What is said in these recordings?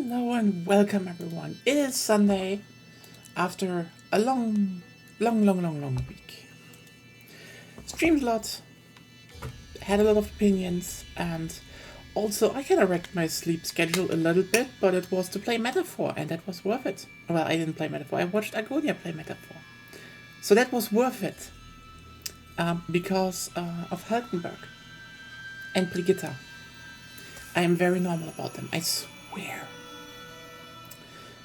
Hello and welcome everyone. It is Sunday after a long week. Streamed a lot, had a lot of opinions, and also I kind of wrecked my sleep schedule a little bit, but it was to play Metaphor and that was worth it. Well, I didn't play Metaphor, I watched Agonia play Metaphor. So that was worth it because of Hulkenberg and Brigitta. I am very normal about them, I swear.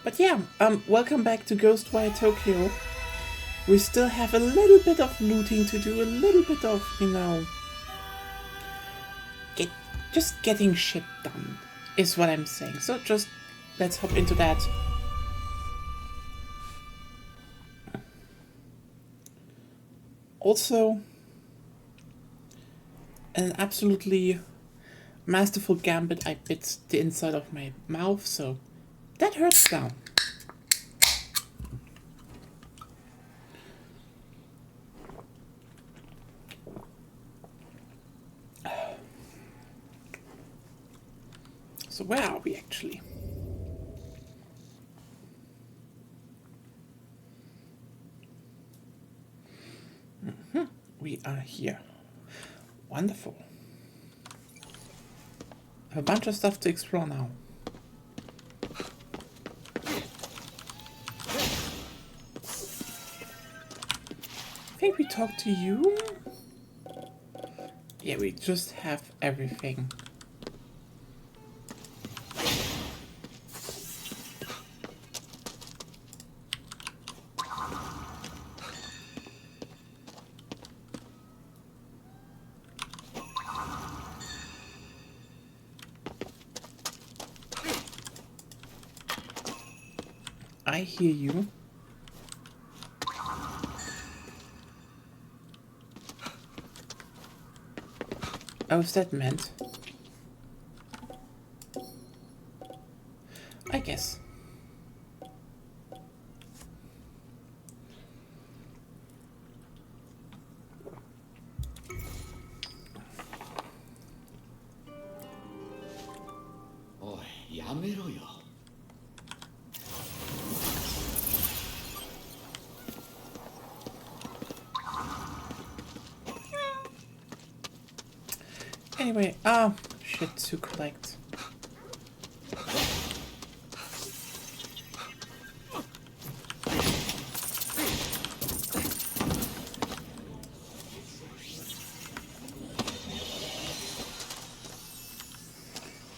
But yeah, welcome back to Ghostwire Tokyo. We still have a little bit of looting to do, a little bit of, just getting shit done, is what I'm saying. So just, let's hop into that. Also, an absolutely masterful gambit. I bit the inside of my mouth, so that hurts now. So where are we actually? We are here. Wonderful. I have a bunch of stuff to explore now. I think we talked to you? Yeah, we just have everything. I hear you. Oh, is that meant? I guess. Oh, やめろよ。Anyway, shit to collect.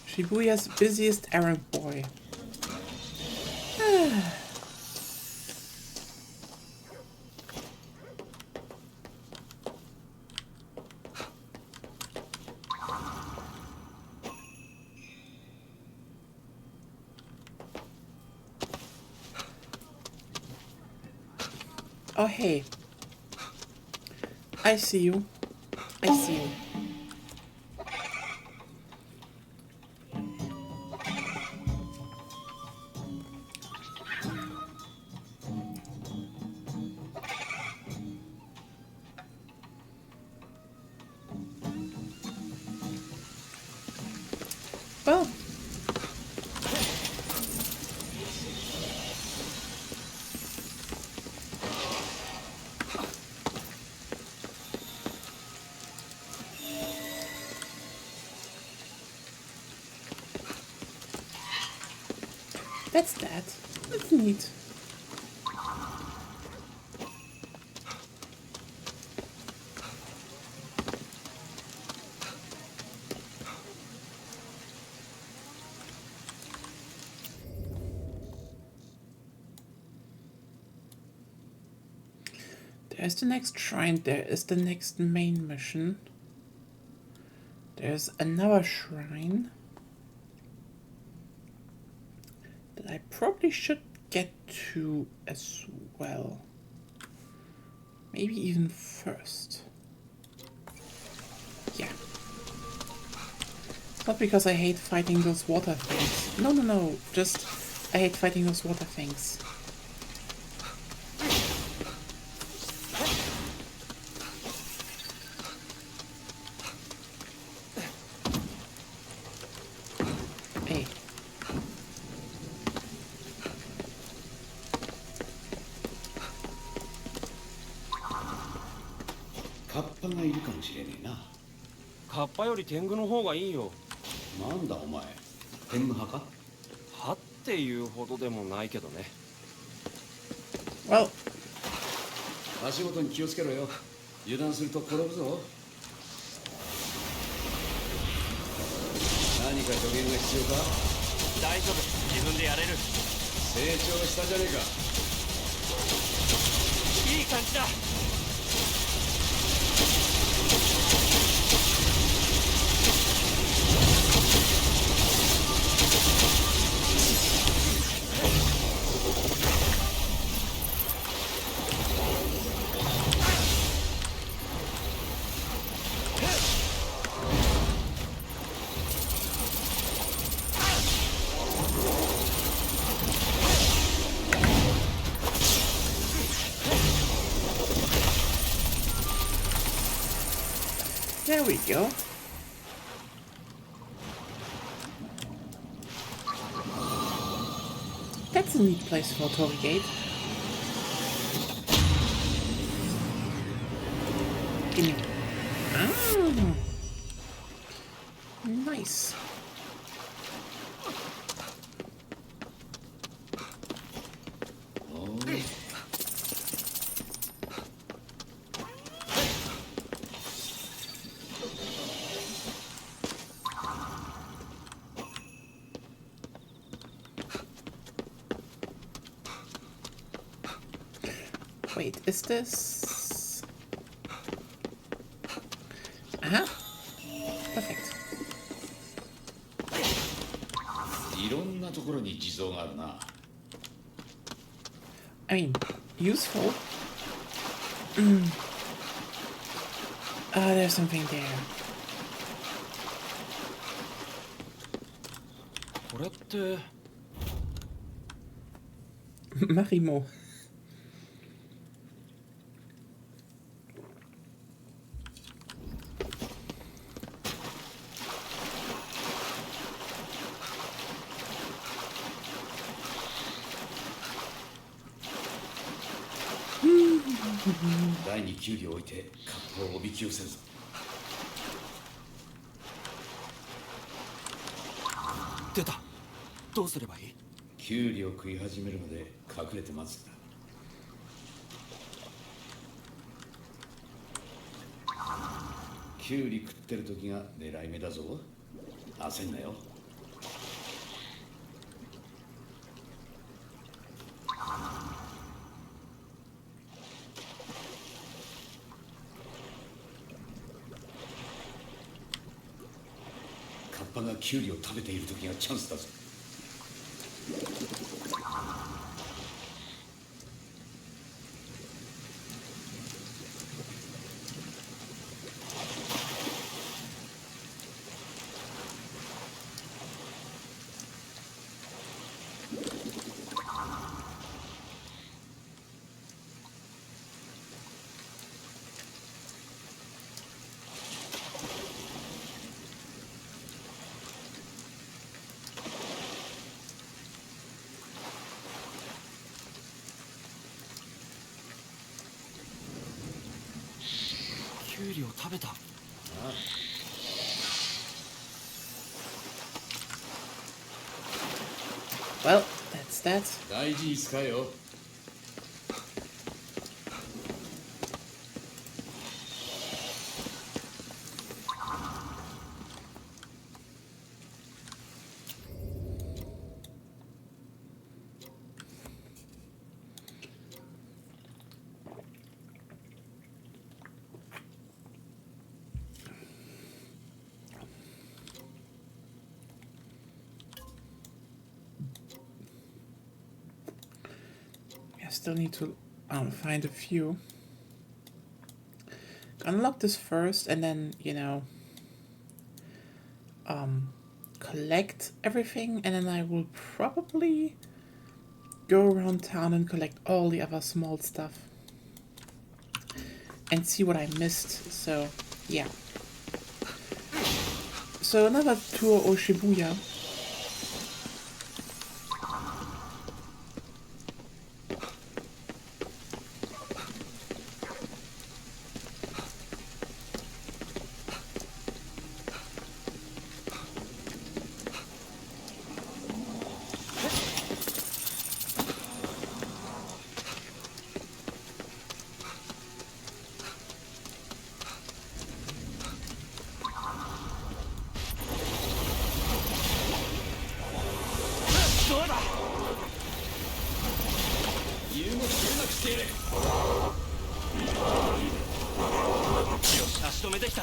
Shibuya's busiest errand boy. Oh, hey. I see you. I see you. Well. That's that. That's neat. There's the next shrine, there is the next main mission. There's another shrine that I probably should get to as well. Maybe even first. Yeah. Not because I hate fighting those water things. No. Just I hate fighting those water things. Hey. パがいるかもしれねえな。カッパより天狗の方がいいよ。なんだお前、天狗派か？はっていうほどでもないけどね。Well, 足元に気をつけろよ。油断すると転ぶぞ。何か助言が必要か？大丈夫、自分でやれる。成長したじゃねえか。いい感じだ。there we go. That's a neat place for a Torigate. Gimme. Ah. Nice. Wait, is this... Uh-huh. Perfect. いろんなところに地蔵があるな。I mean, useful. Ah, there's something there. これって Marimo. Hmm. 台にキュウリを置いてカッパをおびき寄せるぞ。出た。どうすればいい？キュウリを食い始めるまで隠れて待つんだ。キュウリ食ってる時が狙い目だぞ。焦んなよ。カッパがキュウリを食べている時がチャンスだぞ。キュウリを食べた。Well, that's that. 大事に使えよ。I still need to find a few. Unlock this first and then, you know, collect everything, and then I will probably go around town and collect all the other small stuff and see what I missed. So, yeah. So another tour of Shibuya. してやれ。よし、足止めできた。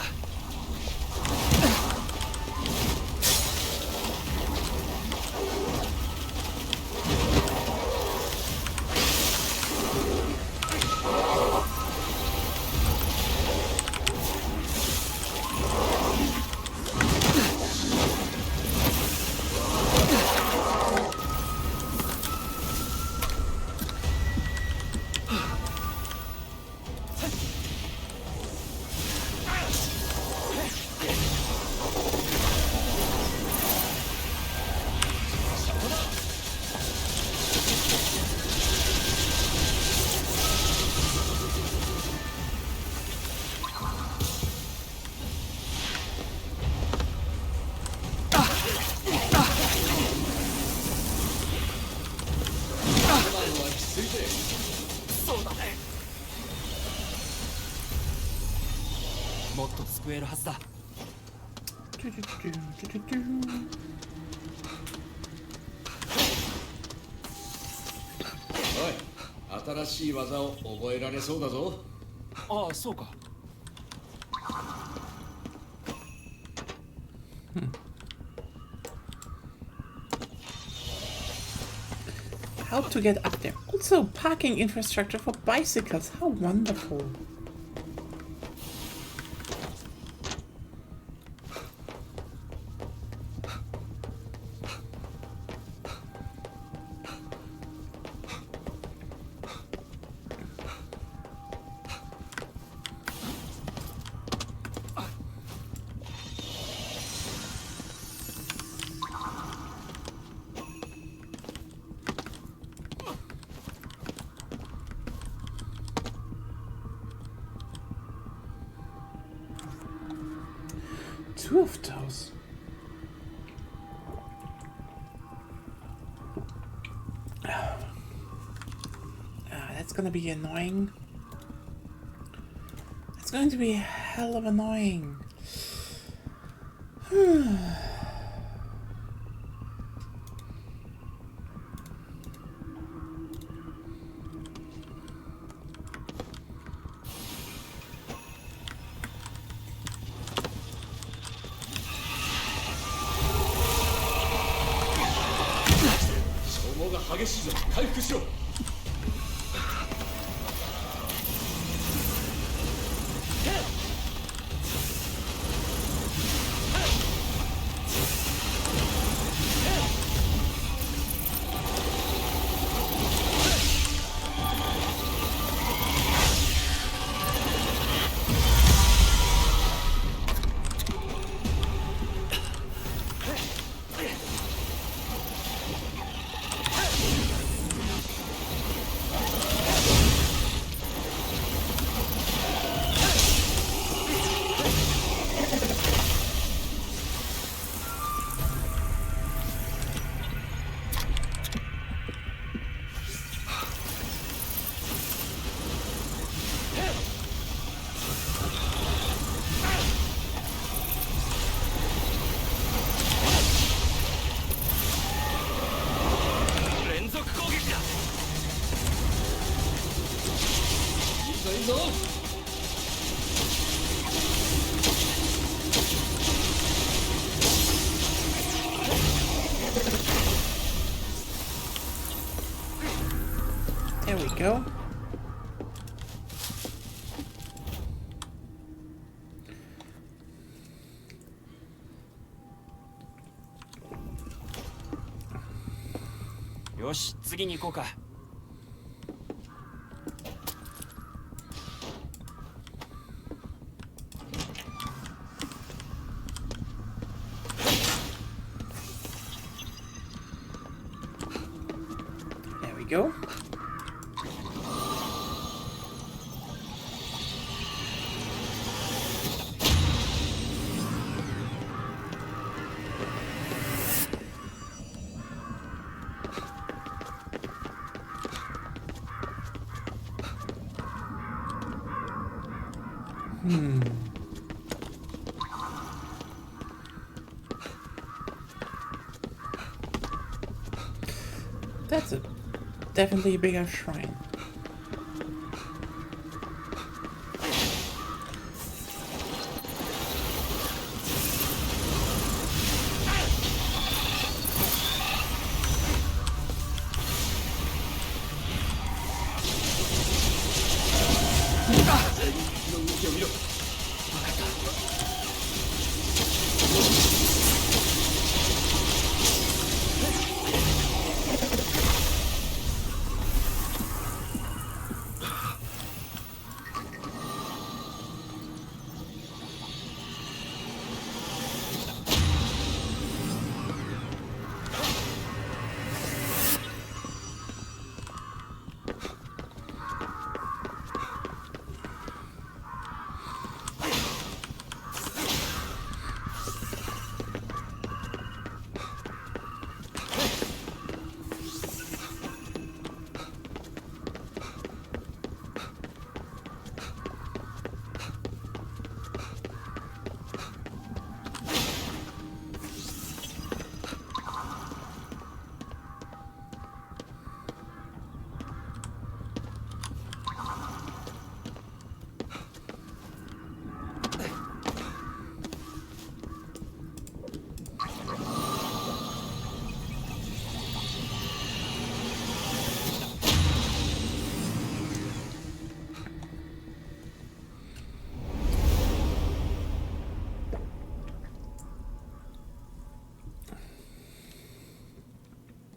そうだね。もっと救えるはずだ。おい、新しい技を覚えられそうだぞ。ああ、そうか。How to get up there. Also, parking infrastructure for bicycles. How wonderful. Two of those. That's gonna be annoying. It's going to be a hell of annoying. There we go. Yoし、次に行こうか。There we go. That's definitely a bigger shrine.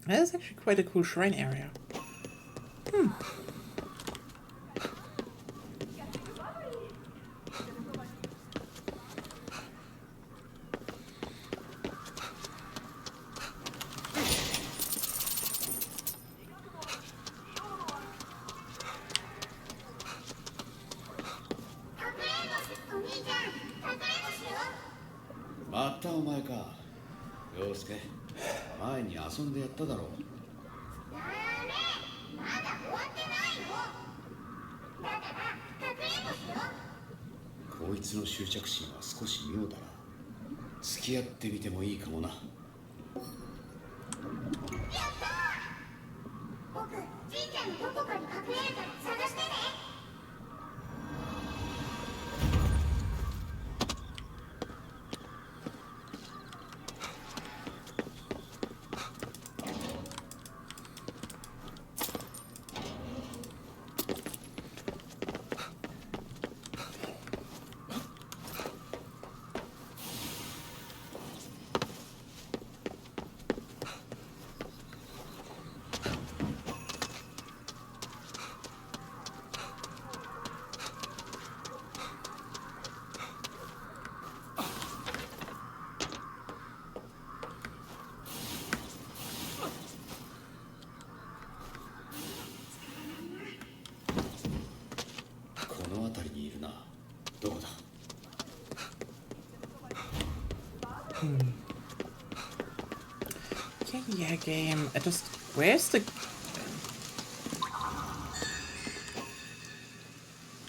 That is actually quite a cool shrine area. Hmm.またお前か。陽介、前に遊んでやっただろう。ダメ、まだ終わってないの。だから隠れんぼしよう。こいつの執着心は少し妙だな。付き合ってみてもいいかもな。やったー。僕、神社のどこかに隠れるから探してね。この辺りにいるな。どこだ。Yeah, game. I just... Where's the...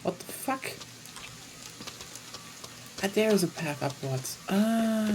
What the fuck? Ah, there's a path upwards. Ah.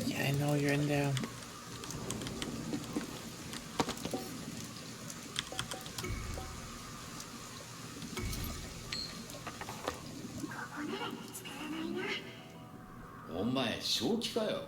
Yeah, I know you're in there. Oh, お前正気かよ。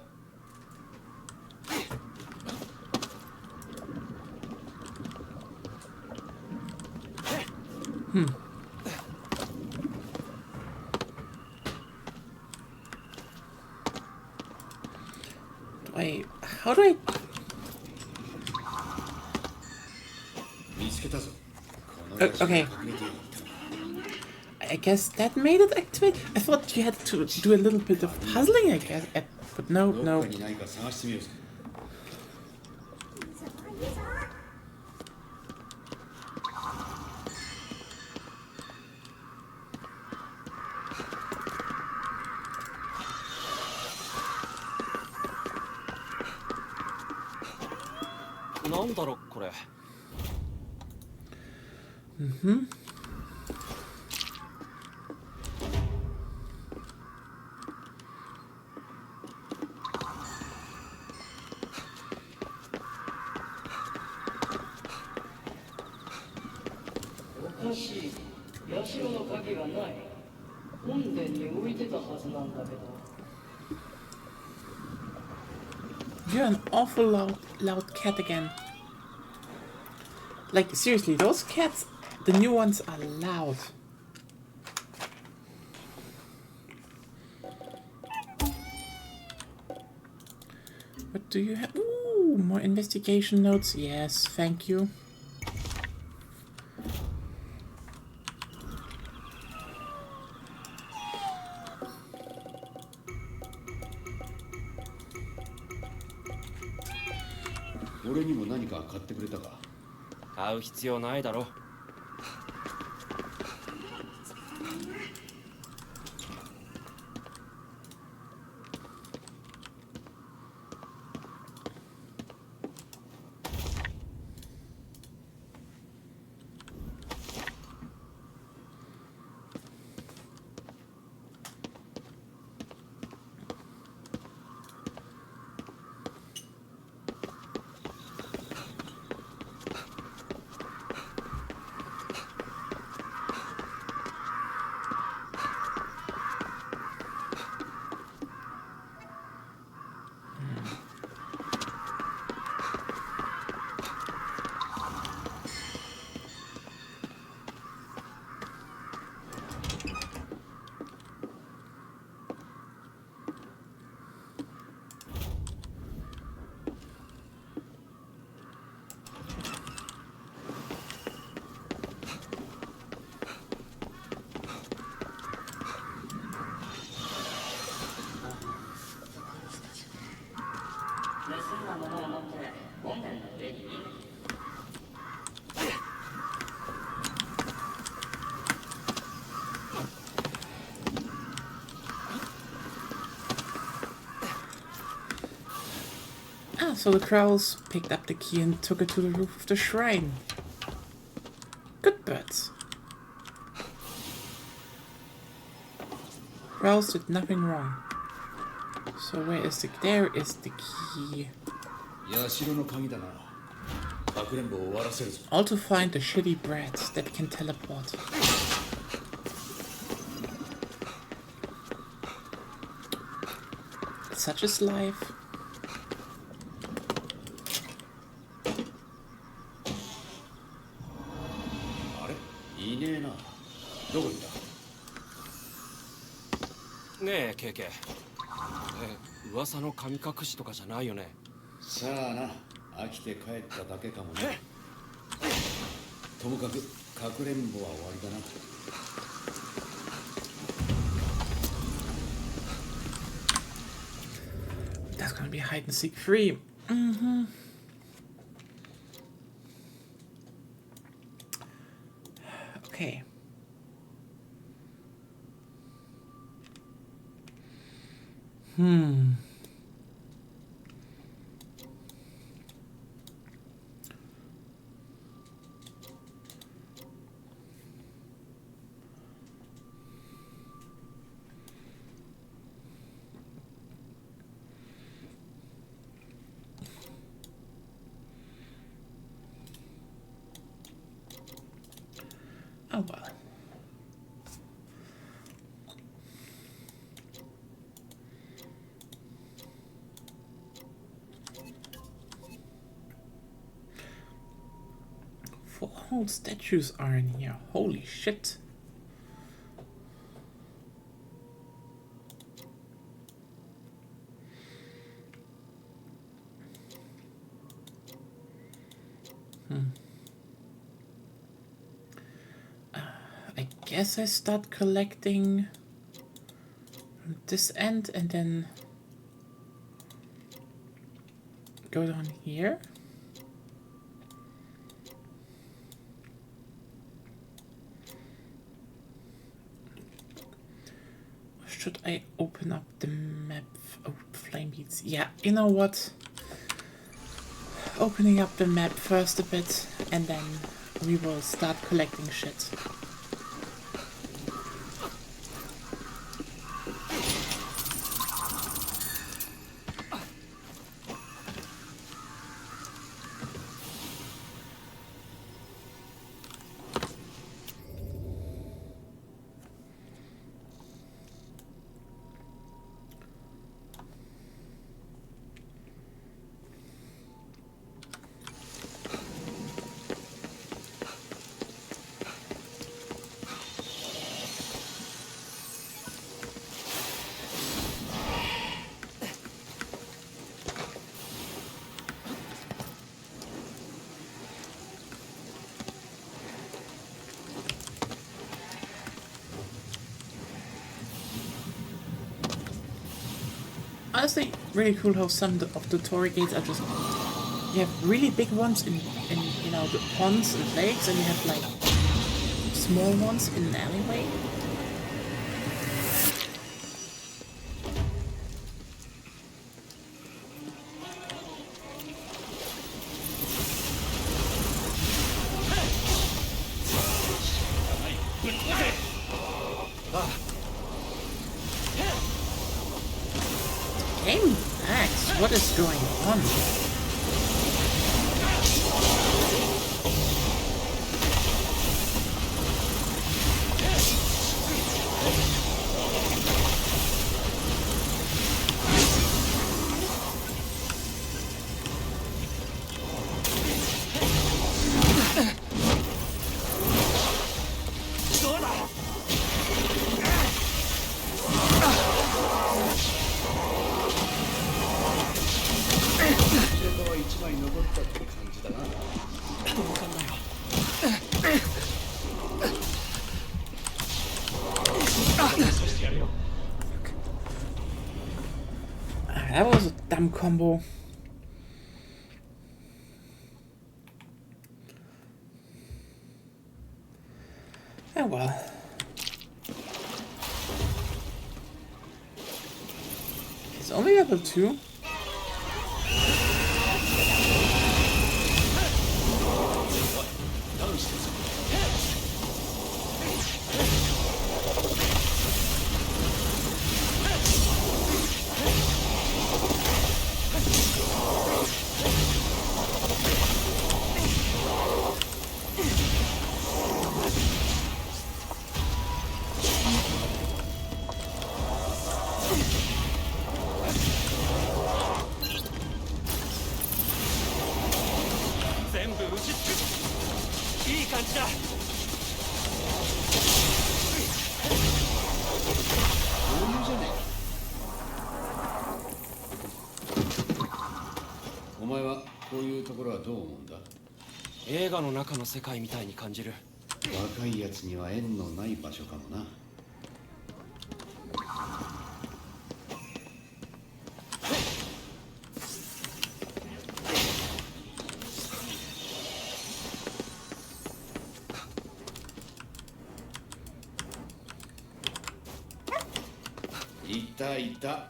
How do I... 見つけたぞ。 Okay. I guess that made it activate. I thought you had to do a little bit of puzzling, I guess. But no, どっ no. かに何か探してみようぜ。なんだろこれ。おかしい。社の鍵がない。本殿に置い You're an awful loud cat again. Like, seriously, those cats, the new ones are loud. What do you have? Ooh, more investigation notes. Yes, thank you.俺にも何か買ってくれたか？買う必要ないだろ。Ah, so the Krauls picked up the key and took it to the roof of the shrine. Good birds. Krauls did nothing wrong. So where is the... There is the key. 社の鍵だな。かくれんぼを終わらせるぞ。 Also find the shitty brats that can teleport. Such is life. あれ？いねえな。どこ行った？ねえケイケイ、噂の神隠しとかじゃないよね。さあな、飽きて帰っただけかもね。ともかくかくれんぼは終わりだな。That's gonna be hide and seek free. Mm-hmm. Okay. Oh well. Four whole statues are in here. Holy shit. I guess I start collecting from this end and then go down here. Or should I open up the map? Oh, flame beads. Yeah, you know what? Opening up the map first a bit and then we will start collecting shit. Honestly, really cool how some of the Torii gates are just... You have really big ones in you know, the ponds and lakes, and you have like small ones in an alleyway. Game Max, what is going on? That was a dumb combo. Oh well. It's only level 2.お前はこういうところはどう思うんだ？映画の中の世界みたいに感じる。若いやつには縁のない場所かもな。いたいた。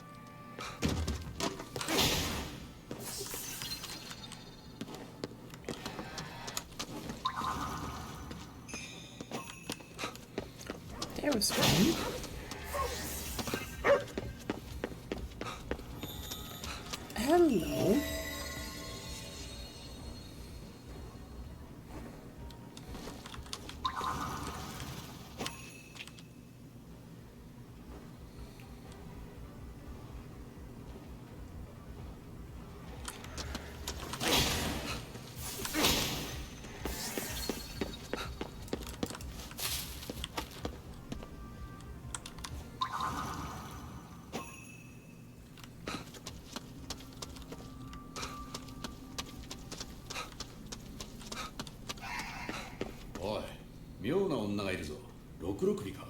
There was one. Hello.おい、妙な女がいるぞ。六六里か。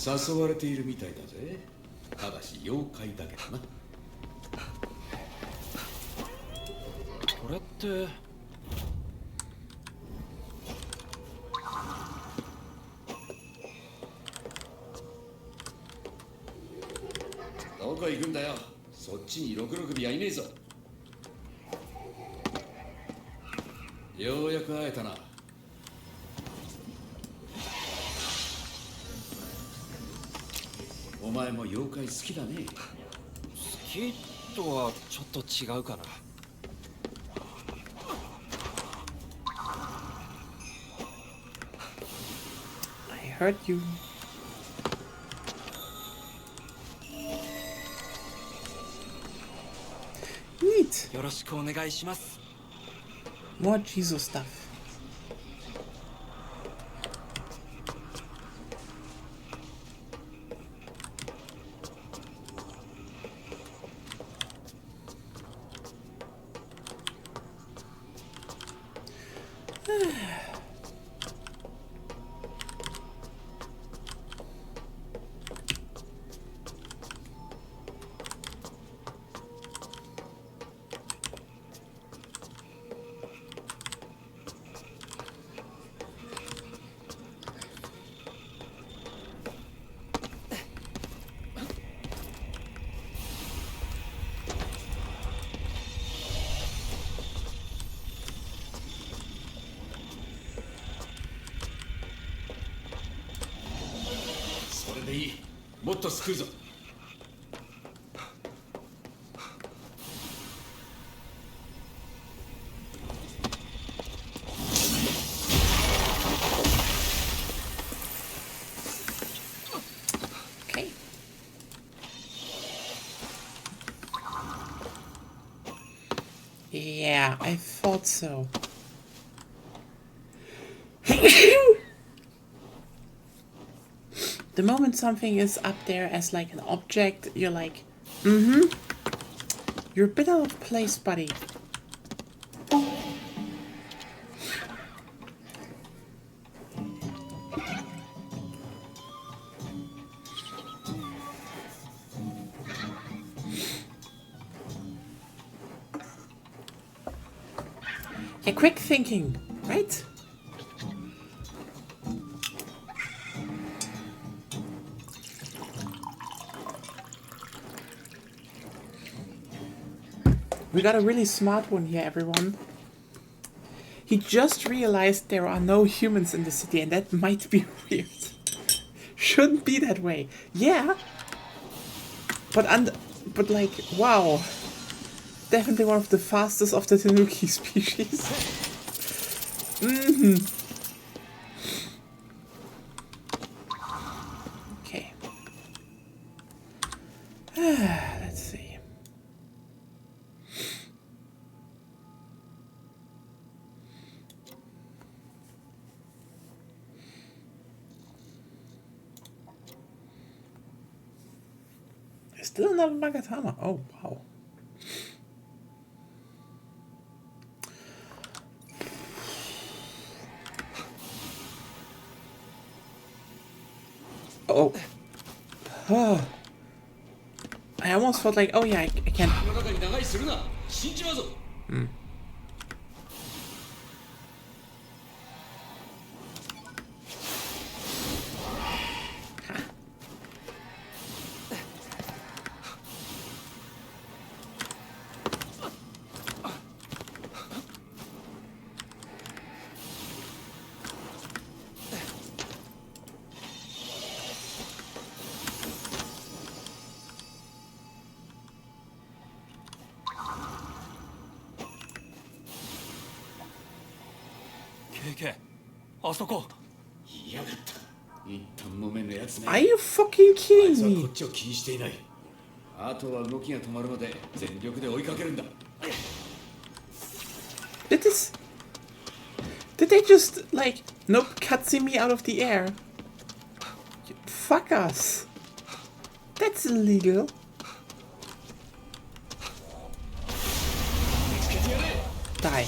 誘われているみたいだぜ。ただし妖怪だけどな。これってどこ行くんだよ。そっちに六六尾はいねえぞ。ようやく会えたな。お前も妖怪好きだね。好きとはちょっと違うかな。I heard you. Neat. よろしくお願いします。More Jesus stuff.それでいい。もっと救うぞ。Okay. Yeah, I thought so. The moment something is up there as like an object, you're like, you're a bit out of place, buddy. Yeah, quick thinking, right? We got a really smart one here, everyone. He just realized there are no humans in the city, and that might be weird. Shouldn't be that way. Yeah. But like, wow. Definitely one of the fastest of the Tanuki species. Okay. Let's see. There's still another Magatama. Oh, wow. Oh. I almost felt like, oh yeah, I can't. KK あそこいやがった。一旦木綿のやつね。 Are you fucking あい kidding つはこ me? っちを気にしていない。あとは動きが止まるまで全力で追いかけるんだ。 Did they just, like, nope, cutscene me out of the air? Fuck us. That's illegal. Die.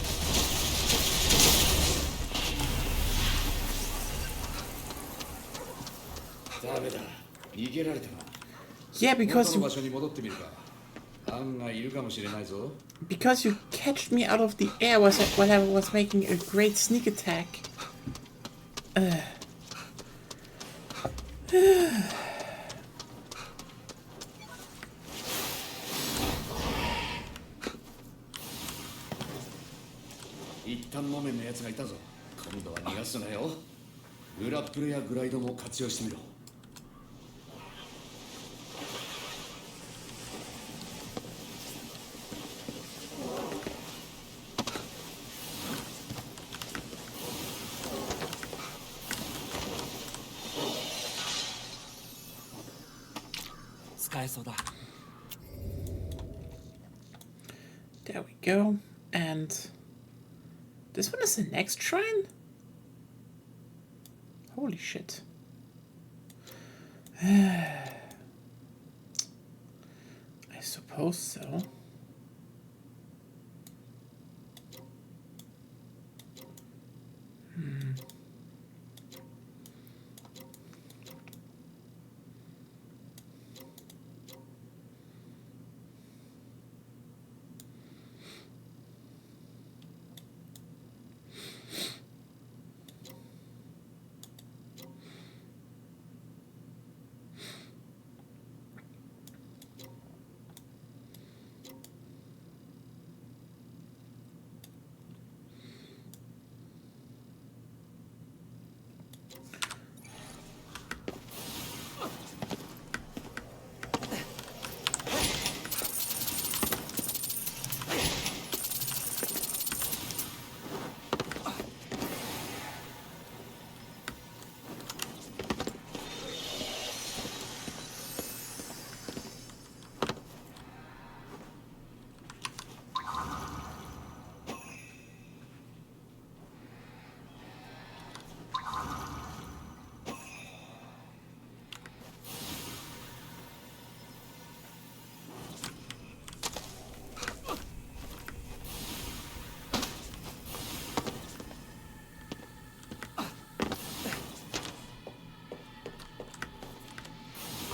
Yeah, because you catched me out of the air when I was making a great sneak attack. There we go. And This one is the next shrine? Holy shit. I suppose so.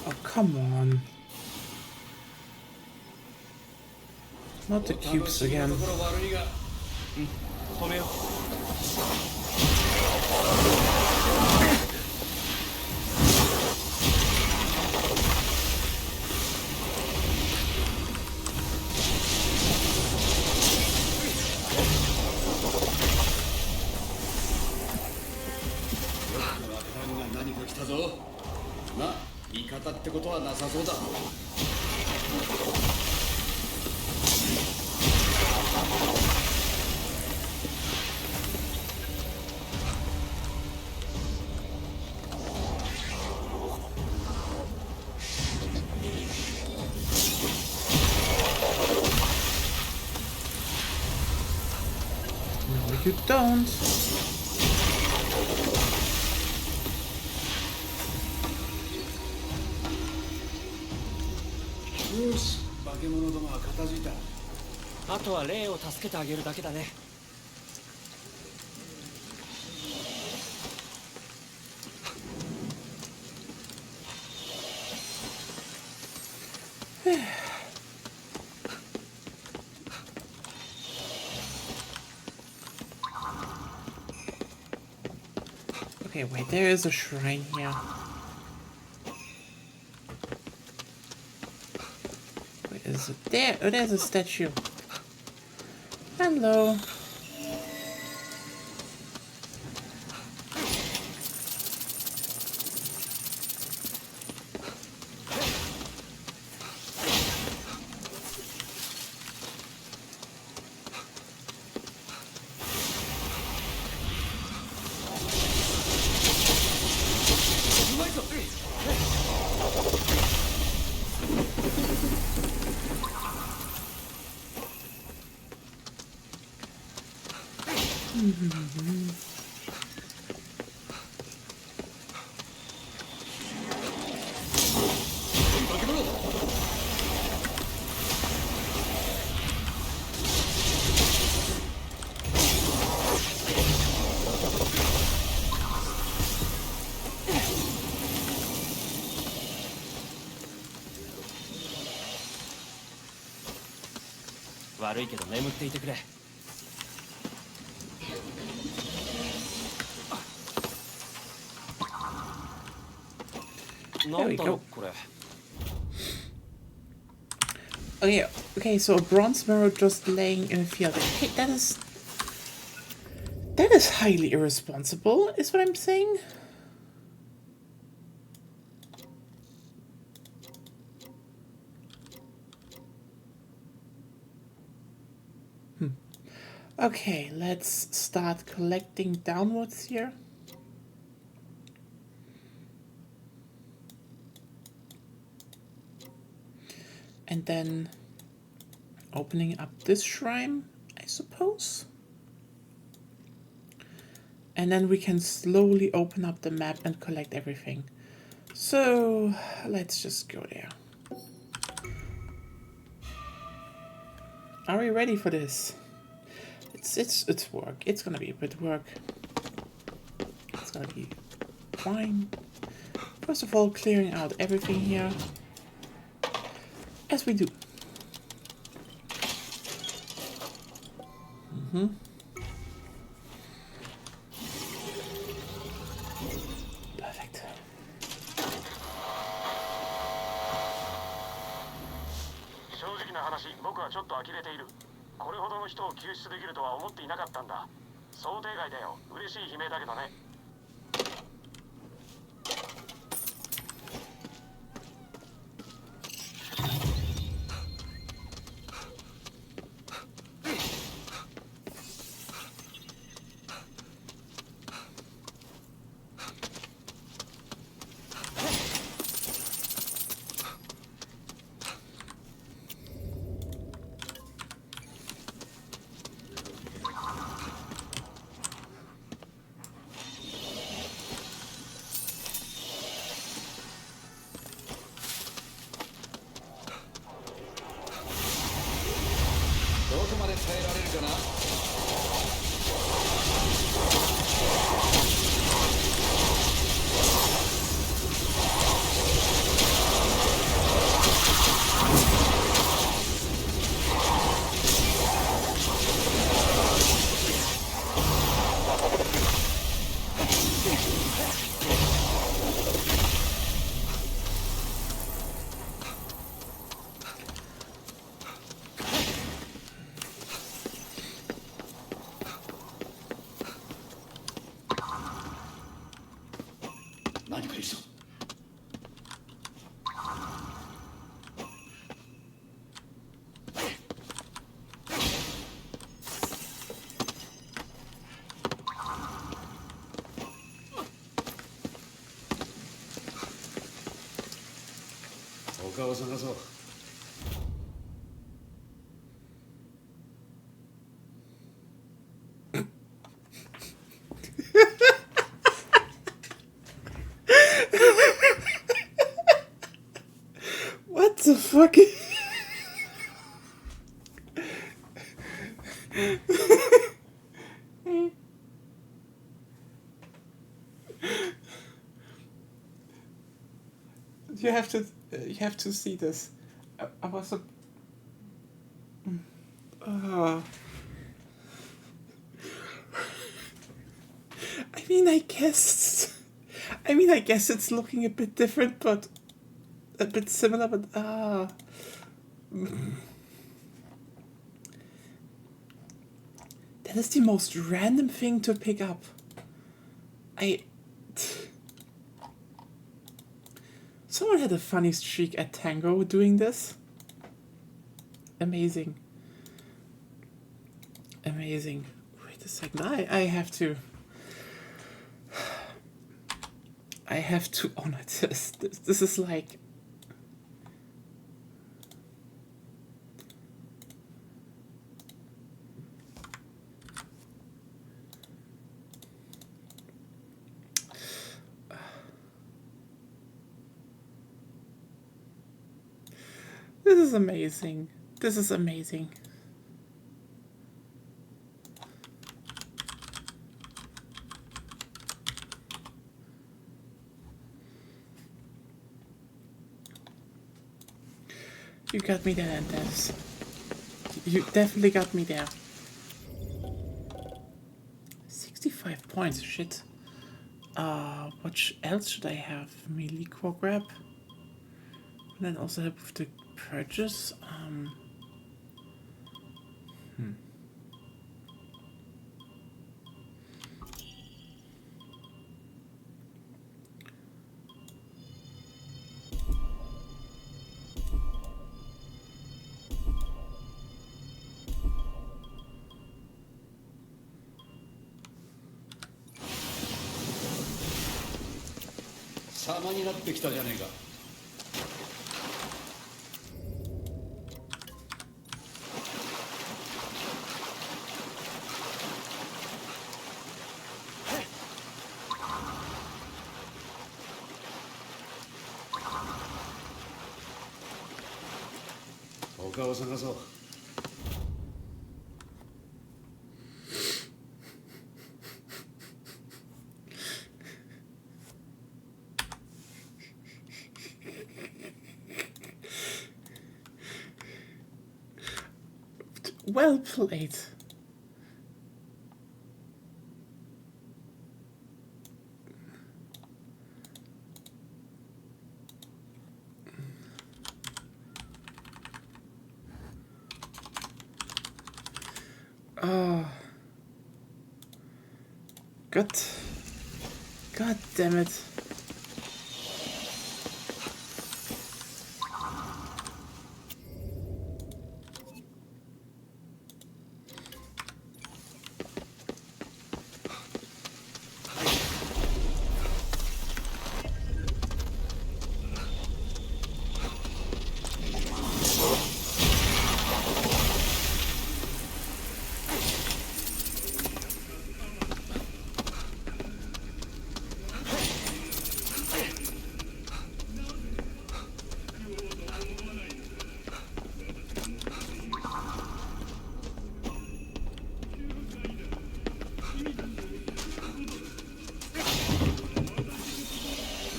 Oh, come on. Not the cubes again. ところ悪いが止めよう。何か来たぞ。ま、味方ってことはなさそうだ。No, you don't. よし、化け物どもは片付いた。あとはレイを助けてあげるだけだね。Okay, wait, there is a shrine here. Where is it? There! Oh, there's a statue. Hello.悪いけど眠っていてくれ。なんだろうこれ。Okay, okay, so a bronze mirror just laying in a field. Hey, that is highly irresponsible, is what I'm saying. Okay, let's start collecting downwards here. And then opening up this shrine, I suppose. And then we can slowly open up the map and collect everything. So let's just go there. Are we ready for this? It's work. It's gonna be a bit work. It's gonna be fine. First of all, clearing out everything here. As we do. Perfect. 正直な話、僕はちょっと呆れている。これほどの人を救出できるとは思っていなかったんだ。想定外だよ。嬉しい悲鳴だけどね。どこまで耐えられるかな。何かいるぞ。他を探そう。What the fuck? You have to see this. I was a. I guess it's looking a bit different, but a bit similar, but That is the most random thing to pick up. Someone had a funny streak at Tango doing this. Amazing. Amazing. Wait a second. I have to honor this. This is like. This is amazing. This is amazing. You got me there, Devs. You definitely got me there. 65 points, shit. What else should I have? Melee core grab. And then also help with the purchase.様になってきたじゃねえか。他を探そう。Well played. Oh. God damn it.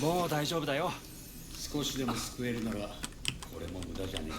もう大丈夫だよ。少しでも救えるならこれも無駄じゃねえな。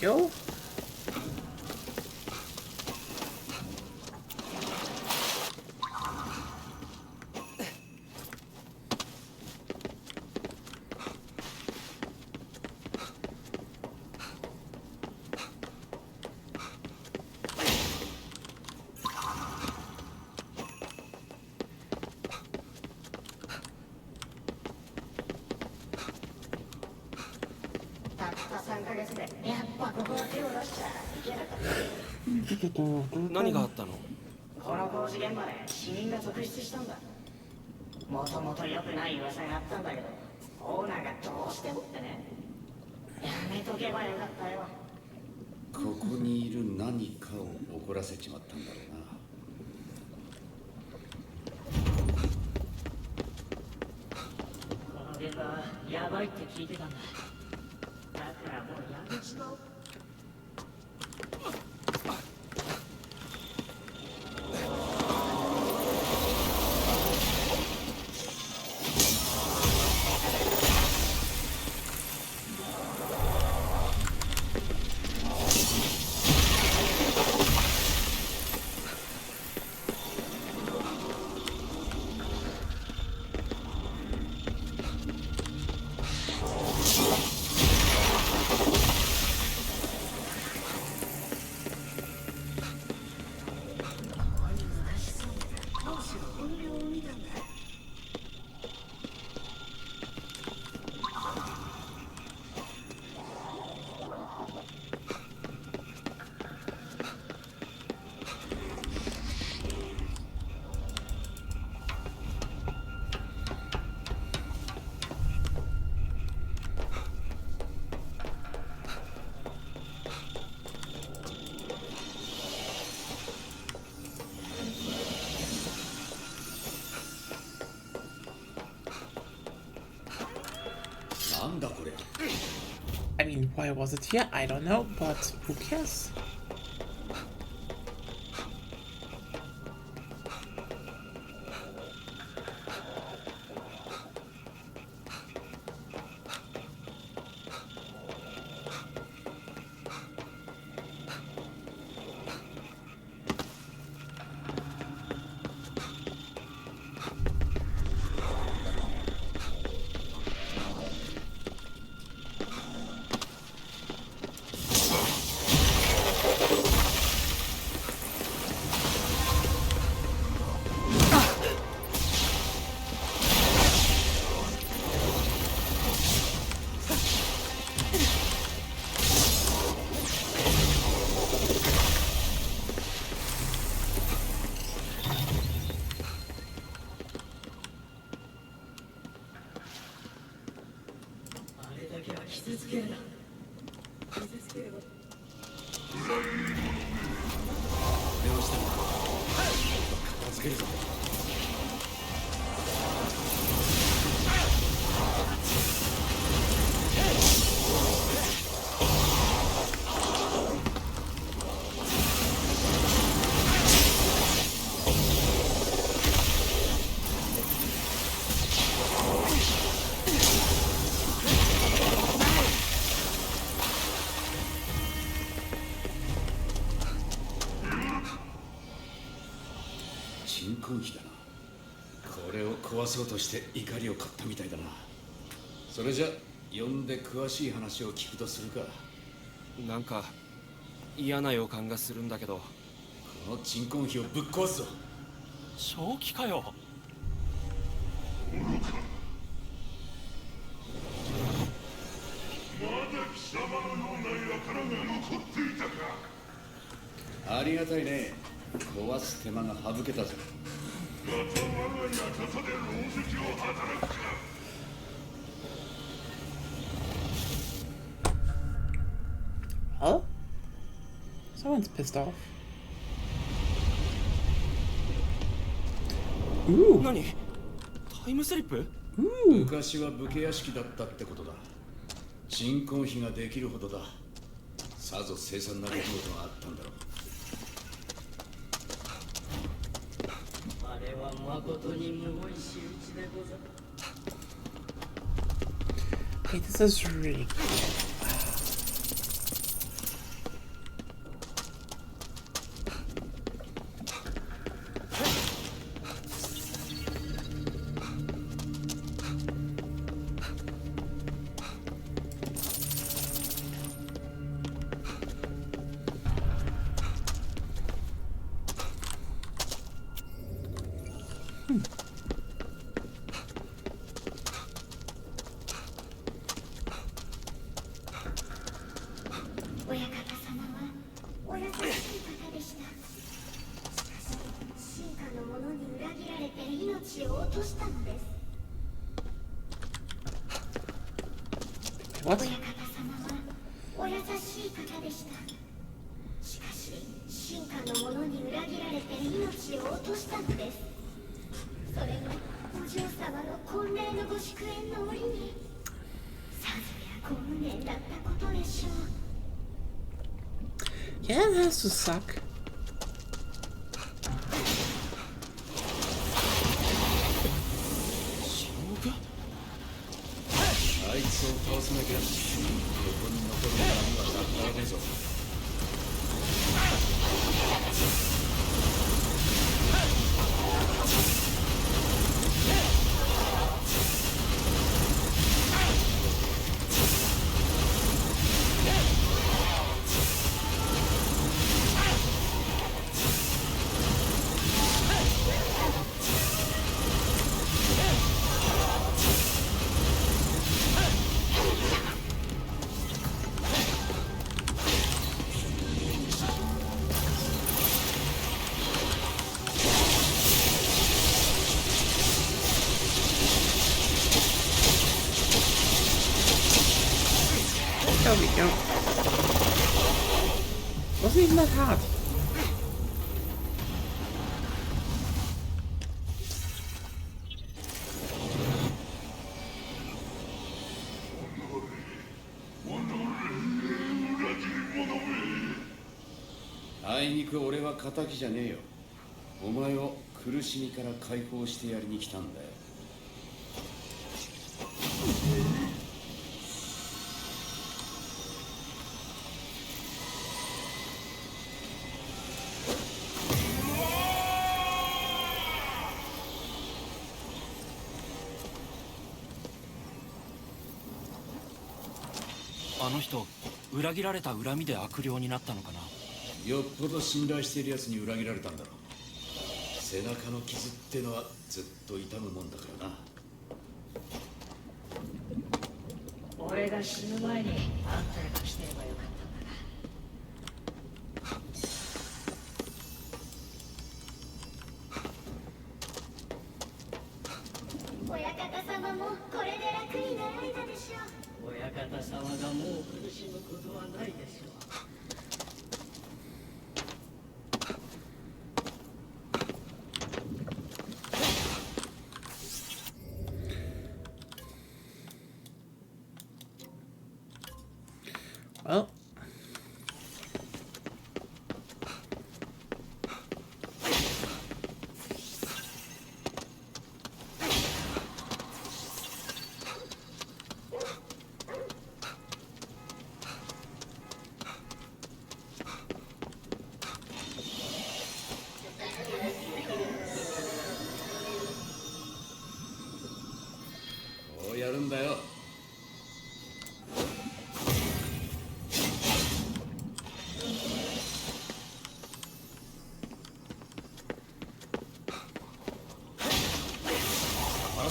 Go.何があったの？この工事現場で死人が続出したんだ。もともと良くない噂があったんだけど、オーナーがどうしてもってね。やめとけばよかったよ。ここにいる何かを怒らせちまったんだろうな。この現場はやばいって聞いてたんだ。だからもうやめちまおう。これ。 I mean, why was it here? I don't know, but who cares?これを壊そうとして怒りを買ったみたいだな。それじゃ呼んで詳しい話を聞くとするか。なんか嫌な予感がするんだけど。この鎮魂碑をぶっ壊すぞ。正気かよ。まだ貴様のような輩が残っていたか。ありがたいね。壊す手間が省けたぞ。また我が館で狼藉を働くか。Well, someone's pissed off. Ooh. 何？タイムスリップ？昔は武家屋敷だったってことだ。鎮魂碑ができるほどだ。さぞ凄惨な出来事があったんだろう。あれは誠にむごい仕打ちでござる。 Okay, this is really cool. What? 親方様はお優しい方でした。しかし進化の者に裏切られて命を落としたのです。それがお嬢様の婚礼のご祝宴の折にさぞやご無念だったことでしょう。 Yeah, it has to suck. あいつを倒さなきゃ横に残る波はなくならねえぞ。There we go. Wasn't even that hard. あいにく俺は仇じゃねえよ。お前を苦しみから解放してやりに来たんだよ。あの人裏切られた恨みで悪霊になったのかな。よっぽど信頼している奴に裏切られたんだろう。背中の傷ってのはずっと痛むもんだからな。俺が死ぬ前にあんたが来てればよかったんだな。親方様もこれで楽になられたでしょう。親方様がもう苦しむことはないでしょう。Well,こうやるんだよ。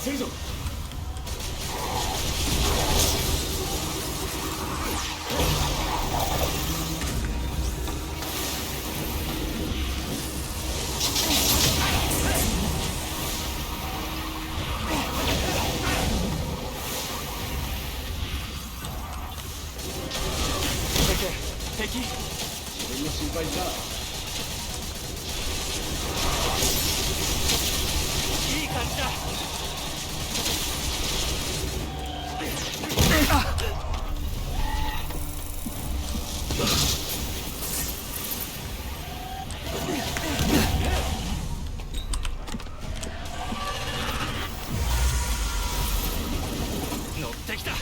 焦るぞ。敵。自分の心配さ。いい感じだ。乗ってきた。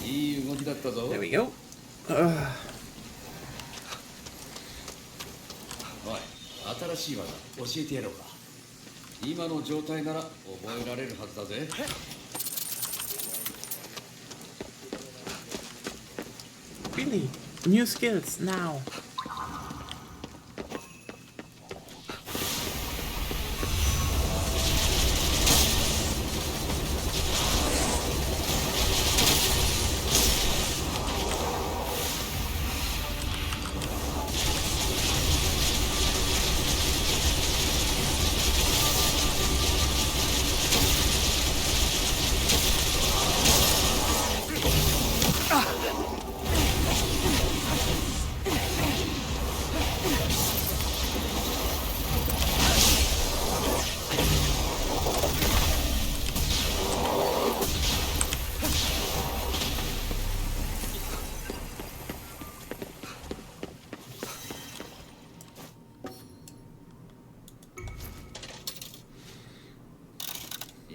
いい動きだったぞ。 there we go. おい、新しい技教えてやろうか。今の状態なら覚えられるはずだぜ。Really? New skills now.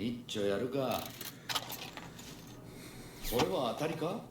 一丁やるか。これは当たりか。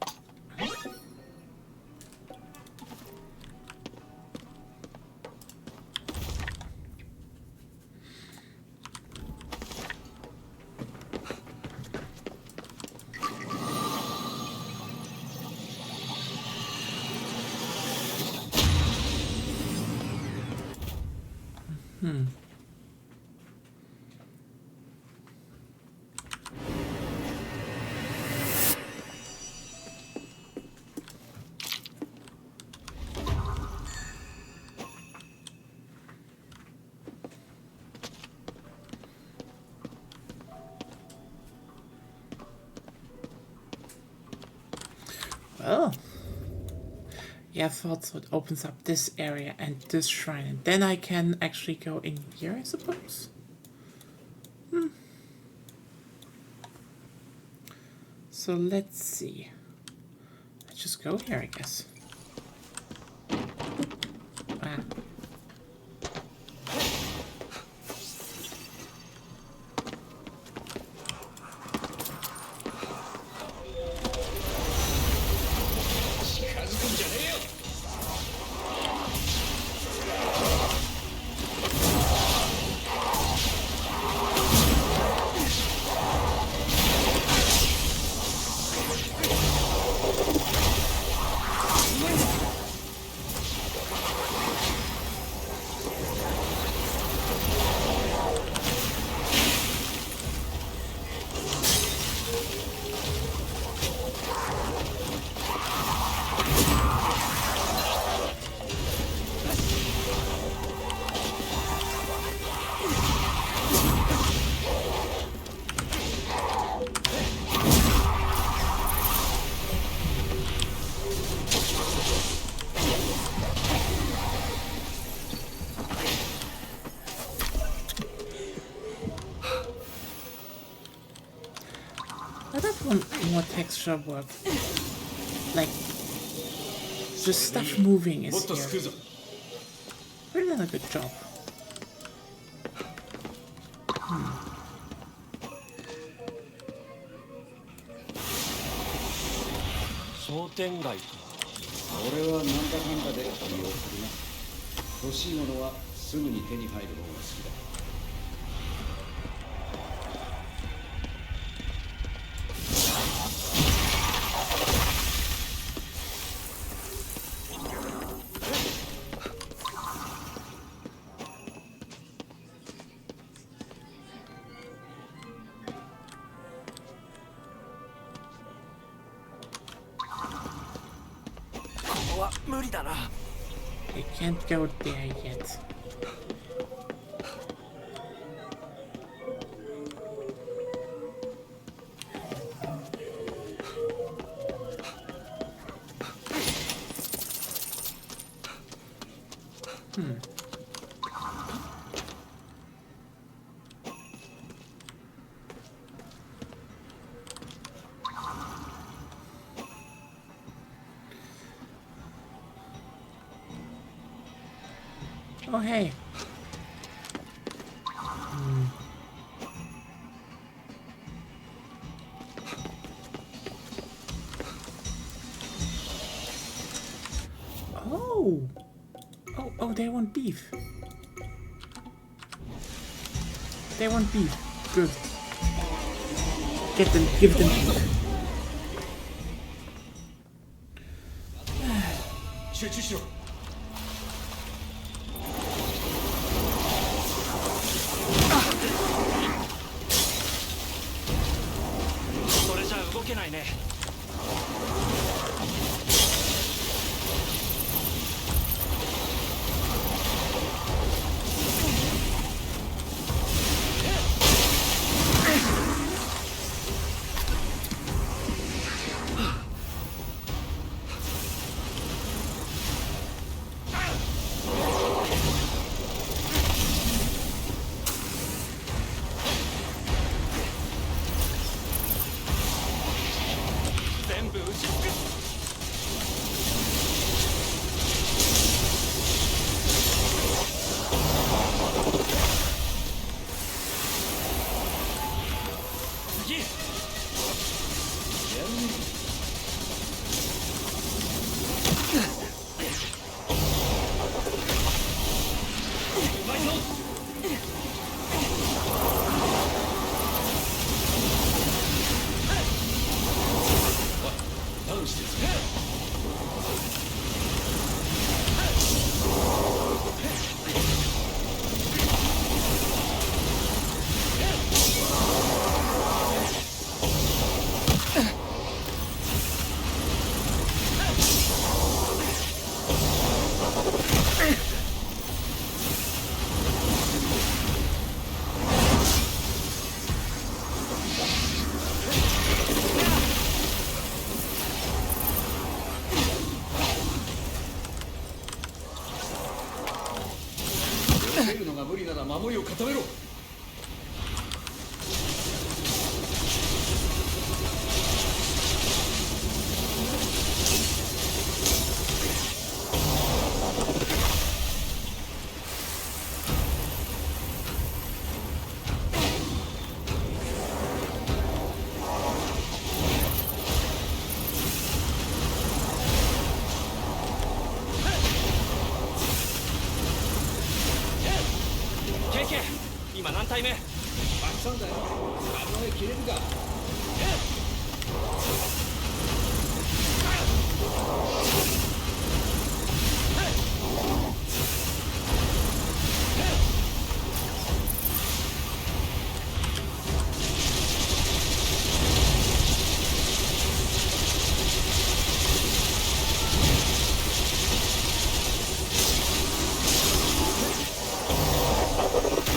Oh. Yeah, I thought so. It opens up this area and this shrine, and then I can actually go in here, I suppose. So let's see. Let's just go here, I guess. Ah. I don't want more texture work. Like, just stuff moving is here. Really done a good job. 商店街か。俺はなんだかんだで利用するな。欲しいものはすぐに手に入る方が好きだ。無理だな。 I can't go there yet. Oh, hey. Oh. Oh, they want beef. They want beef. Good. Give them beef. 集中しろ。それじゃ動けないね。思いを固めろ。今何体目？たくさんだよ。数え切れるか。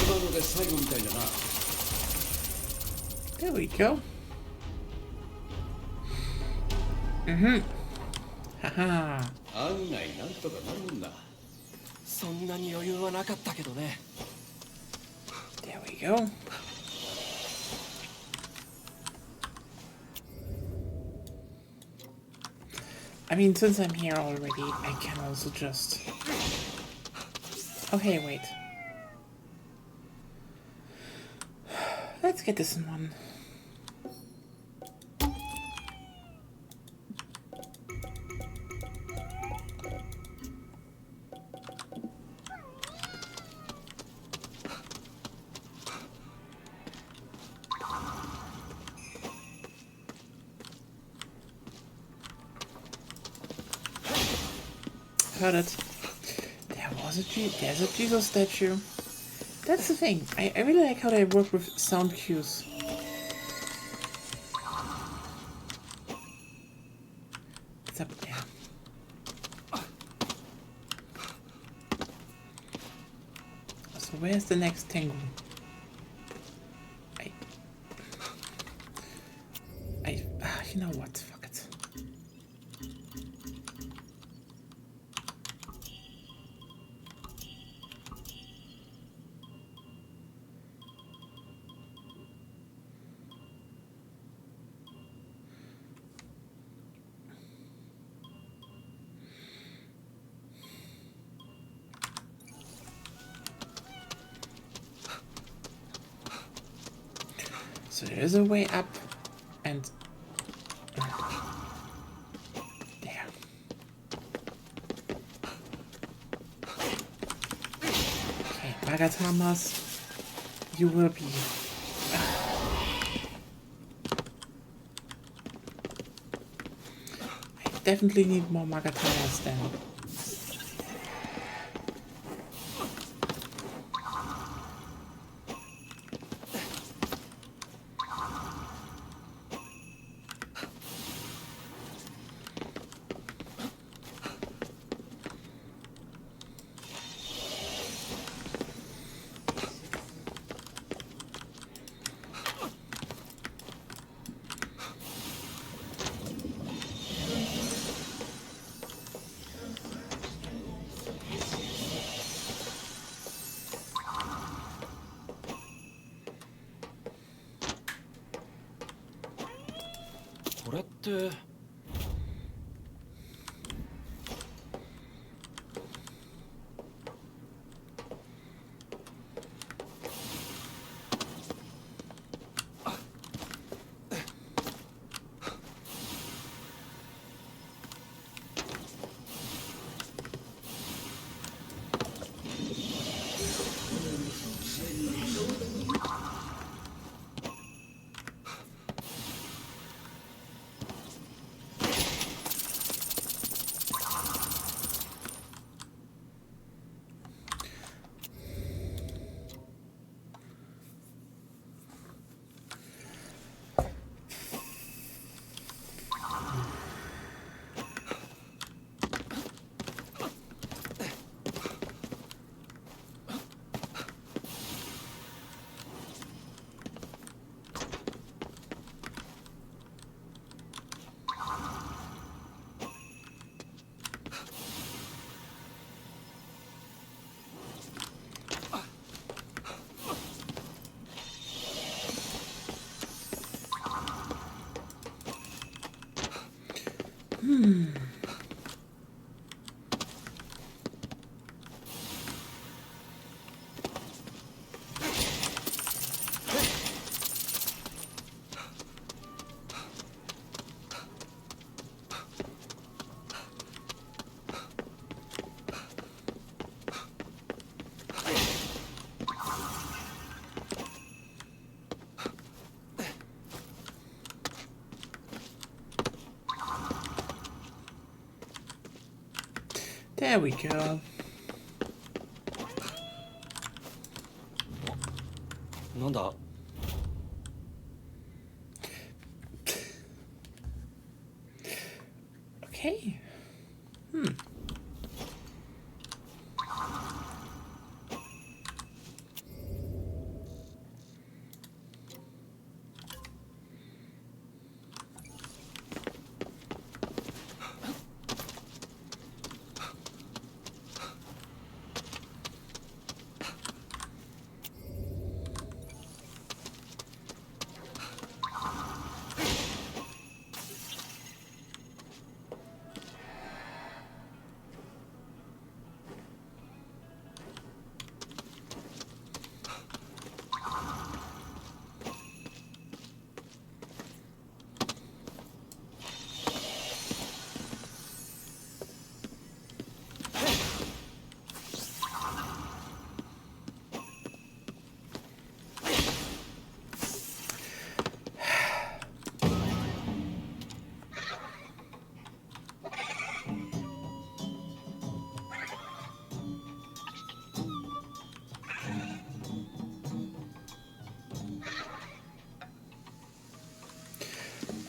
今ので最後みたいだな。There we go. Mm-hmm. Haha. 案外なんとかなるんだ。そんなに余裕はなかったけどね。There we go. I mean, since I'm here already, I can also just... Okay, wait. Let's get this one. Heard it. There's a Jesus statue. That's the thing. I really like how they work with sound cues. It's up there. So where's the next Tengu? You know what? Fuck it. So there is a way up, and there. Okay, Magatamas, you will be. I definitely need more Magatamas then.これって。There we go. なんだ Okay.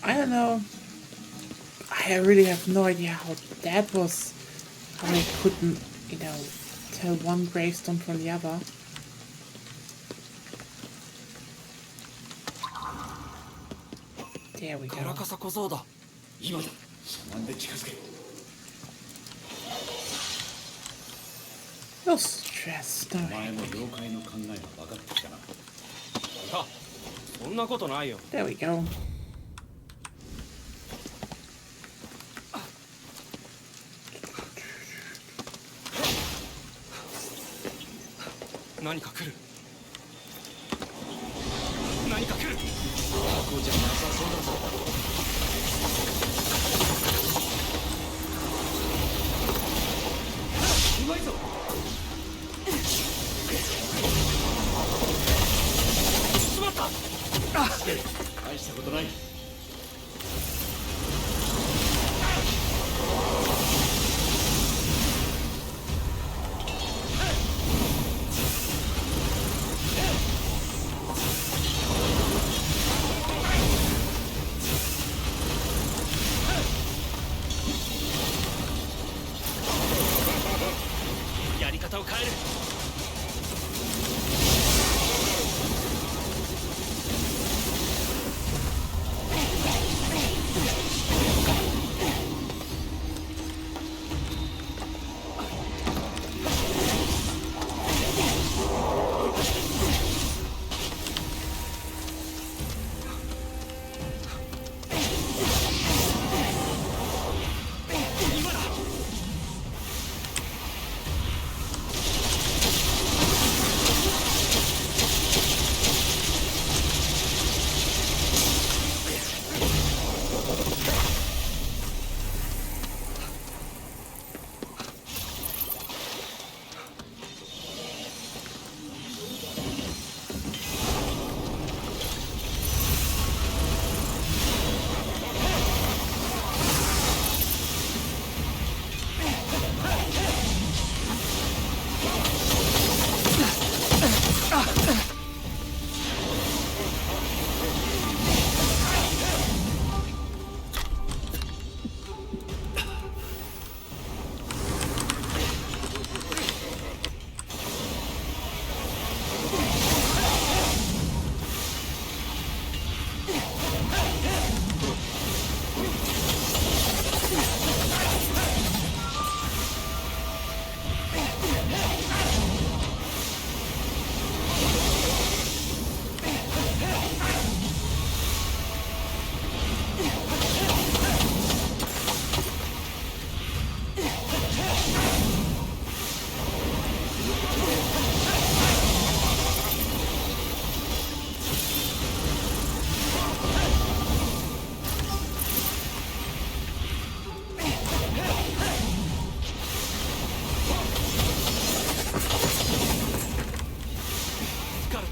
I don't know. I really have no idea how that was. How I couldn't, tell one gravestone from the other. There we カラ go. カサ小僧だ。今だ。しゃがんで近づけ。 No stress, お no. 前の妖怪の考えが分かってきたな。いや、そんなことないよ。 There we go. 何か来る。何か来る。こうじゃなさそうだぞ。うまいぞ。しまった。大したことない。やり方を変える。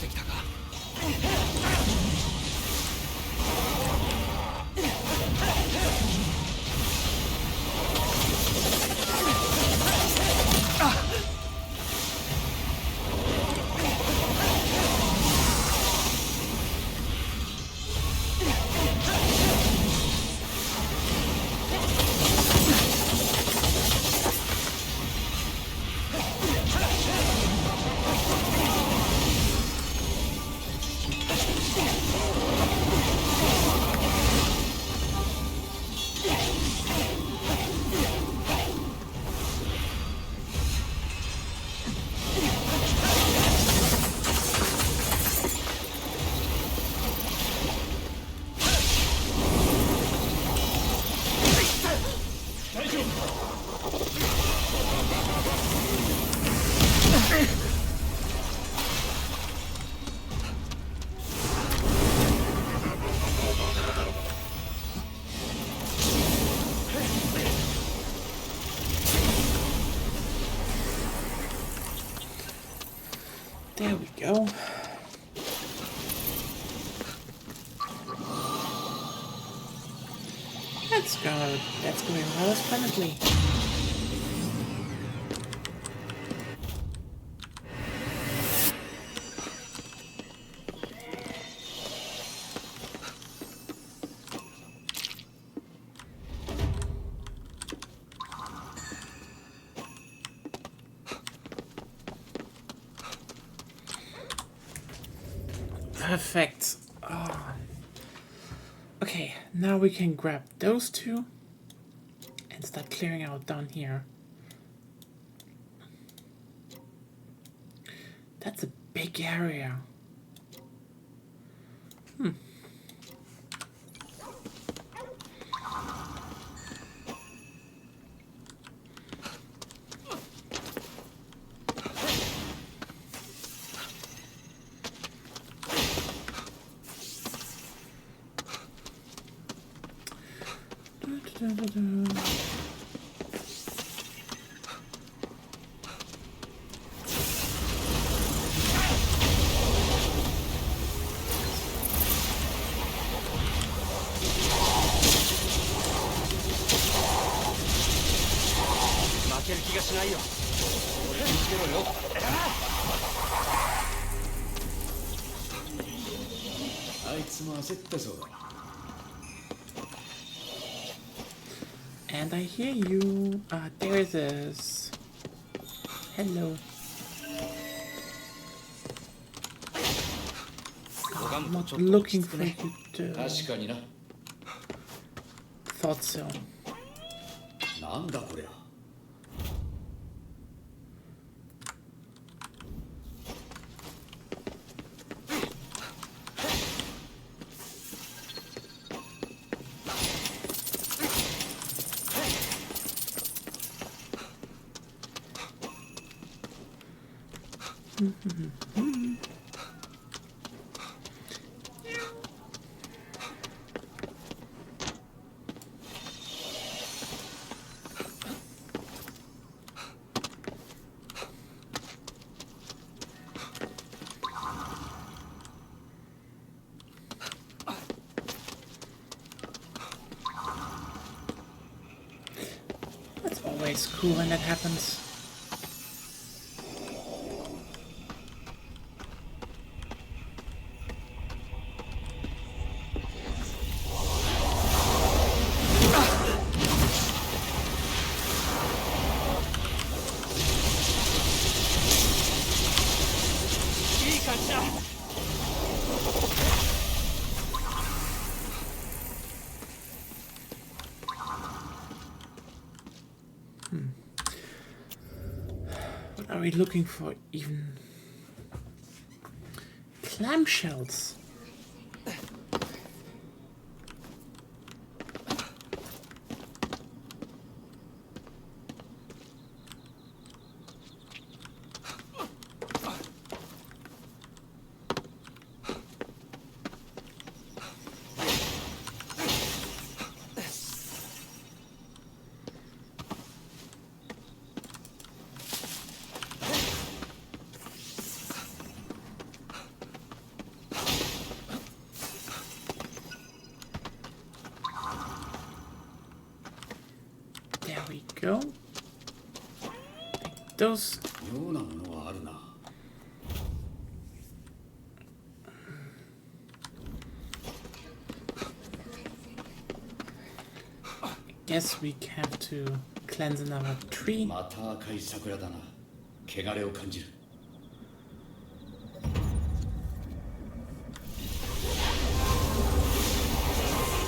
てきたか。There we go. That's going well splendidly. Perfect. Oh. Okay, now we can grab those two and start clearing out down here. That's a big area. And I hear you. There it is. Hello. I'm not looking for you to. Thought so. なんだこりゃ。That's always cool when that happens. What are we looking for even? Clamshells. go. Take those. 妙なものはあるな。 Guess we have to cleanse another tree. また赤い桜だな。汚れを感じる。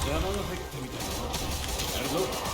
邪魔が入ったみたいだな。やるぞ。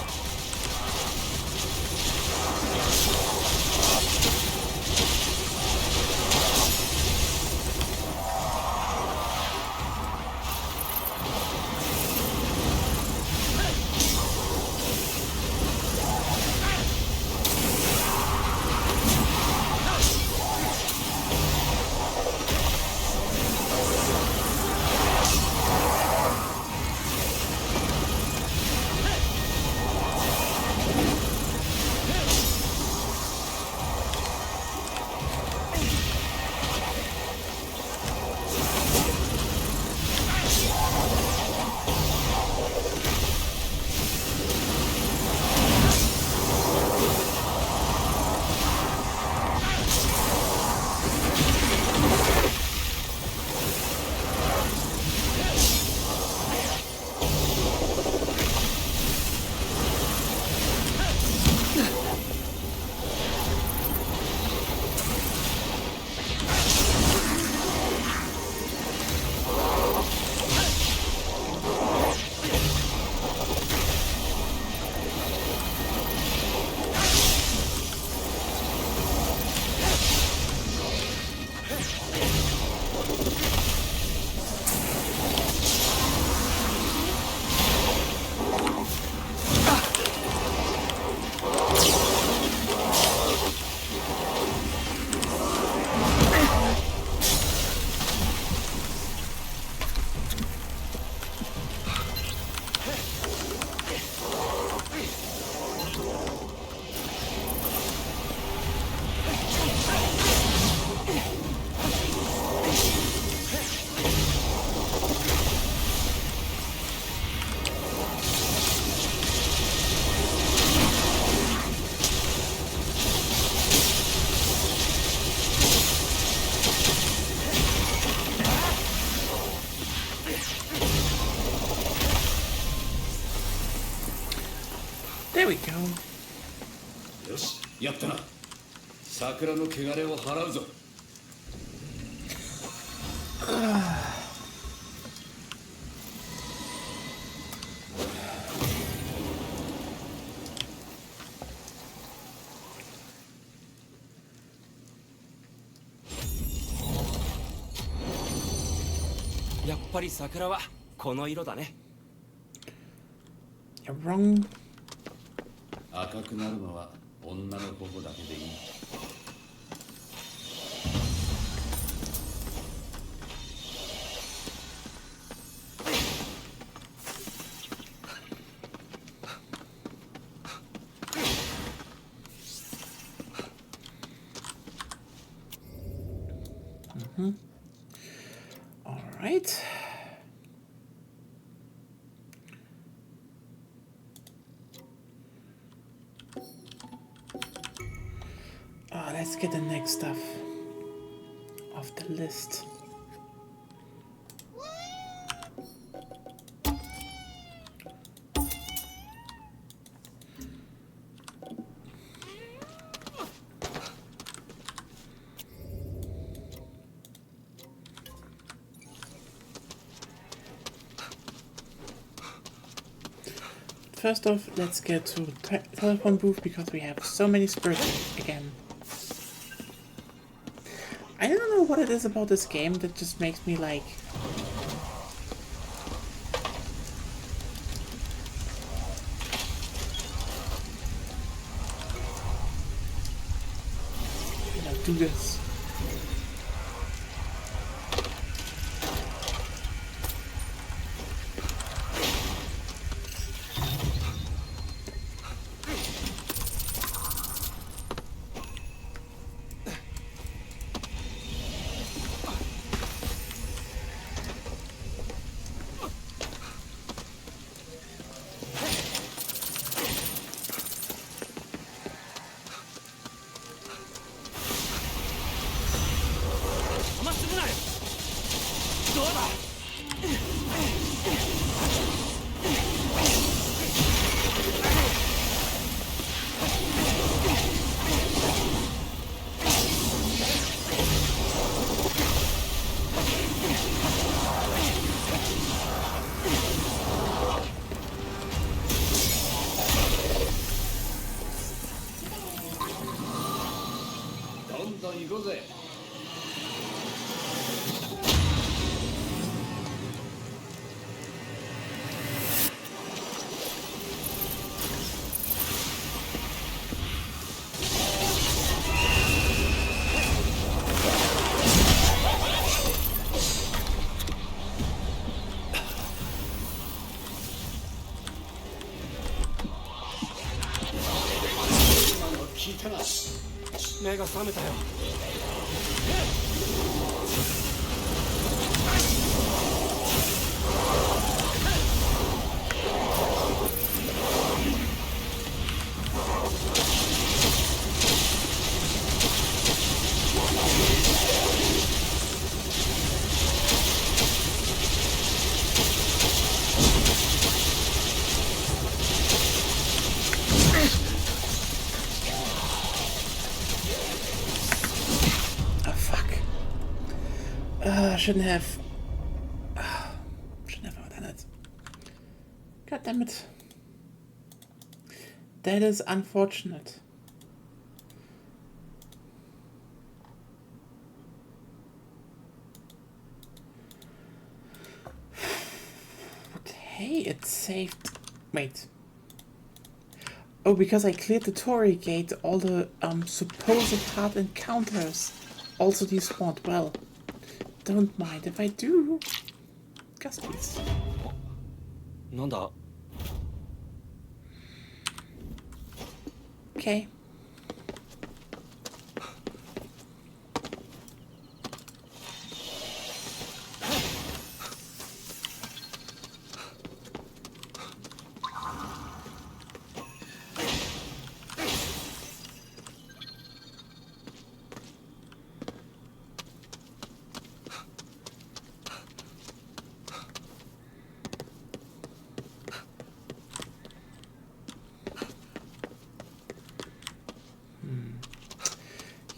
There we go. よし、やったな。桜の汚れを払うぞ。やっぱり桜はこの色だね。 You're wrong. 赤くなるのは女の頬だけでいい。All right. Let's get the next stuff off the list. First off, let's get to the telephone booth because we have so many spirits again. I don't know what it is about this game that just makes me like... do this. どんどん行こうぜ。今の聞いたな。目が覚めたよ。Oh fuck. Shouldn't have done it. God damn it. That is unfortunate. But hey, it saved. Wait. Oh, because I cleared the Torii gate, all the supposed hard encounters also despawned. Well, don't mind if I do. Gus, please. なんだ Okay.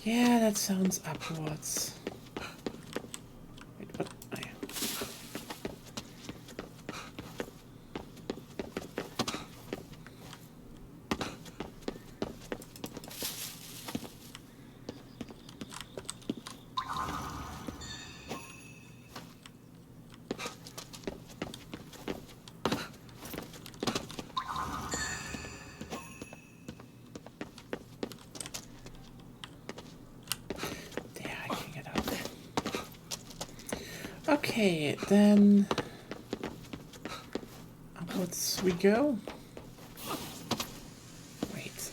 Yeah, that sounds upwards. Wait, what? Oh, yeah. There, I can get up. Okay, then upwards we go. Wait.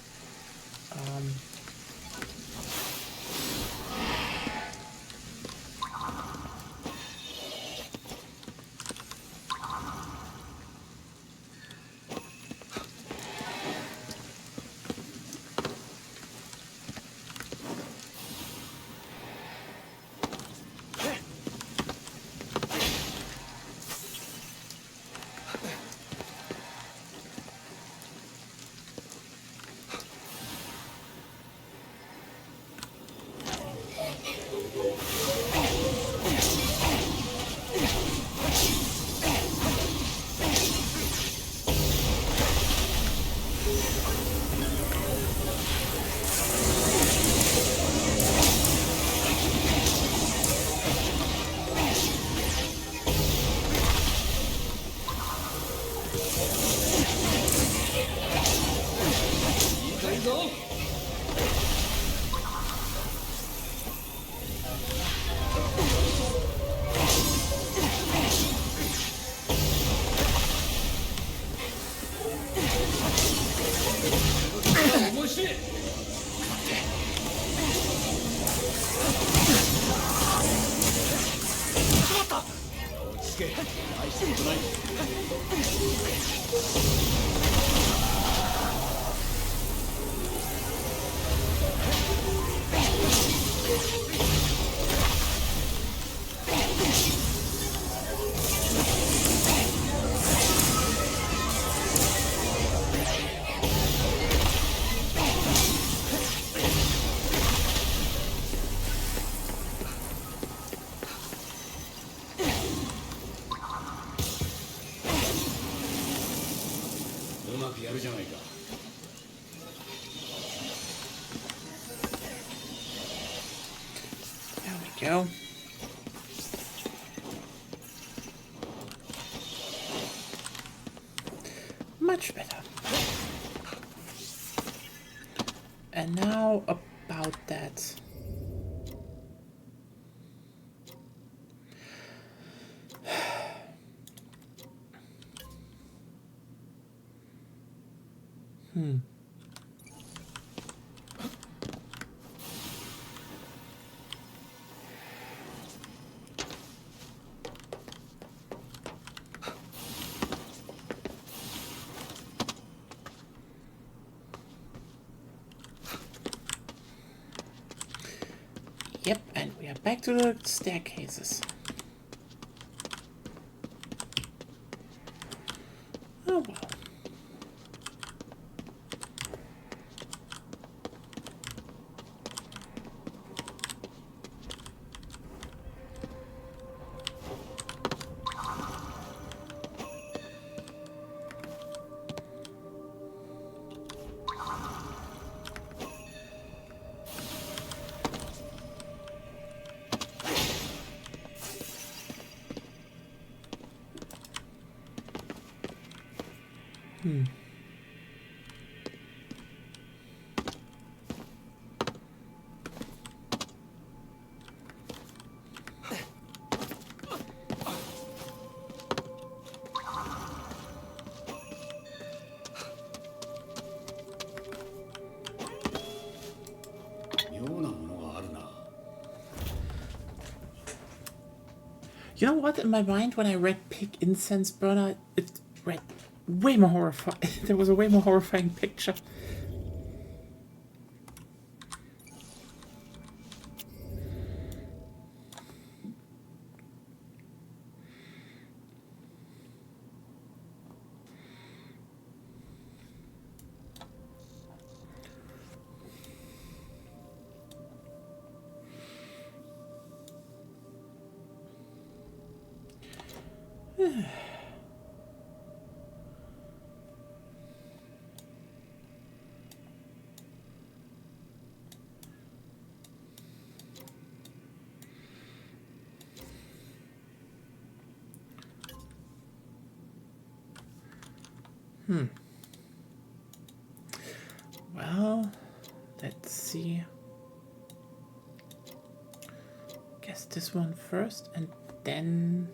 るじゃないか。There we go. Much better. And now about that. Yep, and we are back to the staircases. Oh well. You know what? In my mind, when I read Pig Incense Burner, it read way more horrifying. There was a way more horrifying picture. Well, let's see. Guess this one first, and then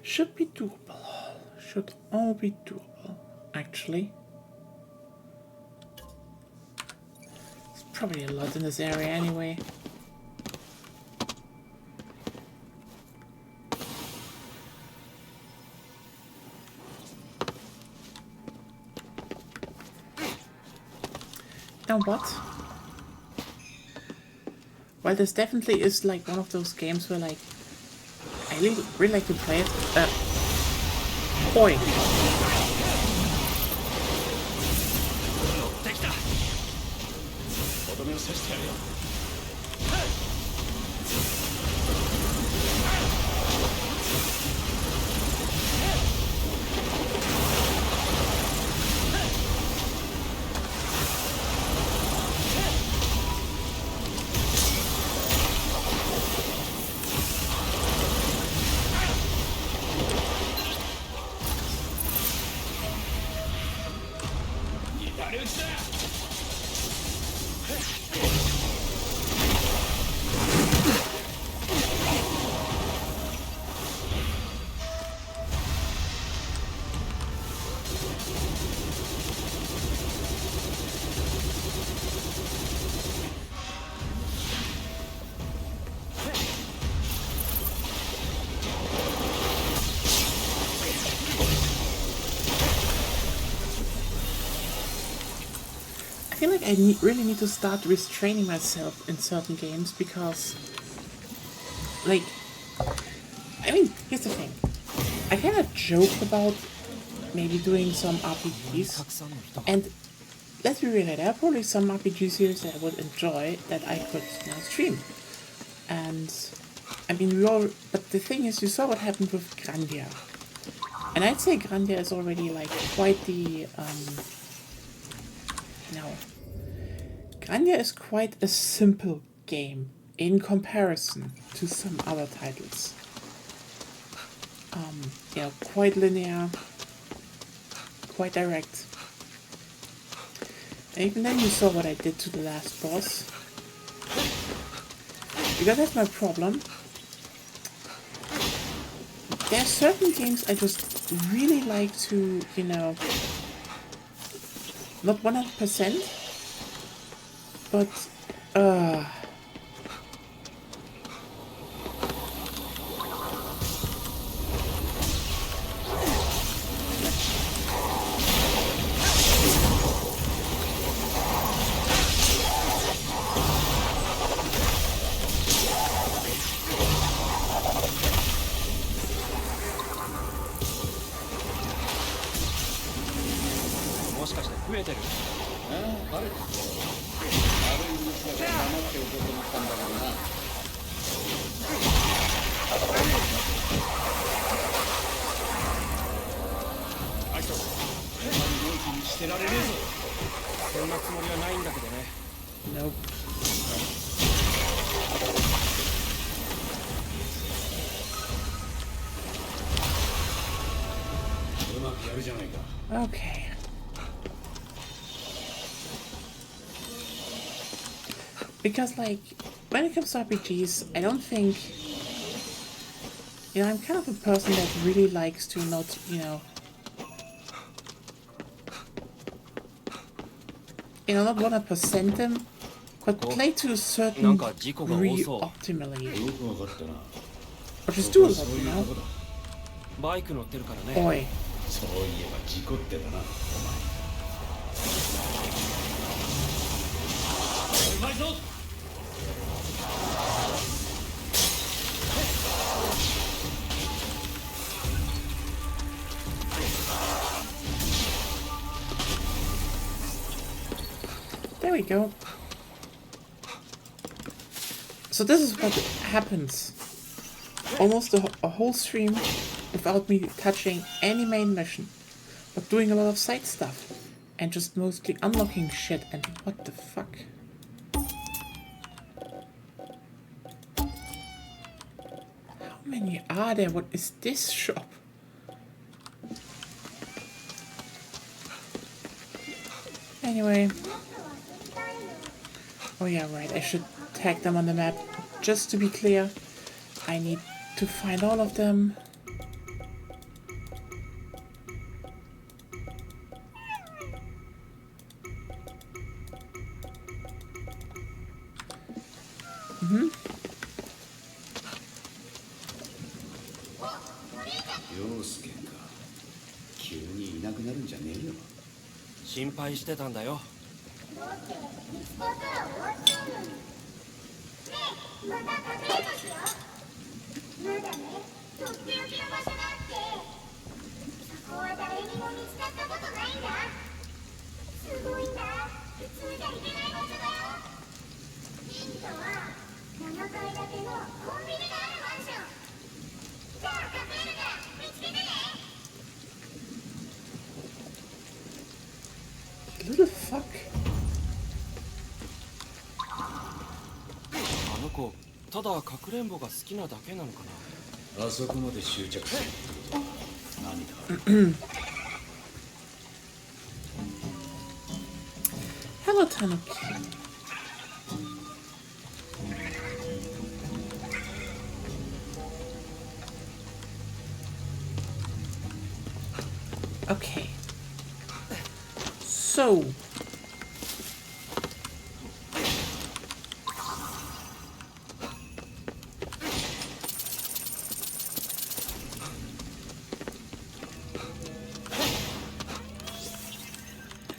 should be doable. Should all be doable, actually. There's probably a lot in this area anyway. Now what? Well, this definitely is like one of those games where like I really like to play it. Oi! I feel like I really need to start restraining myself in certain games because, like, I mean, here's the thing. I kind of joked about maybe doing some RPGs, and let's be real, there are probably some RPG series that I would enjoy that I could now stream. And, I mean, but the thing is, you saw what happened with Grandia. And I'd say Grandia is already like quite the no. Grandia is quite a simple game in comparison to some other titles. You know, quite linear, quite direct. And even then you saw what I did to the last boss. Because that's my problem. There are certain games I just really like to, you know, not 100%, but nope. Okay. Because, like, when it comes to RPGs, I don't think... You know, I'm kind of a person that really likes to not, you know, not 100% them, but play to a certain degree optimally. Or just do a lot, you know? Oi. There we go. So this is what happens. Almost a whole stream without me touching any main mission, but doing a lot of side stuff and just mostly unlocking shit. And what the fuck? How many are there? What is this shop? Anyway. Oh yeah, right. I should tag them on the map. Just to be clear, I need to find all of them. Little fuck. あの子ただかくれんぼが好きなだけなのかな。あそこまで執着する。何か。Hello, Tanuki. Okay. So.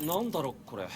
なんだろこれ。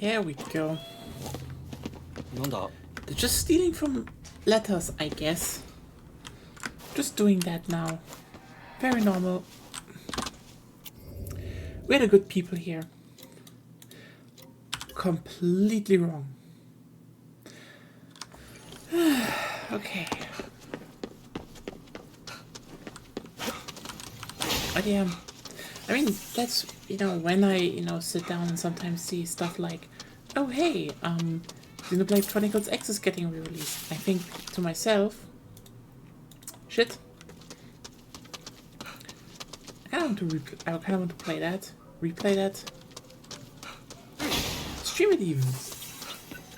There we go. なんだ They're just stealing from letters, I guess. Just doing that now. Very normal. We're the good people here. Completely wrong. Okay. But yeah, I mean, that's, you know, when I, you know, sit down and sometimes see stuff like, oh hey, Xenoblade Chronicles X is getting re-released. I think to myself, shit. I kind of want to play that, replay that, stream it even.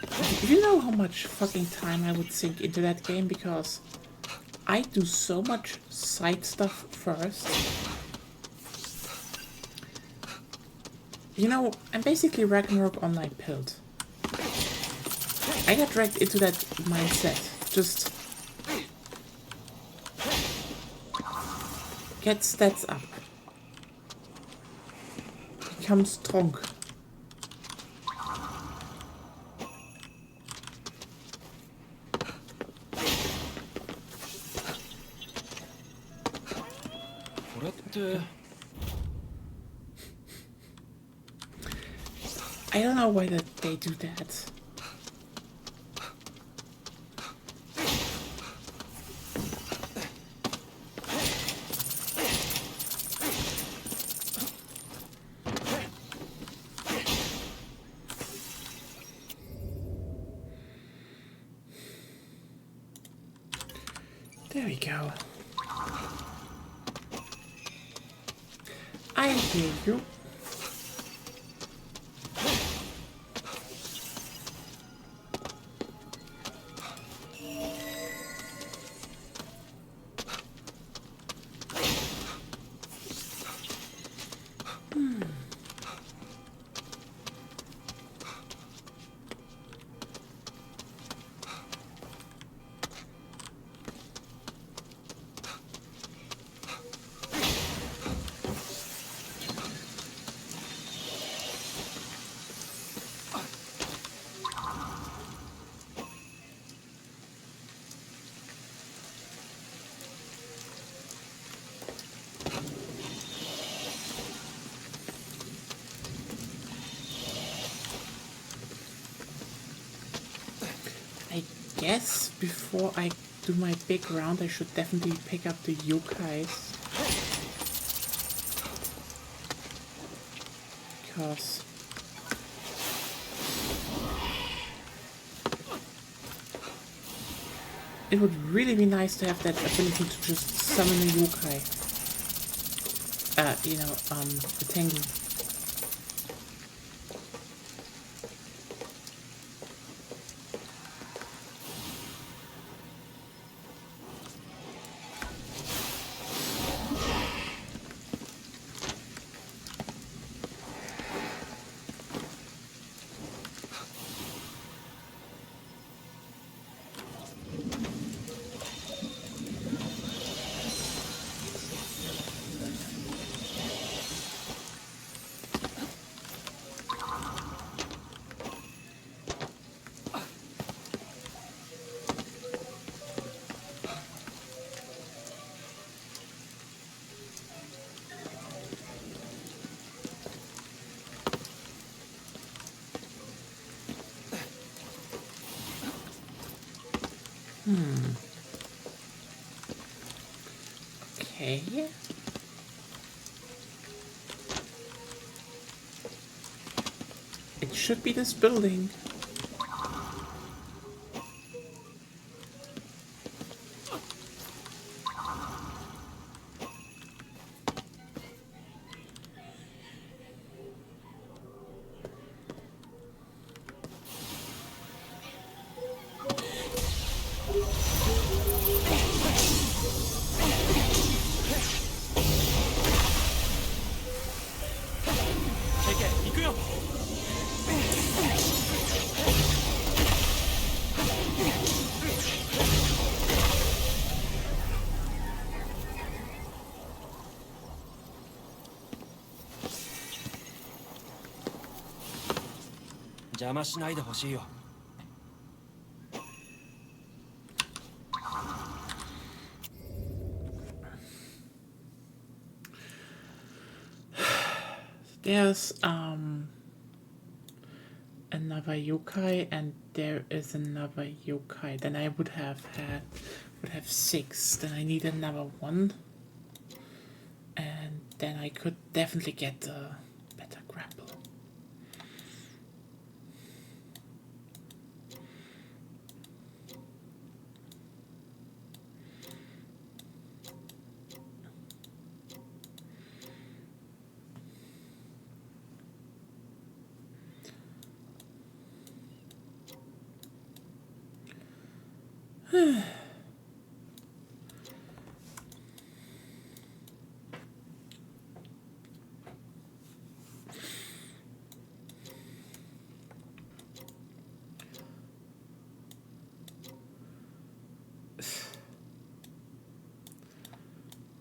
If you know how much fucking time I would sink into that game, because I do so much side stuff first. You know, I'm basically Ragnarok Online pilled. I got dragged into that mindset. Just get stats up. Become strong. これって I don't know why they do that. There we go. I hear you. I guess before I do my big round, I should definitely pick up the yokais. Because it would really be nice to have that ability to just summon a yokai. You know, the Tengu. Okay. It should be this building. 邪魔しないでほしいよ。There's another yokai and there is another yokai. Then I would have 6. Then I need another one. And then I could definitely get a better grapple.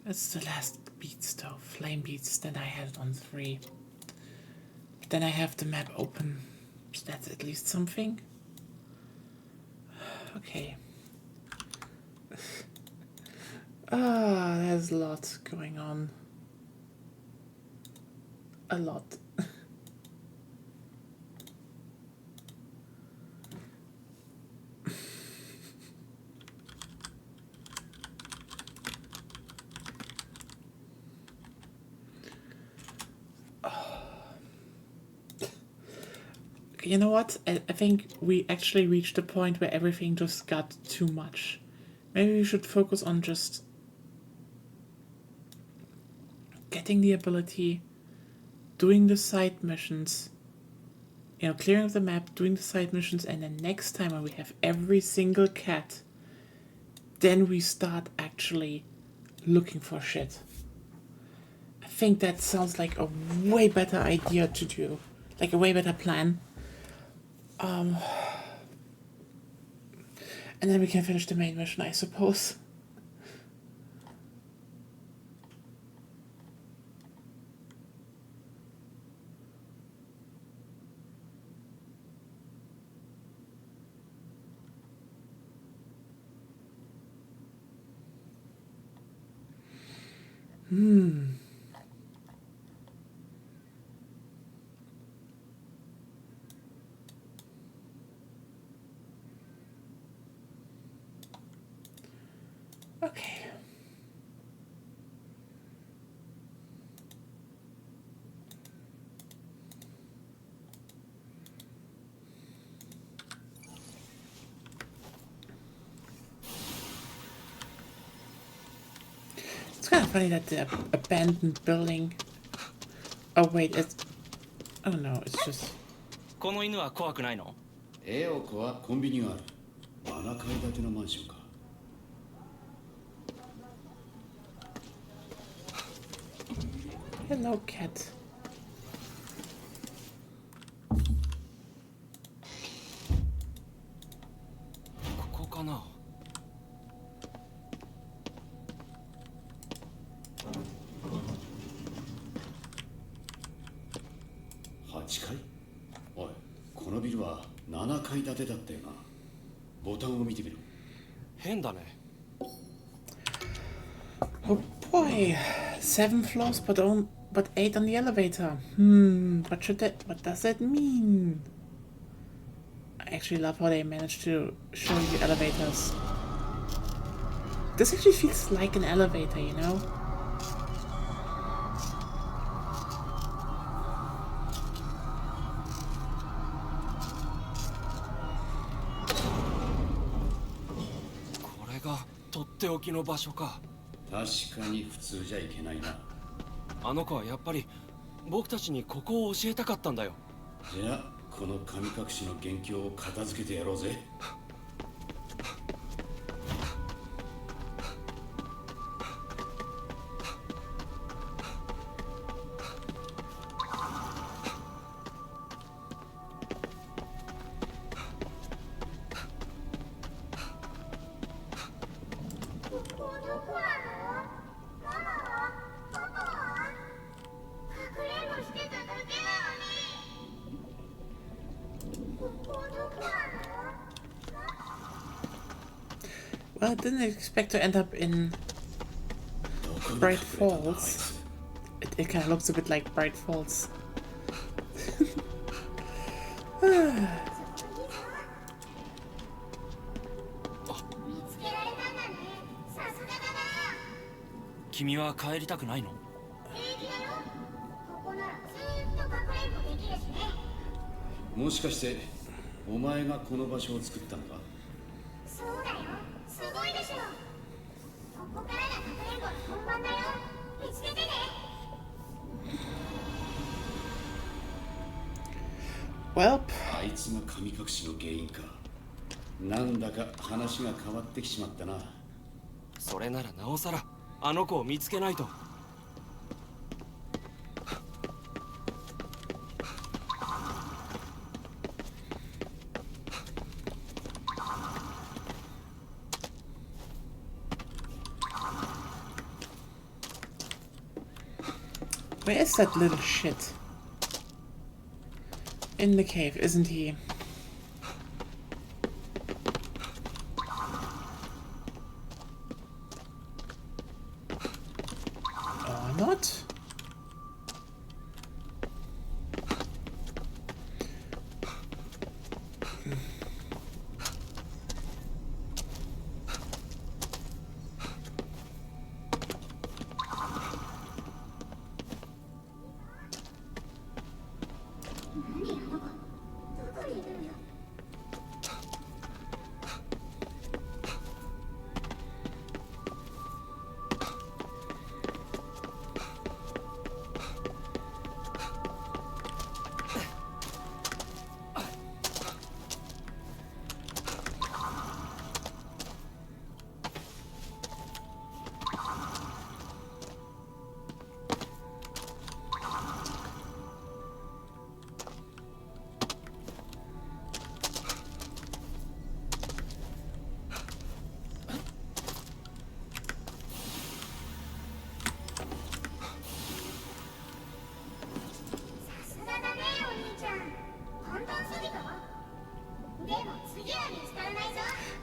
That's the last beats though, flame beats, then I had it on 3. But then I have the map open, so that's at least something. Okay. There's a lot going on. A lot. You know what? I think we actually reached a point where everything just got too much. Maybe we should focus on just getting the ability, doing the side missions, you know, clearing the map, doing the side missions, and then next time when we have every single cat, then we start actually looking for shit. I think that sounds like a way better idea to do, like a way better plan. And then we can finish the main mission, I suppose. Okay. It's kind of funny that the abandoned building... Oh wait, it's... Oh no, it's just... この犬は怖くないの？エオコはコンビニがある。7階建てのマンションか。Hello, cat. ここかな。8階？おい、このビルは7階建てだったよな。ボタンを見てみろ。変だね。Oh boy, 7 floors, but 8 on the elevator. What does that mean? I actually love how they managed to show you elevators. This actually feels like an elevator, you know? This is とっておきの場所か。確かに普通じゃいけないな。あの子はやっぱり僕たちにここを教えたかったんだよ。じゃあこの神隠しの元凶を片付けてやろうぜ。Well, I didn't expect to end up in Bright Falls. It kind of looks a bit like Bright Falls. 君は帰りたくないの？もしかしてお前がこの場所を作ったのか？そうだよ、すごいでしょ。ここからがかくれんぼの本番だよ。見つけてね。Well, あいつが神隠しの原因か。なんだか話が変わってきちまったな。それならなおさらあの子を見つけないと。where is that little shit? In the cave, isn't he? Or not?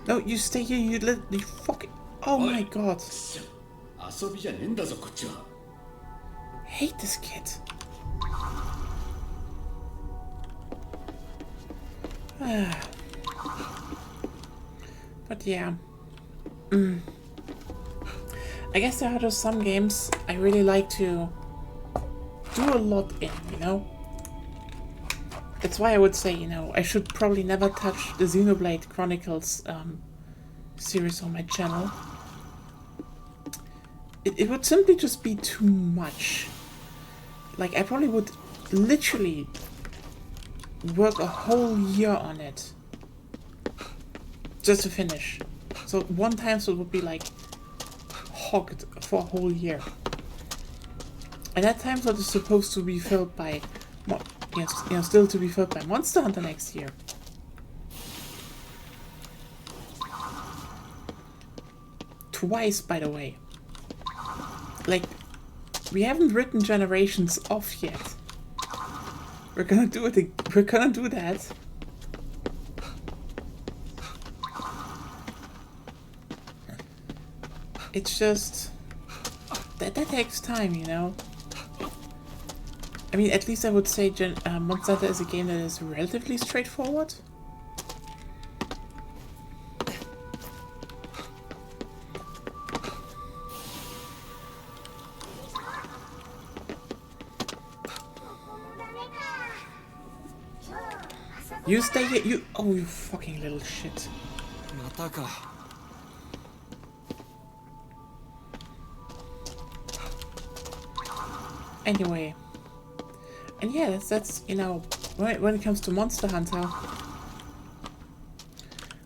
No, you stay here, you fucking... Oh my god. 遊びじゃねえんだぞこっちは。 Hate this kid. But yeah. I guess there are just some games I really like to do a lot in, you know? That's why I would say, you know, I should probably never touch the Xenoblade Chronicles series on my channel. It would simply just be too much. Like, I probably would literally work a whole year on it just to finish. So one time slot would be like hogged for a whole year. And that time slot is supposed to be filled by, still to be filled by Monster Hunter next year. Twice, by the way. Like, we haven't written Generations off yet. We're gonna do it. We're gonna do that. It's just that takes time, you know. I mean, at least I would say Monster Hunter is a game that is relatively straightforward. You stay here, you... Oh, you fucking little shit. またか。Anyway. And yeah, that's you know, when it comes to Monster Hunter,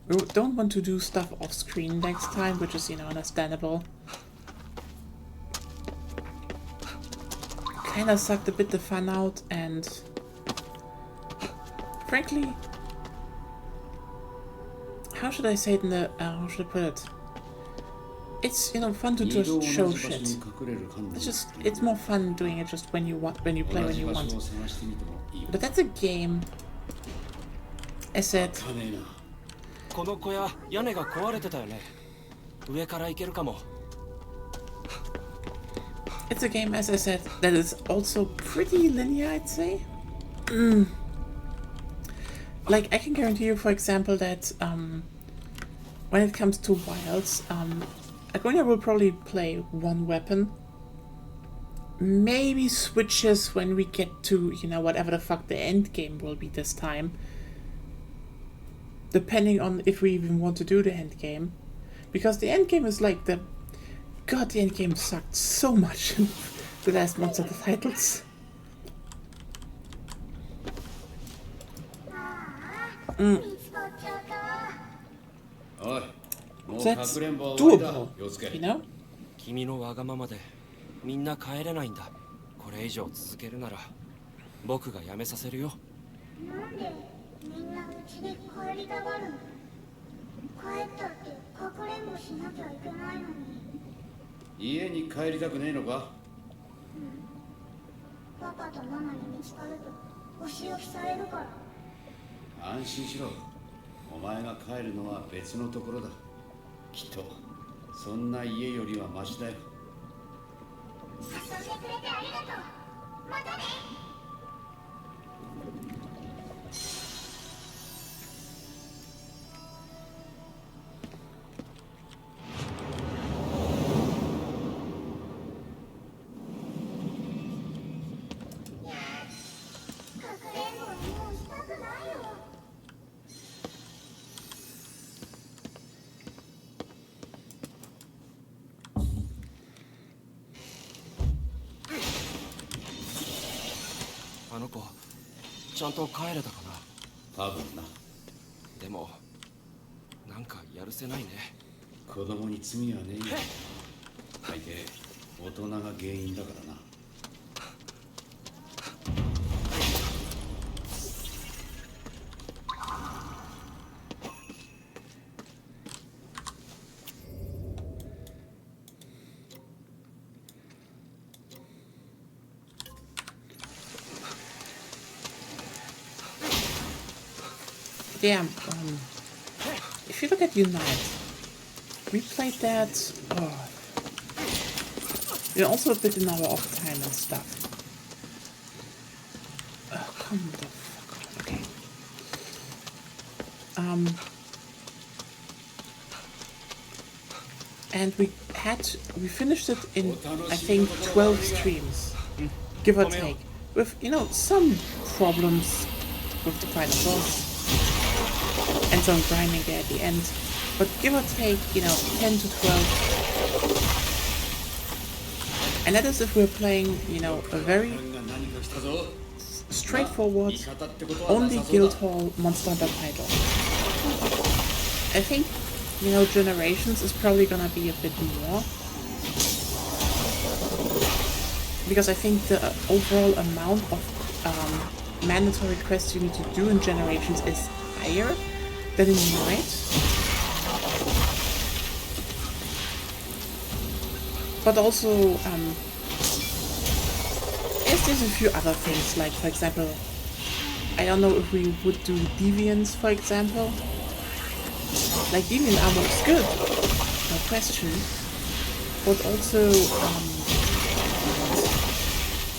we don't want to do stuff off screen next time, which is, you know, understandable. Kinda sucked a bit the fun out, and frankly, how should I say it in the, how should I put it? It's, you know, fun to just show shit. It's more fun doing it just when you want, when you play when you want. But that's a game. I said. この小屋屋根が壊れてたよね。上から行けるかも。 It's a game, as I said, that is also pretty linear, I'd say. Like, I can guarantee you, for example, that when it comes to wilds, Agonia will probably play one weapon. Maybe switches when we get to, you know, whatever the fuck the end game will be this time. Depending on if we even want to do the end game. Because the end game is like the... God, the end game sucked so much in the last months of the titles. So that's doable, you know? 君のわがままでみんな帰れないんだ。これ以上続けるなら僕が辞めさせるよ。なんでみんなうちに帰りたがるの？帰ったってかくれんぼしなきゃいけないのに。家に帰りたくねえのか？パパとママに見つかるとお仕置きされるから。安心しろ。お前が帰るのは別のところだ。きっとそんな家よりはマシだよ。誘ってくれてありがとう。またね。かくれんぼもうしたくないよ。あの子ちゃんと帰れたかな。多分な。でもなんかやるせないね。子供に罪はねえよ。大抵大人が原因だからな。Yeah, if you look at Unite, we played that, we're also a bit in our off time and stuff. Oh, come the fuck on, okay. And we finished it in, I think, 12 streams, give or take, with, you know, some problems with the final boss. And some grinding there at the end, but give or take, you know, 10 to 12. And that is if we're playing, you know, a very straightforward, only Guildhall Monster Hunter title. I think, you know, Generations is probably gonna be a bit more. Because I think the overall amount of mandatory quests you need to do in Generations is higher than in Unite. But also, there's a few other things, like for example, I don't know if we would do Deviants, for example. Like Deviant armor is good, no question, but also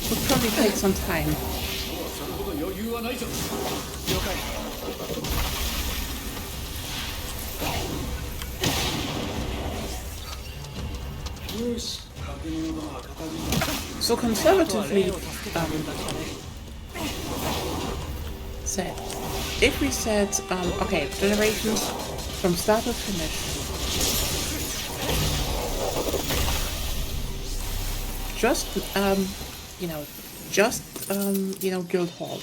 would probably take some time. So conservatively said, if we said, okay, Generations from start to finish, just, you know, Guildhall.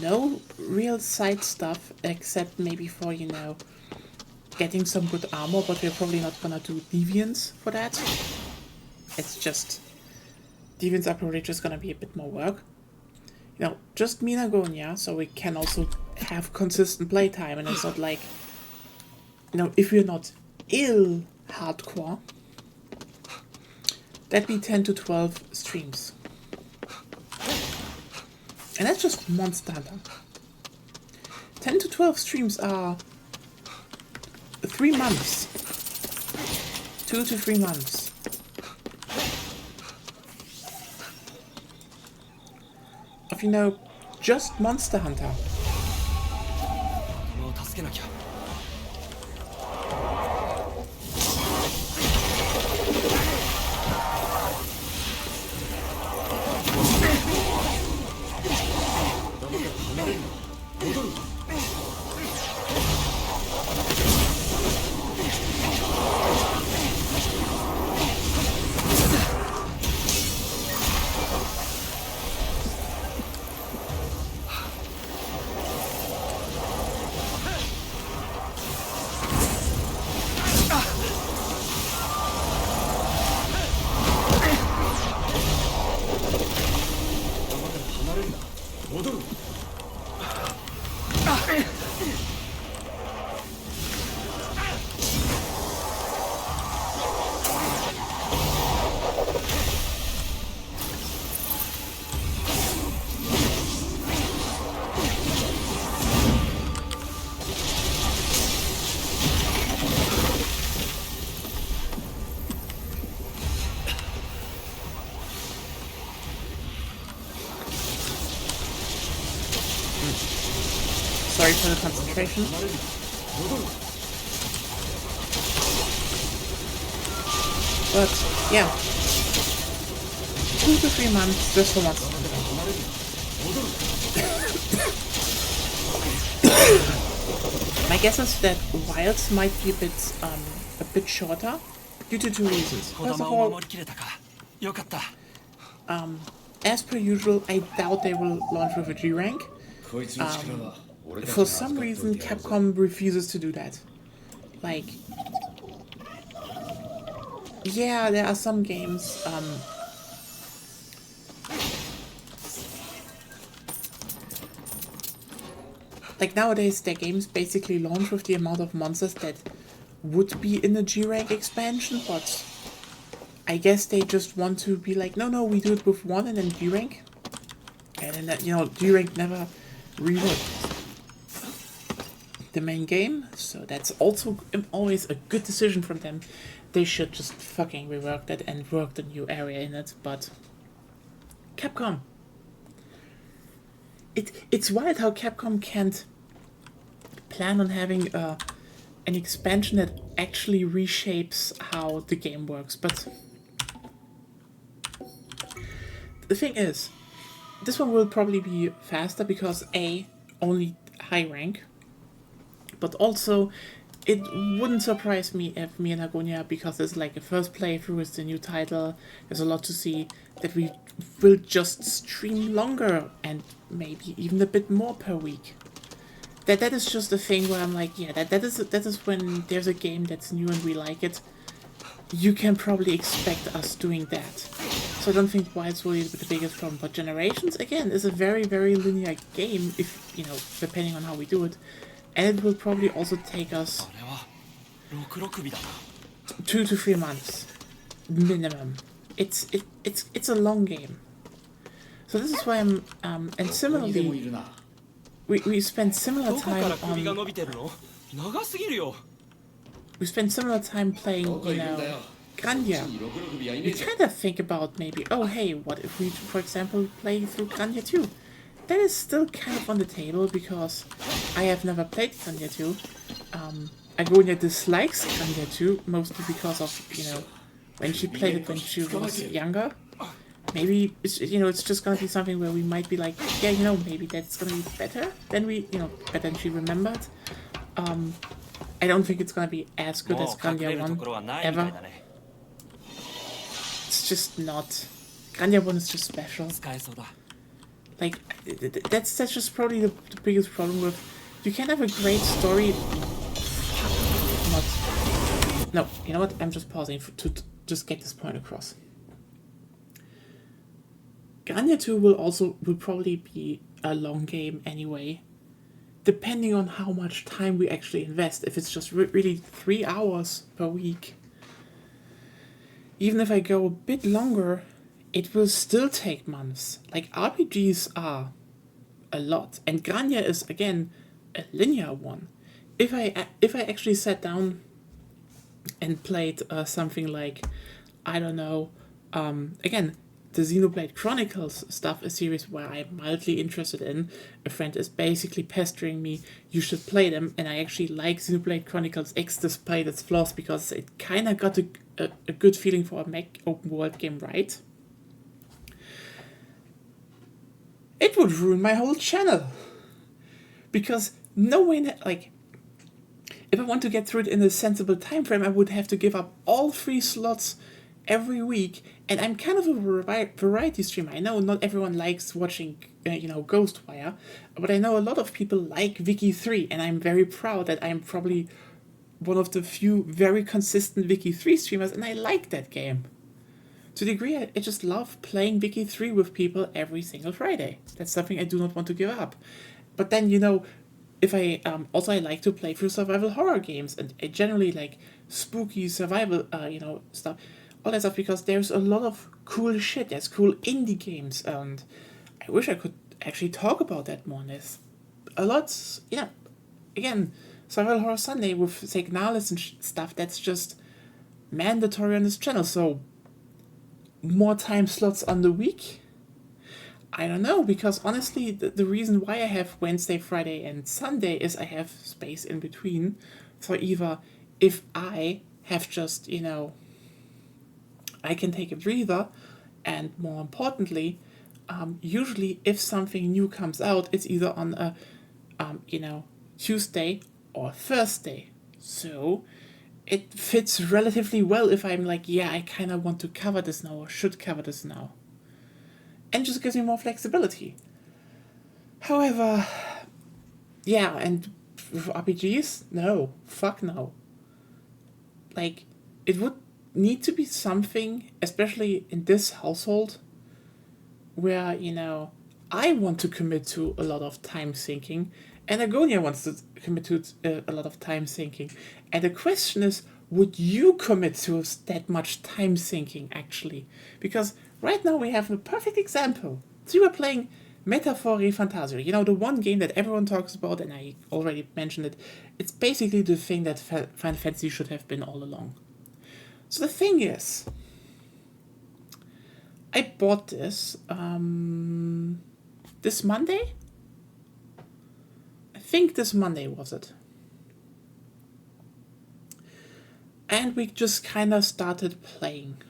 No real side stuff except maybe for, you know, getting some good armor, but we're probably not gonna do Deviants for that. It's just... Deviants are probably just gonna be a bit more work. You know, just me and Agonia, so we can also have consistent playtime, and it's not like... You know, if we're not ill hardcore, that'd be 10 to 12 streams. And that's just Monster Hunter. 10 to 12 streams are 3 months. 2 to 3 months. Of, you know, just Monster Hunter. 仲間を助けなきゃ。Sorry for the concentration. But yeah, 2 to 3 months just for Monster Hunter. My guess is that Wilds might be a bit shorter due to 2 reasons. 子 First 供 of を all, 守りきれたか。よかった。 as per usual, I doubt they will launch with a G rank. こいつの力は俺たち For が some 預かってお reason, いてやるぞ Capcom refuses to do that. Like, yeah, there are some games, like nowadays, their games basically launch with the amount of monsters that would be in a G rank expansion, but I guess they just want to be like, no, we do it with 1 and then G rank. And then, that, you know, G rank never reworked the main game, so that's also always a good decision from them. They should just fucking rework that and work the new area in it, but Capcom. It's wild how Capcom can't plan on having an expansion that actually reshapes how the game works, but the thing is, this one will probably be faster because A, only high rank, but also it wouldn't surprise me if me and Agonia, because it's like a first playthrough with the new title, there's a lot to see, that we will just stream longer and maybe even a bit more per week. That is just a thing where I'm like, yeah, that is when there's a game that's new and we like it, you can probably expect us doing that. So I don't think Wilds will be the biggest problem, but Generations, again, is a very, very linear game, if, you know, depending on how we do it. And it will probably also take us あれは66尾だな。 2 to 3 months minimum. It's a long game. So this is why I'm and ここにでもい similarly るな we spent similar どこから time 首が on 伸びてるの？長すぎるよ。 we spent similar time playing, どこ you 行くん know, だよ Granja. 66尾はいね We えぞ kind of think about maybe, oh hey, what if we, for example, play through Granja 2? That is still kind of on the table because I have never played Granja 2. Agonia dislikes Granja 2 mostly because of, you know, when she played it when she was younger. Maybe it's, you know, it's just gonna be something where we might be like, yeah, you know, maybe that's gonna be better than we, you know, better than she remembered. I don't think it's gonna be as good も as う隠れ Granja るところは 1 ないみた ever. いだね。 It's just not. Granja 1 is just special. 使えそうだ。 Like, that's just probably the biggest problem with... You can have a great story... Not... No, you know what? I'm just pausing to just get this point across. Granja 2 will probably be a long game anyway. Depending on how much time we actually invest. If it's just really 3 hours per week. Even if I go a bit longer... It will still take months. Like, RPGs are a lot. And Granja is, again, a linear one. If I actually sat down and played something like, I don't know, again, the Xenoblade Chronicles stuff, a series where I'm mildly interested in. A friend is basically pestering me, you should play them, and I actually like Xenoblade Chronicles X despite its flaws, because it kind of got a good feeling for a mech open world game, right? It would ruin my whole channel. Because knowing, like, if I want to get through it in a sensible time frame, I would have to give up all 3 slots every week, and I'm kind of a variety streamer. I know not everyone likes watching, Ghostwire, but I know a lot of people like Wiki 3, and I'm very proud that I'm probably one of the few very consistent Wiki 3 streamers, and I like that game. To the degree I just love playing Wiki 3 with people every single Friday. That's something I do not want to give up. But then, if I also I like to play through survival horror games, and I generally like spooky survival stuff, all that stuff, because there's a lot of cool shit. There's cool indie games, and I wish I could actually talk about that more. There's a lot, again, survival horror Sunday with Signalis and stuff that's just mandatory on this channel. So more time slots on the week. I don't know, because honestly, the reason why I have Wednesday, Friday, and Sunday is I have space in between for either, if I have just, I can take a breather, and more importantly, usually if something new comes out, it's either on a, Tuesday or Thursday. So it fits relatively well if I'm like, yeah, I kind of want to cover this now, or should cover this now. And just gives me more flexibility. However, yeah, and with RPGs, no, fuck no. Like, it would need to be something, especially in this household, where, I want to commit to a lot of time sinking, and Agonia wants to commit to a lot of time sinking. And the question is, would you commit to that much time sinking, actually? Because right now we have a perfect example. So we were playing Metaphori Fantasio, the one game that everyone talks about, and I already mentioned it. It's basically the thing that Final Fantasy should have been all along. So the thing is, I bought this this Monday? I think this Monday was it. And we just kind of started playing.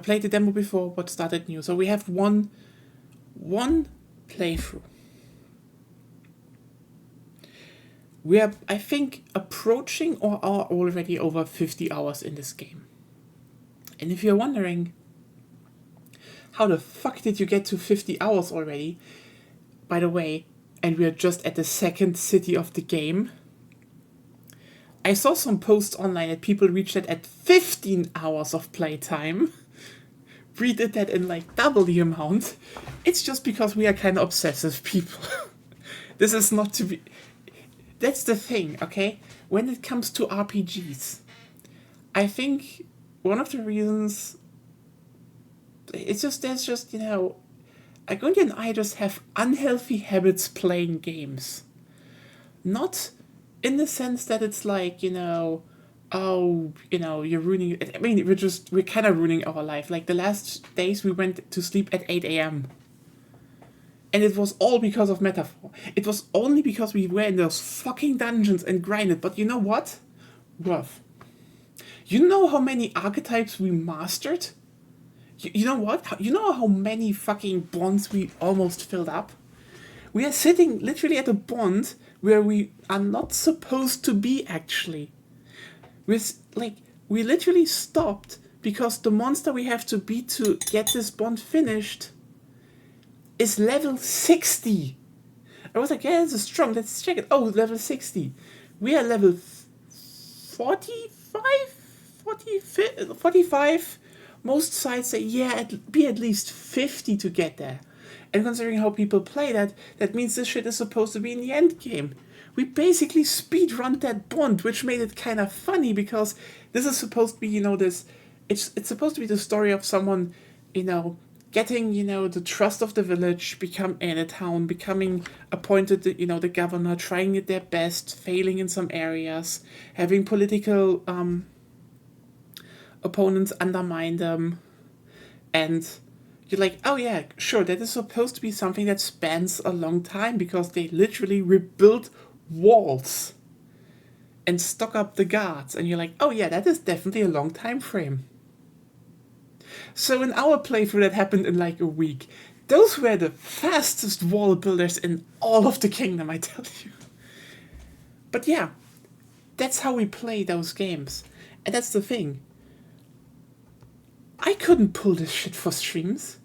Played the demo before, but started new. So we have one playthrough. We are, I think, approaching or are already over 50 hours in this game. And if you're wondering, how the fuck did you get to 50 hours already? By the way, and we are just at the second city of the game. I saw some posts online that people reached it at 15 hours of playtime. We did that in like double the amount. It's just because we are kind of obsessive people. This is not to be... That's the thing, okay? When it comes to RPGs, I think one of the reasons... There's just, Agonia and I just have unhealthy habits playing games. Not in the sense that it's like, you're ruining it. I mean, we're kind of ruining our life. Like the last days we went to sleep at 8 a.m. And it was all because of Metaphor. It was only because we were in those fucking dungeons and grinded. But you know what? Rough. You know how many archetypes we mastered? You know what? You know how many fucking bonds we almost filled up? We are sitting literally at a bond where we are not supposed to be, actually. We literally stopped because the monster we have to beat to get this bond finished is level 60. I was like, yeah, this is strong, let's check it. Oh, level 60. We are level 45? Most sites say, yeah, be at least 50 to get there. And considering how people play that means this shit is supposed to be in the end game. We basically speedrun that bond, which made it kind of funny because this is supposed to be, it's supposed to be the story of someone, getting, you know, the trust of the village, in a town, becoming appointed, you know, the governor, trying it their best, failing in some areas, having political opponents undermine them, and you're like, oh yeah, sure, that is supposed to be something that spans a long time because they literally rebuilt walls and stock up the guards, and you're like, oh yeah, that is definitely a long time frame. So in our playthrough that happened in like a week, those were the fastest wall builders in all of the kingdom, I tell you. But yeah, that's how we play those games. And that's the thing. I couldn't pull this shit for streams.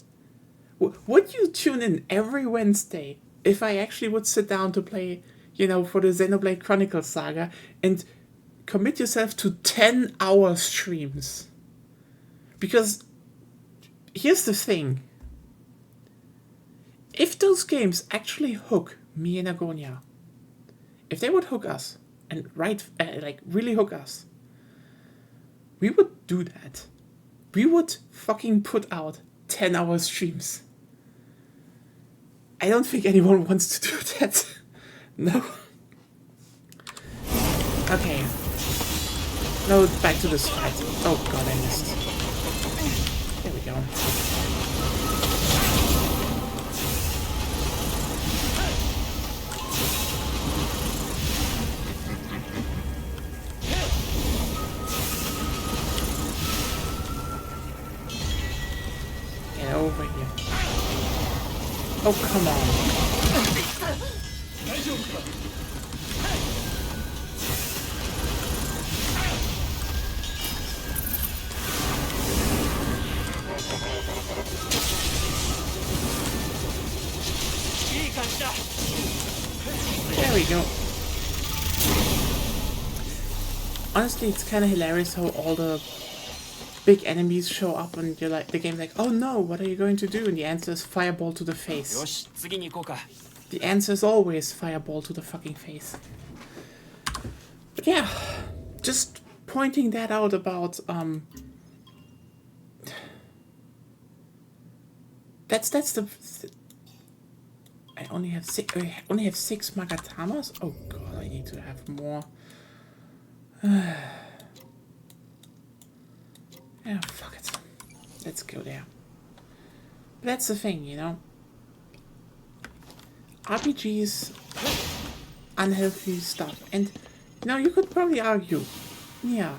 Would you tune in every Wednesday if I actually would sit down to play, you know, for the Xenoblade Chronicles Saga and commit yourself to 10-hour streams? Because here's the thing. If those games actually hook me and Agonia, if they would hook us, and really hook us, we would do that. We would fucking put out 10-hour streams. I don't think anyone wants to do that. No. Okay. No, back to this fight. Oh god, I missed. There we go. Get over here. Oh, come on. There we go. Honestly, it's kind of hilarious how all the big enemies show up and you're like, the game's like, oh no, what are you going to do? And the answer is fireball to the face. The answer is always fireball to the fucking face. But yeah, just pointing that out about, that's the, I only have six Magatamas? Oh god, I need to have more. Yeah, fuck it. Let's go there. But that's the thing, you know. RPGs, unhealthy stuff. And, you know, you could probably argue, yeah,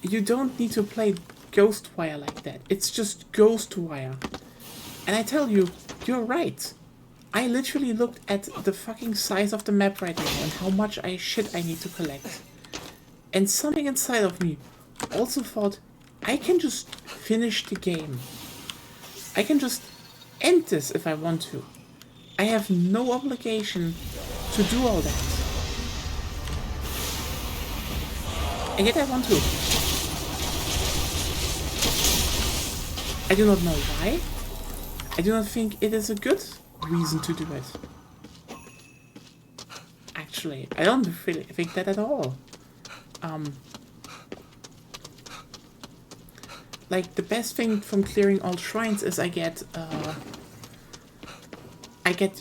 you don't need to play Ghostwire like that. It's just Ghostwire. And I tell you, you're right. I literally looked at the fucking size of the map right now and how much shit I need to collect. And something inside of me also thought, I can just finish the game. I can just end this if I want to. I have no obligation to do all that. And yet I want to. I do not know why. I do not think it is a good reason to do it. Actually, I don't really think that at all. Like, the best thing from clearing all shrines is I get,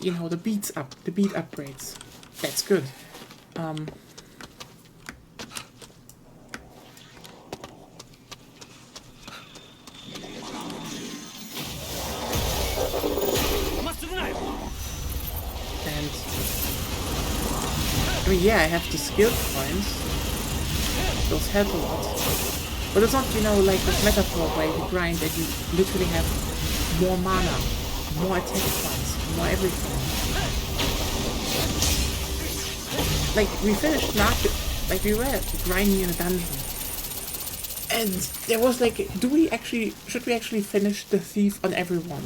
you know, the beat upgrades. That's good. And I mean, yeah, I have the skill points. Those help a lot. But it's not, you know, like this metaphor where you grind that you literally have more mana, more attack points, more everything. Like, we finished last, like, we were grinding in a dungeon. And there was like, should we actually finish the thief on everyone?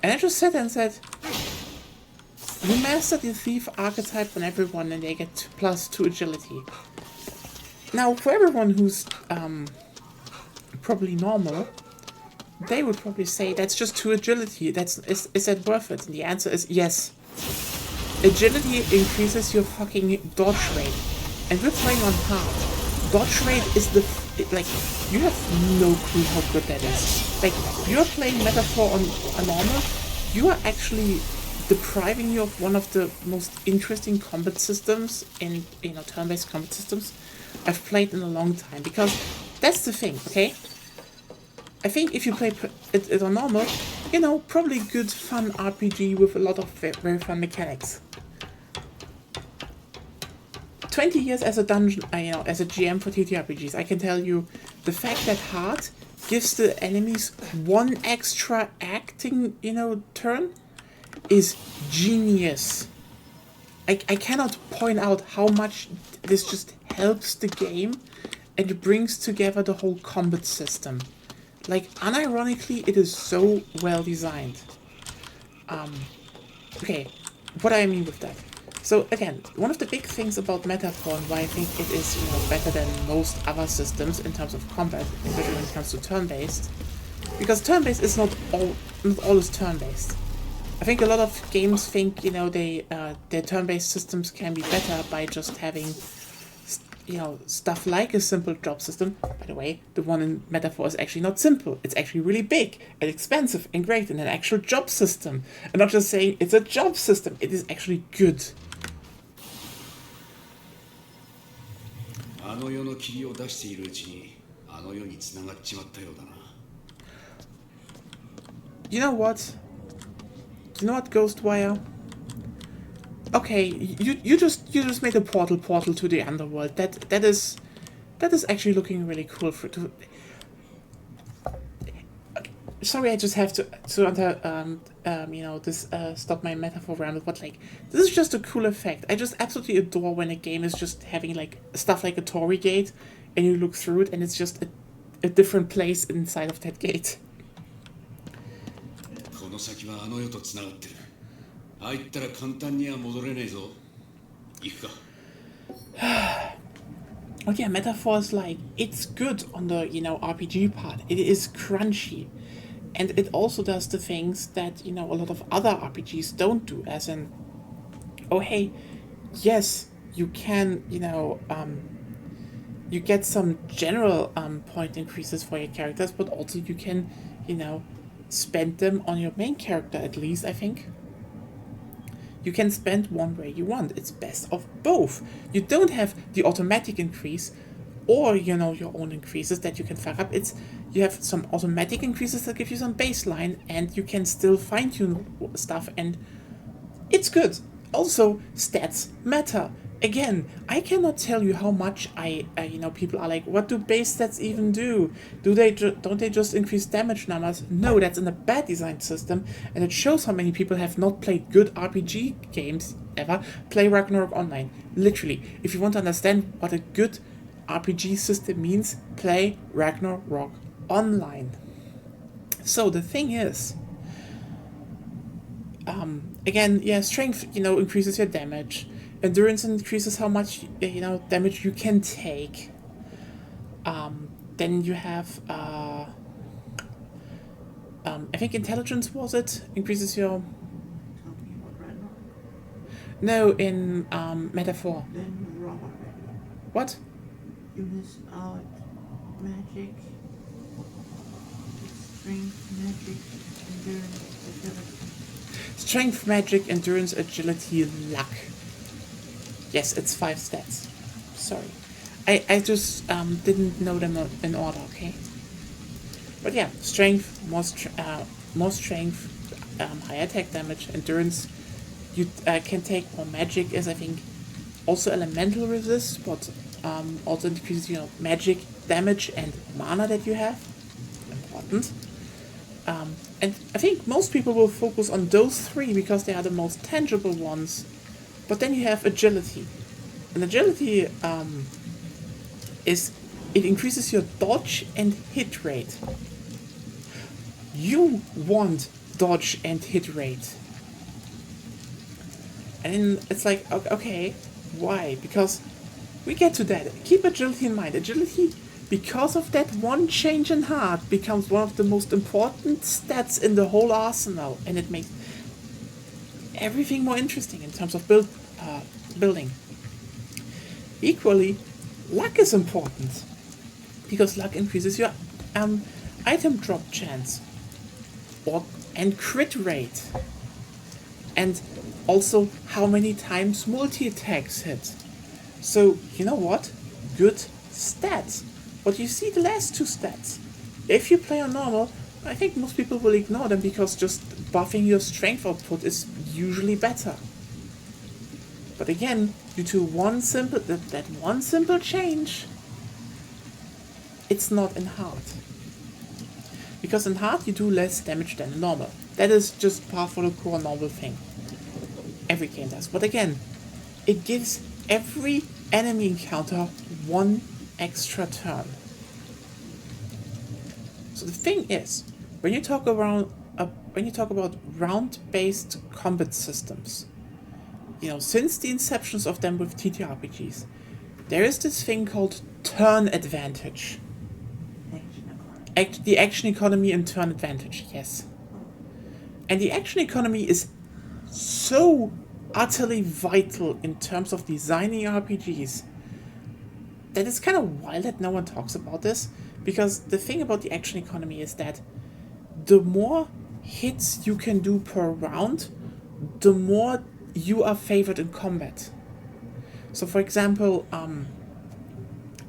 And I just sat there and said, you master the thief archetype on everyone and they get +2 agility. Now, for everyone who's probably normal, they would probably say that's just 2 agility. Is that worth it? And the answer is yes. Agility increases your fucking dodge rate. And we're playing on hard. dodge rate is like, you have no clue how good that is. Like, you're playing Metaphor on a normal, you are actually depriving you of one of the most interesting combat systems in, turn-based combat systems I've played in a long time. Because that's the thing, okay? I think if you play it on normal, probably good fun RPG with a lot of very fun mechanics. 20 years as a dungeon, as a GM for TTRPGs, I can tell you the fact that hard gives the enemies one extra acting, turn is genius. I cannot point out how much this just helps the game and it brings together the whole combat system. Like, unironically, it is so well designed. Okay, what do I mean with that? So again, one of the big things about Metaphor and why I think it is, better than most other systems in terms of combat, especially when it comes to turn-based, because turn-based is not always turn-based. I think a lot of games think, their turn-based systems can be better by just having, stuff like a simple job system. By the way, the one in Metaphor is actually not simple. It's actually really big and expensive and great and an actual job system. And not just saying it's a job system, it is actually good. You know what? Ghostwire? Okay, you just made a portal to the underworld. That is actually looking really cool. Sorry, I just have to stop my Metaphor ramble, but like, this is just a cool effect. I just absolutely adore when a game is just having like stuff like a Torii gate, and you look through it, and it's just a different place inside of that gate. Oh yeah, Metaphor is like, it's good on the, RPG part. It is crunchy. And it also does the things that, a lot of other RPGs don't do, as in, oh hey, yes, you can, you get some general point increases for your characters, but also you can, spend them on your main character, at least, I think. You can spend one way you want. It's best of both. You don't have the automatic increase or, your own increases that you can fuck up. You have some automatic increases that give you some baseline, and you can still fine-tune stuff, and it's good. Also, stats matter. Again, I cannot tell you how much people are like, what do base stats even do? Don't they just increase damage numbers? No, that's in a bad design system, and it shows how many people have not played good RPG games ever. Play Ragnarok Online. Literally, if you want to understand what a good RPG system means, play Ragnarok Online. So the thing is, again, yeah, strength, increases your damage. Endurance increases how much, damage you can take. Then you have, I think intelligence increases your... No, in Metaphor. Then you're wrong. What? You missed out magic, strength, magic, endurance, agility. Strength, magic, endurance, agility, luck. Yes, it's 5 stats. Sorry. I just didn't know them in order, okay? But yeah, strength, more strength, higher attack damage, endurance. You can take more magic, as I think also elemental resist, but also increases magic damage and mana that you have. Important. And I think most people will focus on those 3 because they are the most tangible ones. But then you have agility. And agility it increases your dodge and hit rate. You want dodge and hit rate. And it's like, okay, why? Because we get to that. Keep agility in mind. Agility, because of that one change in heart, becomes one of the most important stats in the whole arsenal. And it makes everything more interesting in terms of building. Equally, luck is important. Because luck increases your item drop chance. And crit rate. And also how many times multi-attacks hit. So, you know what? Good stats. But you see the last two stats. If you play on normal, I think most people will ignore them because just buffing your strength output is usually better. But again, due to that one simple change, it's not in hard. Because in hard you do less damage than in normal. That is just part of the core normal thing. Every game does. But again, it gives every enemy encounter one extra turn. So the thing is, when you talk about round-based combat systems, since the inceptions of them with TTRPGs, there is this thing called turn advantage. The action economy and turn advantage, yes. And the action economy is so utterly vital in terms of designing RPGs that it's kind of wild that no one talks about this, because the thing about the action economy is that the more hits you can do per round, the more you are favored in combat. So for example,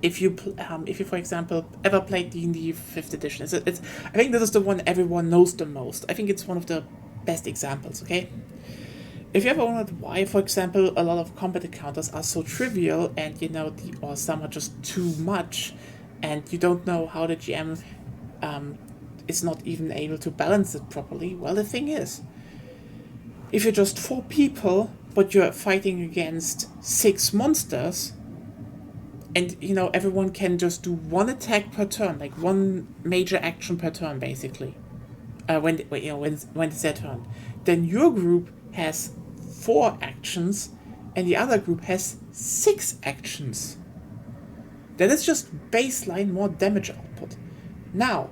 if you for example ever played D&D 5th edition, I think this is the one everyone knows the most. I think it's one of the best examples, okay? If you ever wondered why, for example, a lot of combat encounters are so trivial and or some are just too much, and you don't know how the GM is not even able to balance it properly, well, the thing is, if you're just 4 people, but you're fighting against 6 monsters, and everyone can just do 1 attack per turn, like 1 major action per turn, basically, when it's their turn, then your group has 4 actions, and the other group has 6 actions. That is just baseline more damage output. Now,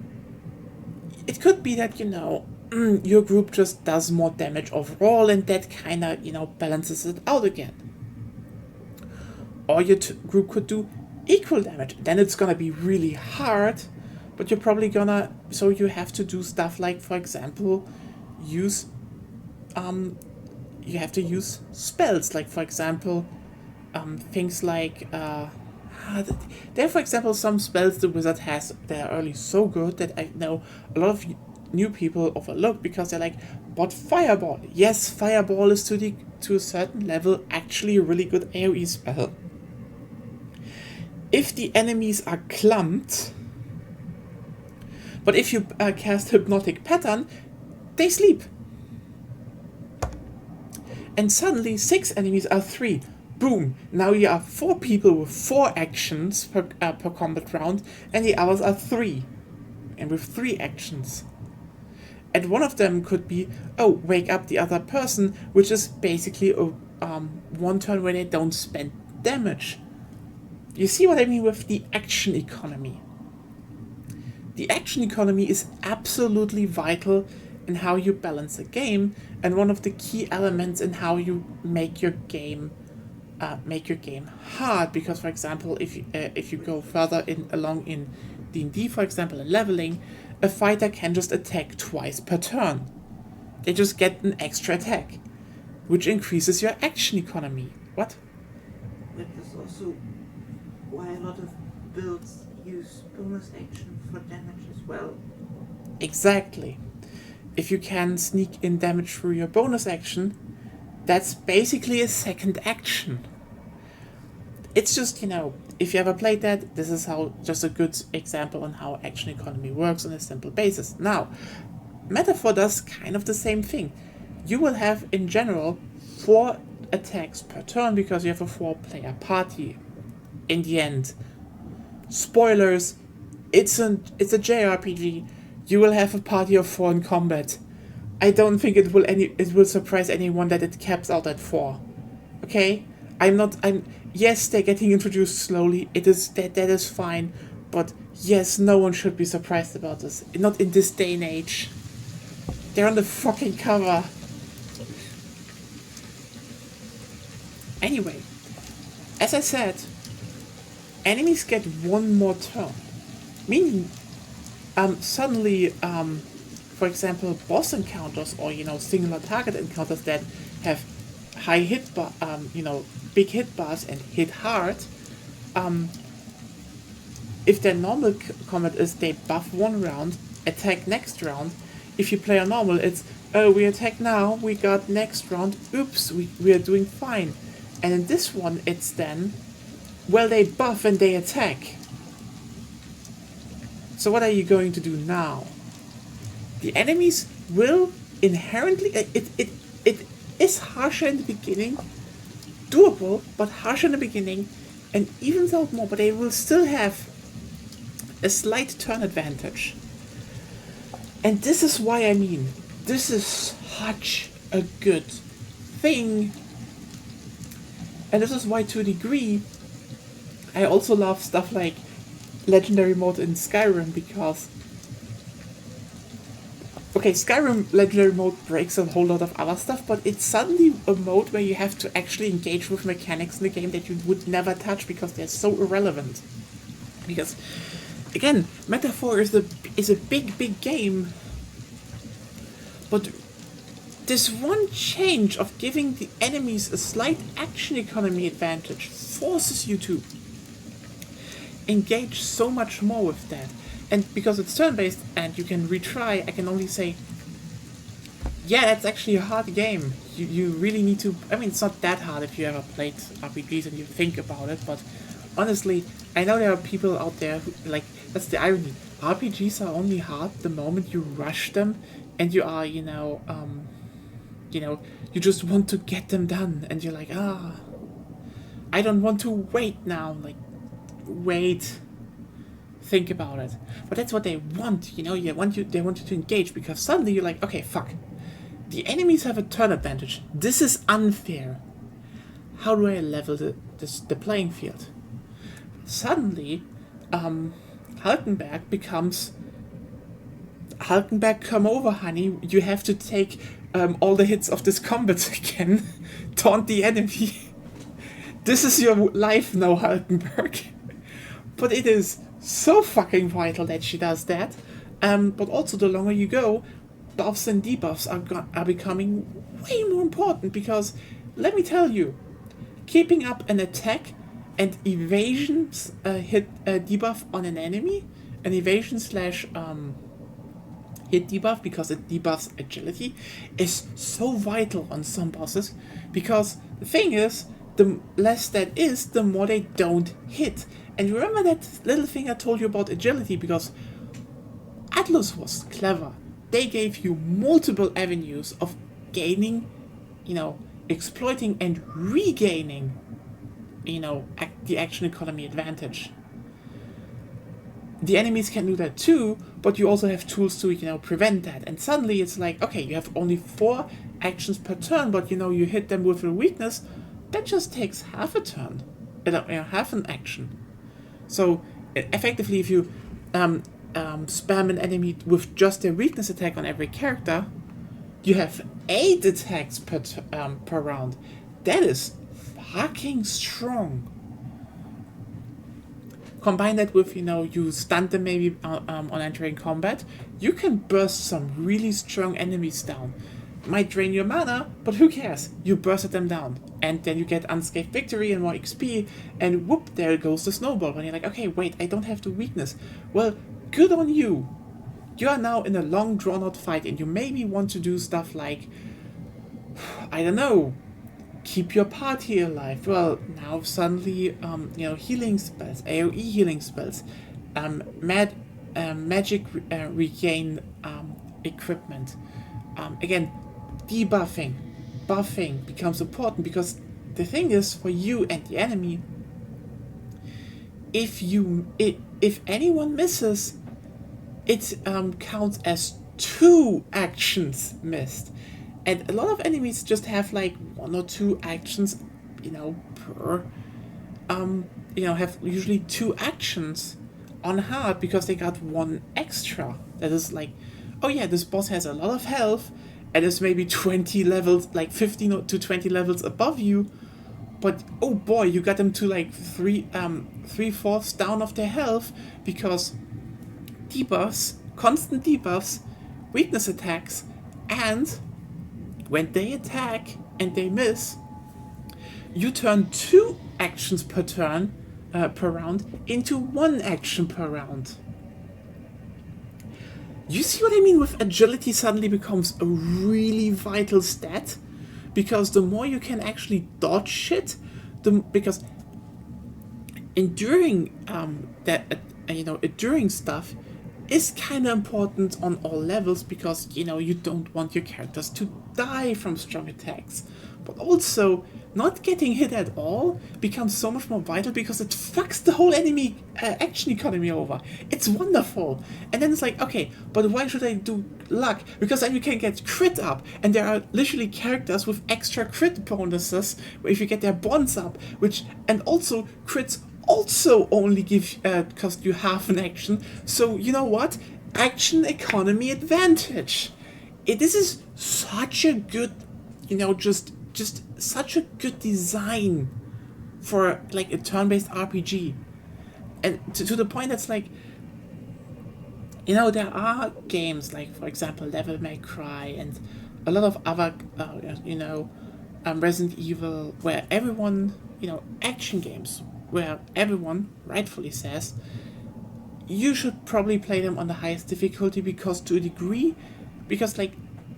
it could be that, your group just does more damage overall, and that kind of, balances it out again. Or your group could do equal damage. Then it's gonna be really hard, but you're probably gonna... So you have to do stuff like, for example, use... you have to use spells, like, for example, things like... there are, for example, some spells the wizard has that are early so good that I know a lot of new people overlook because they're like, but Fireball. Yes, Fireball is to a certain level actually a really good AoE spell. If the enemies are clumped, but if you cast Hypnotic Pattern, they sleep. And suddenly 6 enemies are 3. Boom! Now you are 4 people with 4 actions per combat round, and the others are 3. And with 3 actions. And one of them could be, wake up the other person, which is basically a 1 turn where they don't spend damage. You see what I mean with the action economy? The action economy is absolutely vital in how you balance a game, and one of the key elements in how you make your game hard. Because, for example, if you go further along in D&D, for example, in leveling, a fighter can just attack twice per turn. They just get an extra attack, which increases your action economy. What? That is also why a lot of builds use bonus action for damage as well. Exactly. If you can sneak in damage through your bonus action, that's basically a second action. It's just, if you ever played that, this is just a good example on how action economy works on a simple basis. Now, Metaphor does kind of the same thing. You will have, in general, 4 attacks per turn because you have a 4-player party. In the end, spoilers, it's a JRPG. You will have a party of 4 in combat. I don't think it will surprise anyone that it caps out at 4. Okay? Yes, they're getting introduced slowly. That is fine. But yes, no one should be surprised about this. Not in this day and age. They're on the fucking cover. Anyway, as I said, enemies get one more turn. Meaning, suddenly, for example, boss encounters or, singular target encounters that have high hit bar, big hit bars and hit hard, if their normal combat is they buff one round, attack next round. If you play a normal, it's, oh, we attack now, we got next round, oops, we are doing fine. And in this one, it's then, well, they buff and they attack. So what are you going to do now? The enemies will inherently, it is harsher in the beginning, doable, but harsher in the beginning, and evens out more, but they will still have a slight turn advantage. And this is why I mean, this is such a good thing. And this is why, to a degree, I also love stuff like Legendary Mode in Skyrim, because... Okay, Skyrim Legendary Mode breaks a whole lot of other stuff, but it's suddenly a mode where you have to actually engage with mechanics in the game that you would never touch because they're so irrelevant. Because, again, Metaphor is a big game, but this one change of giving the enemies a slight action economy advantage forces you to engage so much more with that. And because it's turn-based and you can retry, I can only say, yeah, that's actually a hard game. You really need to... I mean, it's not that hard if you ever played RPGs and you think about it, but honestly, I know there are people out there who, like, that's the irony. RPGs are only hard the moment you rush them and you are, you just want to get them done, and you're like, I don't want to wait now, like, wait, think about it. But that's what they want, they want you to engage, because suddenly you're like, okay, fuck, the enemies have a turn advantage, this is unfair, how do I level the playing field? Suddenly, Hulkenberg becomes, Hulkenberg, come over, honey, you have to take all the hits of this combat again, taunt the enemy. This is your life now, Hulkenberg. But it is so fucking vital that she does that. But also, the longer you go, buffs and debuffs are becoming way more important, because, let me tell you, keeping up an attack and evasions hit debuff on an enemy, an evasion slash hit debuff, because it debuffs agility, is so vital on some bosses, because the thing is, the less that is, the more they don't hit. And remember that little thing I told you about agility, because Atlus was clever. They gave you multiple avenues of gaining, exploiting and regaining, the action economy advantage. The enemies can do that too, but you also have tools to, prevent that. And suddenly it's like, okay, you have only 4 actions per turn, but, you hit them with a weakness, that just takes half a turn, half an action. So, effectively, if you spam an enemy with just their weakness attack on every character, you have 8 attacks per round. That is fucking strong. Combine that with, you stun them maybe on entering combat, you can burst some really strong enemies down. Might drain your mana, but who cares? You bursted them down. And then you get unscathed victory and more XP, and whoop, there goes the snowball. And you're like, okay, wait, I don't have the weakness. Well, good on you. You are now in a long drawn-out fight, and you maybe want to do stuff like, I don't know, keep your party alive. Well, now suddenly, healing spells, AoE healing spells, magic regain equipment. Again, debuffing, buffing becomes important, because the thing is, for you and the enemy, if anyone misses, it counts as 2 actions missed. And a lot of enemies just have like 1 or 2 actions, per, have usually 2 actions on hard, because they got 1 extra. That is like, oh yeah, this boss has a lot of health, and is maybe 20 levels, like 15 to 20 levels above you. but oh boy, you got them to like 3/4 down of their health because debuffs, constant debuffs, weakness attacks, and when they attack and they miss, you turn 2 actions per turn per round into 1 action per round. You see what I mean with agility suddenly becomes a really vital stat? Because the more you can actually dodge shit, because enduring enduring stuff is kind of important on all levels, because you don't want your characters to die from strong attacks. But also, not getting hit at all becomes so much more vital because it fucks the whole enemy action economy over. It's wonderful. And then it's like, okay, but why should I do luck? Because then you can get crit up, and there are literally characters with extra crit bonuses if you get their bonds up, and also crits also only cost you half an action. So you know what? Action economy advantage. This is such a good, just such a good design for like a turn-based RPG, and to the point that's like, there are games like, for example, Devil May Cry and a lot of other Resident Evil, where everyone, action games where everyone rightfully says you should probably play them on the highest difficulty, because to a degree, because like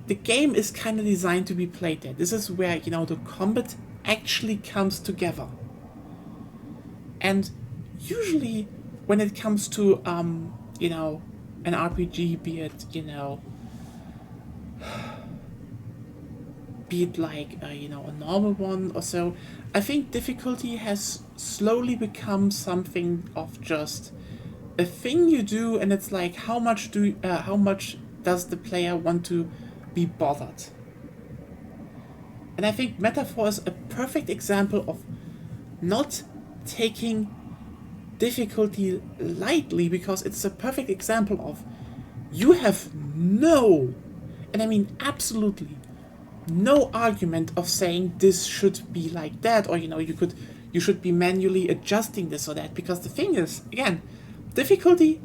the game is kind of designed to be played there. This is where, the combat actually comes together. And usually when it comes to, an RPG, be it like, a normal one or so, I think difficulty has slowly become something of just a thing you do, and it's like, how much does the player want to be bothered? And I think Metaphor is a perfect example of not taking difficulty lightly, because it's a perfect example of you have no, and I mean absolutely no argument of saying this should be like that, or you should be manually adjusting this or that, because the thing is, again, difficulty,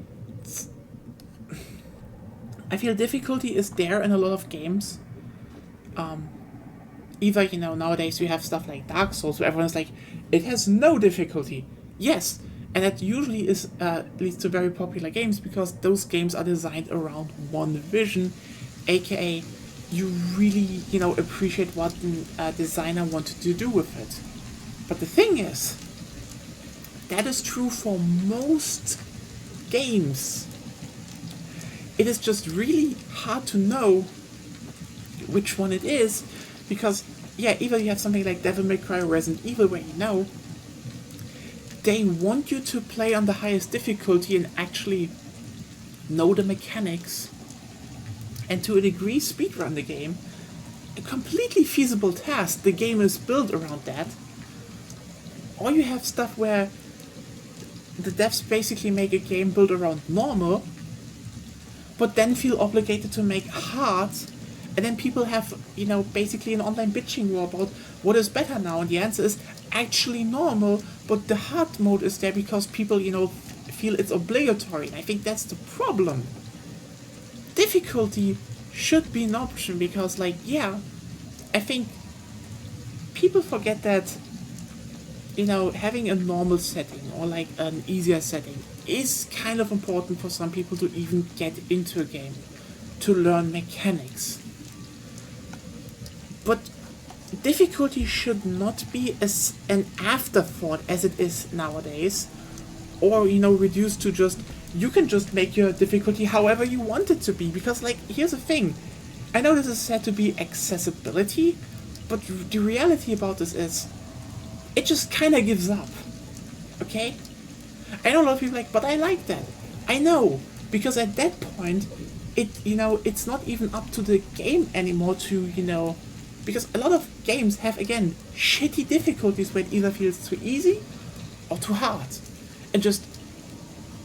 I feel difficulty is there in a lot of games. Either, nowadays you have stuff like Dark Souls where everyone's like, it has no difficulty. Yes, and that usually leads to very popular games, because those games are designed around one vision, aka you really, appreciate what the designer wanted to do with it. But the thing is, that is true for most games. It is just really hard to know which one it is, because, either you have something like Devil May Cry or Resident Evil where they want you to play on the highest difficulty and actually know the mechanics, and to a degree speedrun the game. A completely feasible task. The game is built around that. Or you have stuff where the devs basically make a game built around normal, but then feel obligated to make hard, and then people have, basically an online bitching war about what is better now, and the answer is actually normal, but the hard mode is there because people, feel it's obligatory, and I think that's the problem. Difficulty should be an option, because, I think people forget that, having a normal setting or like an easier setting is kind of important for some people to even get into a game, to learn mechanics. But difficulty should not be an afterthought as it is nowadays, or, reduced to just, you can just make your difficulty however you want it to be, because, here's the thing, I know this is said to be accessibility, but the reality about this is, it just kind of gives up, okay? I know a lot of people but I like that. I know, because at that point, it's not even up to the game anymore to, because a lot of games have, again, shitty difficulties where it either feels too easy or too hard. And just,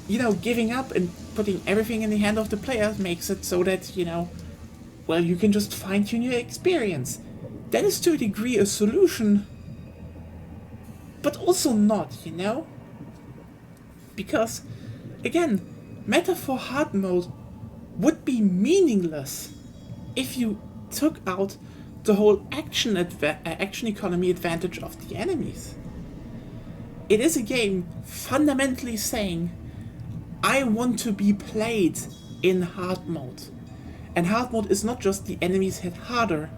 giving up and putting everything in the hand of the player makes it so that, you can just fine-tune your experience. That is to a degree a solution, but also not, you know? Because, again, Metaphor hard mode would be meaningless if you took out the whole action economy advantage of the enemies. It is a game fundamentally saying, I want to be played in hard mode. And hard mode is not just the enemies hit harder,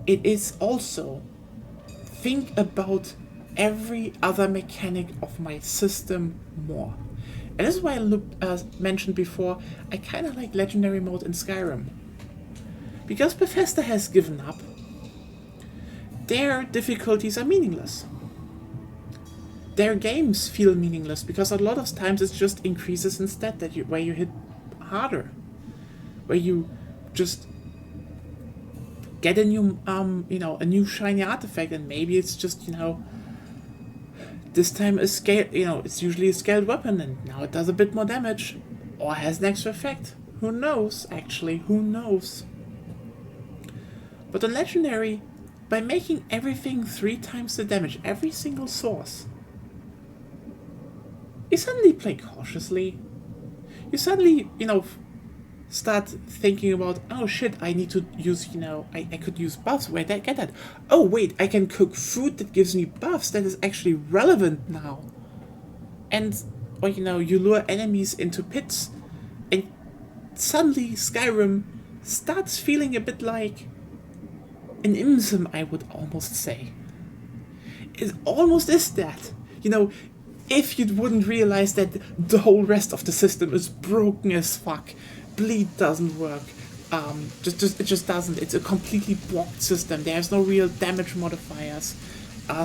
it is also think about every other mechanic of my system more. And this is why I mentioned before, I kind of like Legendary mode in Skyrim. Because Bethesda has given up, their difficulties are meaningless. Their games feel meaningless because a lot of times it's just increases instead where you hit harder, where you just get a new a new shiny artifact, and maybe it's just this time a scale it's usually a scaled weapon and now it does a bit more damage or has an extra effect. Who knows? Actually, who knows? But on Legendary, by making everything 3 times the damage, every single source, you suddenly play cautiously. You suddenly, start thinking about, oh shit, I need to use, I could use buffs. Where did I get that? Oh wait, I can cook food that gives me buffs that is actually relevant now. And, or you lure enemies into pits, and suddenly Skyrim starts feeling a bit like an IMSM, I would almost say. It almost is that. If you wouldn't realize that the whole rest of the system is broken as fuck, bleed doesn't work, it just doesn't. It's a completely blocked system. There's no real damage modifiers.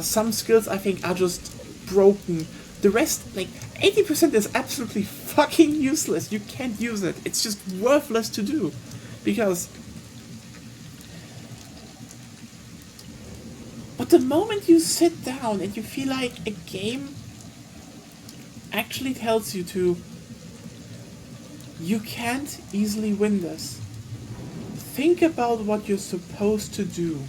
Some skills I think are just broken. The rest, like 80%, is absolutely fucking useless. You can't use it. It's just worthless to do, because. But the moment you sit down and you feel like a game actually tells you you can't easily win this. Think about what you're supposed to do.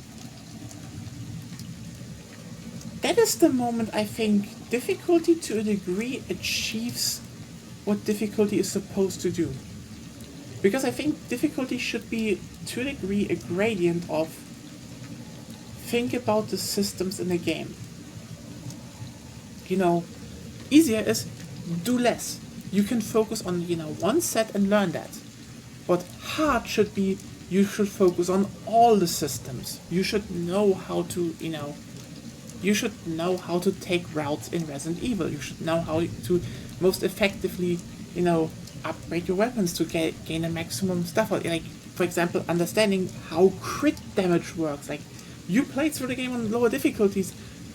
That is the moment I think difficulty to a degree achieves what difficulty is supposed to do. Because I think difficulty should be to a degree a gradient of think about the systems in the game. Easier is do less. You can focus on, one set and learn that. But hard should be, you should focus on all the systems. You should know how to, you should know how to take routes in Resident Evil. You should know how to most effectively, upgrade your weapons to gain a maximum stuff. Like, for example, understanding how crit damage works. Like, you played through the game on lower difficulties.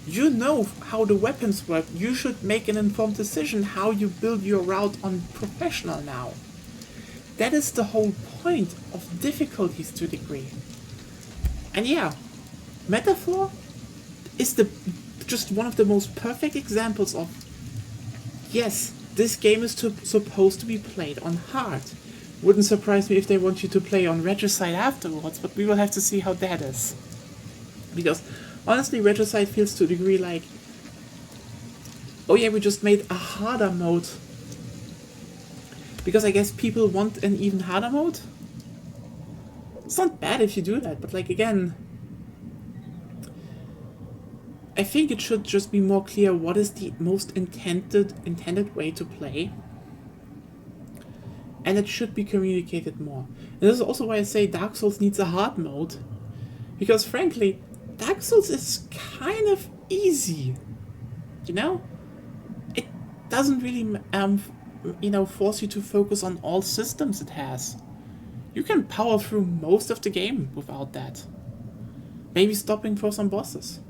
You know how the weapons work. You should make an informed decision how you build your route on professional now. That is the whole point of difficulties to a degree. And yeah, Metaphor is just one of the most perfect examples of, yes, this game is supposed to be played on hard. Wouldn't surprise me if they want you to play on Regicide afterwards, but we will have to see how that is. Because honestly, Regicide feels to a degree like, oh yeah, we just made a harder mode. Because I guess people want an even harder mode. It's not bad if you do that, but like again, I think it should just be more clear what is the most intended way to play. And it should be communicated more. And this is also why I say Dark Souls needs a hard mode. Because frankly, Dark Souls is kind of easy, It doesn't really, force you to focus on all systems it has. You can power through most of the game without that. Maybe stopping for some bosses.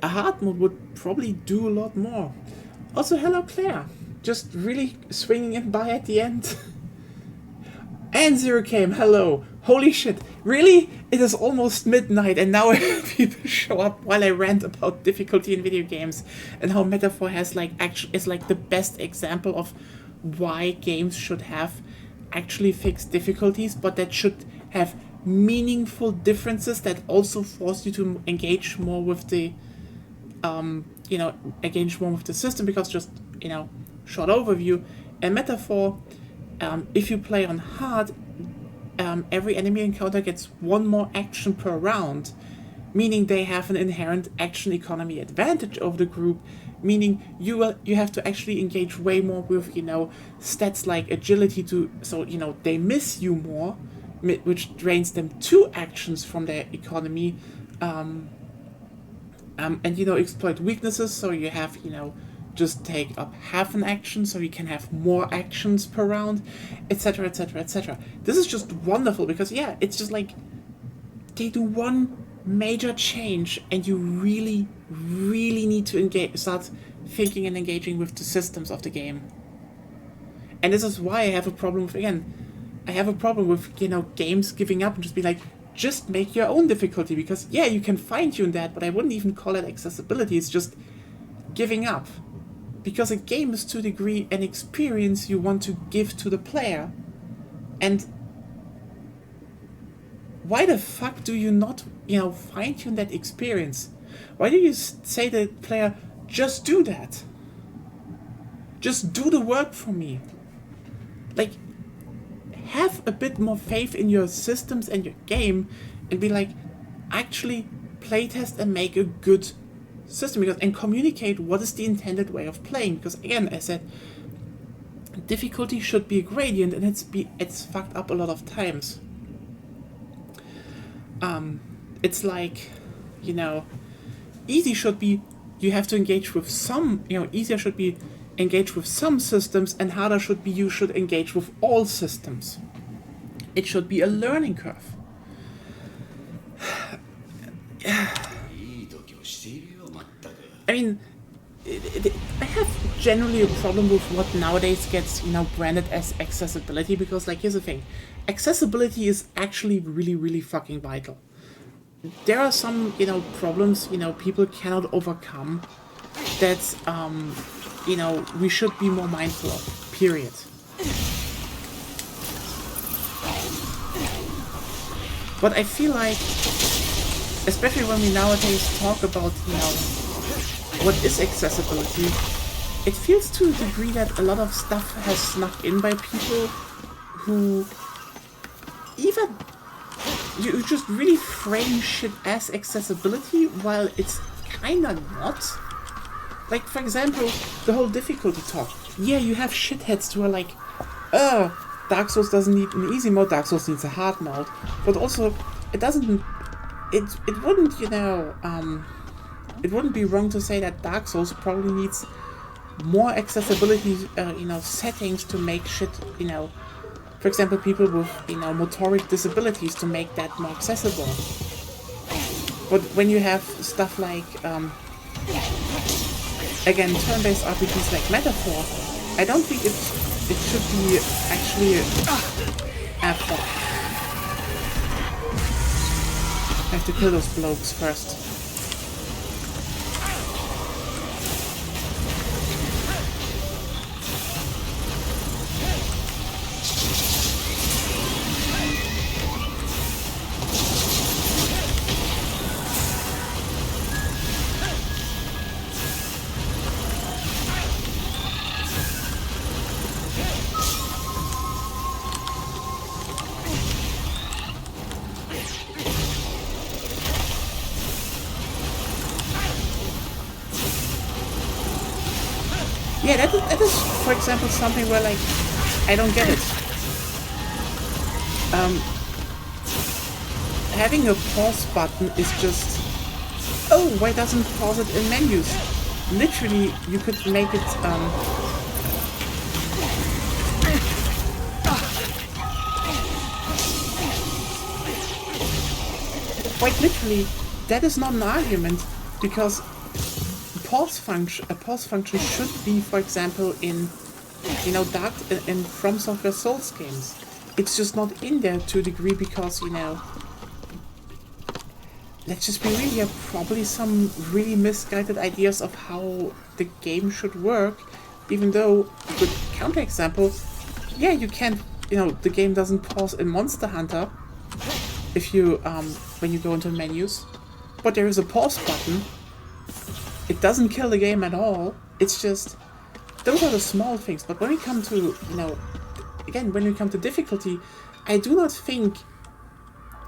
A hard mode would probably do a lot more. Also, hello Claire. Just really swinging it by at the end. And Zero came, hello. Holy shit, really? It is almost midnight and now people show up while I rant about difficulty in video games and how Metaphor is like the best example of why games should have actually fixed difficulties, but that should have meaningful differences that also force you to engage more with the you know, engage more with the system, because just, you know, short overview, a metaphor, if you play on hard, every enemy encounter gets one more action per round, meaning they have an inherent action economy advantage over the group, meaning you have to actually engage way more with, you know, stats like agility so, you know, they miss you more, which drains them 2 actions from their economy, and, you know, exploit weaknesses, so you have, you know, just take up half an action so you can have more actions per round, etc, etc, etc. This is just wonderful, because yeah, it's just like they do one major change and you really, really need to start thinking and engaging with the systems of the game. And this is why I have a problem with, you know, games giving up and just be like, just make your own difficulty, because yeah, you can fine-tune that, but I wouldn't even call it accessibility. It's just giving up. Because a game is to a degree an experience you want to give to the player. And why the fuck do you not, you know, fine-tune that experience? Why do you say to the player, just do that? Just do the work for me. Like, have a bit more faith in your systems and your game, and be like, actually playtest and make a good system, and communicate what is the intended way of playing. Because again, I said, difficulty should be a gradient, and it's fucked up a lot of times. It's like, you know, easy should be you have to engage with some, you know, easier should be engage with some systems, and harder should be you should engage with all systems. It should be a learning curve. I mean, I have generally a problem with what nowadays gets, you know, branded as accessibility, because, like, here's the thing. Accessibility is actually really, really fucking vital. There are some, you know, problems, you know, people cannot overcome that, you know, we should be more mindful of, period. But I feel like, especially when we nowadays talk about, you know, what is accessibility, it feels to a degree that a lot of stuff has snuck in by people who even you just really frame shit as accessibility while it's kinda not. Like, for example, the whole difficulty talk. Yeah, you have shitheads who are like, Dark Souls doesn't need an easy mode, Dark Souls needs a hard mode. But also, it wouldn't, you know, it wouldn't be wrong to say that Dark Souls probably needs more accessibility, you know, settings to make shit, you know, for example, people with, you know, motoric disabilities, to make that more accessible. But when you have stuff like, again, turn-based RPGs like Metaphor, I don't think it should be actually fuck. I have to kill those blokes first. Yeah, that is, for example, something where, like, I don't get it. Having a pause button is just, oh, why doesn't pause it in menus? Literally, you could make it, quite literally, that is not an argument, because a pause function should be, for example, in, you know, in From Software Souls games. It's just not in there to a degree because, you know, let's just be real, there are probably some really misguided ideas of how the game should work, even though, good counterexample, yeah, you can't, you know, the game doesn't pause in Monster Hunter if you, when you go into menus, but there is a pause button. It doesn't kill the game at all. It's just, those are the small things. But when we come to, you know, again, when we come to difficulty, I do not think,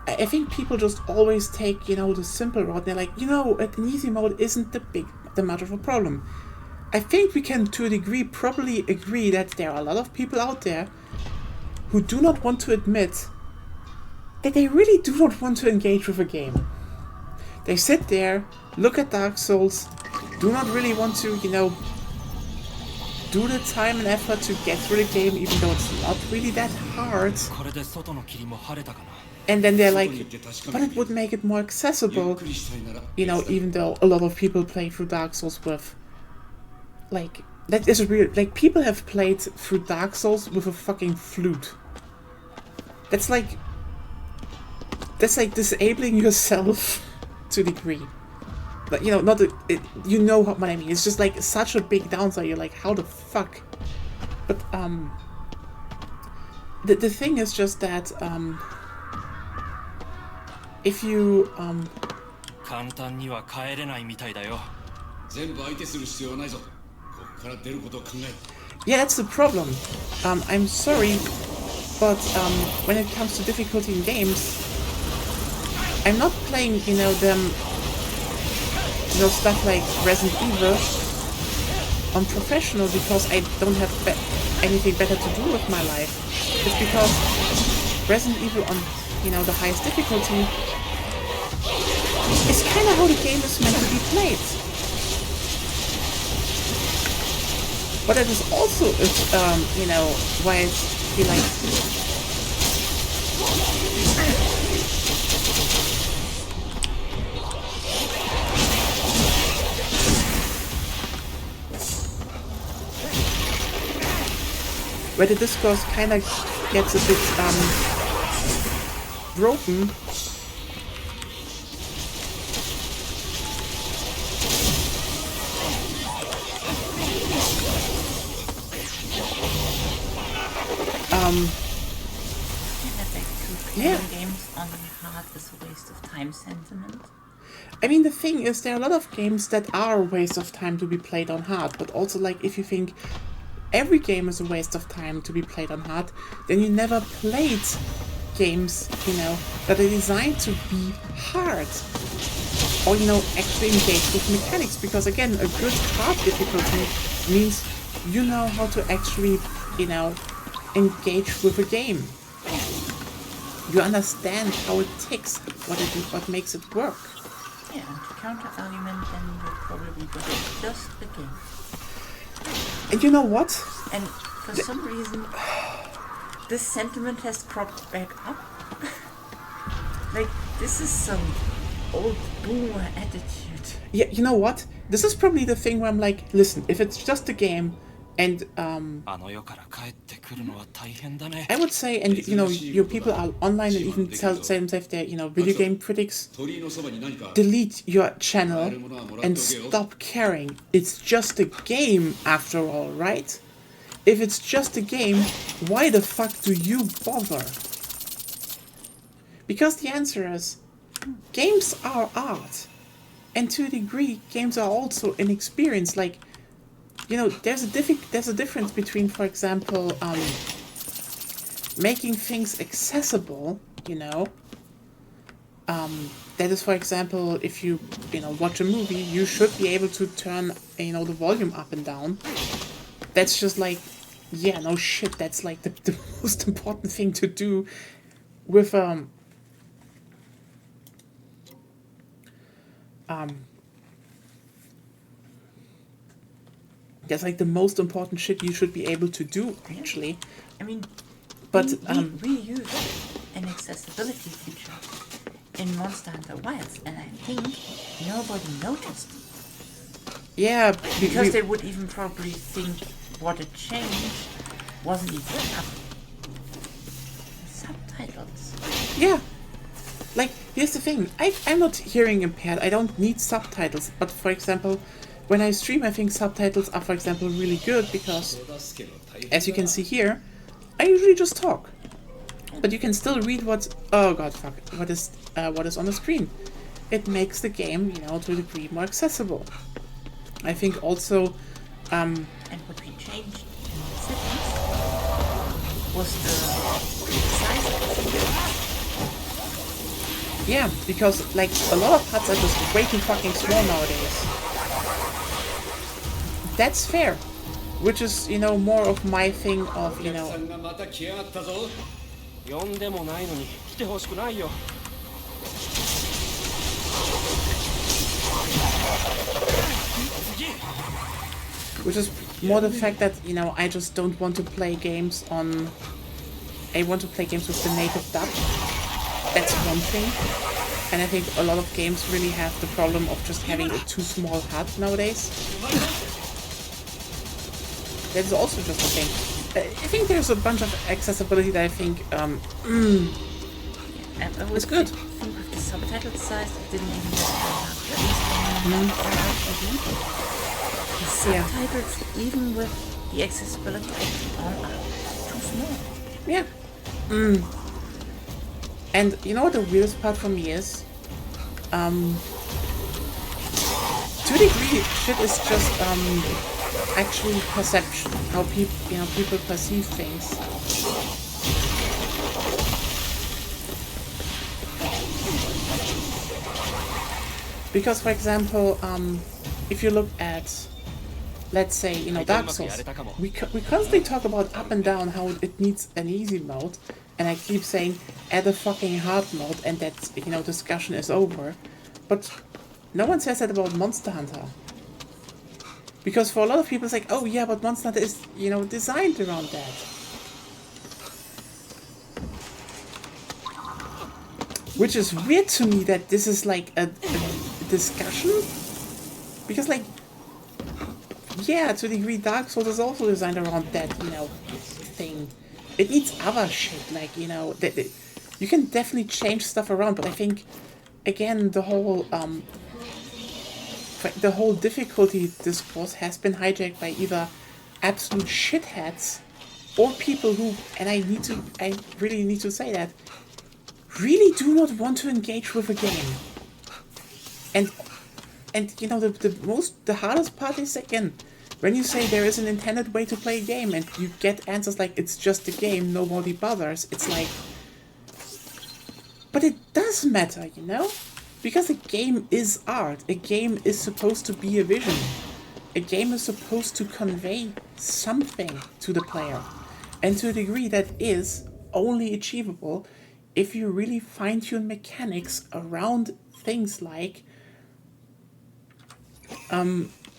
I think people just always take, you know, the simple route. They're like, you know, an easy mode isn't the much of a problem. I think we can, to a degree, probably agree that there are a lot of people out there who do not want to admit that they really do not want to engage with a game. They sit there, look at Dark Souls, do not really want to, you know, do the time and effort to get through the game, even though it's not really that hard. And then they're like, but it would make it more accessible, you know, even though a lot of people play through Dark Souls with, like, that is real, like, people have played through Dark Souls with a fucking flute. That's like disabling yourself to a degree. But, you know, not you know what I mean. It's just like such a big downside. You're like, how the fuck? But the thing is just that if you 簡単には帰れないみたいだよ。全部相手する必要はないぞ。ここから出ることを考える。Yeah, that's the problem. I'm sorry, but when it comes to difficulty in games, I'm not playing, you know, stuff like Resident Evil on professional because I don't have anything better to do with my life. It's because Resident Evil on, you know, the highest difficulty is kind of how the game is meant to be played. But it is also, you know, why I feel like where the discourse kind of gets a bit broken. Yeah. Games on hard is a waste of time sentiment. I mean, the thing is, there are a lot of games that are a waste of time to be played on hard, but also, like, if you think every game is a waste of time to be played on hard, then you never played games, you know, that are designed to be hard. Or, you know, actually engage with mechanics, because again, a good hard difficulty means you know how to actually, you know, engage with a game. You understand how it ticks, what makes it work. Yeah, and to counter-argument, then you'll probably go just the game. And you know what? And for some reason, this sentiment has cropped back up. Like, this is some old boomer attitude. Yeah, you know what? This is probably the thing where I'm like, listen, if it's just a game, and I would say, and you know, your people are online and even say themselves they're, you know, video game critics, delete your channel and stop caring. It's just a game after all, right? If it's just a game, why the fuck do you bother? Because the answer is, games are art. And to a degree, games are also an experience. Like, you know, there's a difference between, for example, making things accessible, you know. That is, for example, if you know, watch a movie, you should be able to turn, you know, the volume up and down. That's just like, yeah, no shit, that's like the most important thing to do with, that's like the most important shit you should be able to do, actually. I mean, but we use an accessibility feature in Monster Hunter Wilds, and I think nobody noticed. Yeah, because they would even probably think what it changed wasn't even enough. Subtitles. Yeah. Like, here's the thing. I'm not hearing impaired. I don't need subtitles. But, for example, when I stream, I think subtitles are, for example, really good because, as you can see here, I usually just talk. But you can still read what is on the screen. It makes the game, you know, to a degree more accessible. I think also And what we changed in the settings was the size of the finger. yeah, because like a lot of huts are just way too fucking small nowadays. That's fair. Which is, you know, more of my thing of, you お客 know, さんがまた来やがったぞ。呼んでもないのに来てほしくないよ。 which is more the fact that, you know, I just don't want to play games on... I want to play games with the native dub. That's one thing. And I think a lot of games really have the problem of just having a too small HUD nowadays. That is also just a thing. I think there's a bunch of accessibility that I think And it's good. I think with the subtitle size, it didn't even the subtitles, even with the accessibility, are too small. Yeah. And you know what the weirdest part for me is? To a degree, shit is just actually perception. How people perceive things. Because, for example, if you look at, let's say, you know, Dark Souls, we constantly talk about up and down how it needs an easy mode, and I keep saying add a fucking hard mode, and that, you know, discussion is over. But no one says that about Monster Hunter. Because for a lot of people it's like, oh yeah, but Monster Hunter is, you know, designed around that. Which is weird to me that this is like a discussion. Because like, yeah, to a degree Dark Souls is also designed around that, you know, thing. It needs other shit, like, you know, you can definitely change stuff around, but I think, again, the whole difficulty discourse has been hijacked by either absolute shitheads or people who, and I really need to say that, really do not want to engage with a game. And you know, the hardest part is, again, when you say there is an intended way to play a game and you get answers like, it's just a game, nobody bothers, it's like, but it does matter, you know? Because a game is art. A game is supposed to be a vision. A game is supposed to convey something to the player. And to a degree that is only achievable if you really fine-tune mechanics around things like...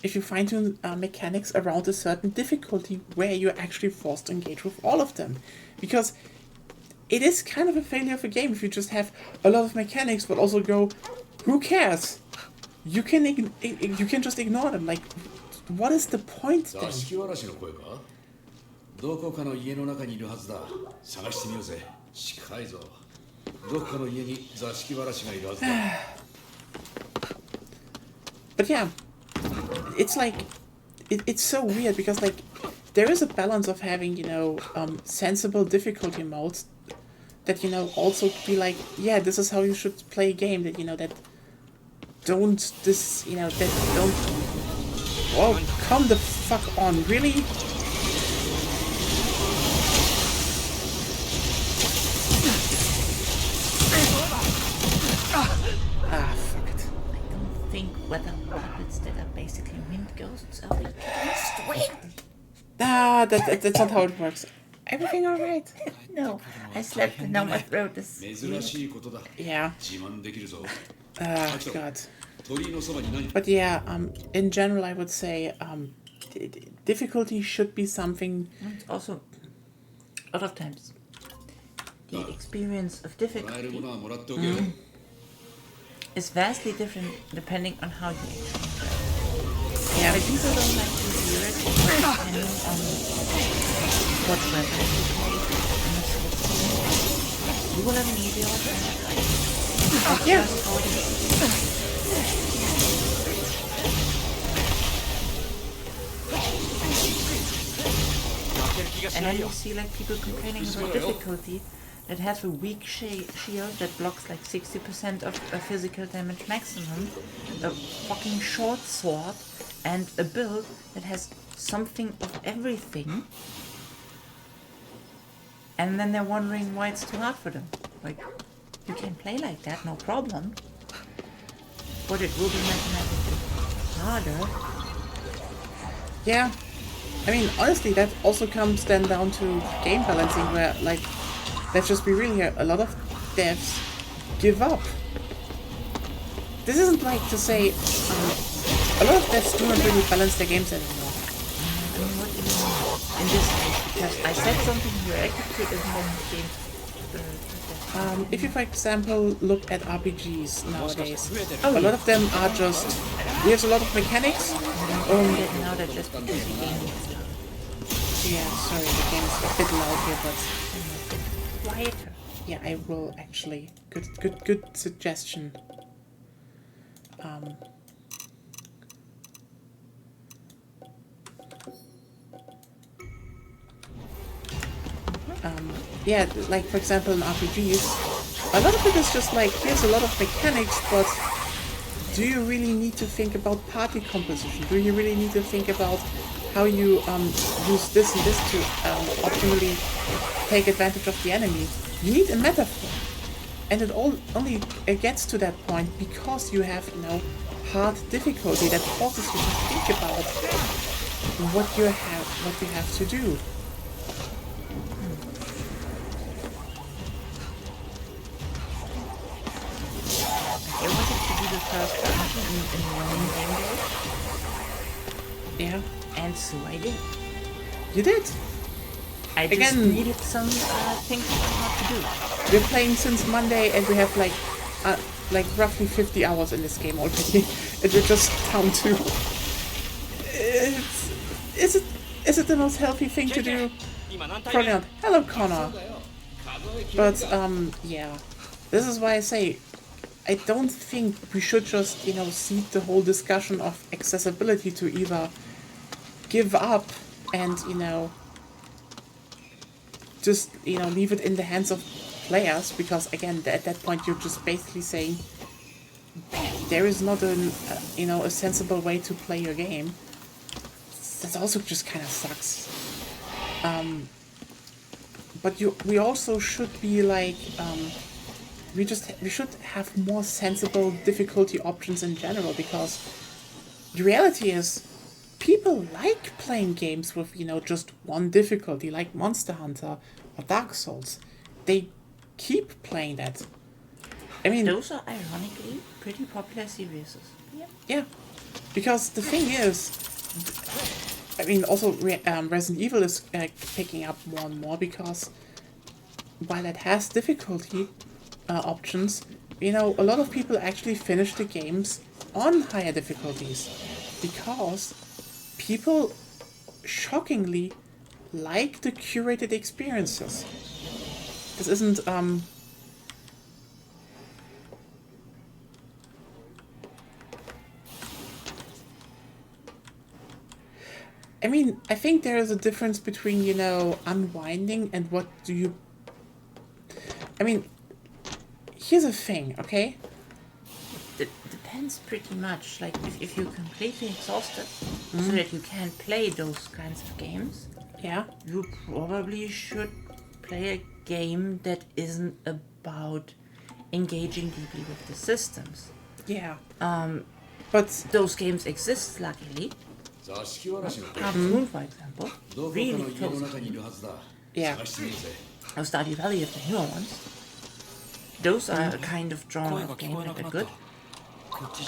if you fine-tune mechanics around a certain difficulty where you're actually forced to engage with all of them. Because it is kind of a failure of a game if you just have a lot of mechanics but also go, who cares? You can just ignore them. Like, what is the point then? 座敷わらしの声か？どこかの家の中にいるはずだ。探してみようぜ。近いぞ。どこかの家に座敷わらしがいるはずだ。But yeah, it's like, it's so weird because like, there is a balance of having, you know, sensible difficulty modes that, you know, also be like, yeah, this is how you should play a game, that, you know, that don't, you know, that don't, whoa, come the fuck on, really? Ah, fuck it. I don't think weather puppets that are basically wind ghosts are weak against wind. Ah, that's not how it works. Everything alright? No, I slept and now my throat is 珍しいことだ。 Yeah. 自慢できるぞ。 Ah, God. 鳥居のそばに何？ But yeah, in general, I would say difficulty should be something. And also, a lot of times, the experience of もらえる difficulty ものはもらっておけよ。 is vastly different depending on how you actually play. Yeah. But people don't like to hear it depending on what weapon you play. You will have an easy or Yeah. how it is. And then you see like people complaining about difficulty that has a weak shield that blocks like 60% of a physical damage maximum, a fucking short sword and a build that has something of everything, and then they're wondering why it's too hard for them. Like, you can play like that, no problem, but it will be mathematically harder. Yeah. I mean, honestly, that also comes then down to game balancing, where, like, let's just be real here, a lot of devs give up. This isn't like to say, a lot of devs do not really balance their games anymore. I mean, what do you mean in this case? Because I said something you acted to in the game. If you, for example, look at RPGs nowadays, a lot of them are just, there's a lot of mechanics. Now that just because the game is Yeah, sorry, the game is a bit loud here, but quieter. yeah, I will actually. Good suggestion. Yeah, like for example in RPGs, a lot of it is just like, here's a lot of mechanics, but do you really need to think about party composition? Do you really need to think about how you use this and this to optimally take advantage of the enemy? You need a metaphor. And it only gets to that point because you have, hard difficulty that forces you to think about what you have to do. I wanted to do the first dungeon in one game mode. Yeah. And so I did. You did. I just Again, needed some things to know how to do. we're playing since Monday and we have like roughly 50 hours in this game already. And we're just down to... Is it the most healthy thing to do? Probably not. Hello, Connor. But, yeah. This is why I say, I don't think we should just, cede the whole discussion of accessibility to either give up and, just, leave it in the hands of players, because, again, at that point you're just basically saying there is not a sensible way to play your game. That also just kind of sucks. But we also should be like, we should have more sensible difficulty options in general, because the reality is people like playing games with, just one difficulty, like Monster Hunter or Dark Souls. They keep playing that. I mean, those are ironically pretty popular series. yeah, because the thing is, I mean, also Resident Evil is picking up more and more, because while it has difficulty options, a lot of people actually finish the games on higher difficulties, because people shockingly like the curated experiences. This isn't I mean, I think there is a difference between, unwinding and what do you... I mean, here's the thing, okay? It depends pretty much. Like, if you're completely exhausted, so that you can't play those kinds of games, Yeah. you probably should play a game that isn't about engaging deeply with the systems. Yeah. But Those games exist, luckily. 座敷わらしの Moon, for example, どこかの really 家の close. 中にいるはずだ Yeah. 探してみるぜ Or Stardew Valley of the newer ones. Those are a kind of genre of game that are good.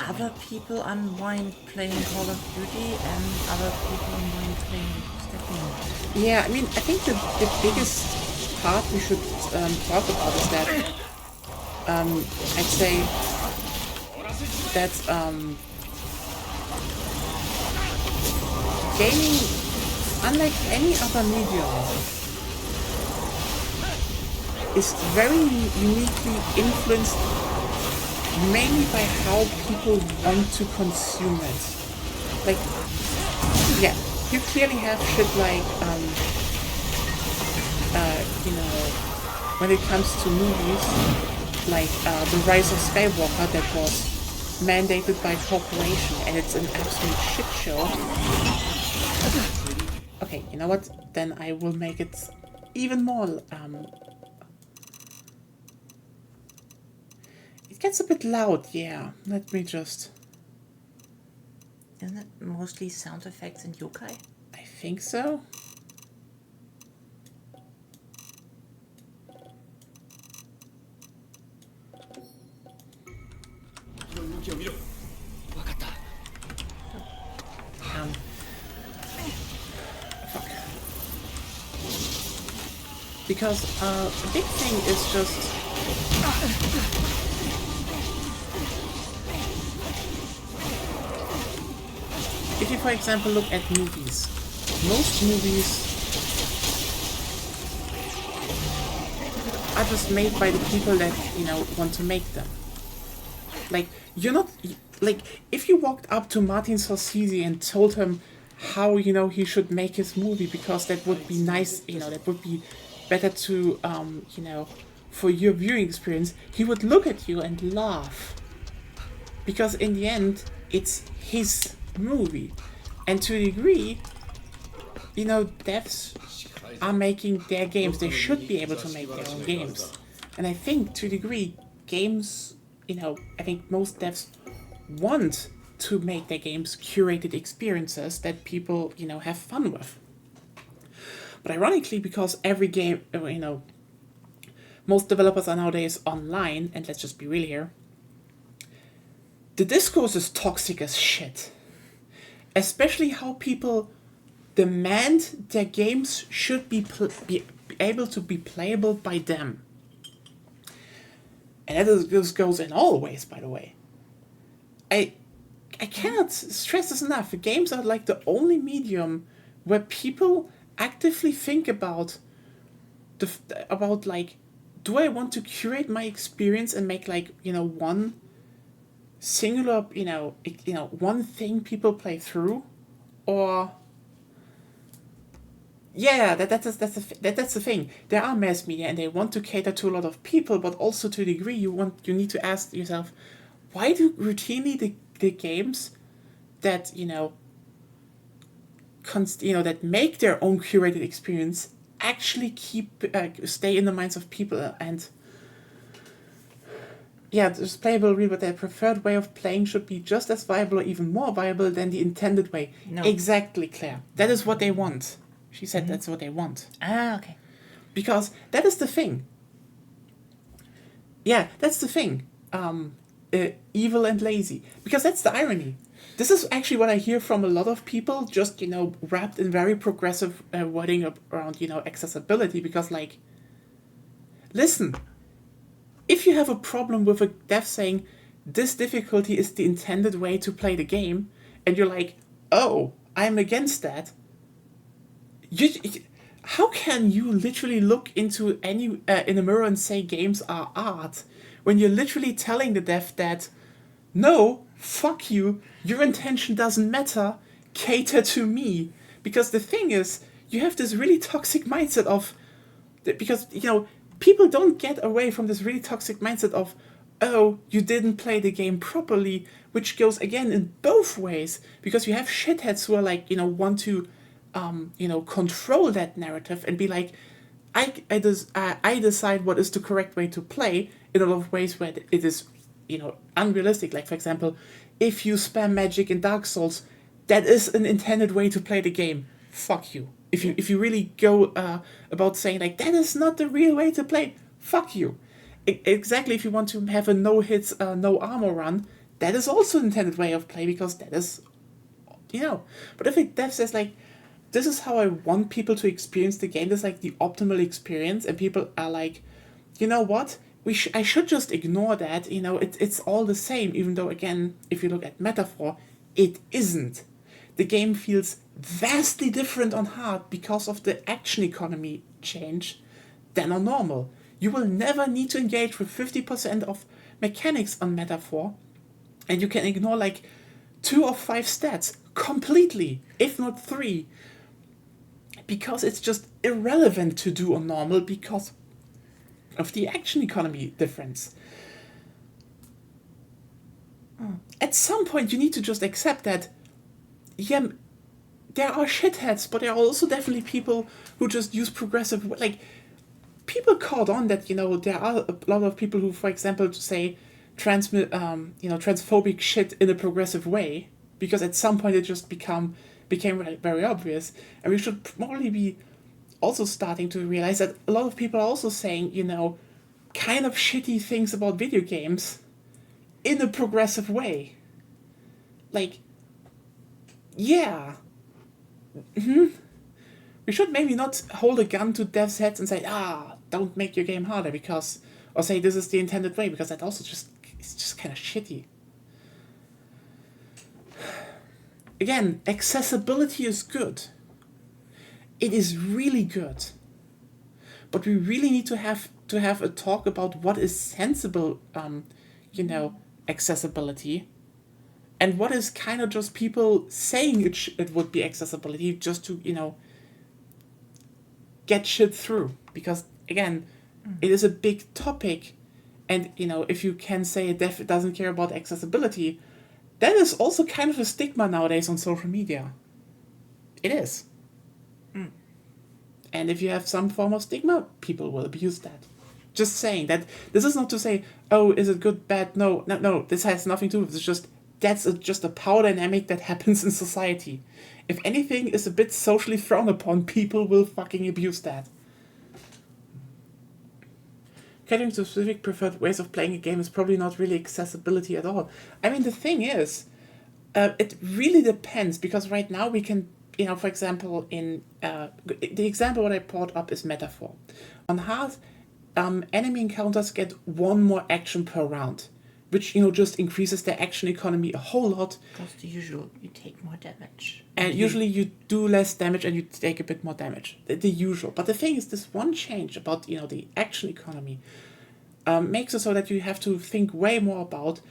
Other people unwind playing Call of Duty, and other people unwind playing Stepping. yeah, I mean, I think the biggest part we should talk about is that I'd say that gaming, unlike any other medium, is very uniquely influenced mainly by how people want to consume it. Like, yeah, you clearly have shit like, when it comes to movies, like The Rise of Skywalker, that was mandated by corporation, and it's an absolute shit show. Okay, you know what? Then I will make it even more. It gets a bit loud, yeah. Let me just. Isn't it mostly sound effects and yokai? I think so. Fuck. Because the big thing is just. If you, for example, look at movies, most movies are just made by the people that, you know, want to make them. Like, you're not, like, if you walked up to Martin Scorsese and told him how, you know, he should make his movie, because that would be nice, you know, that would be better to, you know, for your viewing experience, he would look at you and laugh. Because in the end, it's his movie. And to a degree, you know, devs are making their games. They should be able to make their own games. And I think to a degree, games, you know, I think most devs want to make their games curated experiences that people, you know, have fun with. But ironically, because every game, you know, most developers are nowadays online, and let's just be real here, the discourse is toxic as shit. Especially how people demand their games should be able to be playable by them. And this goes in all ways, by the way. I cannot stress this enough. Games are like the only medium where people actively think about like, do I want to curate my experience and make, like, you know, one singular, you know, one thing people play through, or yeah, that's the thing. There are mass media and they want to cater to a lot of people, but also to a degree you need to ask yourself, why do routinely the games that, you know, that make their own curated experience actually stay in the minds of people, and yeah, it's playable real, but their preferred way of playing should be just as viable or even more viable than the intended way. No. Exactly, Claire. That is what they want. She said that's what they want. Ah, okay. Because that is the thing. Yeah, that's the thing. Evil and lazy. Because that's the irony. This is actually what I hear from a lot of people, just, you know, wrapped in very progressive wording around, you know, accessibility. Because, like, listen, if you have a problem with a dev saying this difficulty is the intended way to play the game, and you're like, oh, I'm against that, how can you literally look into in a mirror and say games are art when you're literally telling the dev that, no, fuck you, your intention doesn't matter, cater to me? Because the thing is, you have this really toxic mindset of, because, you know, people don't get away from this really toxic mindset of, oh, you didn't play the game properly, which goes again in both ways, because you have shitheads who are like, you know, want to, you know, control that narrative and be like, I decide what is the correct way to play in a lot of ways where it is, you know, unrealistic. Like, for example, if you spam magic in Dark Souls, that is an intended way to play the game. Fuck you. If you really go about saying, like, that is not the real way to play, fuck you. Exactly, if you want to have a no-hits, no-armor run, that is also an intended way of play, because that is, you know. But if a dev says, like, this is how I want people to experience the game, this is, like, the optimal experience, and people are like, you know what, I should just ignore that, you know, it's all the same, even though, again, if you look at metaphor, it isn't. The game feels vastly different on hard because of the action economy change than on normal. You will never need to engage with 50% of mechanics on metaphor, and you can ignore like 2 or 5 stats completely, if not 3, because it's just irrelevant to do on normal because of the action economy difference. At some point you need to just accept that, yeah, there are shitheads, but there are also definitely people who just use progressive, like, people caught on that, there are a lot of people who, for example, say transphobic shit in a progressive way, because at some point it just became very obvious, and we should probably be also starting to realize that a lot of people are also saying, kind of shitty things about video games in a progressive way. Like, yeah. We should maybe not hold a gun to devs' heads and say, don't make your game harder, because, or say this is the intended way, because that also it's just kind of shitty. Again, accessibility is good. It is really good. But we really need to have a talk about what is sensible, accessibility, and what is kind of just people saying it would be accessibility just to, get shit through. Because, again, it is a big topic, and, if you can say a dev doesn't care about accessibility, that is also kind of a stigma nowadays on social media. It is. And if you have some form of stigma, people will abuse that. Just saying that. This is not to say, is it good, bad? No. This has nothing to do with it. It's just, that's just a power dynamic that happens in society. If anything is a bit socially frowned upon, people will fucking abuse that. Catering to specific preferred ways of playing a game is probably not really accessibility at all. I mean, the thing is, it really depends, because right now we can, for example, in the example what I brought up is Metaphor. On hard, enemy encounters get one more action per round, which, just increases their action economy a whole lot. Because the usual, you take more damage. And usually you do less damage and you take a bit more damage. The usual. But the thing is, this one change about, the action economy makes it so that you have to think way more about,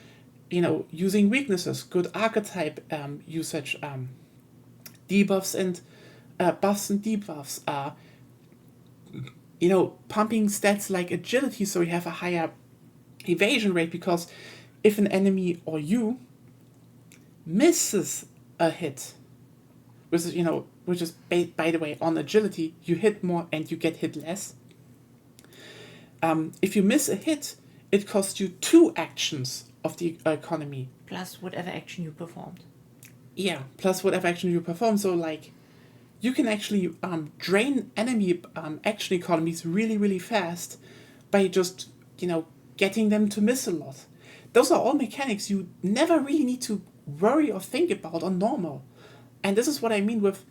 using weaknesses, good archetype usage, debuffs and buffs and debuffs, pumping stats like agility so you have a higher evasion rate, because if an enemy or you misses a hit, which is by the way, on agility, you hit more and you get hit less. If you miss a hit, it costs you 2 actions of the economy. Plus whatever action you performed. Yeah, plus whatever action you perform. So, like, you can actually drain enemy action economies really, really fast by just, getting them to miss a lot. Those are all mechanics you never really need to worry or think about on normal. And this is what I mean with...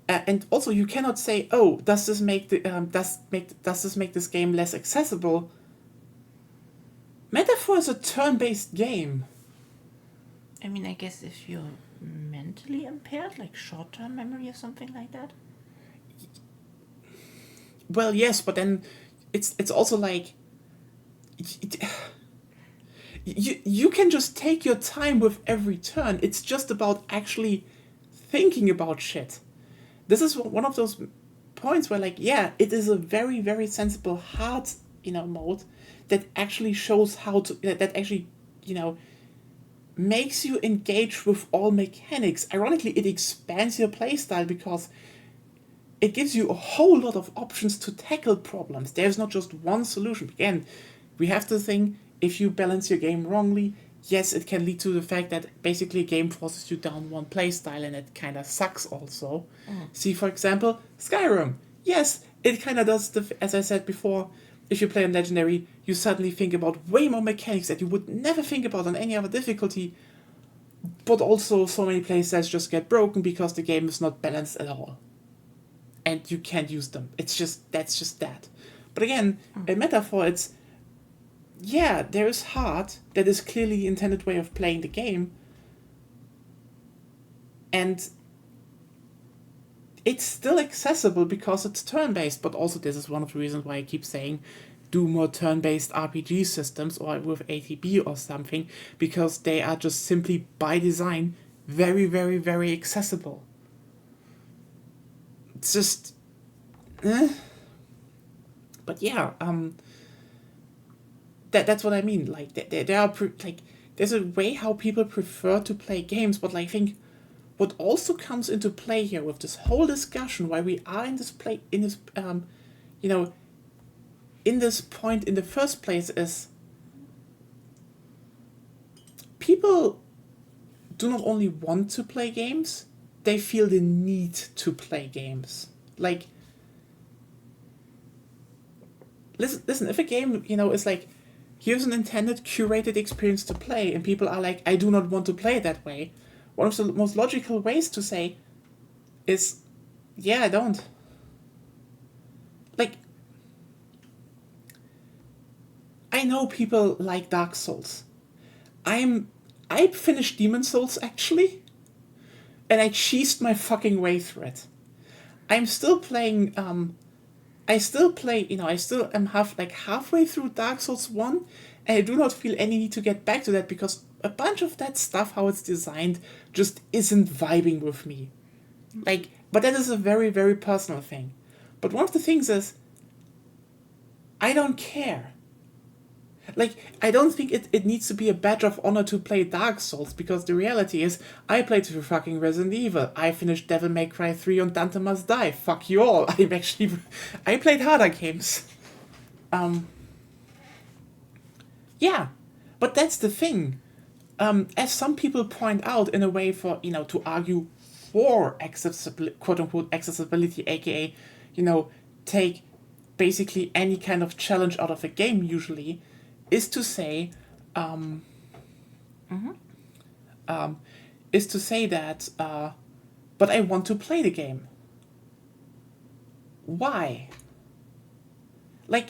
and also, you cannot say, does this make this game less accessible? Metaphor is a turn-based game. I mean, I guess if you're mentally impaired, like short-term memory or something like that. Well, yes, but then it's also like... You can just take your time with every turn. It's just about actually thinking about shit. This is one of those points where, like, yeah, it is a very, very sensible hard, mode that actually shows how to... that actually, makes you engage with all mechanics. Ironically, it expands your playstyle because it gives you a whole lot of options to tackle problems. There's not just one solution. Again, we have to think, if you balance your game wrongly, yes, it can lead to the fact that basically a game forces you down one playstyle, and it kind of sucks also. See, for example, Skyrim. Yes, it kind of does, as I said before, if you play on Legendary, you suddenly think about way more mechanics that you would never think about on any other difficulty, but also so many playstyles just get broken because the game is not balanced at all. And you can't use them. That's just that. But again, a Metaphor, it's... yeah, there is hard. That is clearly the intended way of playing the game. And it's still accessible because it's turn-based, but also this is one of the reasons why I keep saying do more turn-based RPG systems or with ATB or something, because they are just simply by design very, very, very accessible. It's just... But yeah, that's what I mean. Like there are like there's a way how people prefer to play games, but like, I think what also comes into play here with this whole discussion, why we are in this you know, in this point in the first place, is people do not only want to play games, they feel the need to play games. Like, listen, if a game, is like, here's an intended curated experience to play, and people are like, I do not want to play it that way, one of the most logical ways to say is, yeah, I don't. Like, I know people like Dark Souls. I finished Demon Souls, actually, and I cheesed my fucking way through it. I'm still playing, I still am halfway through Dark Souls 1, and I do not feel any need to get back to that, because a bunch of that stuff, how it's designed, just isn't vibing with me. Like, but that is a very, very personal thing. But one of the things is, I don't care. Like, I don't think it needs to be a badge of honor to play Dark Souls, because the reality is, I played through fucking Resident Evil, I finished Devil May Cry 3 on Dante Must Die, fuck you all, I played harder games. Yeah, but that's the thing. As some people point out, in a way for, to argue for quote-unquote accessibility, aka, take basically any kind of challenge out of a game usually, is to say, that, but I want to play the game. Why? Like,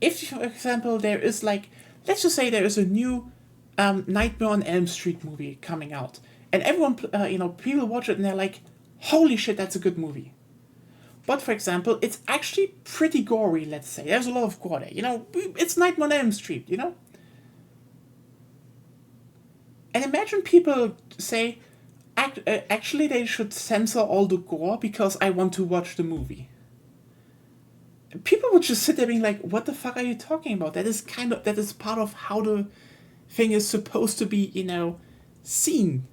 if, for example, there is like, let's just say there is a new Nightmare on Elm Street movie coming out, and everyone, people watch it and they're like, holy shit, that's a good movie. But, for example, it's actually pretty gory, let's say. There's a lot of gore there, it's Nightmare on Elm Street, And imagine people say, actually they should censor all the gore because I want to watch the movie. People would just sit there being like, what the fuck are you talking about? That is part of how the thing is supposed to be, seen.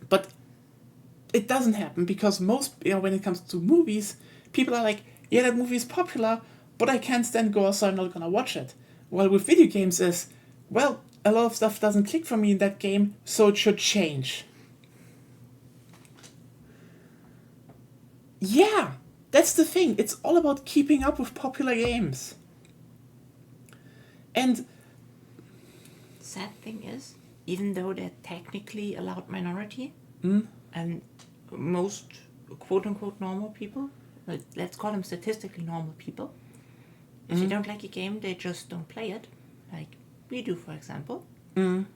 But it doesn't happen, because most, when it comes to movies, people are like, yeah, that movie is popular, but I can't stand gore, so I'm not gonna watch it. While with video games is, well, a lot of stuff doesn't click for me in that game, so it should change. Yeah, that's the thing. It's all about keeping up with popular games. And sad thing is, even though they're technically a loud minority, and most quote-unquote normal people, let's call them statistically normal people, if they don't like a game, they just don't play it, like we do, for example. They're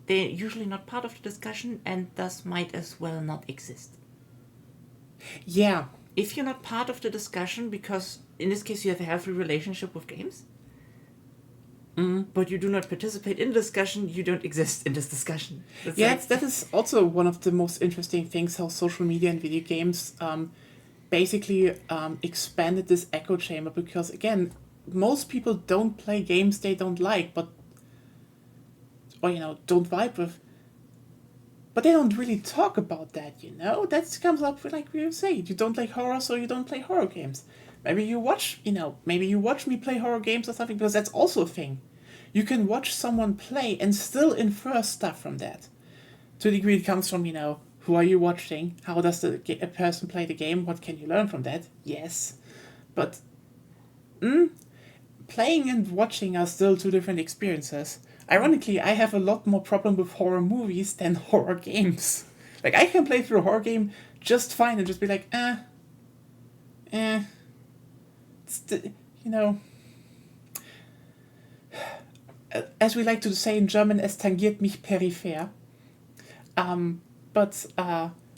usually not part of the discussion, and thus might as well not exist. Yeah. If you're not part of the discussion, because in this case you have a healthy relationship with games, but you do not participate in the discussion, you don't exist in this discussion. That is also one of the most interesting things, how social media and video games basically expanded this echo chamber, because, again, most people don't play games they don't like, or don't vibe with, but they don't really talk about that, That comes up with, like we say, you don't like horror, so you don't play horror games. Maybe you watch me play horror games or something, because that's also a thing. You can watch someone play and still infer stuff from that. To a degree, it comes from, who are you watching? How does a person play the game? What can you learn from that? Yes. But, playing and watching are still two different experiences. Ironically, I have a lot more problem with horror movies than horror games. Like, I can play through a horror game just fine and just be like, as we like to say in German, es tangiert mich peripher. But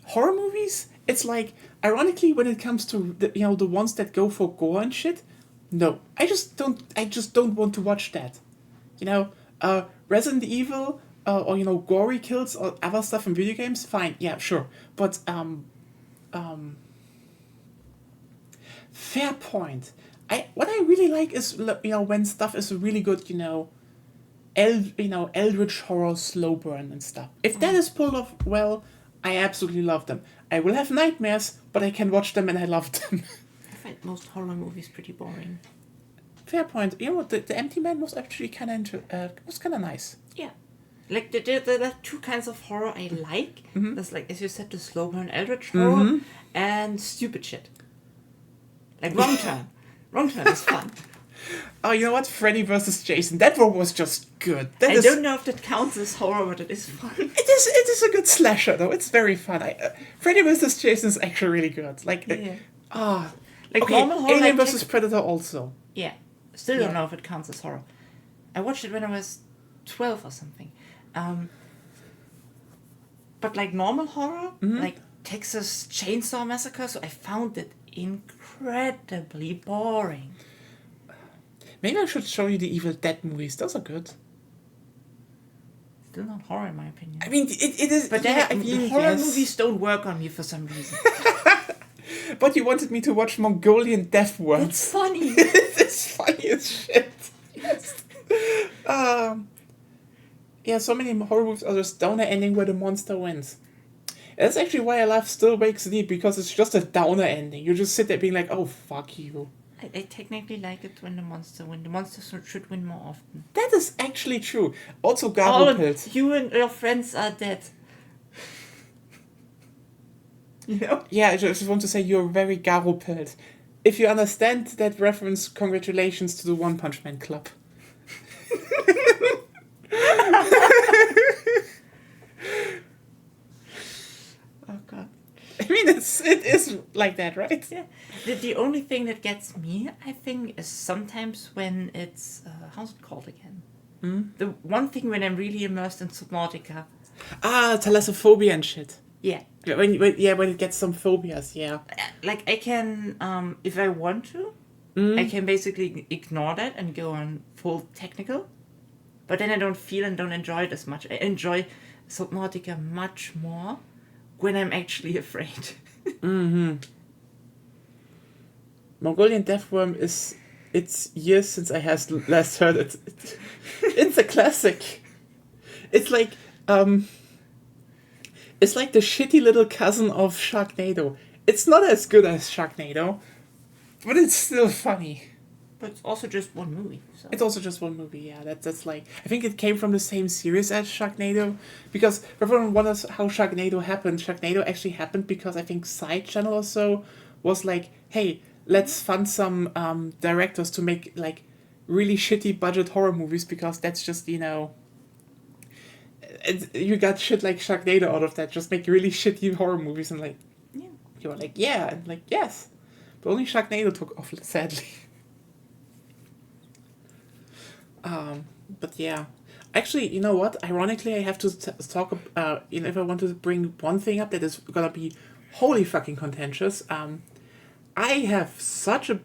horror movies, it's like, ironically, when it comes to the ones that go for gore and shit, no, I just don't want to watch that. Resident Evil, or gory kills or other stuff in video games, fine, yeah, sure. But Fair point. What I really like is, when stuff is really good, eldritch horror slow burn and stuff. If that is pulled off well, I absolutely love them. I will have nightmares, but I can watch them and I love them. I find most horror movies pretty boring. Fair point. You know what? The Empty Man was actually kind of nice. Yeah. Like, there are two kinds of horror I like. Mm-hmm. There's, like, as you said, the slow burn eldritch horror and stupid shit. Like Wrong Turn. Wrong Turn is fun. Oh, you know what? Freddy vs. Jason. That one was just good. I don't know if that counts as horror, but it is fun. It is a good slasher, though. It's very fun. Freddy vs. Jason is actually really good. Like, Yeah. Like okay, normal horror, Alien like vs. Predator also. Yeah. Still don't know if it counts as horror. I watched it when I was 12 or something. But like normal horror, like Texas Chainsaw Massacre, so I found it incredibly boring. Maybe I should show you the Evil Dead movies. Those are good. Still not horror in my opinion. I mean, it is... But yeah, horror yes. movies don't work on me for some reason. But you wanted me to watch Mongolian Death Worms. It's funny. It's funny as shit. Yeah, so many horror movies are just downer ending where the monster wins. That's actually why I love Still Wake Sleep, because it's just a downer ending. You just sit there being like, oh, fuck you. I technically like it when the monster wins. The monster should win more often. That is actually true. Also, All Garbled. you and your friends are dead. You know? Yeah, I just want to say you're very garbled. If you understand that reference, congratulations to the One Punch Man Club. Oh god. I mean, it is like that, right? Yeah. The only thing that gets me, I think, is sometimes when it's how's it called again? The one thing when I'm really immersed in Subnautica. Thalassophobia and shit. Yeah. When it gets some phobias, yeah. Like I can, if I want to, I can basically ignore that and go on full technical. But then I don't feel and don't enjoy it as much. I enjoy Subnautica much more when I'm actually afraid. Mongolian Deathworm it's years since I has last heard it. It's a classic. It's like the shitty little cousin of Sharknado. It's not as good as Sharknado, but it's still funny. But it's also just one movie. So. It's also just one movie, yeah. That's like, I think it came from the same series as Sharknado, because if everyone wonders how Sharknado actually happened because I think Side Channel or so was like, hey, let's fund some directors to make like really shitty budget horror movies, because that's just, you got shit like Sharknado out of that. Just make really shitty horror movies, and like, Yeah. you were like, yeah, and like, yes. But only Sharknado took off, sadly. But yeah. Actually, you know what? Ironically, I have to talk, if I want to bring one thing up that is gonna be wholly fucking contentious, I have such a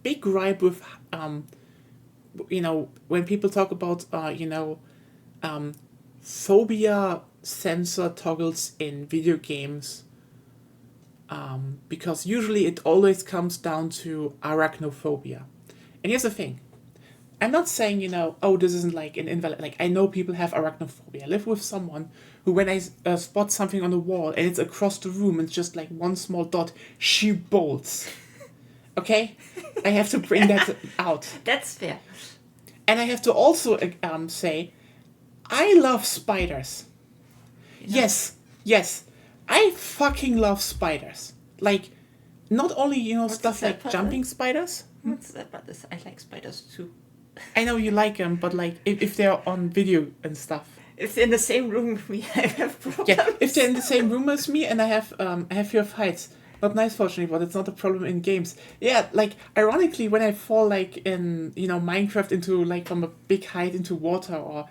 big gripe with, when people talk about, phobia sensor toggles in video games, because usually it always comes down to arachnophobia. And here's the thing. I'm not saying, this isn't like an invalid, like I know people have arachnophobia. I live with someone who, when I spot something on the wall and it's across the room and it's just like one small dot, she bolts. Okay? I have to bring that out. That's fair. And I have to also say, I love spiders. Yes. I fucking love spiders. Like, not only, stuff like jumping spiders. What's that about this? I like spiders too. I know you like them, but like if they're on video and stuff. If they're in the same room with me, I have problems. Yeah, if they're in the same room as me and I have fear of heights. Not nice, fortunately, but it's not a problem in games. Yeah, like ironically, when I fall like in Minecraft into like from a big height into water, or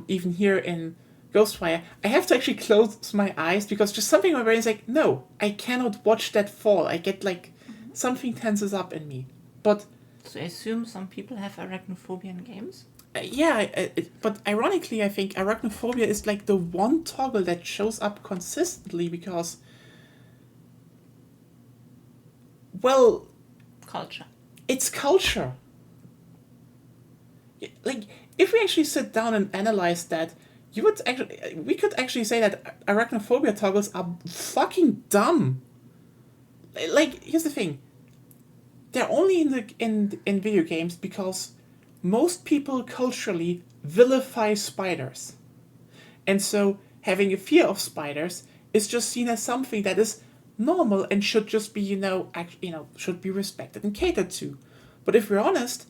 even here in Ghostwire, I have to actually close my eyes because just something in my brain is like, no, I cannot watch that fall. I get like something tenses up in me, but. So I assume some people have arachnophobia in games? But ironically, I think arachnophobia is like the one toggle that shows up consistently, because well, Culture. it's culture. Like, if we actually sit down and analyze that, we could actually say that arachnophobia toggles are fucking dumb. Like, here's the thing. They're only in video games because most people culturally vilify spiders. And so having a fear of spiders is just seen as something that is normal and should just be, should be respected and catered to. But if we're honest,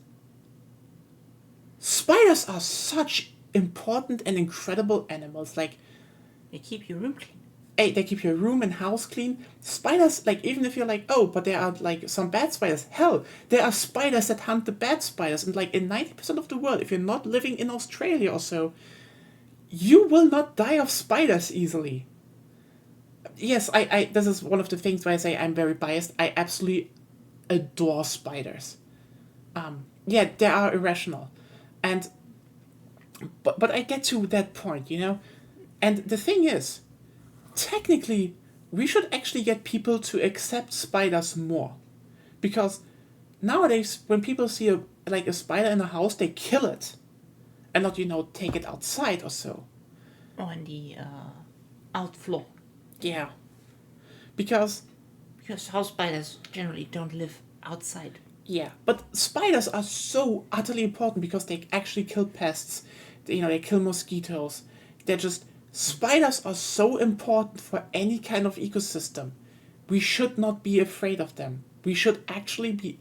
spiders are such important and incredible animals. Like, They keep your room clean. they keep your room and house clean. Spiders, like, even if you're like, oh, but there are like some bad spiders. Hell, there are spiders that hunt the bad spiders. And like in 90% of the world, if you're not living in Australia or so, you will not die of spiders easily. Yes, I this is one of the things where I say I'm very biased. I absolutely adore spiders. Yeah, they are irrational. And but I get to that point, And the thing is, technically, we should actually get people to accept spiders more. Because nowadays, when people see a spider in a house, they kill it. And not, take it outside or so. Or in the outfloor. Yeah. Because house spiders generally don't live outside. Yeah, but spiders are so utterly important because they actually kill pests. They kill mosquitoes. Spiders are so important for any kind of ecosystem. We should not be afraid of them. We should actually be,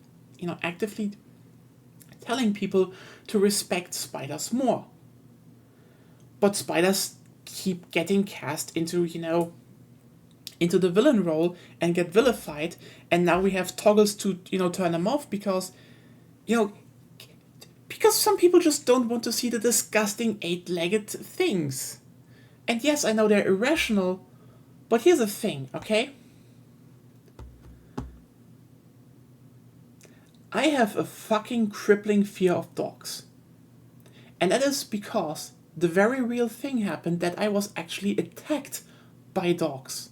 actively telling people to respect spiders more. But spiders keep getting cast into, into the villain role and get vilified, and now we have toggles to, turn them off because some people just don't want to see the disgusting 8-legged things. And yes, I know they're irrational, but here's the thing, okay? I have a fucking crippling fear of dogs. And that is because the very real thing happened that I was actually attacked by dogs.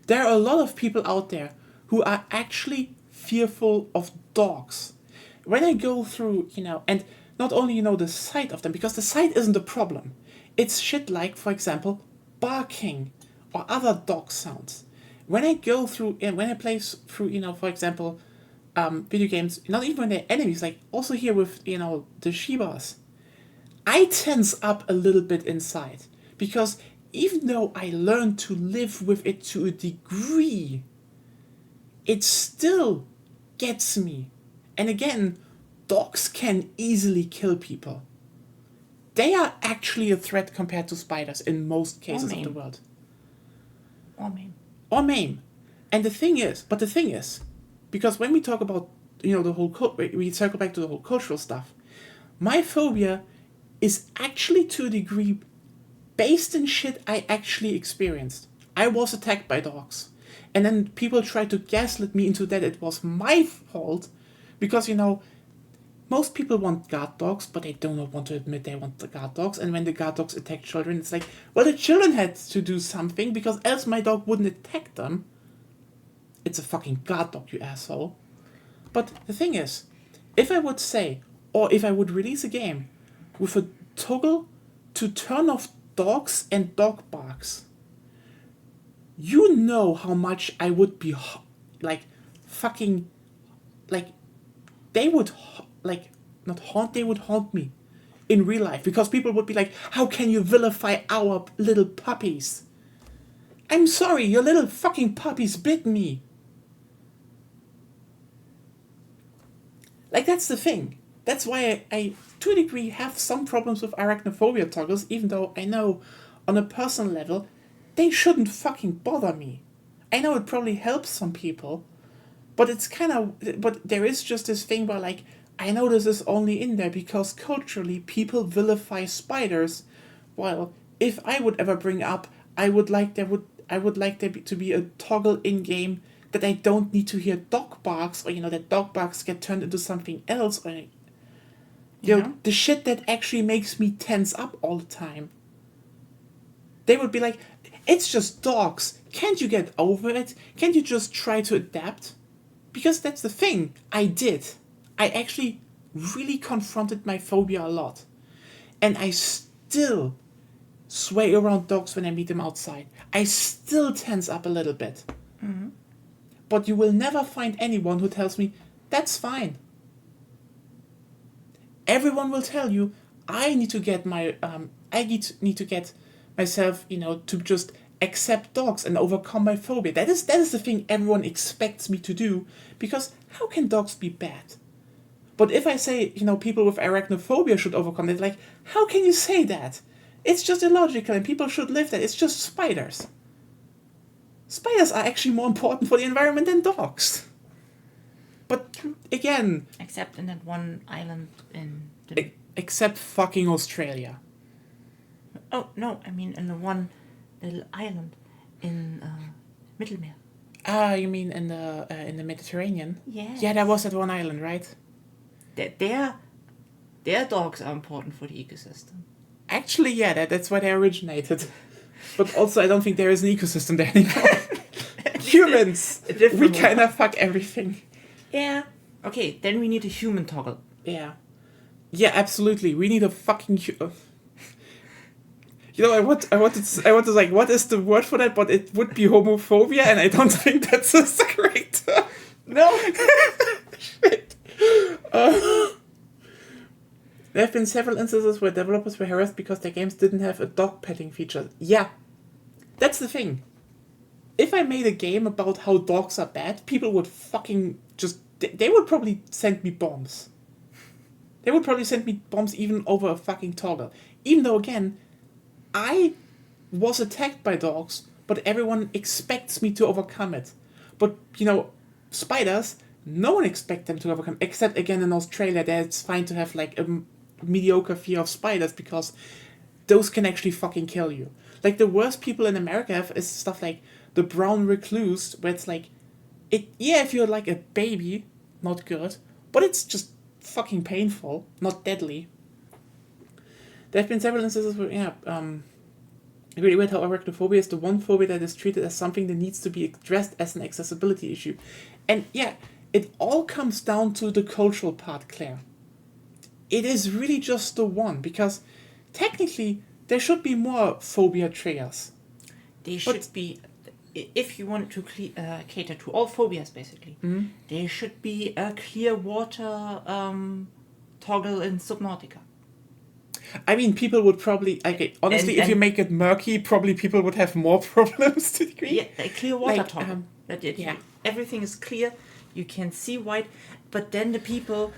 There are a lot of people out there who are actually fearful of dogs. When I go through, and not only, the sight of them, because the sight isn't the problem. It's shit like, for example, barking or other dog sounds. When I go through, and when I play through, for example, video games, not even when they're enemies, like also here with, the Shibas, I tense up a little bit inside. Because even though I learned to live with it to a degree, it still gets me. And again, dogs can easily kill people. They are actually a threat compared to spiders in most cases of the world. Or maim. And the thing is, because when we talk about, the whole, we circle back to the whole cultural stuff, my phobia is actually to a degree based in shit I actually experienced. I was attacked by dogs. And then people tried to gaslight me into that it was my fault. Because, most people want guard dogs, but they do not want to admit they want the guard dogs. And when the guard dogs attack children, it's like, well, the children had to do something because else my dog wouldn't attack them. It's a fucking guard dog, you asshole. But the thing is, if I would say, or if I would release a game with a toggle to turn off dogs and dog barks, you know how much I would be, they would, they would haunt me in real life. Because people would be like, how can you vilify our little puppies? I'm sorry, your little fucking puppies bit me. That's the thing. That's why I, to a degree, have some problems with arachnophobia toggles, even though I know, on a personal level, they shouldn't fucking bother me. I know it probably helps some people, but it's but there is just this thing where, I know this is only in there because culturally people vilify spiders, while if I would ever bring up, I would like there to be a toggle in-game that I don't need to hear dog barks, or, that dog barks get turned into something else, or, the shit that actually makes me tense up all the time. They would be like, it's just dogs. Can't you get over it? Can't you just try to adapt? Because that's the thing. I actually really confronted my phobia a lot. And I still sway around dogs when I meet them outside. I still tense up a little bit. Mm-hmm. But you will never find anyone who tells me, that's fine. Everyone will tell you, I need to get myself, to just accept dogs and overcome my phobia. That is the thing everyone expects me to do, because how can dogs be bad? But if I say, people with arachnophobia should overcome it, like, how can you say that? It's just illogical and people should live that. It's just spiders. Spiders are actually more important for the environment than dogs. But again... Except in that one island in... The... Except fucking Australia. Oh, no, I mean in the one little island in Mittelmeer. Ah, you mean in the Mediterranean? Yes. Yeah, that was that one island, right? Their dogs are important for the ecosystem. Actually, yeah, that's where they originated. But also, I don't think there is an ecosystem there anymore. Humans! We kind of fuck everything. Yeah. Okay, then we need a human toggle. Yeah. Yeah, absolutely. We need a fucking... I want to like, what is the word for that? But it would be homophobia, and I don't think that's a great term. No. Shit. There have been several instances where developers were harassed because their games didn't have a dog petting feature. Yeah. That's the thing. If I made a game about how dogs are bad, people would fucking just... They would probably send me bombs. They would probably send me bombs even over a fucking toggle. Even though, again, I was attacked by dogs, but everyone expects me to overcome it. But, spiders, no one expects them to overcome, except, again, in Australia, there it's fine to have, like, a mediocre fear of spiders, because those can actually fucking kill you. Like, the worst people in America have is stuff like the brown recluse, where it's like, if you're like a baby, not good, but it's just fucking painful, not deadly. There have been several instances where, really weird how arachnophobia is the one phobia that is treated as something that needs to be addressed as an accessibility issue. And yeah, it all comes down to the cultural part, Claire. It is really just the one, because technically there should be more phobia triggers. They should be, if you want to cater to all phobias, basically, there should be a clear water toggle in Subnautica. I mean, people would probably... honestly, if you make it murky, probably people would have more problems to the degree. Yeah, a clear water toggle. Everything is clear. You can see white. But then the people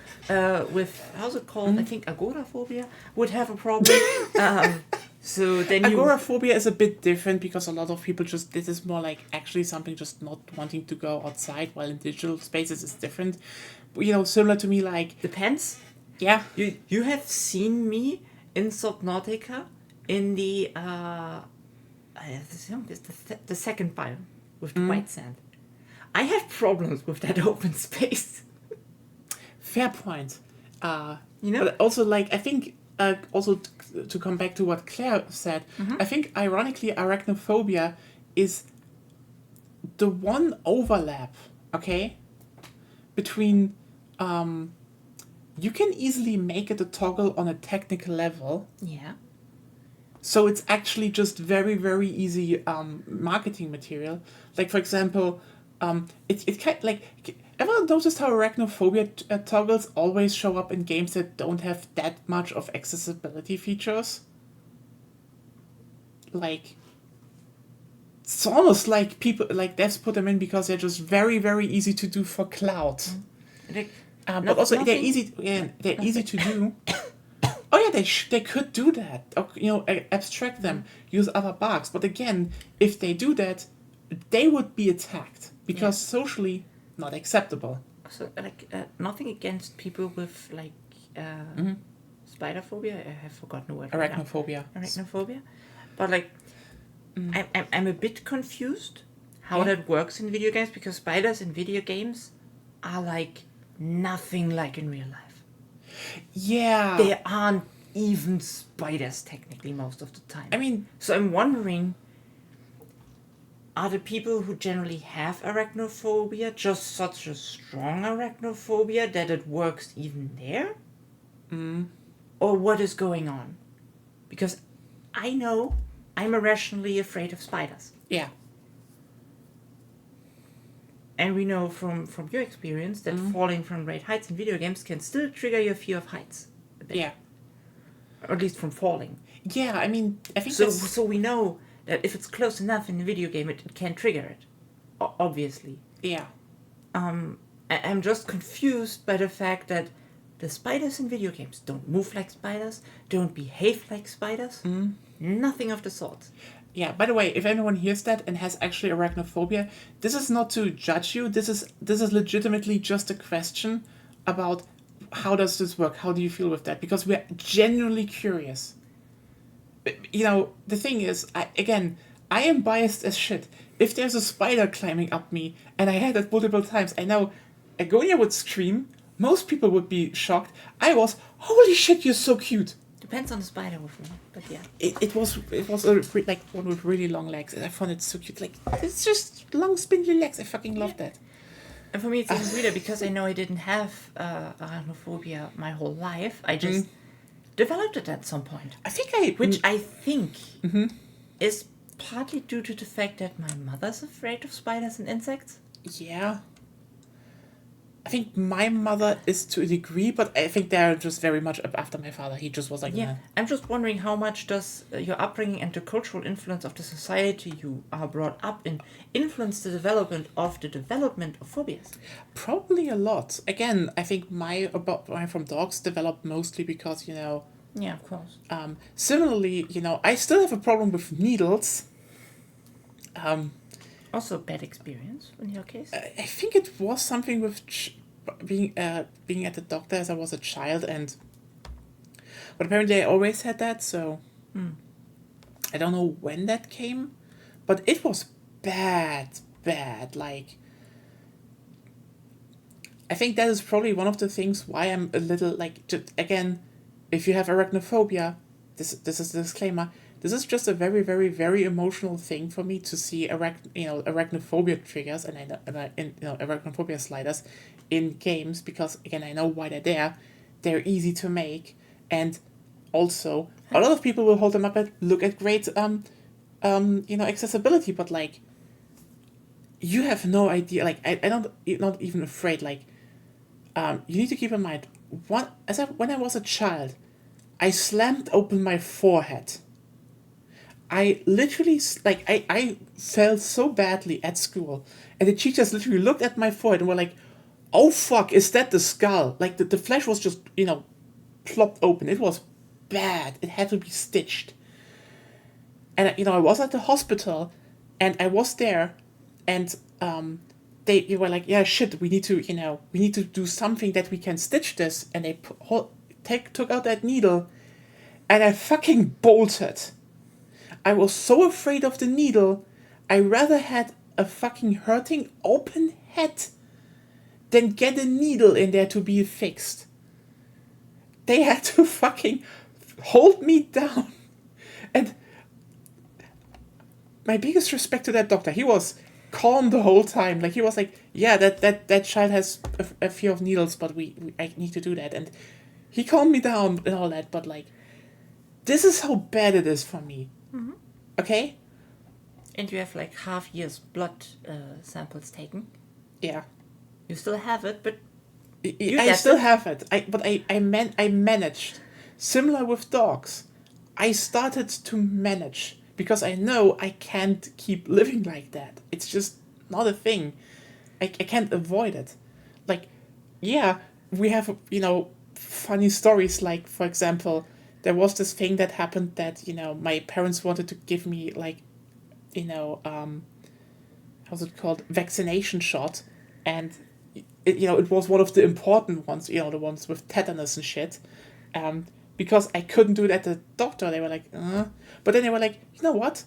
with... How's it called? I think agoraphobia would have a problem. So then agoraphobia is a bit different, because a lot of people just... This is more like actually something just not wanting to go outside, while in digital spaces it's different. Similar to me, like... Depends. Yeah. You have seen me in Subnautica in the the second biome with the white sand. I have problems with that open space. Fair point. But also, like, I think also to come back to what Claire said, I think ironically arachnophobia is the one overlap, okay, between you can easily make it a toggle on a technical level. Yeah. So it's actually just very, very easy marketing material. Like, for example, it kind of like... Ever noticed how arachnophobia toggles always show up in games that don't have that much of accessibility features? Like... It's almost like people... Like, devs put them in because they're just very, very easy to do for cloud. But also, they're easy to do. Oh yeah, they could do that. Or, abstract them, use other bugs. But again, if they do that, they would be attacked because socially not acceptable. So nothing against people with like spider phobia. I have forgotten the word. Arachnophobia. Arachnophobia, but like I'm a bit confused how that works in video games, because spiders in video games are like nothing like in real life. Yeah. They aren't even spiders technically most of the time. I mean... So I'm wondering, are the people who generally have arachnophobia just such a strong arachnophobia that it works even there? Or what is going on? Because I know I'm irrationally afraid of spiders. Yeah. And we know from your experience that falling from great heights in video games can still trigger your fear of heights. A bit. Yeah. Or at least from falling. Yeah, I mean, I think So we know that if it's close enough in the video game, it can trigger it. Obviously. Yeah. I'm just confused by the fact that the spiders in video games don't move like spiders, don't behave like spiders. Nothing of the sort. Yeah, by the way, if anyone hears that and has actually arachnophobia, this is not to judge you. This is legitimately just a question about how does this work? How do you feel with that? Because we're genuinely curious. You know, the thing is, I am biased as shit. If there's a spider climbing up me, and I had that multiple times, I know Agonia would scream, most people would be shocked. I was, holy shit, you're so cute. Depends on the spider with me, but yeah. It was like one with really long legs, and I found it so cute. Like, it's just long spindly legs. I fucking love that. And for me, it's even weirder because I know I didn't have arachnophobia my whole life. I just developed it at some point. Which I think is partly due to the fact that my mother's afraid of spiders and insects. Yeah. I think my mother is to a degree, but I think they're just very much up after my father. He just was like, yeah. I'm just wondering how much does your upbringing and the cultural influence of the society you are brought up in influence the development of phobias? Probably a lot. Again, I think my from dogs developed mostly because, you know... Yeah, of course. Similarly, you know, I still have a problem with needles. Also a bad experience in your case? I think it was something with being at the doctor as I was a child, but apparently I always had that, so I don't know when that came, but it was bad. Like, I think that is probably one of the things why I'm a little, like, again, if you have arachnophobia, this is a disclaimer. This is just a very, very, very emotional thing for me to see arachnophobia triggers and arachnophobia sliders in games, because again I know why they're there. They're easy to make, and also a lot of people will hold them up and look at great accessibility, but like you have no idea. Like I'm not even afraid. Like you need to keep in mind when I was a child, I slammed open my forehead. I literally, like, I felt so badly at school. And the teachers literally looked at my forehead and were like, oh fuck, is that the skull? Like, the flesh was just, plopped open. It was bad. It had to be stitched. And, I was at the hospital, and I was there, and they were like, yeah, shit, we need to do something that we can stitch this. And they took out that needle, and I fucking bolted. I was so afraid of the needle, I rather had a fucking hurting open head than get a needle in there to be fixed. They had to fucking hold me down. And my biggest respect to that doctor, he was calm the whole time. Like, he was like, yeah, that child has a fear of needles, but I need to do that. And he calmed me down and all that, but like, this is how bad it is for me. Mm-hmm. Okay? And you have like half year's blood samples taken. Yeah. You still have it, but I still have it. I managed. Similar with dogs. I started to manage because I know I can't keep living like that. It's just not a thing. I can't avoid it. Like, yeah, we have, funny stories. Like, for example, there was this thing that happened that, my parents wanted to give me, like, how's it called? Vaccination shot. And, it was one of the important ones, the ones with tetanus and shit. Because I couldn't do it at the doctor. They were like, But then they were like, you know what?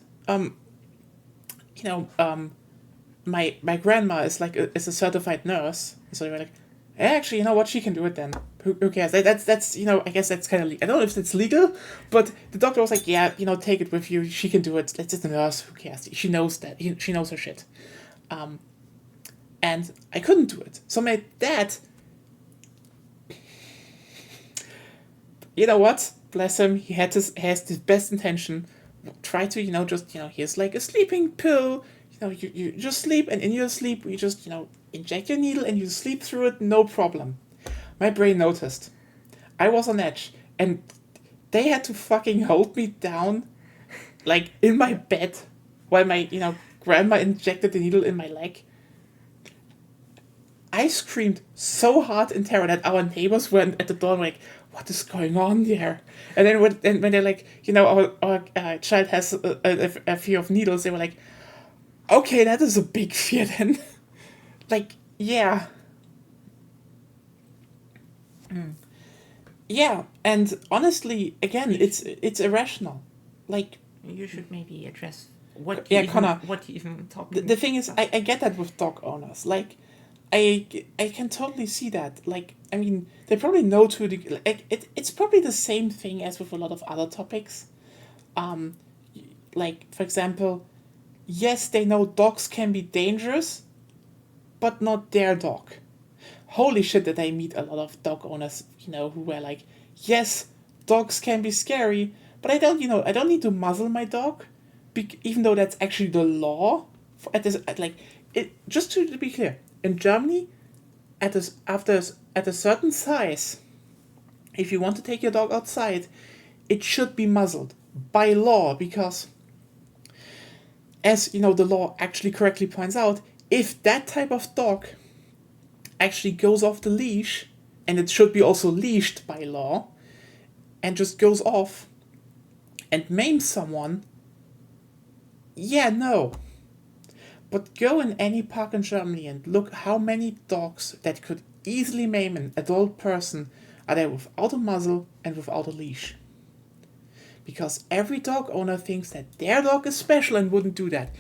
My grandma is like is a certified nurse. So they were like, actually, you know what? She can do it then. who cares? That's I guess that's kind of I don't know if it's legal, but the doctor was like, yeah, take it with you. She can do it. It's just a nurse. Who cares? She knows that. She knows her shit. And I couldn't do it. So my dad, you know what? Bless him. He has his best intention. Try to just here's like a sleeping pill. You just sleep, and in your sleep you just inject your needle and you sleep through it, no problem. My brain noticed. I was on edge, and they had to fucking hold me down, like in my bed, while my grandma injected the needle in my leg. I screamed so hard in terror that our neighbors went at the door and were like, what is going on there? And then when they're like, our child has a fear of needles, they were like, okay, that is a big fear then. Like, yeah. Yeah, and honestly, again, it's irrational. Like, you should maybe address what Connor, what you even talking. The thing is, I get that with dog owners. Like, I can totally see that. Like, I mean, they probably know to a degree. Like, it's probably the same thing as with a lot of other topics. Like, for example, yes, they know dogs can be dangerous, but not their dog. Holy shit, did I meet a lot of dog owners, who were like, yes, dogs can be scary, but I don't need to muzzle my dog, even though that's actually the law. Just to be clear, in Germany, at a certain size, if you want to take your dog outside, it should be muzzled by law, because, as the law actually correctly points out, if that type of dog actually goes off the leash, and it should be also leashed by law, and just goes off and maims someone, yeah, no. But go in any park in Germany and look how many dogs that could easily maim an adult person are there without a muzzle and without a leash. Because every dog owner thinks that their dog is special and wouldn't do that.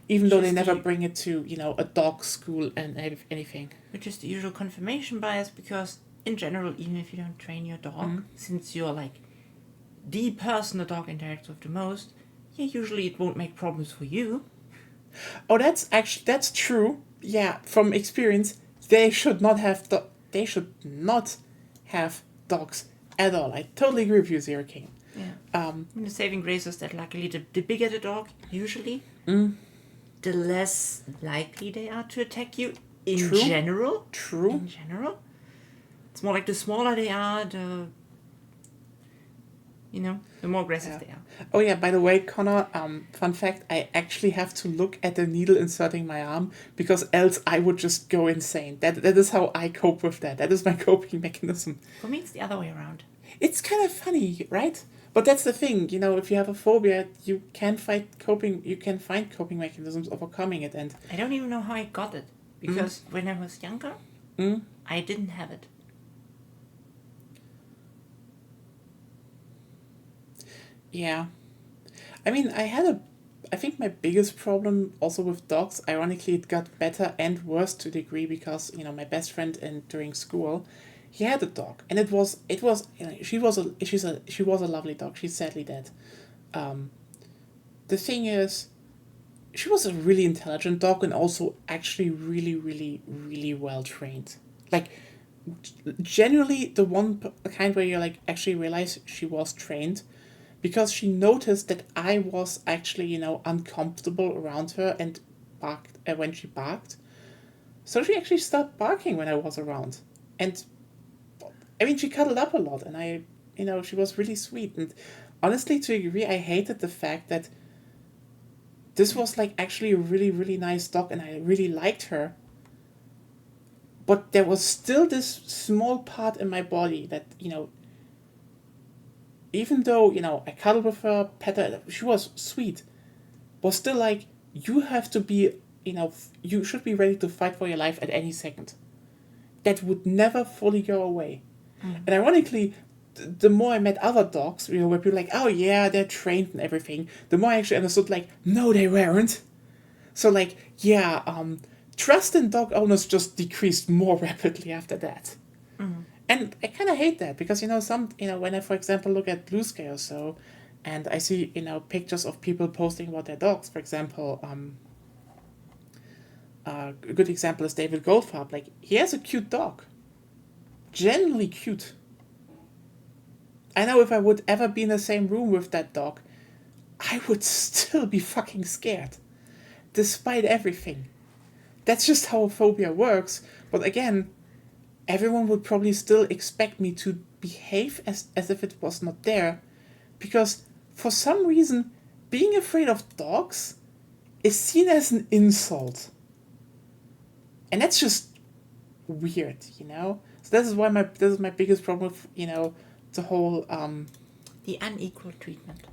Even though they never bring it to, a dog school and anything. Which is the usual confirmation bias, because in general, even if you don't train your dog, since you're like the person the dog interacts with the most, usually it won't make problems for you. Oh, that's true. Yeah, from experience, they should not have dogs at all. I totally agree with you, Zero King. Yeah. The saving grace is that luckily the bigger the dog, usually, the less likely they are to attack you in general. True. In general. It's more like the smaller they are, the more aggressive they are. Oh yeah, by the way, Connor, fun fact, I actually have to look at the needle inserting my arm, because else I would just go insane. That is how I cope with that. That is my coping mechanism. For me, it's the other way around. It's kind of funny, right? But that's the thing, if you have a phobia, you can find coping mechanisms overcoming it. And I don't even know how I got it, because when I was younger, I didn't have it. Yeah. I mean, I think my biggest problem also with dogs, ironically, it got better and worse to a degree, because, my best friend during school, he had a dog, and she was a lovely dog. She's sadly dead. The thing is, she was a really intelligent dog, and also actually really, really, really well trained. Like, genuinely the kind where you actually realize she was trained, because she noticed that I was actually uncomfortable around her and barked when she barked. So she actually stopped barking when I was around, and I mean, she cuddled up a lot, and she was really sweet. And honestly, to a degree, I hated the fact that this was actually a really, really nice dog, and I really liked her. But there was still this small part in my body that, even though, I cuddled with her, pet her, she was sweet, was still you have to be, you should be ready to fight for your life at any second. That would never fully go away. And ironically, the more I met other dogs, where people oh yeah, they're trained and everything, the more I actually understood, no, they weren't. So, trust in dog owners just decreased more rapidly after that. And I kind of hate that because, when I, for example, look at Blue Sky or so, and I see, pictures of people posting about their dogs, for example, a good example is David Goldfarb. Like, he has a cute dog. Genuinely cute. I know if I would ever be in the same room with that dog, I would still be fucking scared. Despite everything. That's just how a phobia works. But again, everyone would probably still expect me to behave as if it was not there. Because for some reason, being afraid of dogs is seen as an insult. And that's just weird, So this is my biggest problem with, the whole The unequal treatment.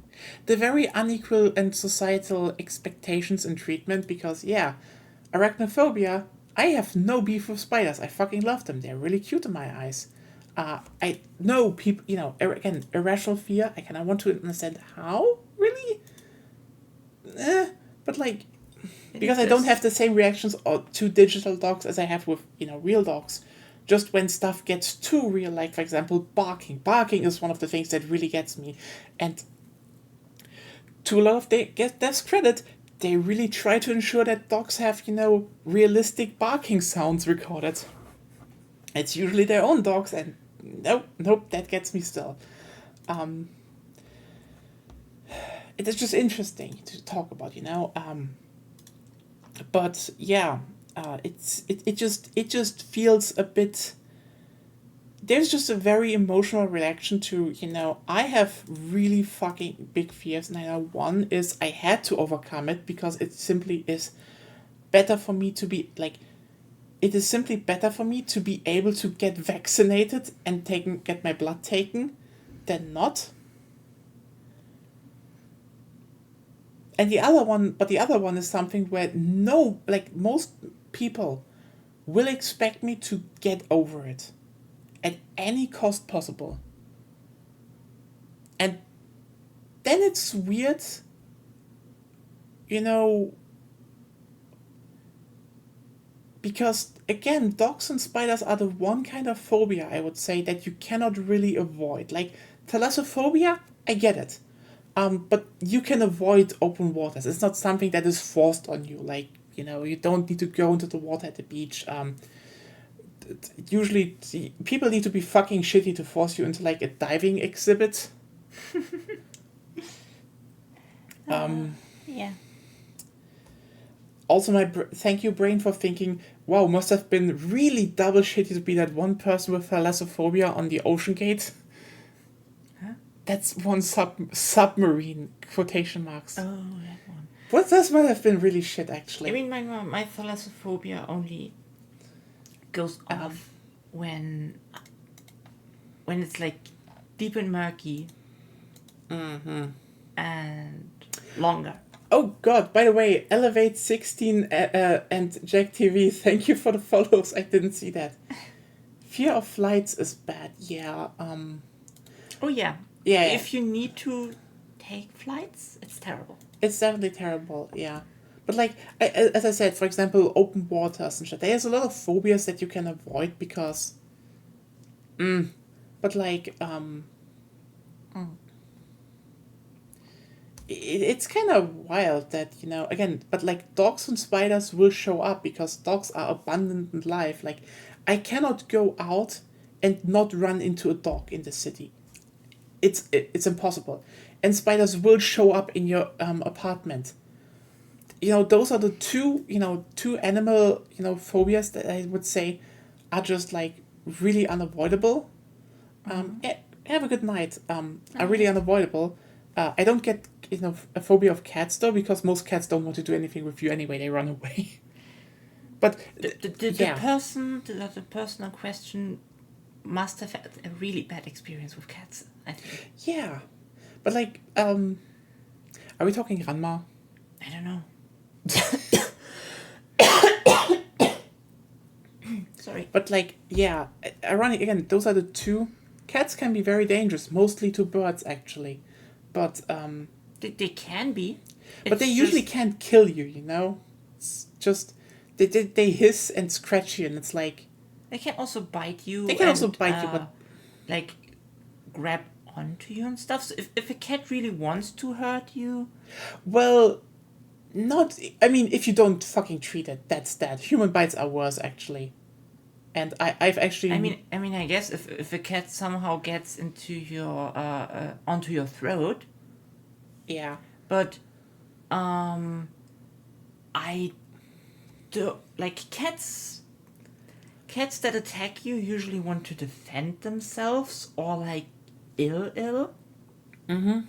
the very unequal and societal expectations in treatment, because arachnophobia, I have no beef with spiders. I fucking love them. They're really cute in my eyes. I know people, again, irrational fear. I kind of want to understand how, really? But like, because I don't have the same reactions to digital dogs as I have with, real dogs. Just when stuff gets too real, like, for example, barking. Barking is one of the things that really gets me. And to a lot of devs' credit, they really try to ensure that dogs have, realistic barking sounds recorded. It's usually their own dogs, and nope, that gets me still. It is just interesting to talk about, but yeah, it just feels a bit. There's just a very emotional reaction to, I have really fucking big fears, and I know one is I had to overcome it because it simply is better for me to be, like, it is simply better for me to be able to get vaccinated and get my blood taken than not. And the other one is something where most people will expect me to get over it at any cost possible. And then it's weird, because, again, dogs and spiders are the one kind of phobia, I would say, that you cannot really avoid. Like, thalassophobia, I get it. But you can avoid open waters. It's not something that is forced on you. Like, you don't need to go into the water at the beach. Usually, people need to be fucking shitty to force you into, like, a diving exhibit. Yeah. Also, thank you, brain, for thinking, wow, must have been really double shitty to be that one person with thalassophobia on the ocean gate. Huh? That's one submarine, quotation marks. Oh, that one. What this might have been really shit, actually. I mean, my thalassophobia only goes off when it's like deep and murky and longer. Oh god, by the way, Elevate 16 and Jack TV, thank you for the follows. I didn't see that. Fear of flights is bad, yeah. Oh yeah. Yeah. If you need to take flights, it's terrible. It's definitely terrible, yeah. But like, as I said, for example, open waters and shit, there's a lot of phobias that you can avoid because... But like, it's kind of wild that, again, but like dogs and spiders will show up because dogs are abundant in life. Like, I cannot go out and not run into a dog in the city. It's impossible. And spiders will show up in your apartment. Those are the two animal, phobias that I would say are just like really unavoidable. Have a good night. Are really unavoidable. I don't get, a phobia of cats though, because most cats don't want to do anything with you anyway. They run away. But the person in question must have had a really bad experience with cats, I think. Yeah, but like, are we talking Ranma? I don't know. Sorry. But like, yeah, ironic again. Those are the two. Cats can be very dangerous, mostly to birds actually, but They can be. But they usually can't kill you, It's just they hiss and scratch you, and it's like, They can also bite you. They can also bite you, but like grab onto you and stuff. So if a cat really wants to hurt you, well, not. I mean, if you don't fucking treat it, that's that. Human bites are worse, actually. And I've actually. I mean, I guess if a cat somehow gets into your onto your throat. Yeah. But, I do like cats. Cats that attack you usually want to defend themselves or like ill. Mm-hmm.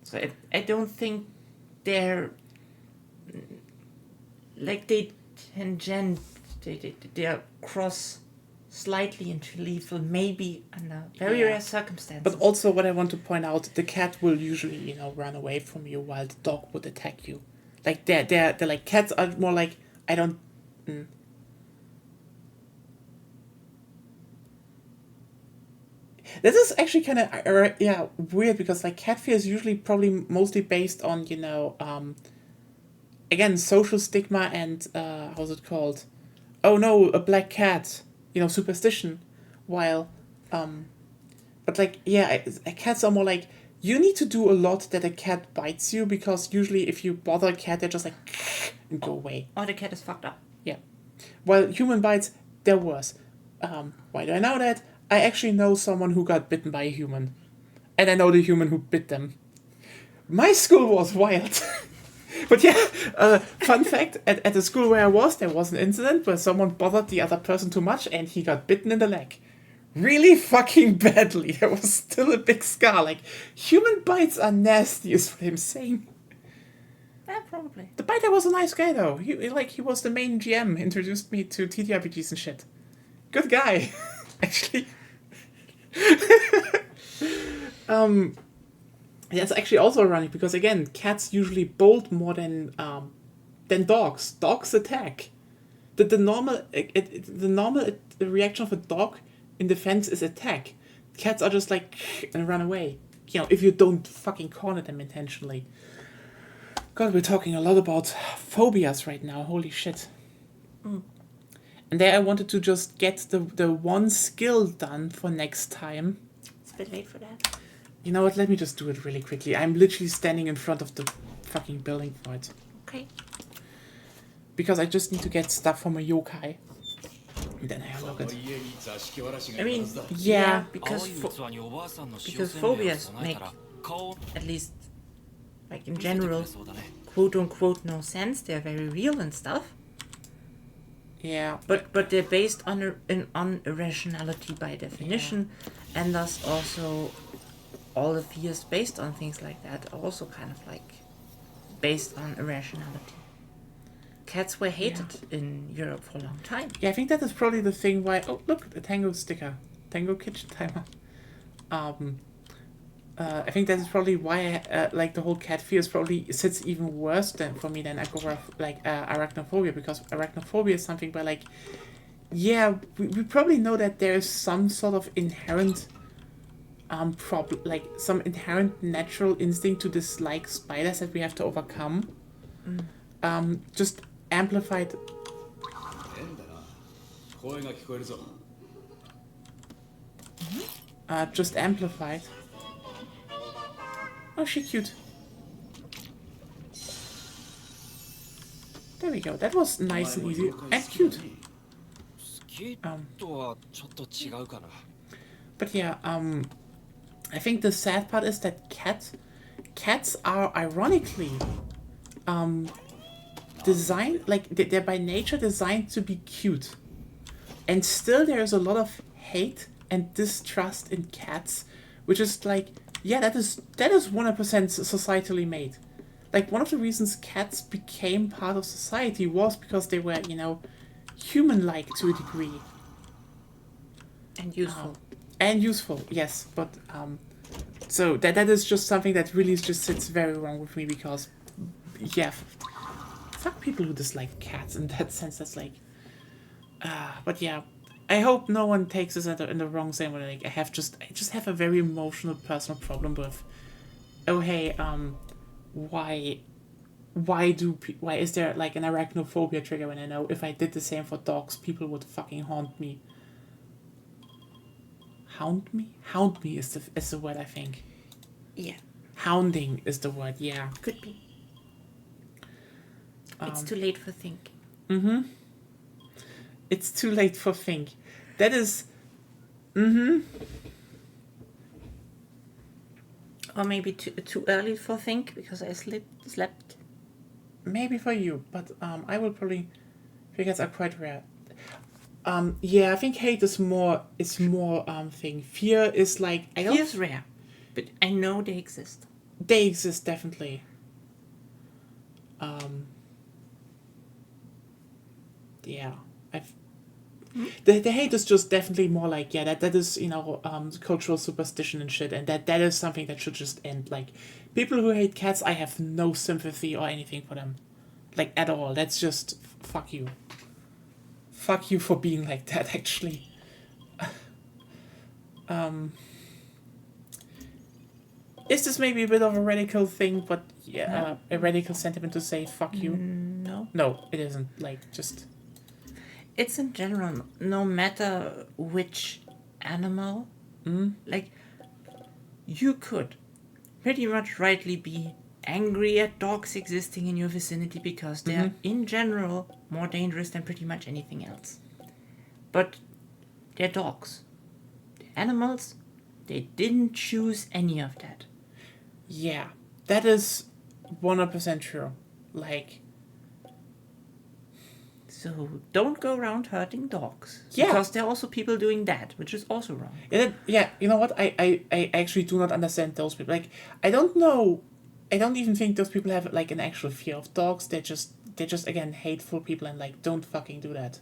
So I don't think they're like they tangent. They cross slightly into lethal, maybe under very rare circumstances. But also, what I want to point out, the cat will usually, run away from you, while the dog would attack you. Like they're like cats are more like I don't. This is actually kind of weird because like cat fear is usually probably mostly based on again social stigma and how's it called? Oh no, a black cat, superstition, while but like cats are more like you need to do a lot that a cat bites you, because usually if you bother a cat they're just like and go away. Or the cat is fucked up. Yeah, while human bites, they're worse. Why do I know that? I actually know someone who got bitten by a human, and I know the human who bit them. My school was wild. But yeah, fun fact, at the school where I was, there was an incident where someone bothered the other person too much and he got bitten in the leg. Really fucking badly. There was still a big scar. Like, human bites are nasty is what I'm saying. Yeah, probably. The biter was a nice guy though. He was the main GM, introduced me to TTRPGs and shit. Good guy, actually. That's actually also ironic because again, cats usually bolt more than dogs. Dogs attack. The normal reaction of a dog in defense is attack. Cats are just like and run away. If you don't fucking corner them intentionally. God, we're talking a lot about phobias right now. Holy shit. And there I wanted to just get the one skill done for next time. It's a bit late for that. You know what, let me just do it really quickly. I'm literally standing in front of the fucking building for it. Okay. Because I just need to get stuff from a yokai. And then I unlock it. I mean, because phobias make, at least, like in general, quote-unquote no sense. They're very real and stuff. Yeah. But they're based on irrationality by definition, and thus also all the fears based on things like that are also kind of like based on irrationality. Cats were hated in Europe for a long time. Yeah, I think that is probably the thing why... Oh, look, a Tango sticker. Tango kitchen timer. I think that is probably why the whole cat fear probably sits even worse than for me than arachnophobia, because arachnophobia is something where we probably know that there is some sort of inherent problem, like some inherent natural instinct to dislike spiders that we have to overcome. Just amplified. Just amplified. Oh, she's cute. There we go. That was nice and easy and cute. But yeah, I think the sad part is that cats are ironically designed, like they're by nature designed to be cute, and still there is a lot of hate and distrust in cats, which is like, yeah, that is 100% societally made. Like, one of the reasons cats became part of society was because they were, human-like to a degree. And useful. And useful, yes. But, so that is just something that really just sits very wrong with me because, yeah, fuck people who dislike cats in that sense. That's like, but yeah. I hope no one takes this in the wrong same way. Like, I just have a very emotional personal problem with, oh hey, why why is there like an arachnophobia trigger when I know if I did the same for dogs, people would fucking haunt me. Hound me? Hound me is the word, I think. Yeah, Hounding is the word, yeah. could be. It's too late for think. It's too late for think. That is... Or maybe too early for think because I slept. Maybe for you, but I will probably... Figures are quite rare. Yeah, I think hate is more thing. Fear is like... Fear's rare, but I know they exist. They exist, definitely. Yeah. The hate is just definitely more like, yeah, that is, cultural superstition and shit, and that is something that should just end. Like, people who hate cats, I have no sympathy or anything for them. Like, at all. That's just, fuck you. Fuck you for being like that, actually. Is this maybe a bit of a radical thing, but yeah, a radical sentiment to say fuck you? No. No, it isn't. Like, just... It's in general, no matter which animal, like, you could pretty much rightly be angry at dogs existing in your vicinity because they're, in general, more dangerous than pretty much anything else. But they're dogs. They're animals. They didn't choose any of that. Yeah, that is 100% true. Like... So don't go around hurting dogs. Yeah. Because there are also people doing that, which is also wrong. Yeah, you know what? I actually do not understand those people. Like, I don't know. I don't even think those people have, like, an actual fear of dogs. They're just again, hateful people and, like, don't fucking do that.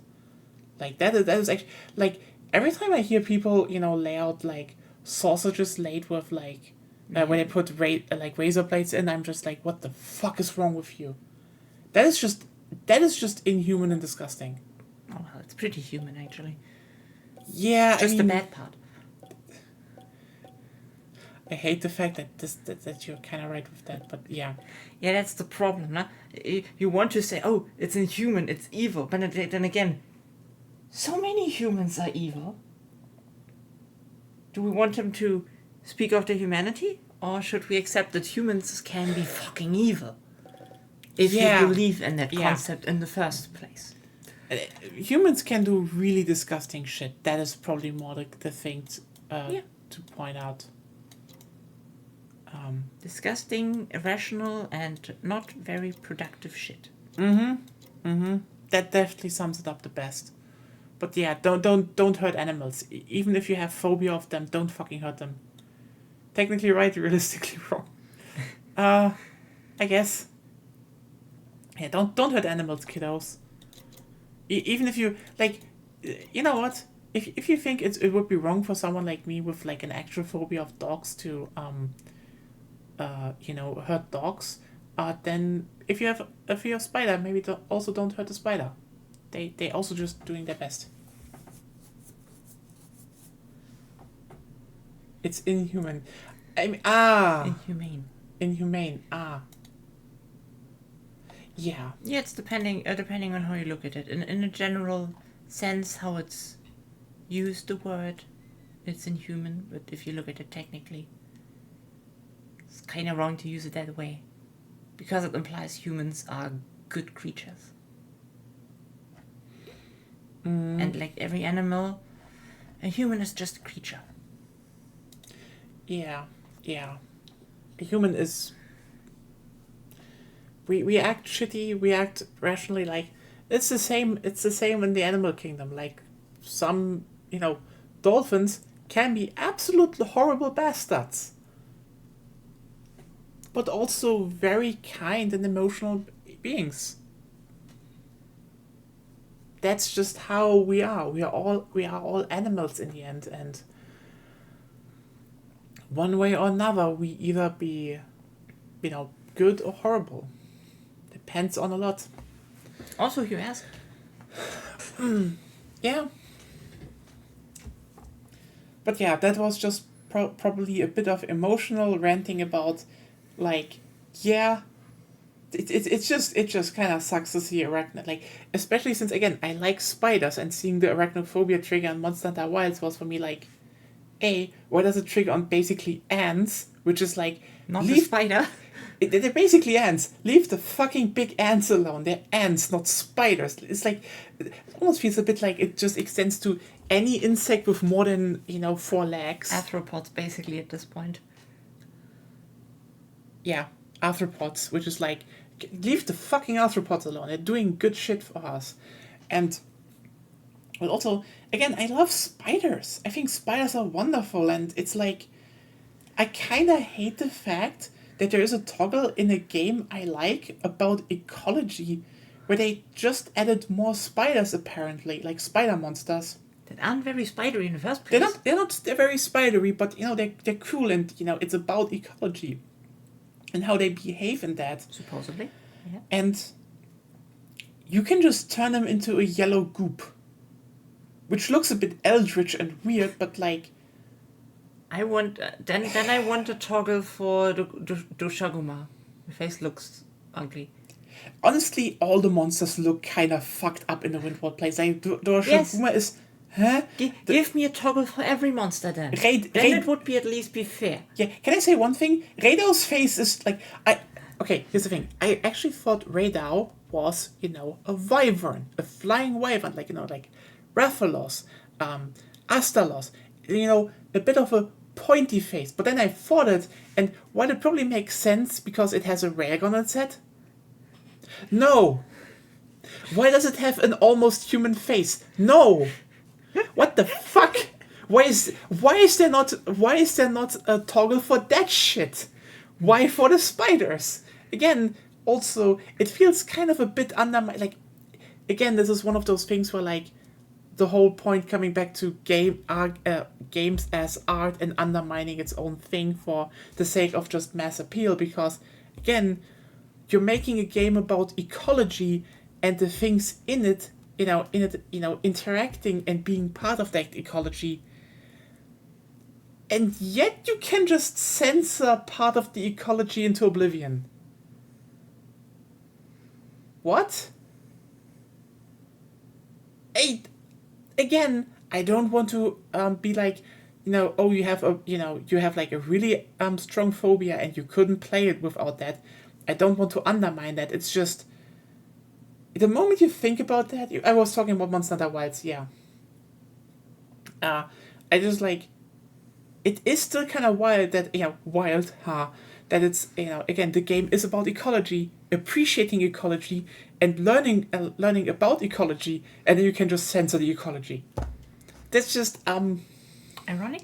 Like, that is actually... Like, every time I hear people, lay out, like, sausages laid with, like... when they put, razor blades in, I'm just like, what the fuck is wrong with you? That is just inhuman and disgusting. Oh, well, it's pretty human, actually. Yeah, Just the bad part. I hate the fact that you're kind of right with that, but yeah. Yeah, that's the problem, nah? You want to say, oh, it's inhuman, it's evil, but then again, so many humans are evil. Do we want them to speak of their humanity? Or should we accept that humans can be fucking evil? If you believe in that concept in the first place. Humans can do really disgusting shit. That is probably more the thing to point out. Disgusting, irrational, and not very productive shit. That definitely sums it up the best. But yeah, don't hurt animals. Even if you have phobia of them, don't fucking hurt them. Technically right, realistically wrong. I guess. Yeah, don't hurt animals, kiddos. Even if you, like, you know what? If you think it would be wrong for someone like me with, like, an actual phobia of dogs to, hurt dogs, then if you have a fear of spider, maybe don't hurt the spider. They also just doing their best. It's inhuman. I mean, Inhumane. Yeah. Yeah, it's depending on how you look at it. In a general sense, how it's used, the word, it's inhuman. But if you look at it technically, it's kind of wrong to use it that way, because it implies humans are good creatures. And like every animal, a human is just a creature. Yeah. A human is... We act shitty, we act rationally, like, it's the same in the animal kingdom. Like, some, dolphins can be absolutely horrible bastards. But also very kind and emotional beings. That's just how we are. We are all animals in the end, and one way or another we either be, good or horrible. Depends on a lot. Also, you ask. Yeah. But yeah, that was just probably a bit of emotional ranting about, like, yeah, it just kind of sucks to see arachnid, like, especially since, again, I like spiders, and seeing the arachnophobia trigger on Monster Hunter Wilds was for me like, why does it trigger on basically ants, which is like, Not a spider. They're basically ants. Leave the fucking big ants alone. They're ants, not spiders. It's like, it almost feels a bit like it just extends to any insect with more than, 4 legs. Arthropods, basically, at this point. Yeah, arthropods, which is like, leave the fucking arthropods alone. They're doing good shit for us. And, but also, again, I love spiders. I think spiders are wonderful, and it's like, I kind of hate the fact that there is a toggle in a game I like about ecology, where they just added more spiders, apparently, like spider monsters. That aren't very spidery in the first place. They're very spidery, but, they're cool, and, it's about ecology and how they behave in that. Supposedly, yeah. And you can just turn them into a yellow goop, which looks a bit eldritch and weird, but, like, I want then I want a toggle for the Doshaguma. The face looks ugly. honestly, all the monsters look kind of fucked up in the Windward place. Like, Doshaguma is... Huh? Give me a toggle for every monster then. Then it would be at least be fair. Yeah, can I say one thing? Raidow's face is like... Okay, here's the thing. I actually thought Raidow was, a wyvern. A flying wyvern. Like, like Rathalos, Astalos. A bit of a pointy face. But then I thought it, and while it probably makes sense because it has a rag on its head... No! Why does it have an almost human face? No! What the fuck? Why is there not a toggle for that shit? Why for the spiders? Again, also, it feels kind of a bit like, again, this is one of those things where, like, the whole point coming back to games as art and undermining its own thing for the sake of just mass appeal, because, again, you're making a game about ecology and the things in it, interacting and being part of that ecology. And yet you can just censor part of the ecology into oblivion. What? Again, I don't want to be like, you have like a really strong phobia and you couldn't play it without that. I don't want to undermine that. It's just, the moment you think about that, I was talking about Monster Hunter Wilds, yeah. I just like, it is still kind of wild that, that it's, again, the game is about ecology, appreciating ecology, and learning about ecology, and then you can just censor the ecology. That's just, ironic?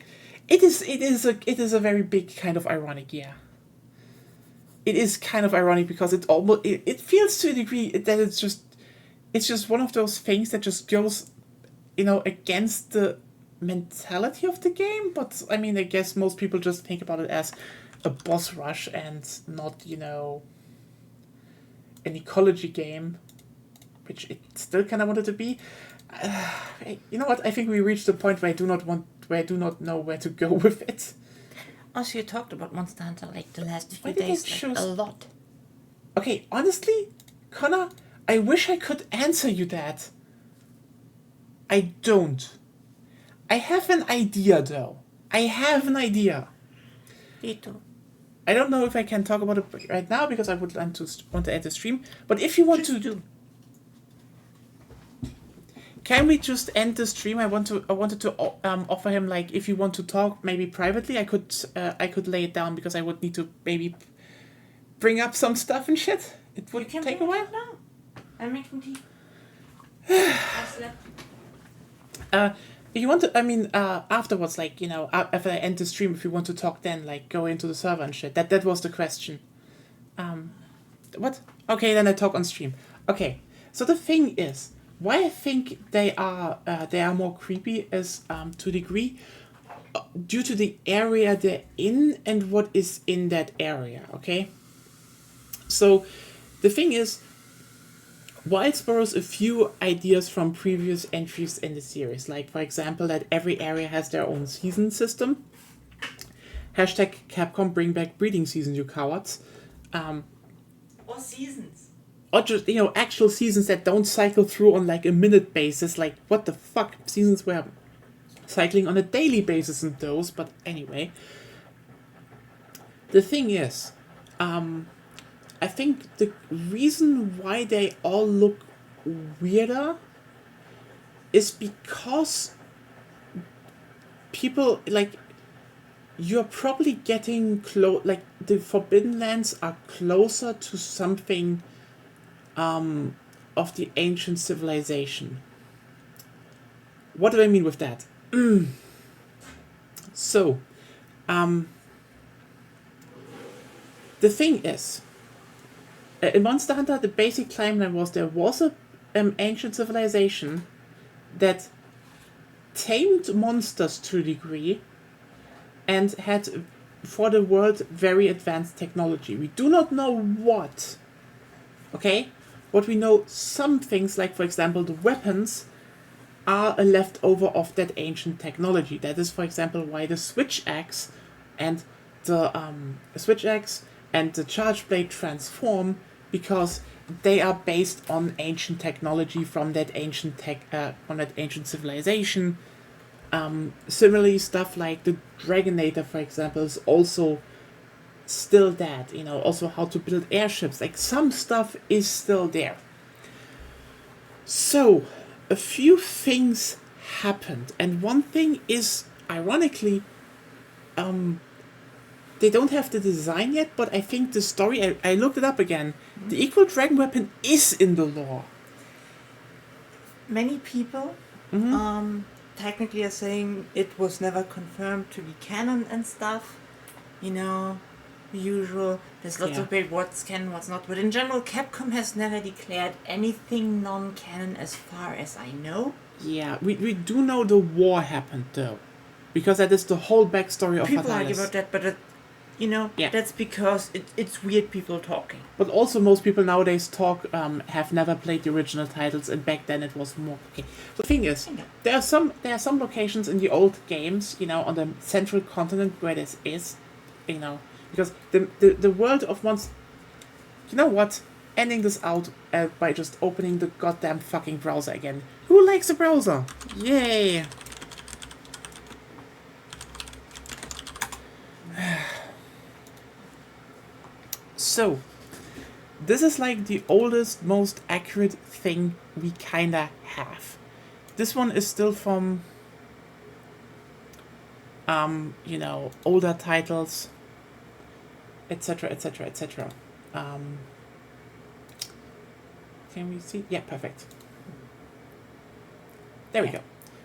It is a very big kind of ironic, yeah. It is kind of ironic because it feels to a degree that it's just one of those things that just goes, against the mentality of the game. But I mean, I guess most people just think about it as a boss rush and not, an ecology game, which it still kind of wanted to be. You know what? I think we reached the point where I do not know where to go with it. Also, you talked about Monster Hunter like the last few days, like, a lot. Okay, honestly, Connor, I wish I could answer you that. I don't. I have an idea, though. I have an idea. Me too. I don't know if I can talk about it right now because I would want to end the stream. But if you want to do, can we just end the stream? I wanted to offer him, like, if you want to talk maybe privately, I could lay it down because I would need to maybe bring up some stuff and shit. It would take a while. now. I'm making tea. I slept. You want to? I mean, afterwards, like, after I end the stream, if you want to talk, then like go into the server and shit. That was the question. What? Okay, then I talk on stream. Okay, so the thing is, why I think they are more creepy is to a degree due to the area they're in and what is in that area. Okay. So the thing is, Wilds borrows a few ideas from previous entries in the series, like, for example, that every area has their own season system. # Capcom bring back breeding season, you cowards. Or seasons. Or just, actual seasons that don't cycle through on like a minute basis. Like, what the fuck? Seasons were cycling on a daily basis in those, but anyway. The thing is, I think the reason why they all look weirder is because people, like, you're probably getting like, the Forbidden Lands are closer to something of the ancient civilization. What do I mean with that? So, the thing is, in Monster Hunter, the basic timeline was there was a ancient civilization that tamed monsters to a degree and had, for the world, very advanced technology. We do not know what. Okay? But we know some things, like, for example, the weapons are a leftover of that ancient technology. That is, for example, why the switch axe and the charge blade transform, because they are based on ancient technology from that ancient civilization. Similarly, stuff like the Dragonator, for example, is also still that. Also how to build airships. Like, some stuff is still there. So, a few things happened, and one thing is, ironically, they don't have the design yet, but I think the story, I looked it up again. The Equal Dragon weapon is in the lore. Many people technically are saying it was never confirmed to be canon and stuff. The usual. There's lots of debate what's canon, what's not. But in general, Capcom has never declared anything non-canon as far as I know. Yeah, we do know the war happened, though. Because that is the whole backstory of People Fatalis. argue about that, but that's because it's weird people talking. But also most people nowadays have never played the original titles, and back then it was more okay. The thing is, there are some locations in the old games, on the central continent where this is, because the world of monsters. You know what? Ending this out by just opening the goddamn fucking browser again. Who likes a browser? Yay! So, this is like the oldest, most accurate thing we kinda have. This one is still from, older titles, etc., etc., etc. Can we see? Yeah, perfect. There we go.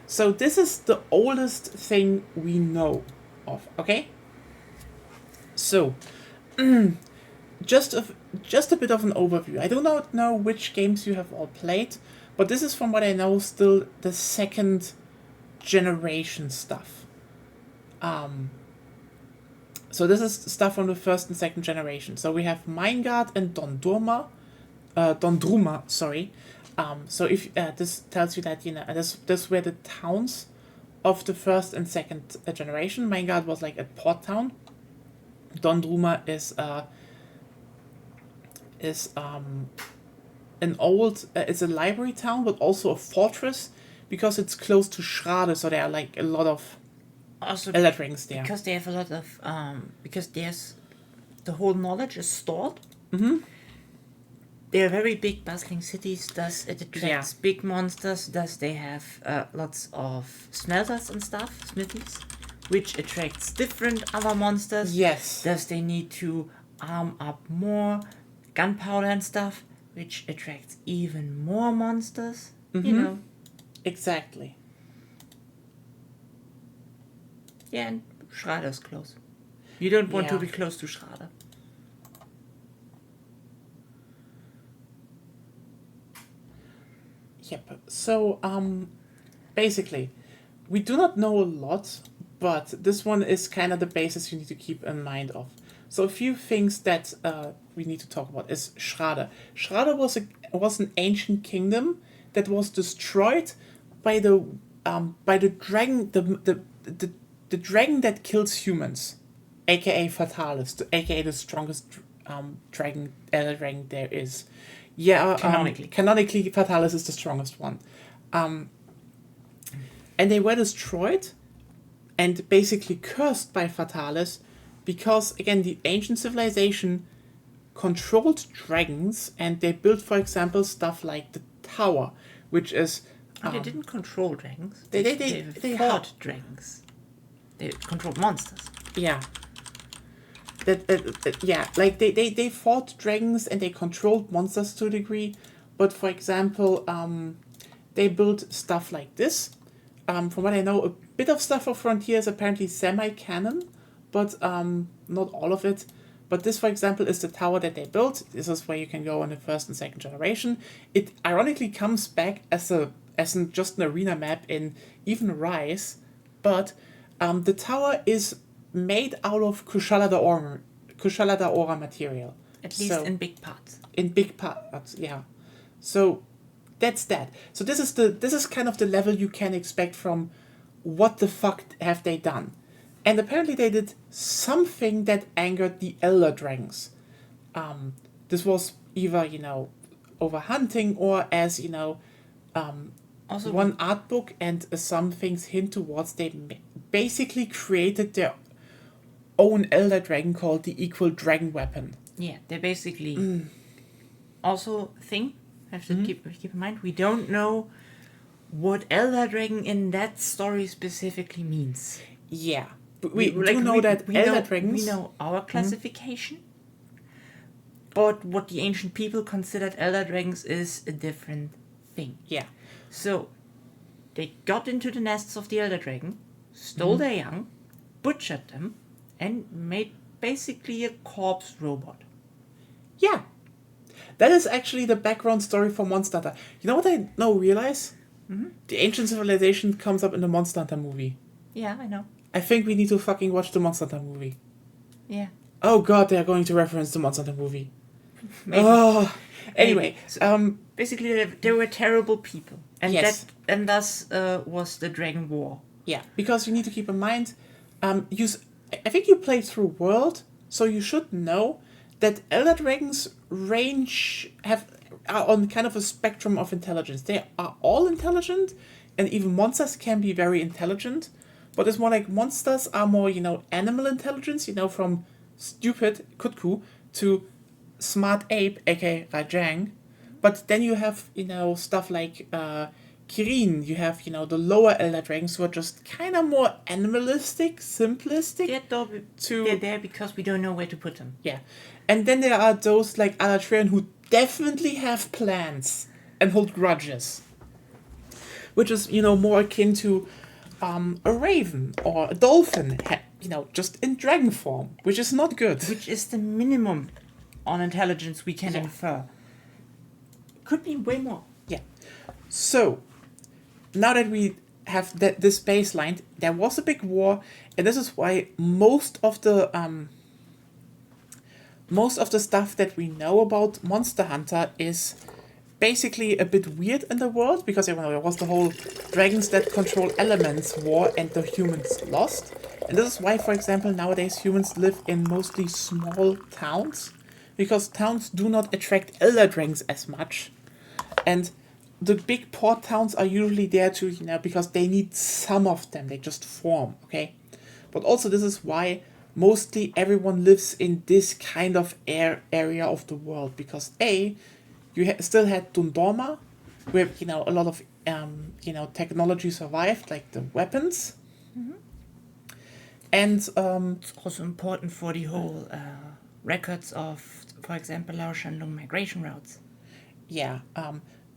So this is the oldest thing we know of, okay? So, just a bit of an overview. I do not know which games you have all played, but this is, from what I know, still the second generation stuff. So this is stuff from the first and second generation. So we have Meingard and Dondruma, sorry. So if this tells you that this were the towns of the first and second generation. Meingard was like a port town. Dondruma is an old it's a library town, but also a fortress, because it's close to Schrade, so there are like a lot of also Eldrings there. Because they have a lot of because there's the whole knowledge is stored. They are very big bustling cities, thus it attracts big monsters, thus they have lots of smelters and stuff, smithies, which attracts different other monsters. Yes. Thus they need to arm up more gunpowder and stuff, which attracts even more monsters. Exactly. Yeah, and Schrader's close. You don't want to be close to Schrader. Yep. So, basically, we do not know a lot, but this one is kind of the basis you need to keep in mind of. So a few things that we need to talk about is Schrader. Schrader was an ancient kingdom that was destroyed by the dragon, the dragon that kills humans, aka Fatalis, aka the strongest elder dragon there is. Yeah, canonically, Fatalis is the strongest one. And they were destroyed and basically cursed by Fatalis because, again, the ancient civilization controlled dragons, and they built, for example, stuff like the tower, which is... they didn't control dragons. They fought dragons. They controlled monsters. Yeah. They fought dragons and they controlled monsters to a degree, but for example, they built stuff like this. From what I know, a bit of stuff for Frontier is apparently semi-canon, but not all of it. But this, for example, is the tower that they built. This is where you can go in the first and second generation. It ironically comes back as just an arena map in even Rise, but the tower is made out of Kushala Daora material. At least in big parts. In big parts, yeah. So that's that. So this is kind of the level you can expect from what the fuck have they done. And apparently they did something that angered the Elder Dragons. This was either, over hunting or as, also one art book, and some things hint towards they basically created their own Elder Dragon called the Equal Dragon Weapon. Yeah, they basically also have to keep in mind, we don't know what Elder Dragon in that story specifically means. Yeah. We know Elder Dragons... We know our classification, but what the ancient people considered Elder Dragons is a different thing. Yeah. So, they got into the nests of the Elder Dragon, stole their young, butchered them, and made basically a corpse robot. Yeah. That is actually the background story for Monster Hunter. You know what I now realize? Mm-hmm. The ancient civilization comes up in the Monster Hunter movie. Yeah, I know. I think we need to fucking watch the Monster Hunter movie. Yeah. Oh god, they are going to reference the Monster Hunter movie. Maybe. Oh. Anyway, so, basically they were terrible people. And yes. thus was the Dragon War. Yeah, because you need to keep in mind, I think you played through World, so you should know that Elder Dragons are on kind of a spectrum of intelligence. They are all intelligent, and even monsters can be very intelligent. But it's more like monsters are more, animal intelligence, from stupid Kutku to smart ape, aka Rajang. But then you have, stuff like Kirin. You have, the lower Elder Dragons who are just kind of more animalistic, simplistic. They're there because we don't know where to put them. Yeah. And then there are those like Alatrian who definitely have plans and hold grudges. Which is, more akin to... a raven or a dolphin, just in dragon form, which is not good. Which is the minimum on intelligence we can infer. Could be way more. Yeah. So, now that we have this baseline, there was a big war, and this is why most of the stuff that we know about Monster Hunter is basically a bit weird in the world, because there was the whole dragons that control elements war and the humans lost. And this is why, for example, nowadays humans live in mostly small towns, because towns do not attract elder dragons as much. And the big port towns are usually there to, because they need some of them, they just form, okay? But also this is why mostly everyone lives in this kind of area of the world, because you still had Dundorma, where, a lot of, technology survived, like the weapons. Mm-hmm. And it's also important for the whole records of, for example, our Shandong migration routes. Yeah,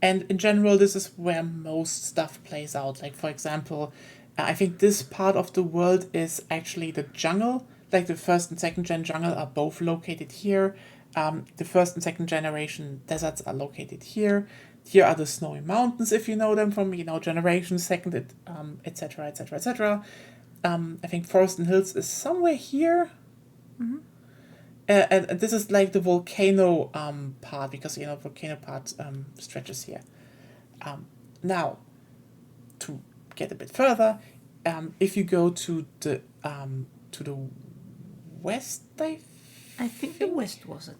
and in general, this is where most stuff plays out. Like, for example, I think this part of the world is actually the jungle. Like, the first and second gen jungle are both located here. The first and second generation deserts are located here. Here are the snowy mountains, if you know them from, generations, second, etc., etc., etc. I think Forest and Hills is somewhere here. Mm-hmm. And this is like the volcano part, because, volcano part stretches here. Now, to get a bit further, if you go to the west, I I think the west was it.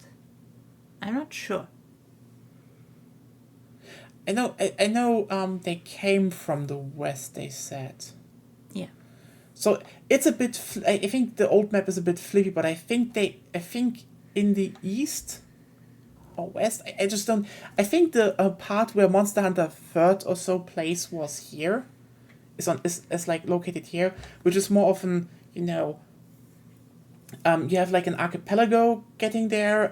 I'm not sure. I know. They came from the west. They said. Yeah. So it's a bit. I think the old map is a bit flippy, but I think in the east or west. I just don't. I think the part where Monster Hunter third or so place was here, is like located here, which is more often you have like an archipelago getting there.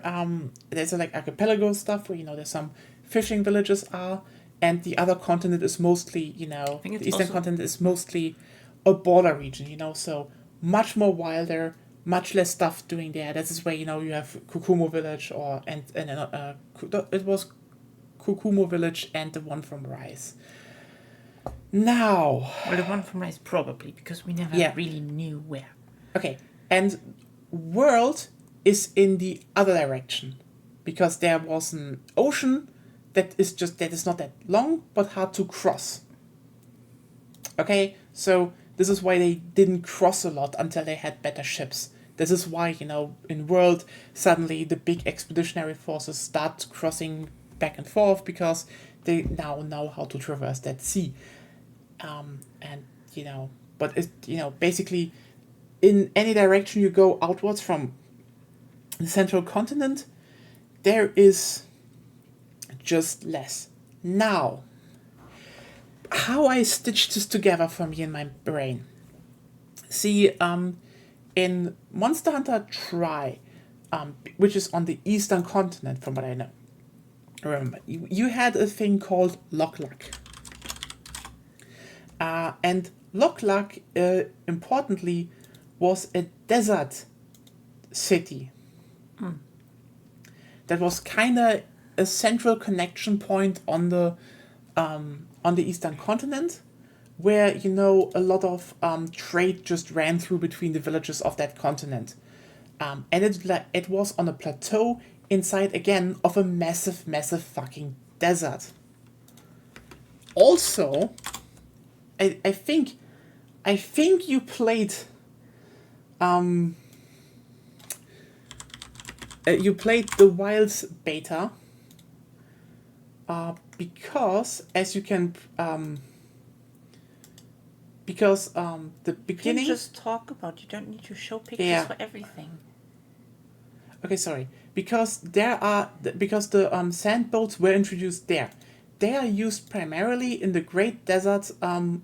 There's like archipelago stuff where there's some fishing villages are, and the other continent is mostly think the it's eastern continent is mostly a border region. So much more wilder, much less stuff doing there. This is where you have Kukumo village it was Kukumo village and the one from Rise. Now, Well, the one from Rise probably, because we never Yeah. really knew where. okay, and world is in the other direction, because there was an ocean that is not that long but hard to cross. Okay, so this is why they didn't cross a lot until they had better ships. This is why in world suddenly the big expeditionary forces start crossing back and forth, because they now know how to traverse that sea. But it's basically in any direction you go outwards from the central continent, there is just less. Now, how I stitched this together for me in my brain. See, in Monster Hunter Tri, which is on the eastern continent, from what I know. Remember, you had a thing called Loklak. And Loklak, importantly, was a desert city. That was kind of a central connection point on the eastern continent, where a lot of trade just ran through between the villages of that continent, and it was on a plateau inside again of a massive fucking desert. Also, I think you played the Wilds beta, because as you can the You beginning. can just talk about. You don't need to show pictures Yeah. for everything. Okay, sorry. Because the sand boats were introduced there. They are used primarily in the Great Desert. In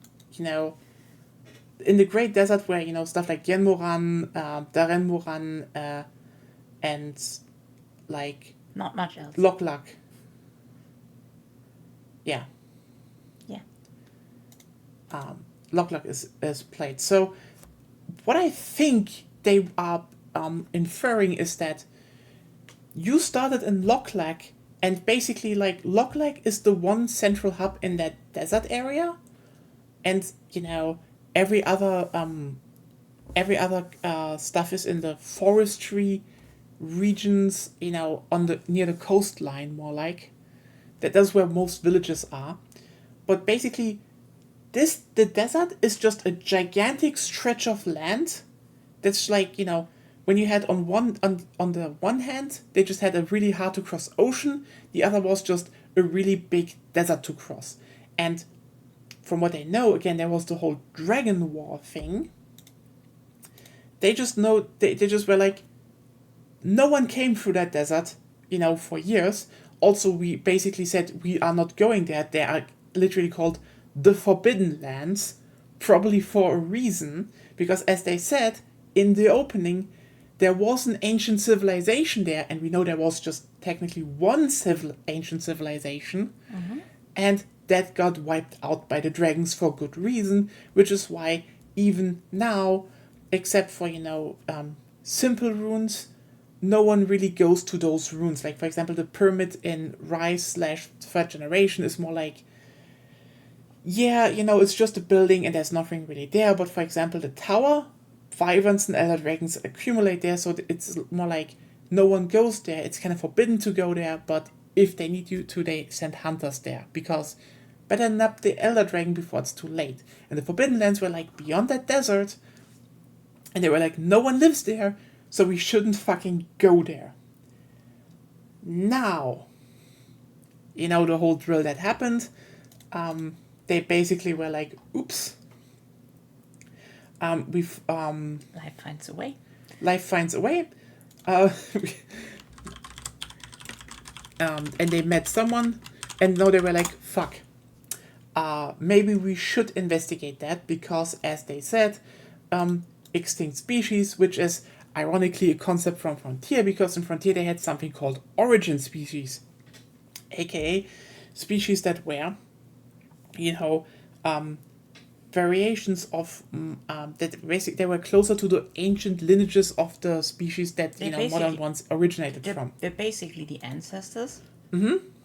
the Great Desert, where stuff like Yenmoran, Darenmoran, and like Not much else. Loklak. Yeah. Yeah. Loklak is played. So what I think they are inferring is that you started in Loklak, and basically like Loklak is the one central hub in that desert area, and every other stuff is in the forestry regions, on the near the coastline, more like. That's where most villages are. But basically the desert is just a gigantic stretch of land that's like, when you had on the one hand, they just had a really hard to cross ocean, the other was just a really big desert to cross. And from what I know, again, there was the whole Dragon War thing. They just know, they just were like, no one came through that desert, for years. Also, we basically said we are not going there. They are literally called the Forbidden Lands, probably for a reason, because as they said in the opening, there was an ancient civilization there, and we know there was just technically one ancient civilization, and that got wiped out by the dragons for good reason, which is why even now, except for, simple runes, no one really goes to those runes. Like, for example, the pyramid in Rise / third generation is more like, yeah, it's just a building and there's nothing really there. But for example, the tower, wyverns and elder dragons accumulate there, so it's more like no one goes there. It's kind of forbidden to go there, but if they need you to, they send hunters there, because better nab the elder dragon before it's too late. And the Forbidden Lands were like beyond that desert, and they were like, no one lives there, so we shouldn't fucking go there. Now, you know, the whole drill that happened, they basically were like, oops. Life finds a way. Life finds a way. And they met someone, and now they were like, fuck. Maybe we should investigate that, because, as they said, extinct species, which is ironically a concept from Frontier, because in Frontier they had something called origin species, aka species that were, you know, variations of that basically they were closer to the ancient lineages of the species that modern ones originated from. They're basically the ancestors,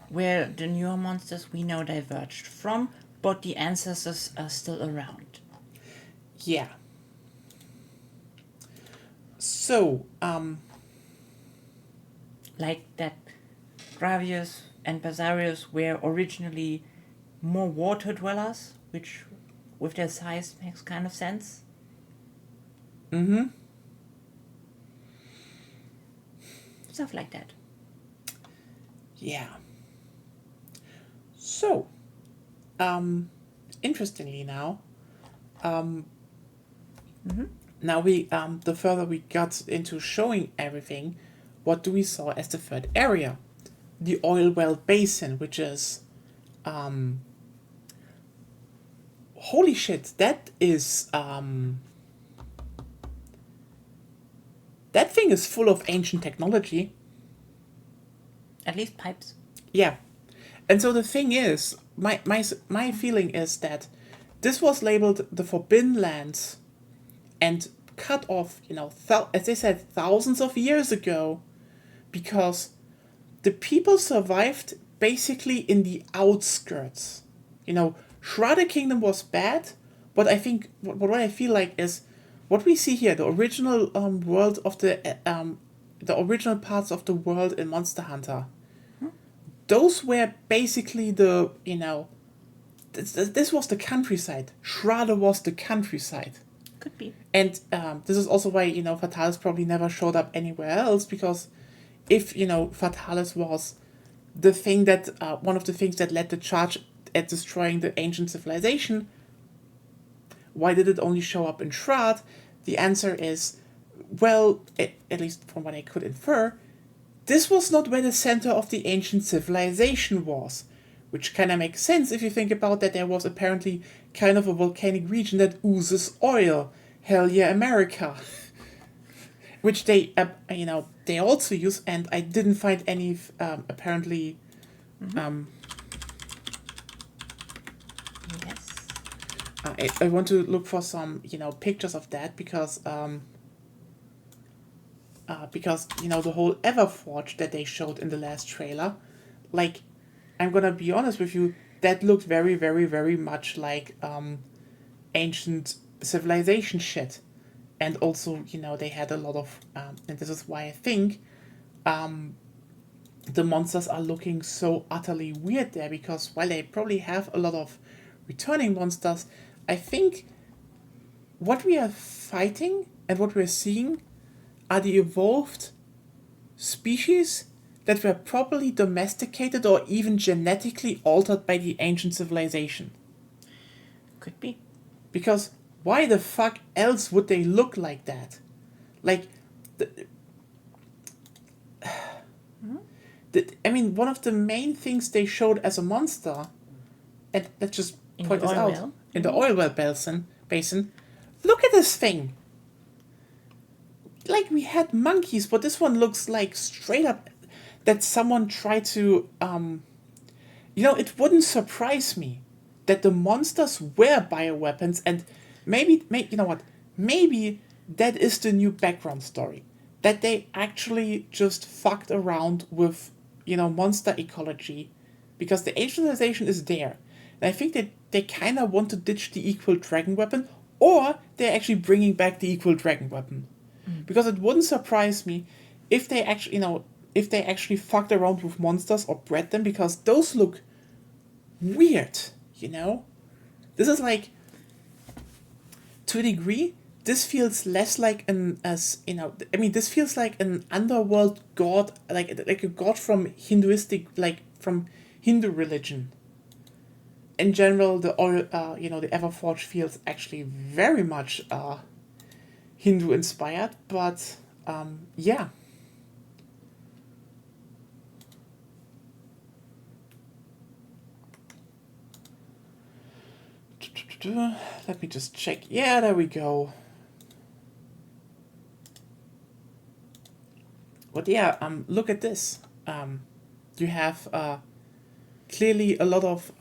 where the newer monsters we know diverged from, but the ancestors are still around. Yeah. So, like that, Gravius and Basarius were originally more water dwellers, which, with their size, makes kind of sense. Stuff like that. Yeah. So, interestingly now, now we, the further we got into showing everything, what do we saw as the third area? The oil well basin, which is, holy shit, that is, that thing is full of ancient technology. At least pipes. Yeah. And so the thing is, my feeling is that this was labeled the Forbidden Lands and cut off, as they said, thousands of years ago, because the people survived basically in the outskirts. Shrouded Kingdom was bad, but I think what I feel like is what we see here, the original world of the original parts of the world in Monster Hunter. Those were basically the, this was the countryside. Shrouded was the countryside. Could be. And this is also why, Fatalis probably never showed up anywhere else, because if, Fatalis was the thing that, one of the things that led the charge at destroying the ancient civilization, why did it only show up in Shroud? The answer is, well, at least from what I could infer, this was not where the center of the ancient civilization was, which kind of makes sense if you think about that there was apparently kind of a volcanic region that oozes oil. Hell yeah, America. Which they, they also use, and I didn't find any, apparently, Yes. I want to look for some, pictures of that, because the whole Everforge that they showed in the last trailer, like, I'm gonna be honest with you, that looked very, very, very much like ancient civilization shit. And also, they had a lot of, and this is why I think the monsters are looking so utterly weird there, because while they probably have a lot of returning monsters, I think what we are fighting and what we're seeing are the evolved species that were properly domesticated or even genetically altered by the ancient civilization. Could be. Because why the fuck else would they look like that? Like, one of the main things they showed as a monster, and let's just point this out, in the oil well basin, look at this thing. Like, we had monkeys, but this one looks like straight up that someone tried to, it wouldn't surprise me that the monsters were bioweapons, and maybe that is the new background story. That they actually just fucked around with, monster ecology, because the ancient civilization is there. And I think that they kind of want to ditch the equal dragon weapon, or they're actually bringing back the equal dragon weapon. Because it wouldn't surprise me if they actually fucked around with monsters or bred them, because those look weird, This is like, to a degree, this feels less like this feels like an underworld god, like a god from from Hindu religion. In general, the Everforge feels actually very much Hindu inspired, but yeah. Let me just check. Yeah, there we go. But yeah, look at this. You have clearly a lot of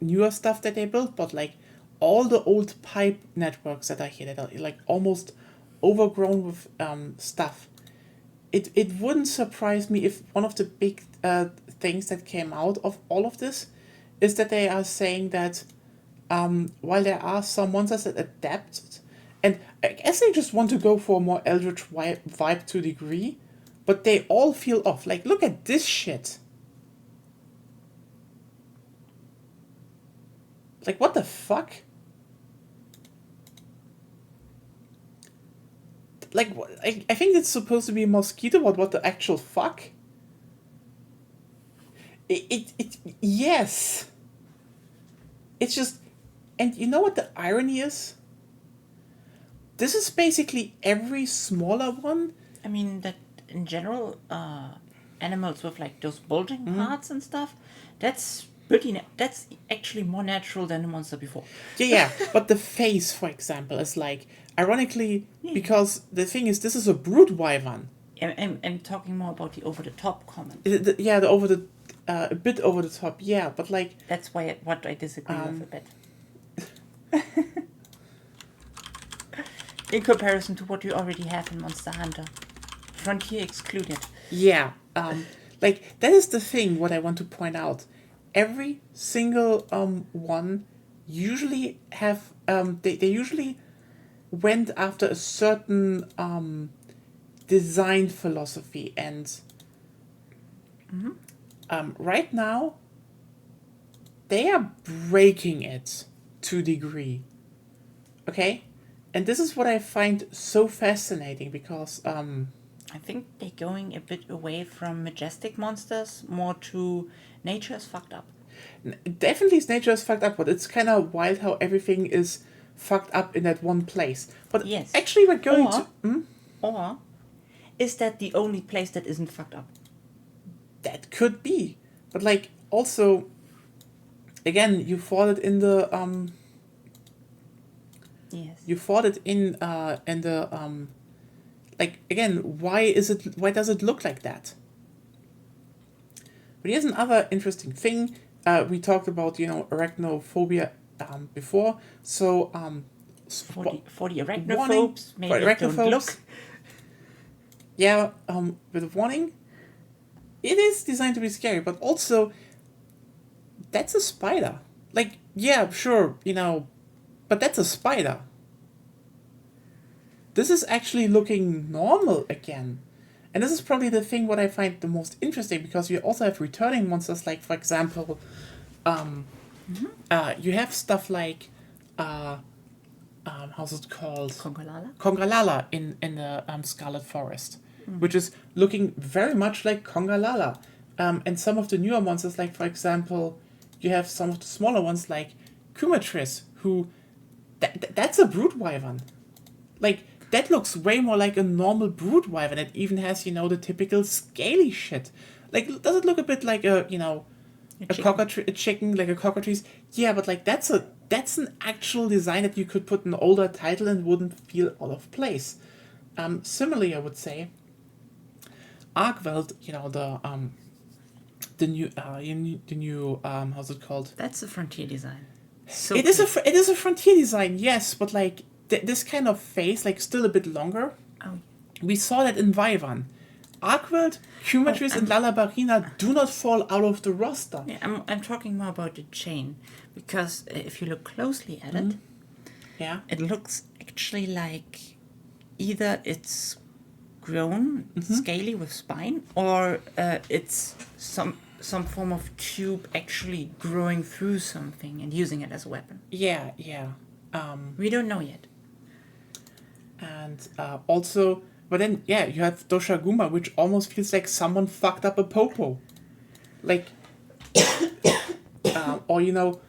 newer stuff that they built, but like all the old pipe networks that are here that are like almost overgrown with stuff. It wouldn't surprise me if one of the big things that came out of all of this is that they are saying that while there are some monsters that adapt, and I guess they just want to go for a more eldritch vibe to a degree, but they all feel off. Like, look at this shit. Like, what the fuck? Like, I think it's supposed to be a mosquito, but what the actual fuck? Yes. It's just, and you know what the irony is? This is basically every smaller one. I mean, that in general, animals with like those bulging parts and stuff, that's that's actually more natural than the monster before. Yeah, but the face, for example, is like, ironically, because the thing is, this is a brood wyvern. I'm talking more about the over-the-top comment. A bit over the top, yeah, but like... That's what I disagree with a bit. In comparison to what you already have in Monster Hunter. Frontier excluded. Yeah, like, that is the thing, what I want to point out. Every single one usually have... They usually went after a certain design philosophy, and... right now, they are breaking it to a degree. Okay? And this is what I find so fascinating, because... I think they're going a bit away from majestic monsters, more to nature is fucked up. Definitely nature is fucked up, but it's kind of wild how everything is fucked up in that one place. But yes, actually we're going Or is that the only place that isn't fucked up? That could be. But like, also, again, you fought it in the... Yes. You fought it in the... like, again, why does it look like that? But here's another interesting thing. We talked about, arachnophobia before. So, for the arachnophobes, maybe don't look. Yeah, with a warning. It is designed to be scary, but also, that's a spider. Like, yeah, sure, but that's a spider. This is actually looking normal again. And this is probably the thing what I find the most interesting, because you also have returning monsters, like, for example, you have stuff like, how's it called? Congalala in the Scarlet Forest, which is looking very much like Congalala. And some of the newer monsters, like, for example, you have some of the smaller ones, like Kumatris, who, that's a brood wyvern. Like, that looks way more like a normal brood wyvern. It even has, the typical scaly shit. Like, does it look a bit like a chicken, like a cockatrice? Yeah, but like that's an actual design that you could put an older title and wouldn't feel out of place. Similarly, I would say, Arkwelt, the new how's it called? That's a frontier design. So it is a frontier design, yes, but like this kind of face, like still a bit longer. Oh. We saw that in Wyvern. Arkwelt, Kumatris, and Lalabarina do not fall out of the roster. Yeah, I'm talking more about the chain, because if you look closely at it, it looks actually like either it's grown scaly with spine, or it's some form of tube actually growing through something and using it as a weapon. Yeah. We don't know yet. And also, but then, yeah, you have Doshaguma, which almost feels like someone fucked up a popo. Like, or, you know,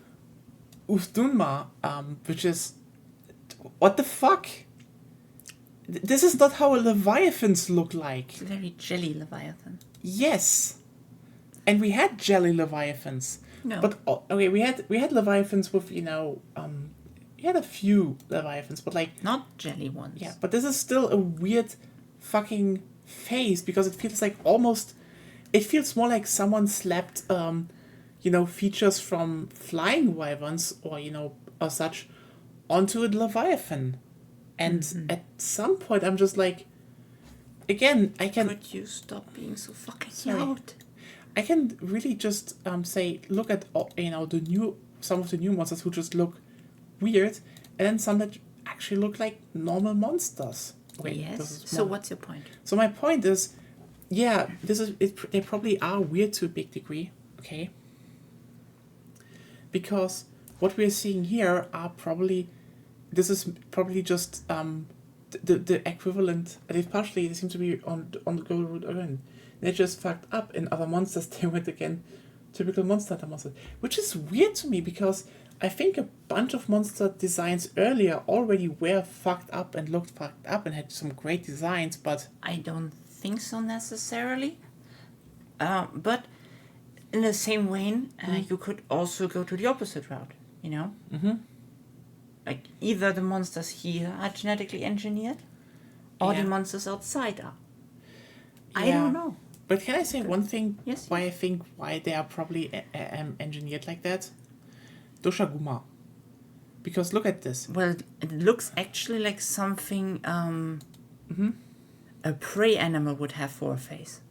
Uthdunma, which is, what the fuck? This is not how Leviathans look like. It's a very jelly Leviathan. Yes. And we had jelly Leviathans. No. But, okay, we had Leviathans with, you know, we had a few Leviathans, but like... Not jelly ones. Yeah, but this is still a weird fucking face because it feels like almost... It feels more like someone slapped, you know, features from flying wyverns or, you know, or such onto a Leviathan. And at some point I'm just like... Again, I can... Could you stop being so fucking Sorry. loud? I can really just say, look at, you know, some of the new monsters who just look weird, and then some that actually look like normal monsters. Wait, Yes. So what's your point? So my point is, yeah, they probably are weird to a big degree, okay? Because what we're seeing here are probably, this is probably just the equivalent. They seem to be on the go route again. They just fucked up in other monsters. They went again, typical Monster Hunter monsters, which is weird to me because I think a bunch of monster designs earlier already were fucked up and looked fucked up and had some great designs, but... I don't think so necessarily. But in the same vein, you could also go to the opposite route, you know? Mm-hmm. Like, either the monsters here are genetically engineered, or the monsters outside are. I don't know. But can I say one thing? Yes. Why they are probably engineered like that? Doshaguma. Because look at this. Well, it looks actually like something a prey animal would have for a face.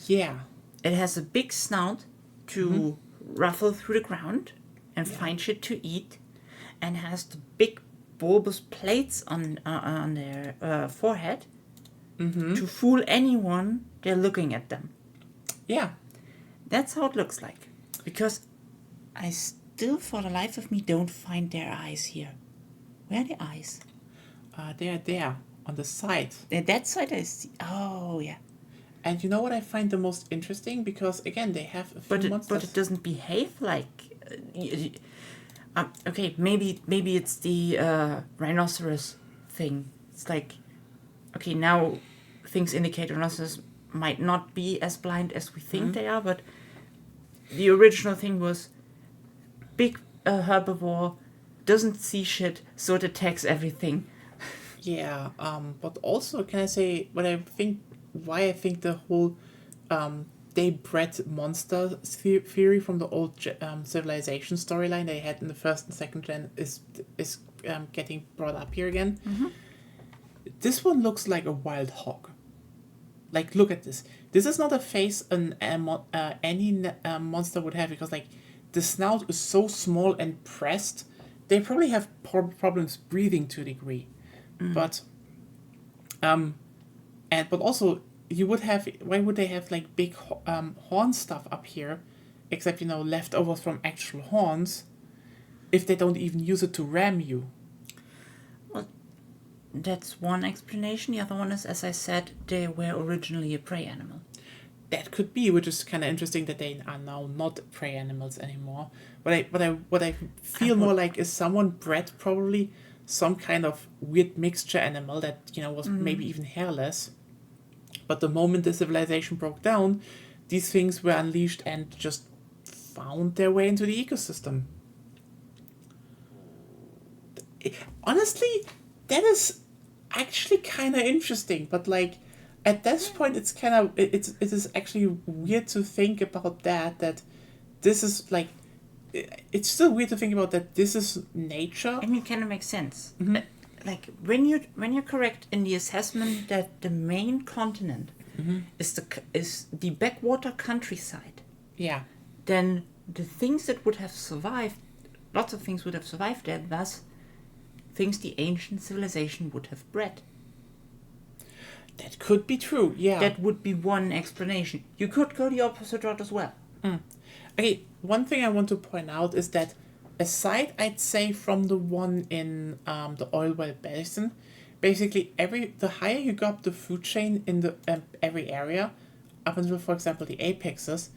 Yeah. It has a big snout to ruffle through the ground and find shit to eat, and has the big bulbous plates on their forehead to fool anyone they're looking at them. Yeah. That's how it looks like. Because I still, for the life of me, don't find their eyes here. Where are the eyes? They are there, on the side. That side I see. Oh, yeah. And you know what I find the most interesting? Because, again, they have a few monsters. But it doesn't behave like... okay, maybe it's the rhinoceros thing. It's like... Okay, now things indicate rhinoceros might not be as blind as we think they are, but the original thing was big herbivore, doesn't see shit, so it attacks everything. Yeah, but also, can I say why I think the whole they bred monster theory from the old Civilization storyline they had in the first and second gen is getting brought up here again. Mm-hmm. This one looks like a wild hog. Like, look at this. This is not a face any monster would have, because like the snout is so small and pressed. They probably have problems breathing to a degree, but but also you would have. Why would they have like big horn stuff up here, except leftovers from actual horns, if they don't even use it to ram you? Well, that's one explanation. The other one is, as I said, they were originally a prey animal. That could be, which is kind of interesting that they are now not prey animals anymore. What I feel more like is someone bred probably some kind of weird mixture animal that was maybe even hairless. But the moment the civilization broke down, these things were unleashed and just found their way into the ecosystem. Honestly, that is actually kind of interesting, but like at this point it is actually weird to think about that this is like, it's still weird to think about that this is nature. I mean, it kind of makes sense. Mm-hmm. Like when you're correct in the assessment that the main continent is the backwater countryside. Yeah. Then the things that would have survived, lots of things would have survived there, thus things the ancient civilization would have bred. That could be true, yeah. That would be one explanation. You could go the opposite route as well. Okay, one thing I want to point out is that aside, I'd say, from the one in the oil well basin, basically the higher you go up the food chain in the every area, up until, for example, the apexes,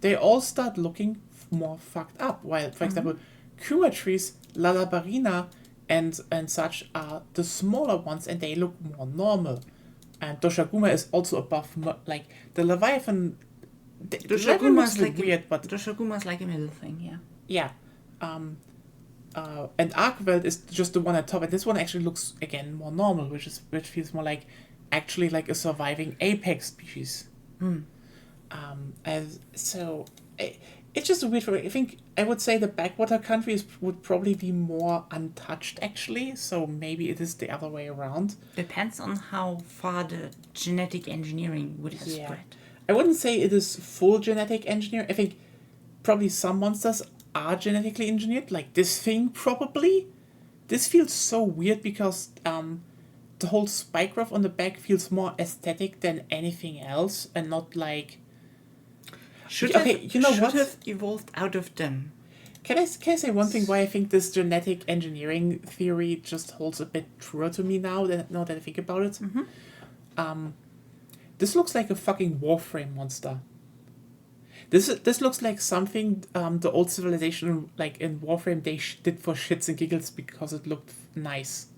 they all start looking more fucked up. While, for example, Kuma trees, Lalabarina, and such are the smaller ones, and they look more normal. And Doshaguma is also above, like the Leviathan. Doshaguma is like weird, but Doshaguma is like a middle thing, yeah. yeah. And Arkwelt is just the one at top, and this one actually looks again more normal, which feels more like actually like a surviving apex species. It's just a weird. I think I would say the backwater countries would probably be more untouched actually. So maybe it is the other way around. Depends on how far the genetic engineering would have spread. I wouldn't say it is full genetic engineering. I think probably some monsters are genetically engineered, like this thing probably. This feels so weird because the whole spike graph on the back feels more aesthetic than anything else, and not like. Should have evolved out of them. Can I say one thing why I think this genetic engineering theory just holds a bit truer to me now that I think about it? This looks like a fucking Warframe monster. This looks like something the old civilization, like in Warframe, they did for shits and giggles because it looked nice.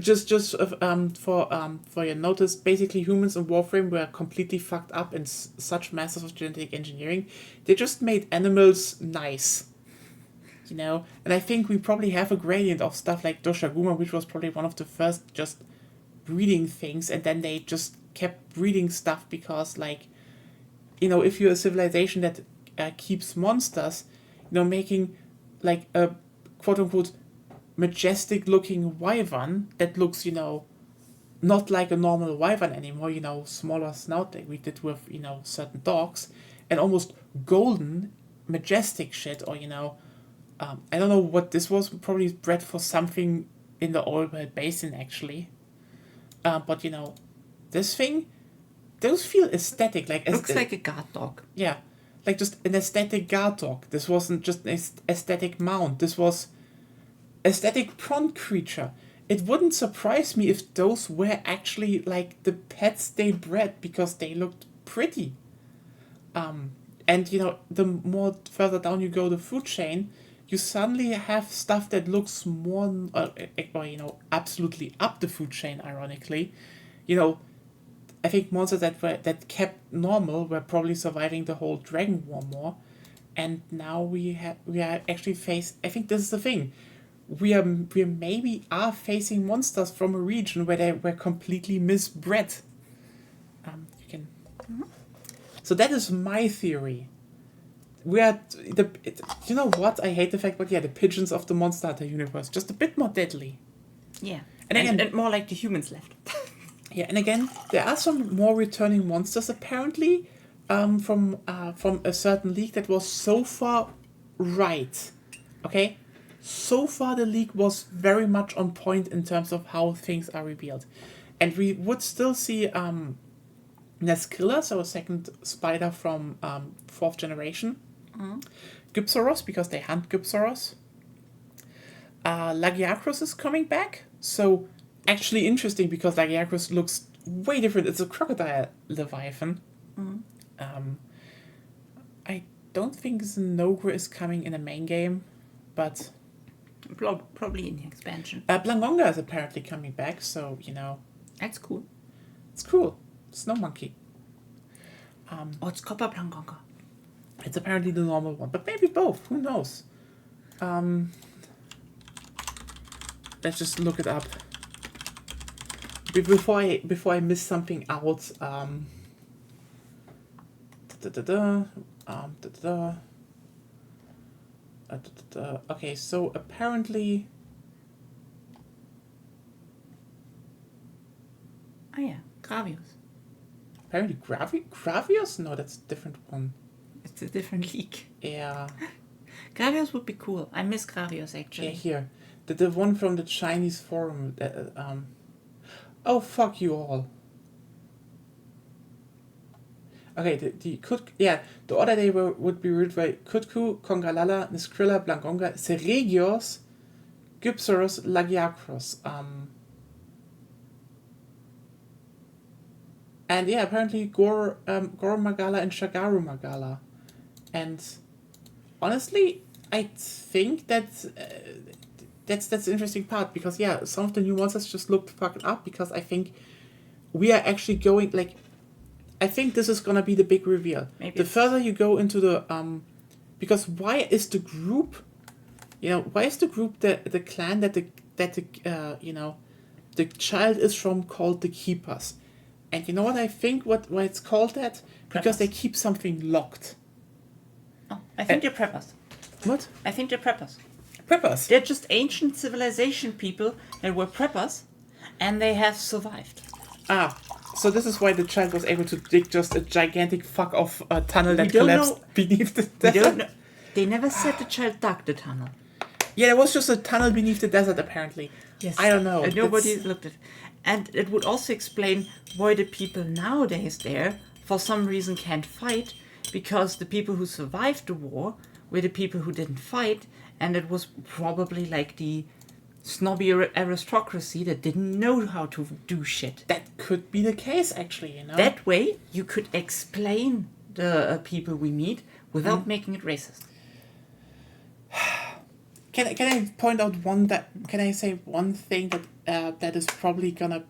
Just for your notice, basically humans in Warframe were completely fucked up in such masses of genetic engineering. They just made animals nice, and I think we probably have a gradient of stuff like Doshaguma, which was probably one of the first just breeding things, and then they just kept breeding stuff because, like, if you're a civilization that keeps monsters, making like a quote-unquote majestic looking wyvern that looks, not like a normal wyvern anymore, smaller snout like we did with, certain dogs, and almost golden, majestic shit, or, I don't know what this was, probably bred for something in the oil well basin, actually. But, this thing, those feel aesthetic. Looks like a guard dog. Yeah, like just an aesthetic guard dog. This wasn't just an aesthetic mount. This was aesthetic prawn creature. It wouldn't surprise me if those were actually like the pets they bred because they looked pretty. And the more further down you go the food chain, you suddenly have stuff that looks more, absolutely up the food chain. Ironically, I think monsters that kept normal were probably surviving the whole Dragon War more, and now we are actually I think this is the thing. We maybe are facing monsters from a region where they were completely misbred. So that is my theory. We are you know what? I hate the fact, but the pigeons of the Monster Hunter universe, just a bit more deadly. Yeah, and more like the humans left. Yeah, and again, there are some more returning monsters apparently, from a certain league that was so far right. Okay. So far, the league was very much on point in terms of how things are revealed. And we would still see Neskrilla, so a second spider from 4th generation. Gypsaros, because they hunt Gypsaros. Lagiacros is coming back. So, actually interesting, because Lagiacros looks way different. It's a crocodile leviathan. I don't think Zinogre is coming in the main game, but... Probably in the expansion. Blangonga is apparently coming back, so, That's cool. It's cool. Snow Monkey. It's Copper Blangonga. It's apparently the normal one, but maybe both. Who knows? Let's just look it up. Before I miss something out. Okay, so apparently... Oh yeah, Gravios. Apparently Gravios? No, that's a different one. It's a different league. Yeah. Gravios would be cool. I miss Gravios, actually. Yeah, here. The one from the Chinese forum. Oh, fuck you all. Okay, the order they would be ruled by Kutku, Kongalala, Neskrilla, Blangonga, Seregios, Gypsaros, Lagiacros. And yeah, apparently Goro Magala and Shagaru Magala. And honestly, I think that's the interesting part, because yeah, some of the new monsters just looked fucked up, because I think we are actually going, like, I think this is gonna be the big reveal. Maybe the further you go into the because why is the group the clan that the the child is from called the Keepers? And you know what I think why it's called that? Because Preppers. they keep something locked. Oh, I think they're preppers. What? I think they're preppers. Preppers. They're just ancient civilization people that were preppers, and they have survived. Ah, so this is why the child was able to dig just a gigantic fuck off tunnel that don't collapsed know- beneath the We desert. don't know. They never said the child dug the tunnel. Yeah, there was just a tunnel beneath the desert apparently. Yes. I don't know. And nobody It's- looked at it. And it would also explain why the people nowadays there, for some reason, can't fight, because the people who survived the war were the people who didn't fight, and it was probably like the snobby aristocracy that didn't know how to do shit. That could be the case, actually, you know? That way, you could explain the people we meet without making it racist. Can I point out can I say one thing that is probably gonna,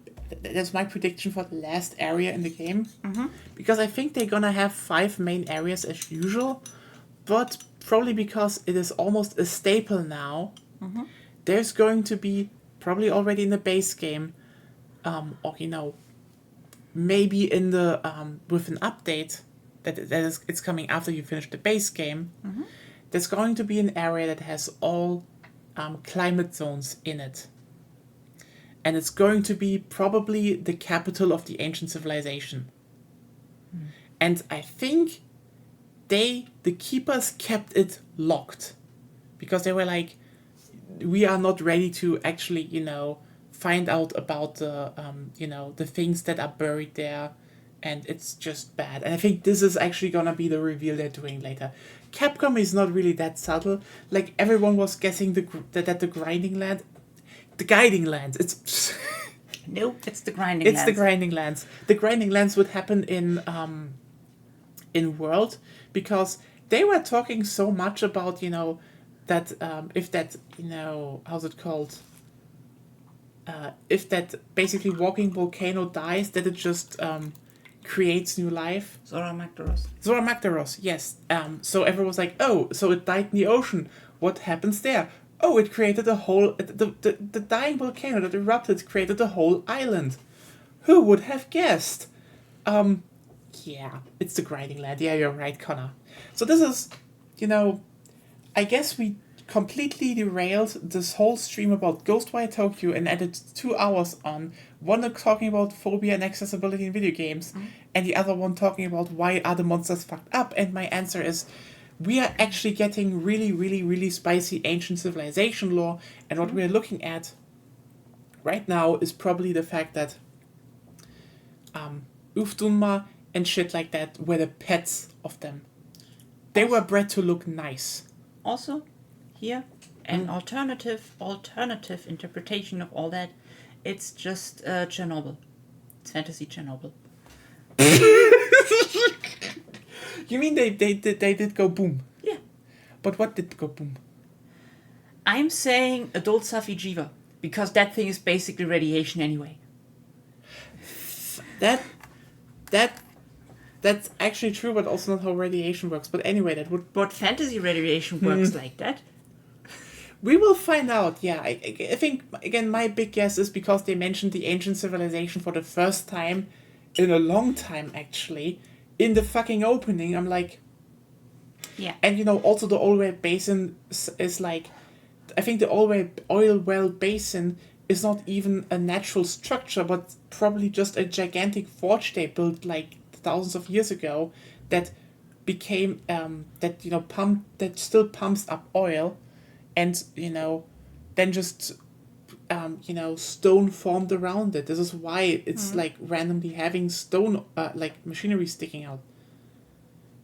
that's my prediction for the last area in the game? Mm-hmm. Because I think they're gonna have 5 main areas as usual, but probably because it is almost a staple now, there's going to be, probably already in the base game, or maybe in the with an update it's coming after you finish the base game. There's going to be an area that has all climate zones in it, and it's going to be probably the capital of the ancient civilization. And I think the Keepers kept it locked, because they were like, we are not ready to actually find out about the the things that are buried there, and it's just bad. And I think this is actually gonna be the reveal they're doing later. Capcom is not really that subtle. Like, everyone was guessing that the guiding land, it's No, it's the grinding it's lands. the grinding lands. The grinding lands would happen in World, because they were talking so much about that if that how's it called, if that basically walking volcano dies, that it just creates new life. Zora Magdaros. Zora Magdaros, yes. So everyone was like, oh, so it died in the ocean. What happens there? Oh, it created a whole... The dying volcano that erupted created a whole island. Who would have guessed? Yeah, it's the grinding land. Yeah, you're right, Connor. So this is, I guess we completely derailed this whole stream about Ghostwire Tokyo and added 2 hours on. One talking about phobia and accessibility in video games, and the other one talking about why are the monsters fucked up. And my answer is, we are actually getting really, really, really spicy ancient civilization lore, and what we're looking at right now is probably the fact that Uftunma and shit like that were the pets of them. They were bred to look nice. Also, here, an alternative interpretation of all that. It's just Chernobyl. It's fantasy Chernobyl. You mean they did go boom? Yeah. But what did go boom? I'm saying adult Safi Jiva, because that thing is basically radiation anyway. That's actually true, but also not how radiation works. But anyway, that would... But fantasy radiation works like that. We will find out, yeah. I think, again, my big guess is because they mentioned the ancient civilization for the first time in a long time, actually, in the fucking opening. I'm like... Yeah. And, also the oil well basin is like... I think the oil well basin is not even a natural structure, but probably just a gigantic forge they built, like, thousands of years ago, that became, that still pumps up oil. And, then just, stone formed around it. This is why it's, like, randomly having stone, like, machinery sticking out.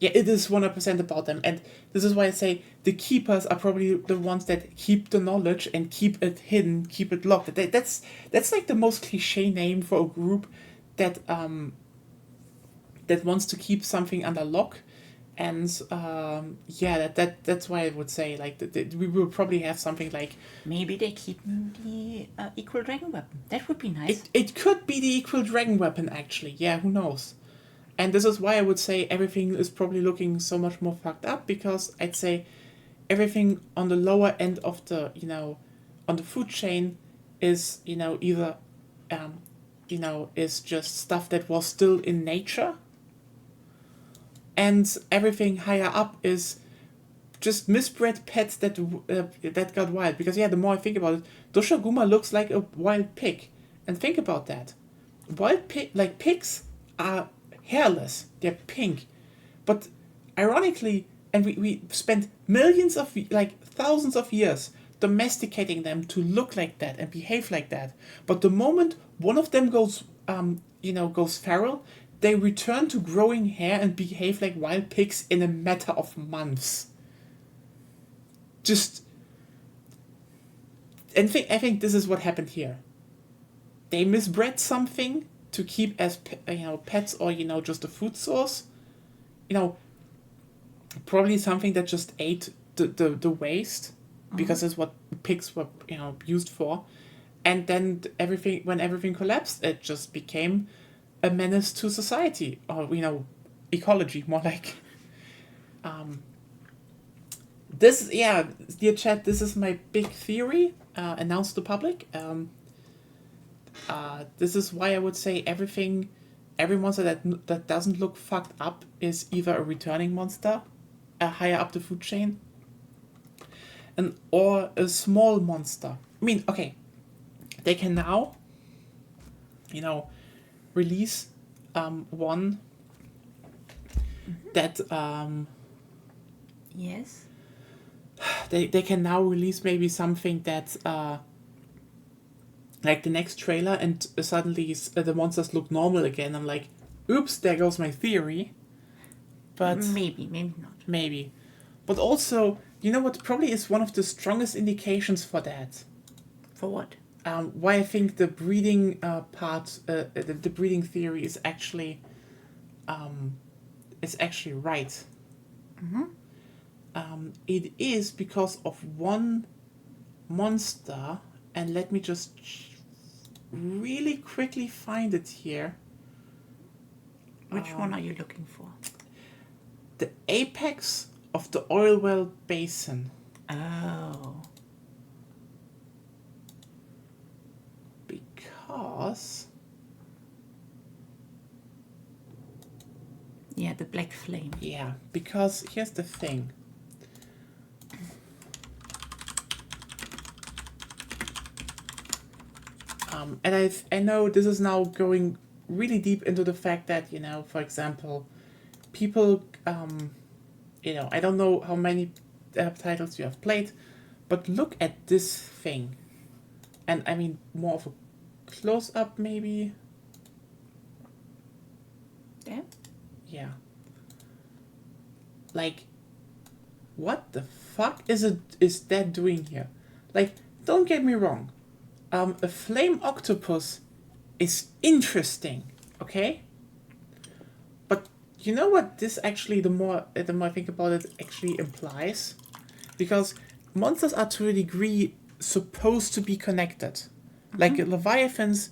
Yeah, it is 100% about them. And this is why I say the Keepers are probably the ones that keep the knowledge and keep it hidden, keep it locked. That's like, the most cliche name for a group that that wants to keep something under lock. And yeah, that's why I would say like that we will probably have something like Maybe they keep the equal dragon weapon. That would be nice. it could be the equal dragon weapon actually. Yeah, who knows? And this is why I would say everything is probably looking so much more fucked up, because I'd say everything on the lower end of the on the food chain is either is just stuff that was still in nature. And everything higher up is just misbred pets that got wild. Because yeah, the more I think about it, Doshaguma looks like a wild pig. And think about that. Pigs are hairless. They're pink. But ironically, and we spent millions of, thousands of years domesticating them to look like that and behave like that. But the moment one of them goes feral, they return to growing hair and behave like wild pigs in a matter of months. I think this is what happened here. They misbred something to keep as pets, or just a food source. Probably something that just ate the waste, because that's what pigs were used for. And then when everything collapsed, it just became a menace to society, or ecology, more like. Dear chat, this is my big theory, announced to the public. This is why I would say every monster that doesn't look fucked up is either a returning monster, higher up the food chain, or a small monster. I mean, okay, they can now, release one that yes, they can now release maybe something that like the next trailer, and suddenly the monsters look normal again. I'm like, oops, there goes my theory. But maybe not. Maybe. But also, what probably is one of the strongest indications for that? For what? Why I think the breeding the breeding theory is actually right. Mm-hmm. It is because of one monster, and let me just really quickly find it here. Which one are you looking for? The apex of the oil well basin. Oh. Because... yeah, the black flame. Yeah, because here's the thing. And I know this is now going really deep into the fact that, for example, people, I don't know how many titles you have played, but look at this thing. And I mean, more of a close-up, maybe. Yeah? Yeah. Like, what the fuck is that doing here? Like, don't get me wrong. A flame octopus is interesting, okay? But you know what this actually, the more I think about it, actually implies? Because monsters are to a degree supposed to be connected. Mm-hmm. Like leviathans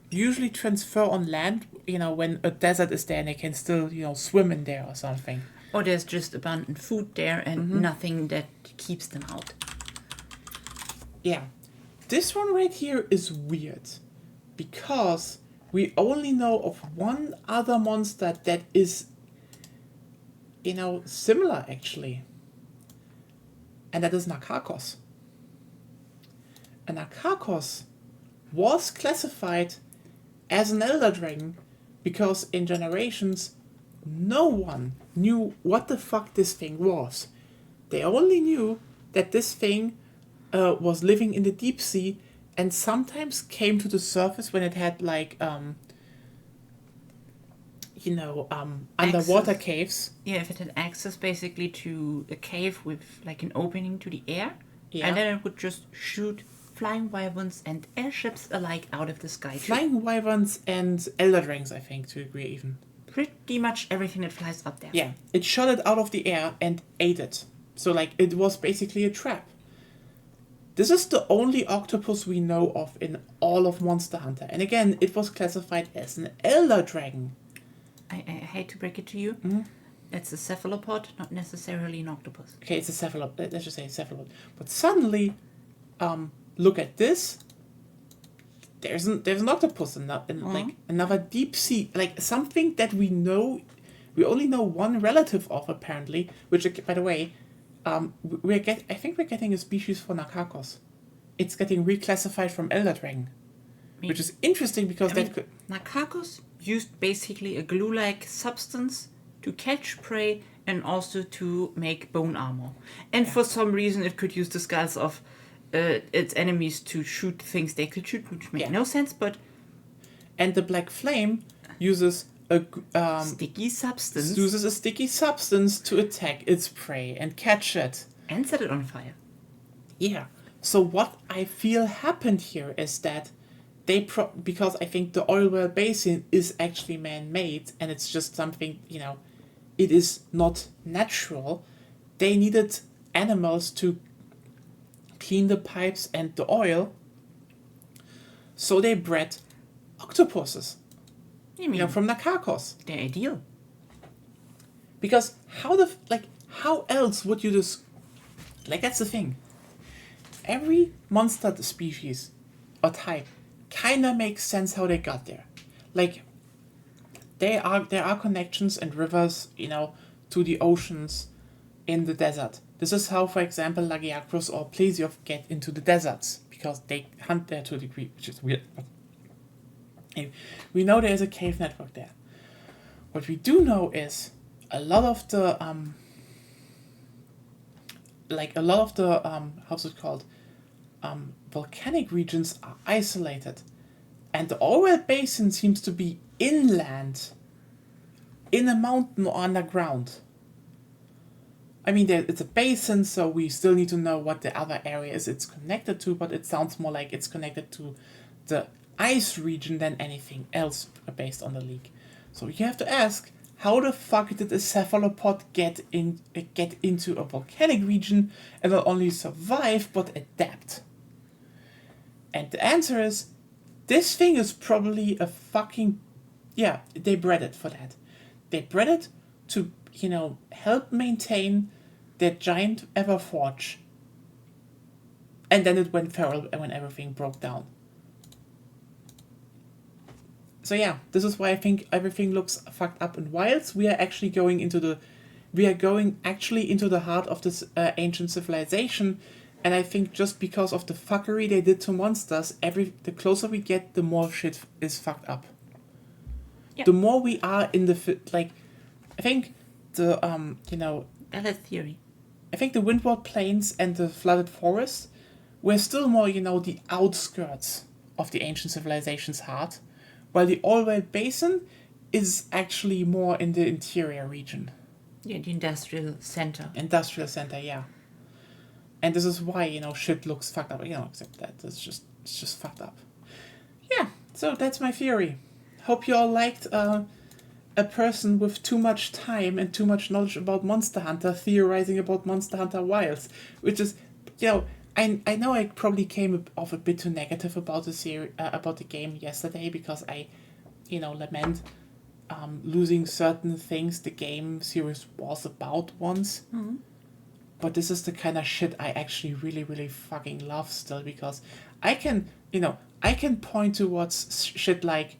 usually transfer on land, when a desert is there and they can still, swim in there or something. Or there's just abundant food there and nothing that keeps them out. Yeah. This one right here is weird, because we only know of one other monster that is, similar actually. And that is Narkakos. And Narkakos was classified as an Elder Dragon because in Generations, no one knew what the fuck this thing was. They only knew that this thing was living in the deep sea and sometimes came to the surface when it had underwater caves. Yeah, if it had access basically to a cave with like an opening to the air, Yeah. and then it would just shoot flying wyverns and airships alike out of the sky. Flying wyverns and elder dragons, I think, to agree even. pretty much everything that flies up there. Yeah, it shot it out of the air and ate it. So, like, it was basically a trap. This is the only octopus we know of in all of Monster Hunter. And again, it was classified as an elder dragon. I hate to break it to you. Mm-hmm. It's a cephalopod, not necessarily an octopus. Okay, it's a cephalopod. Let's just say cephalopod. But suddenly, look at this. There's an octopus in like another deep sea, like something that we know. We only know one relative of apparently. Which, by the way, I think we're getting a species for Nakakos. It's getting reclassified from elder dragon, which is interesting because Nakakos used basically a glue-like substance to catch prey and also to make bone armor. And for some reason it could use the skulls of its enemies to shoot things they could shoot, which makes no sense, but... And the Black Flame uses a... sticky substance. Uses a sticky substance to attack its prey and catch it. And set it on fire. Yeah. So what I feel happened here is that because I think the oil well basin is actually man-made and it's just something, it is not natural. They needed animals to clean the pipes and the oil. So they bred octopuses. You mean from Nakakos. they're ideal. Because how else would you just... that's the thing. Every monster species or type kind of makes sense how they got there. There are connections and rivers, to the oceans in the desert. This is how, for example, Lagiacrus or Plesioth get into the deserts, because they hunt there to a degree, which is weird. But anyway, we know there is a cave network there. What we do know is a lot of the how's it called? Volcanic regions are isolated, and the Orwell Basin seems to be inland, in a mountain or underground. I mean, it's a basin, so we still need to know what the other areas it's connected to, but it sounds more like it's connected to the ice region than anything else based on the leak. So you have to ask, how the fuck did a cephalopod get into a volcanic region and not only survive, but adapt? And the answer is, this thing is probably a fucking... Yeah, they bred it for that. They bred it to, help maintain their giant Everforge. And then it went feral when everything broke down. So yeah, this is why I think everything looks fucked up in Wilds. We are going into the heart of this ancient civilization. And I think just because of the fuckery they did to monsters, the closer we get, the more shit is fucked up. Yep. The more we are in the I think the valid theory. I think the Windward Plains and the flooded forests were still more the outskirts of the ancient civilization's heart, while the Orwell Basin is actually more in the interior region. Yeah, the industrial center. Industrial center, yeah. And this is why, shit looks fucked up. Except that it's just fucked up. Yeah, so that's my theory. Hope you all liked a person with too much time and too much knowledge about Monster Hunter theorizing about Monster Hunter Wilds. Which is, I know I probably came off a bit too negative about the game yesterday, because I, lament losing certain things the game series was about once. Mm-hmm. But this is the kind of shit I actually really, really fucking love still, because I can point towards shit like,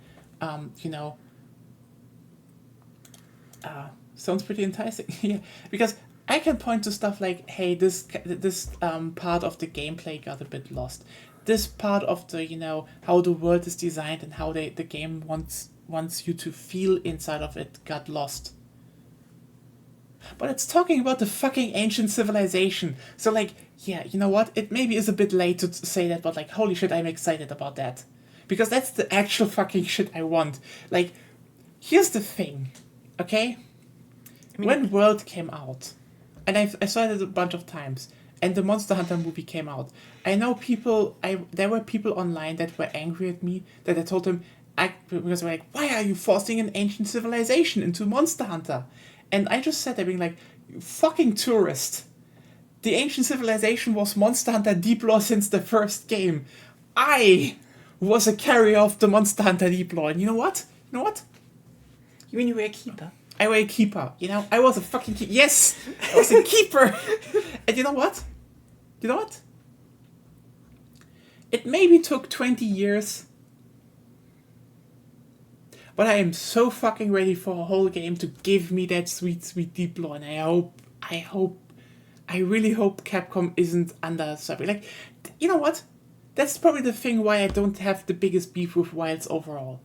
sounds pretty enticing. Yeah, because I can point to stuff like, hey, this part of the gameplay got a bit lost. This part of the, how the world is designed and how the game wants you to feel inside of it got lost. But it's talking about the fucking ancient civilization. So, yeah, you know what? It maybe is a bit late to say that, but, holy shit, I'm excited about that. Because that's the actual fucking shit I want. Here's the thing, okay? When World came out, and I saw it a bunch of times, and the Monster Hunter movie came out, I know there were people online that were angry at me, that I told them, because we're like, why are you forcing an ancient civilization into Monster Hunter? And I just sat there being like, you fucking tourist. The ancient civilization was Monster Hunter Deep Lore since the first game. I was a carrier of the Monster Hunter Deep Lore. And you know what? You mean you were a keeper? I was a keeper. I was a fucking keeper. Yes! I was a keeper! And you know what? It maybe took 20 years. But I am so fucking ready for a whole game to give me that sweet, sweet Deep Lore. And I really hope Capcom isn't under something. Like, you know what? That's probably the thing why I don't have the biggest beef with Wilds overall.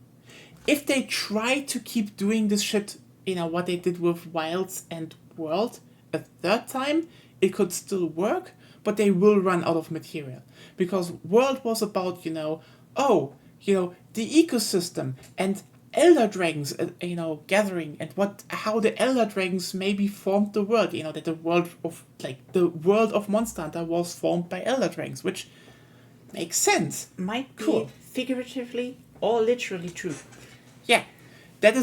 If they try to keep doing this shit, what they did with Wilds and World a third time, it could still work, but they will run out of material. Because World was about, the ecosystem and elder dragons, gathering and how the elder dragons maybe formed the world. That the world of Monster Hunter was formed by elder dragons, which makes sense. Might be figuratively or literally true. Yeah, that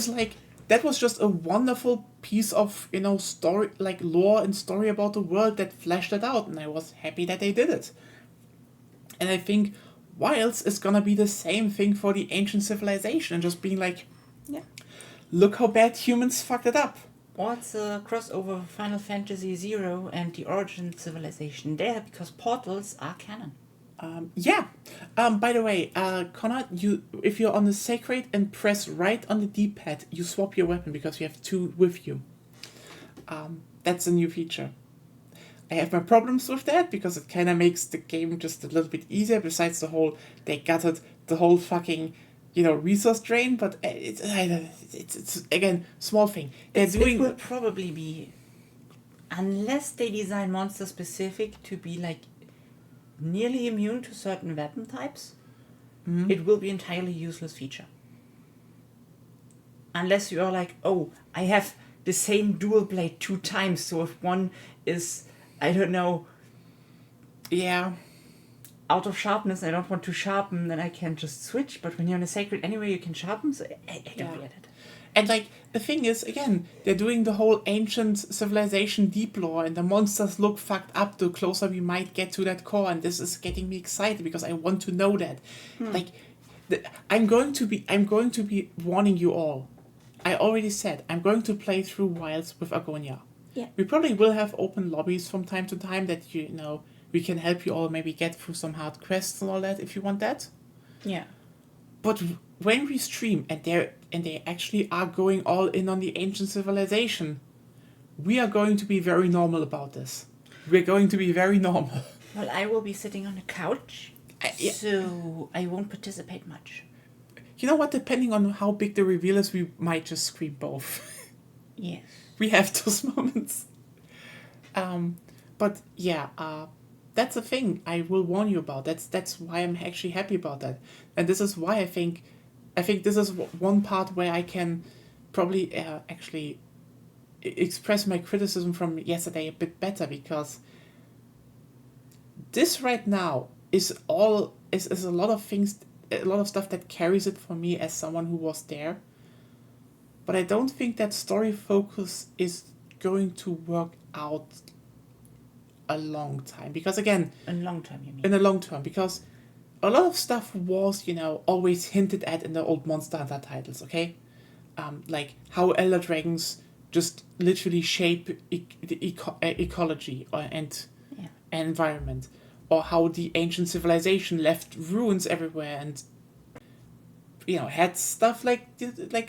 was just a wonderful piece of story, like lore and story about the world that fleshed it out, and I was happy that they did it. And I think Wilds is gonna be the same thing for the ancient civilization, and just being like, yeah, look how bad humans fucked it up. Or it's a crossover of Final Fantasy Zero and the Origin Civilization there, because portals are canon. By the way, Connor, if you're on the Sacred and press right on the D-pad, you swap your weapon because you have two with you. That's a new feature. I have my problems with that because it kind of makes the game just a little bit easier. Besides they gutted the whole fucking, resource drain. But it's again small thing. It will probably be, unless they design monster specific to be like nearly immune to certain weapon types, it will be entirely useless feature. Unless you are like, oh, I have the same dual blade 2 times, so if one is, I don't know, out of sharpness, I don't want to sharpen, then I can just switch. But when you're in a sacred anyway, you can sharpen, so I don't get it. And the thing is, again, they're doing the whole ancient civilization deep lore, and the monsters look fucked up the closer we might get to that core, and this is getting me excited because I want to know that. I'm going to be warning you all. I already said I'm going to play through Wilds with Agonia. Yeah. We probably will have open lobbies from time to time that we can help you all maybe get through some hard quests and all that if you want that. Yeah. But when we stream and they actually are going all in on the ancient civilization, we are going to be very normal about this. We're going to be very normal. Well, I will be sitting on a couch, so I won't participate much. You know what? Depending on how big the reveal is, we might just scream both. Yes. We have those moments. But yeah, that's a thing I will warn you about. That's why I'm actually happy about that. And this is why I think this is one part where I can probably actually express my criticism from yesterday a bit better, because this right now is a lot of things, a lot of stuff that carries it for me as someone who was there. But I don't think that story focus is going to work out a long time. Because again... In a long time, you mean? In a long term. Because a lot of stuff was, always hinted at in the old Monster Hunter titles, okay? Like how Elder Dragons just literally shape the ecology and environment. Or how the ancient civilization left ruins everywhere and... had stuff like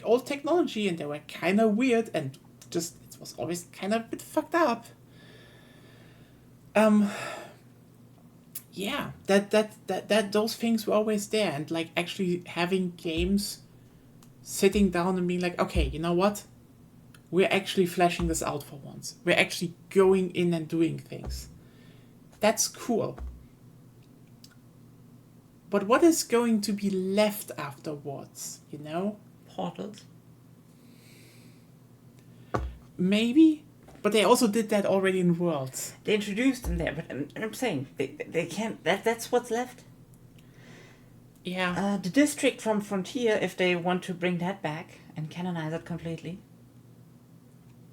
old technology, and they were kind of weird, and just it was always kind of a bit fucked up. That those things were always there, and actually having games sitting down and being like, okay, you know what? We're actually fleshing this out for once. We're actually going in and doing things. That's cool. But what is going to be left afterwards, Portals. Maybe? But they also did that already in Worlds. They introduced them there, but I'm saying, they can't, that's what's left. Yeah. The district from Frontier, if they want to bring that back and canonize it completely.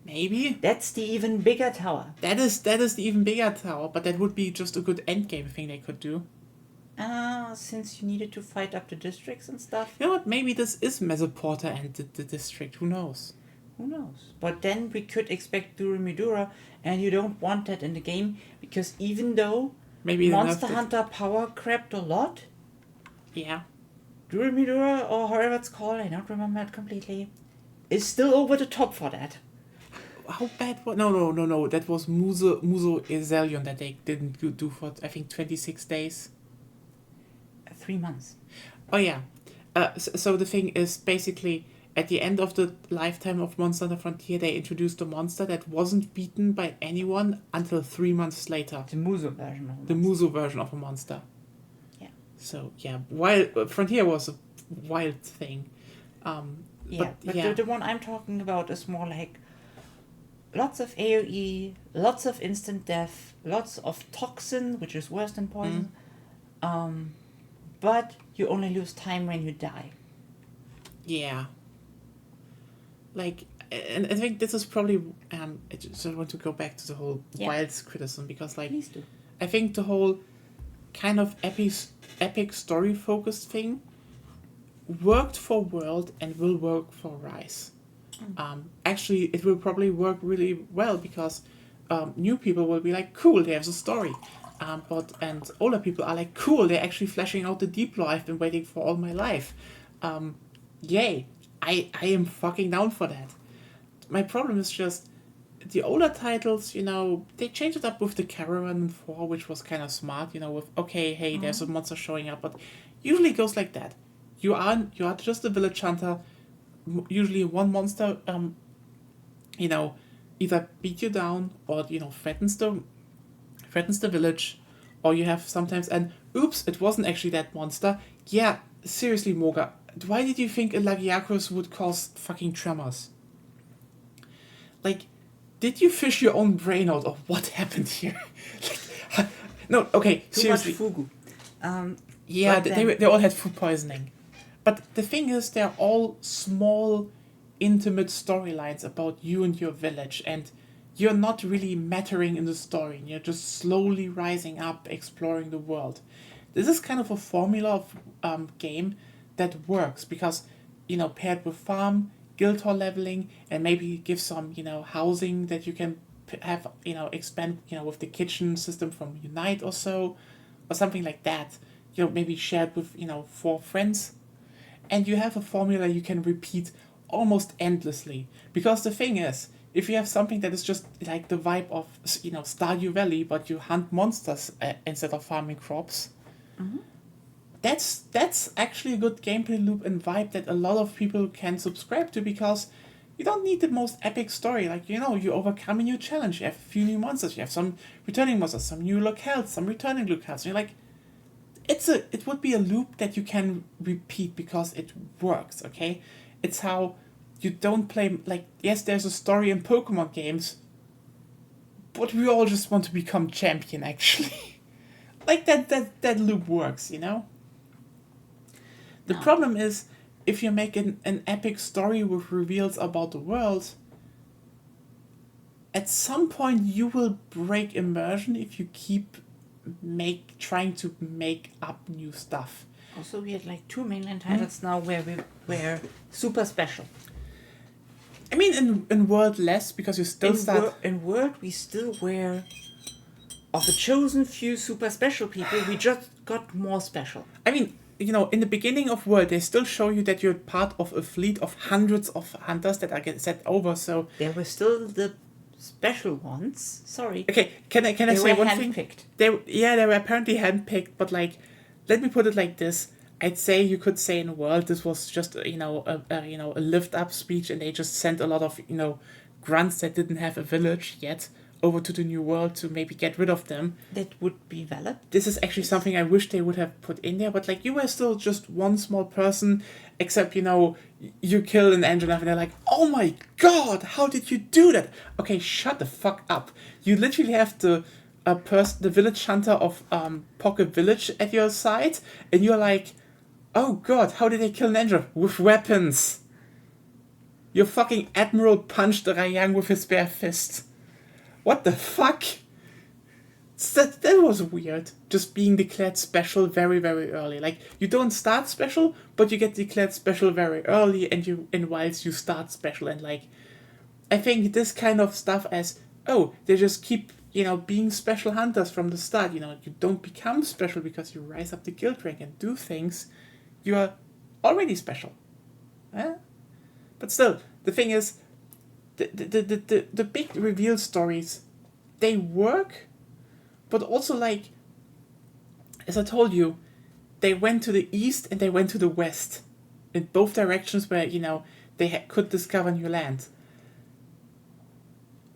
Maybe. That's the even bigger tower. That is the even bigger tower, but that would be just a good endgame thing they could do. Since you needed to fight up the districts and stuff. You know what? Maybe this is Mesoporta and the district. Who knows? Who knows? But then we could expect Durumidura, and you don't want that in the game, because even though Maybe Monster Hunter power crept a lot, yeah, Durumidura, or however it's called, I don't remember it completely, is still over the top for that. How bad was... No. That was Muso Ezelion that they didn't do for, I think, 26 days. 3 months. Oh, yeah. So the thing is, basically, at the end of the lifetime of Monster Hunter Frontier, they introduced a monster that wasn't beaten by anyone until 3 months later. The Muso version of The Muso version of a monster. Yeah. So, yeah. While Frontier was a wild thing. But the one I'm talking about is more like lots of AoE, lots of instant death, lots of toxin, which is worse than poison. But you only lose time when you die. Yeah. Like, and I think this is probably, I just want to go back to the whole Wilds criticism, because, like, Please do. I think the whole kind of epic story-focused thing worked for World and will work for Rise. Actually, it will probably work really well, because new people will be like, cool, there's a story. And older people are like, cool, they're actually fleshing out the deep lore I've been waiting for all my life. Yay. I am fucking down for that. My problem is just the older titles, you know, they changed it up with the Caravan 4, which was kind of smart, you know, with, okay, hey, there's a monster showing up, but usually it goes like that. You are just a village hunter, usually one monster, you know, either beat you down or, you know, threatens the village, or you have sometimes oops, it wasn't actually that monster. Yeah, seriously, Moga, why did you think a Lagiacrus would cause fucking tremors? Like, did you fish your own brain out of what happened here? No, okay, seriously. Too much fugu. Yeah, they all had food poisoning. But the thing is, they're all small, intimate storylines about you and your village, and you're not really mattering in the story. You're just slowly rising up, exploring the world. This is kind of a formula of game that works, because, you know, paired with farm, guild hall leveling, and maybe give some, you know, housing that you can have, you know, expand, you know, with the kitchen system from Unite or so, or something like that. You know, maybe shared with, you know, 4 friends. And you have a formula you can repeat almost endlessly. Because the thing is, if you have something that is just like the vibe of, you know, Stardew Valley, but you hunt monsters instead of farming crops, that's actually a good gameplay loop and vibe that a lot of people can subscribe to, because you don't need the most epic story. Like, you know, you overcome a new challenge, you have a few new monsters, you have some returning monsters, some new locales, some returning locales, and you're like, it would be a loop that you can repeat because it works, okay? It's how you don't play, like, yes, there's a story in Pokemon games, but we all just want to become champion, actually. Like, that loop works, you know? The problem is, if you make an epic story with reveals about the world, at some point you will break immersion if you keep trying to make up new stuff. Also, we had like 2 mainline titles now where we were super special. I mean, in World less, because you still in World, we still were of a chosen few super special people. We just got more special. I mean, you know, in the beginning of World, they still show you that you're part of a fleet of hundreds of hunters that are set over. So there were still the special ones. Sorry. Okay, can I say one thing? They were apparently handpicked, but like, let me put it like this. I'd say you could say in World this was just a lift up speech, and they just sent a lot of, you know, grunts that didn't have a village yet over to the new world to maybe get rid of them. That would be valid. This is actually something I wish they would have put in there, but like, you were still just one small person, except, you know, you kill an engine and they're like, oh my god, how did you do that? Okay, shut the fuck up. You literally have the village hunter of Pocket Village at your side, and you're like, Oh god, how did they kill Ninja? With weapons! Your fucking admiral punched Rayang with his bare fist. What the fuck? That was weird. Just being declared special very, very early. Like, you don't start special, but you get declared special very early, and whilst you start special, and like, I think this kind of stuff as, oh, they just keep, being special hunters from the start. You don't become special because you rise up the guild rank and do things. You are already special. Eh? But still, the thing is, the big reveal stories, they work, but also, like, as I told you, they went to the east and they went to the west. In both directions where, they could discover new land.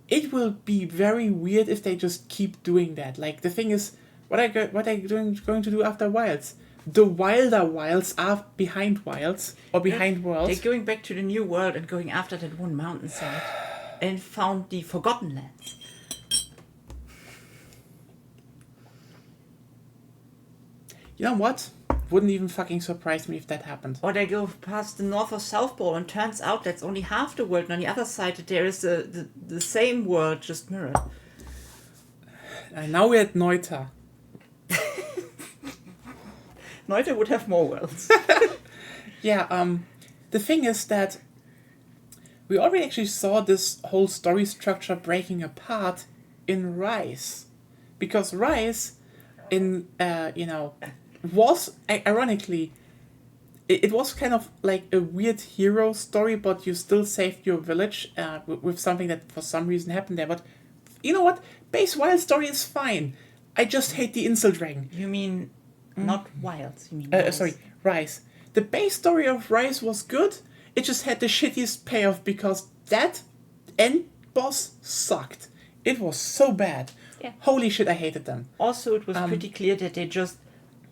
It will be very weird if they just keep doing that. Like, the thing is, what are they going to do after Wilds? The wilder wilds are behind wilds, or behind worlds. They're going back to the new world and going after that one mountainside and found the Forgotten Lands. You know what? Wouldn't even fucking surprise me if that happened. Or they go past the North or South Pole and turns out that's only half the world, and on the other side there is the same world, just mirrored. And now we're at Neuta. Neuta would have more worlds. Yeah, the thing is that we already actually saw this whole story structure breaking apart in Rise. Because Rise, was, ironically, it was kind of like a weird hero story, but you still saved your village with something that for some reason happened there. But you know what? Base Wild story is fine. I just hate the insult ring. You mean not Wilds, you mean Rise. Rise. The base story of Rise was good. It just had the shittiest payoff because that end boss sucked. It was so bad. Yeah. Holy shit, I hated them. Also, it was pretty clear that they just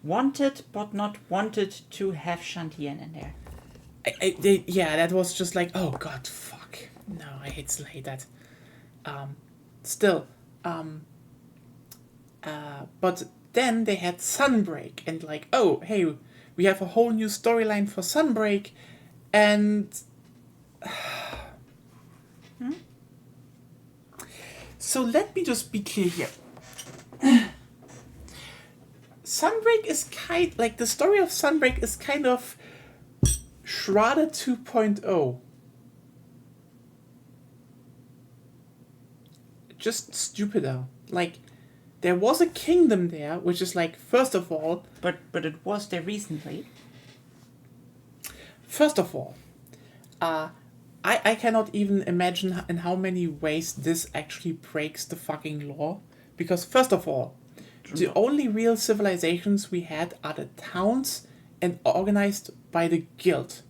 wanted, but not wanted to have Shantian in there. That was just like, oh god, fuck. No, I hate that. But then they had Sunbreak, and like, oh, hey, we have a whole new storyline for Sunbreak, and... So let me just be clear here. Sunbreak is the story of Sunbreak is kind of Shrouded 2.0. Just stupider. Like, there was a kingdom there, which is like, first of all... But it was there recently. First of all, I cannot even imagine in how many ways this actually breaks the fucking law. Because first of all, the only real civilizations we had are the towns and organized by the guild.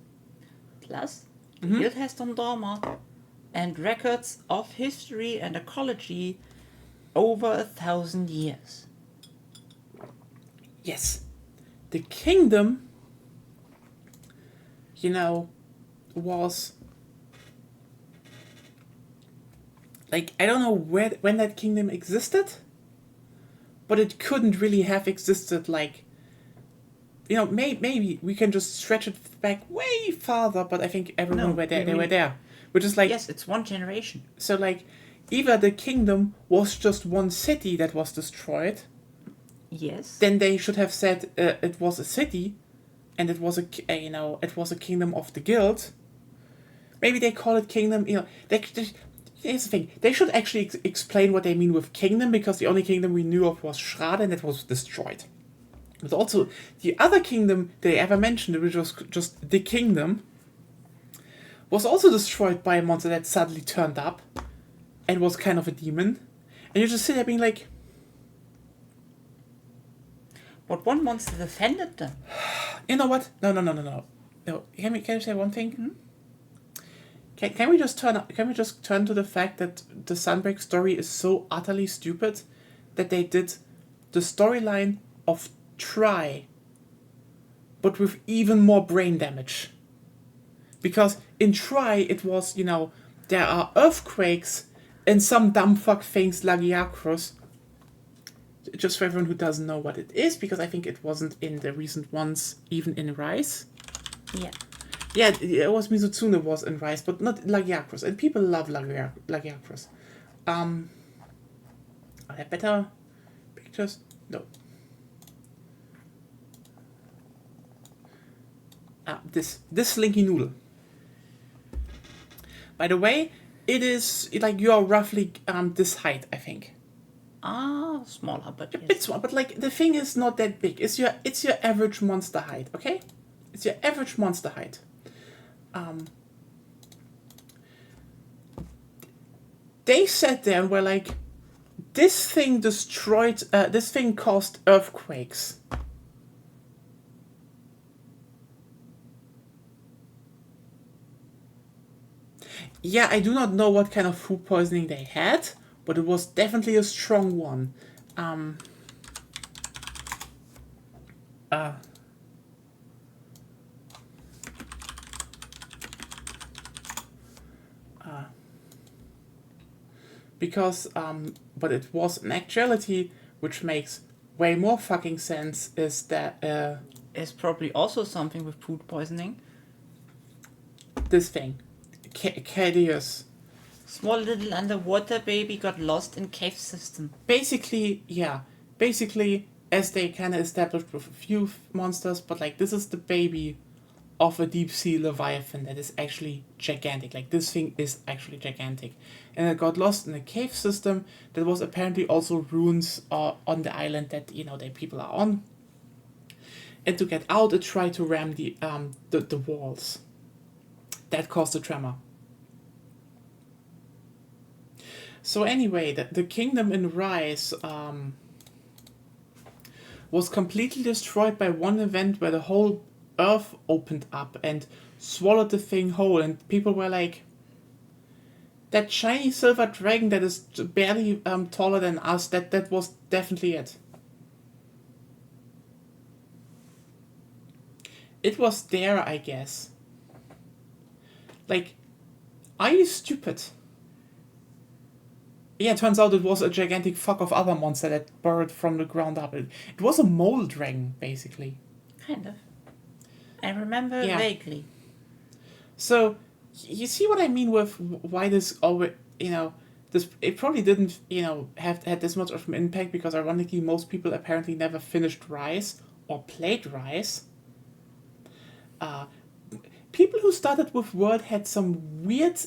Plus, the guild has Dondorma and records of history and ecology over 1,000 years. Yes. The kingdom, was... Like, I don't know when that kingdom existed, but it couldn't really have existed, like... maybe we can just stretch it back way farther, but I think everyone were there. They were there. Which is like... Yes, it's one generation. So, like, either the kingdom was just one city that was destroyed. Yes. Then they should have said it was a city, and it was it was a kingdom of the guild. Maybe they call it kingdom. Here's the thing. They should actually explain what they mean with kingdom, because the only kingdom we knew of was Shrad, and that was destroyed. But also, the other kingdom they ever mentioned, which was just the kingdom, was also destroyed by a monster that suddenly turned up and was kind of a demon. And you just sit there being like... But one monster defended them. You know what? No. No. Can you say one thing? Can we just turn to the fact that the Sunbreak story is so utterly stupid that they did the storyline of Try, but with even more brain damage. Because in Try it was, there are earthquakes and some dumb fuck things Lagiacrus Just for everyone who doesn't know what it is, because I think it wasn't in the recent ones, even in Rise. Yeah. Yeah, it was Mizutsune was in Rise, but not Lagiacrus. And people love Lagiacrus. Are there better pictures? No. This Slinky Noodle. By the way, it is like you are roughly this height, I think. Smaller, but yes. It's small, but like the thing is not that big. It's your average monster height, okay? It's your average monster height. They sat there and were like, this thing destroyed. This thing caused earthquakes. Yeah, I do not know what kind of food poisoning they had, but it was definitely a strong one. Because, but it was in actuality, which makes way more fucking sense, is that, It's probably also something with food poisoning. this thing, Cadeus. Small little underwater baby got lost in cave system. Basically, as they kind of established with a few monsters, but like this is the baby of a deep sea leviathan that is actually gigantic. Like this thing is actually gigantic, and it got lost in a cave system that was apparently also ruins on the island that the people are on. And to get out, it tried to ram the walls. That caused a tremor. So anyway, the kingdom in Rise was completely destroyed by one event where the whole earth opened up and swallowed the thing whole, and people were like, that shiny silver dragon that is barely taller than us, that was definitely it. It was there, I guess. Like, are you stupid? Yeah, it turns out it was a gigantic fuck of other monster that burrowed from the ground up. It was a mole dragon, basically. Kind of. I remember vaguely. So, you see what I mean with why this always, this, it probably didn't, have had this much of an impact, because ironically most people apparently never finished Rise or played Rise. People who started with World had some weird,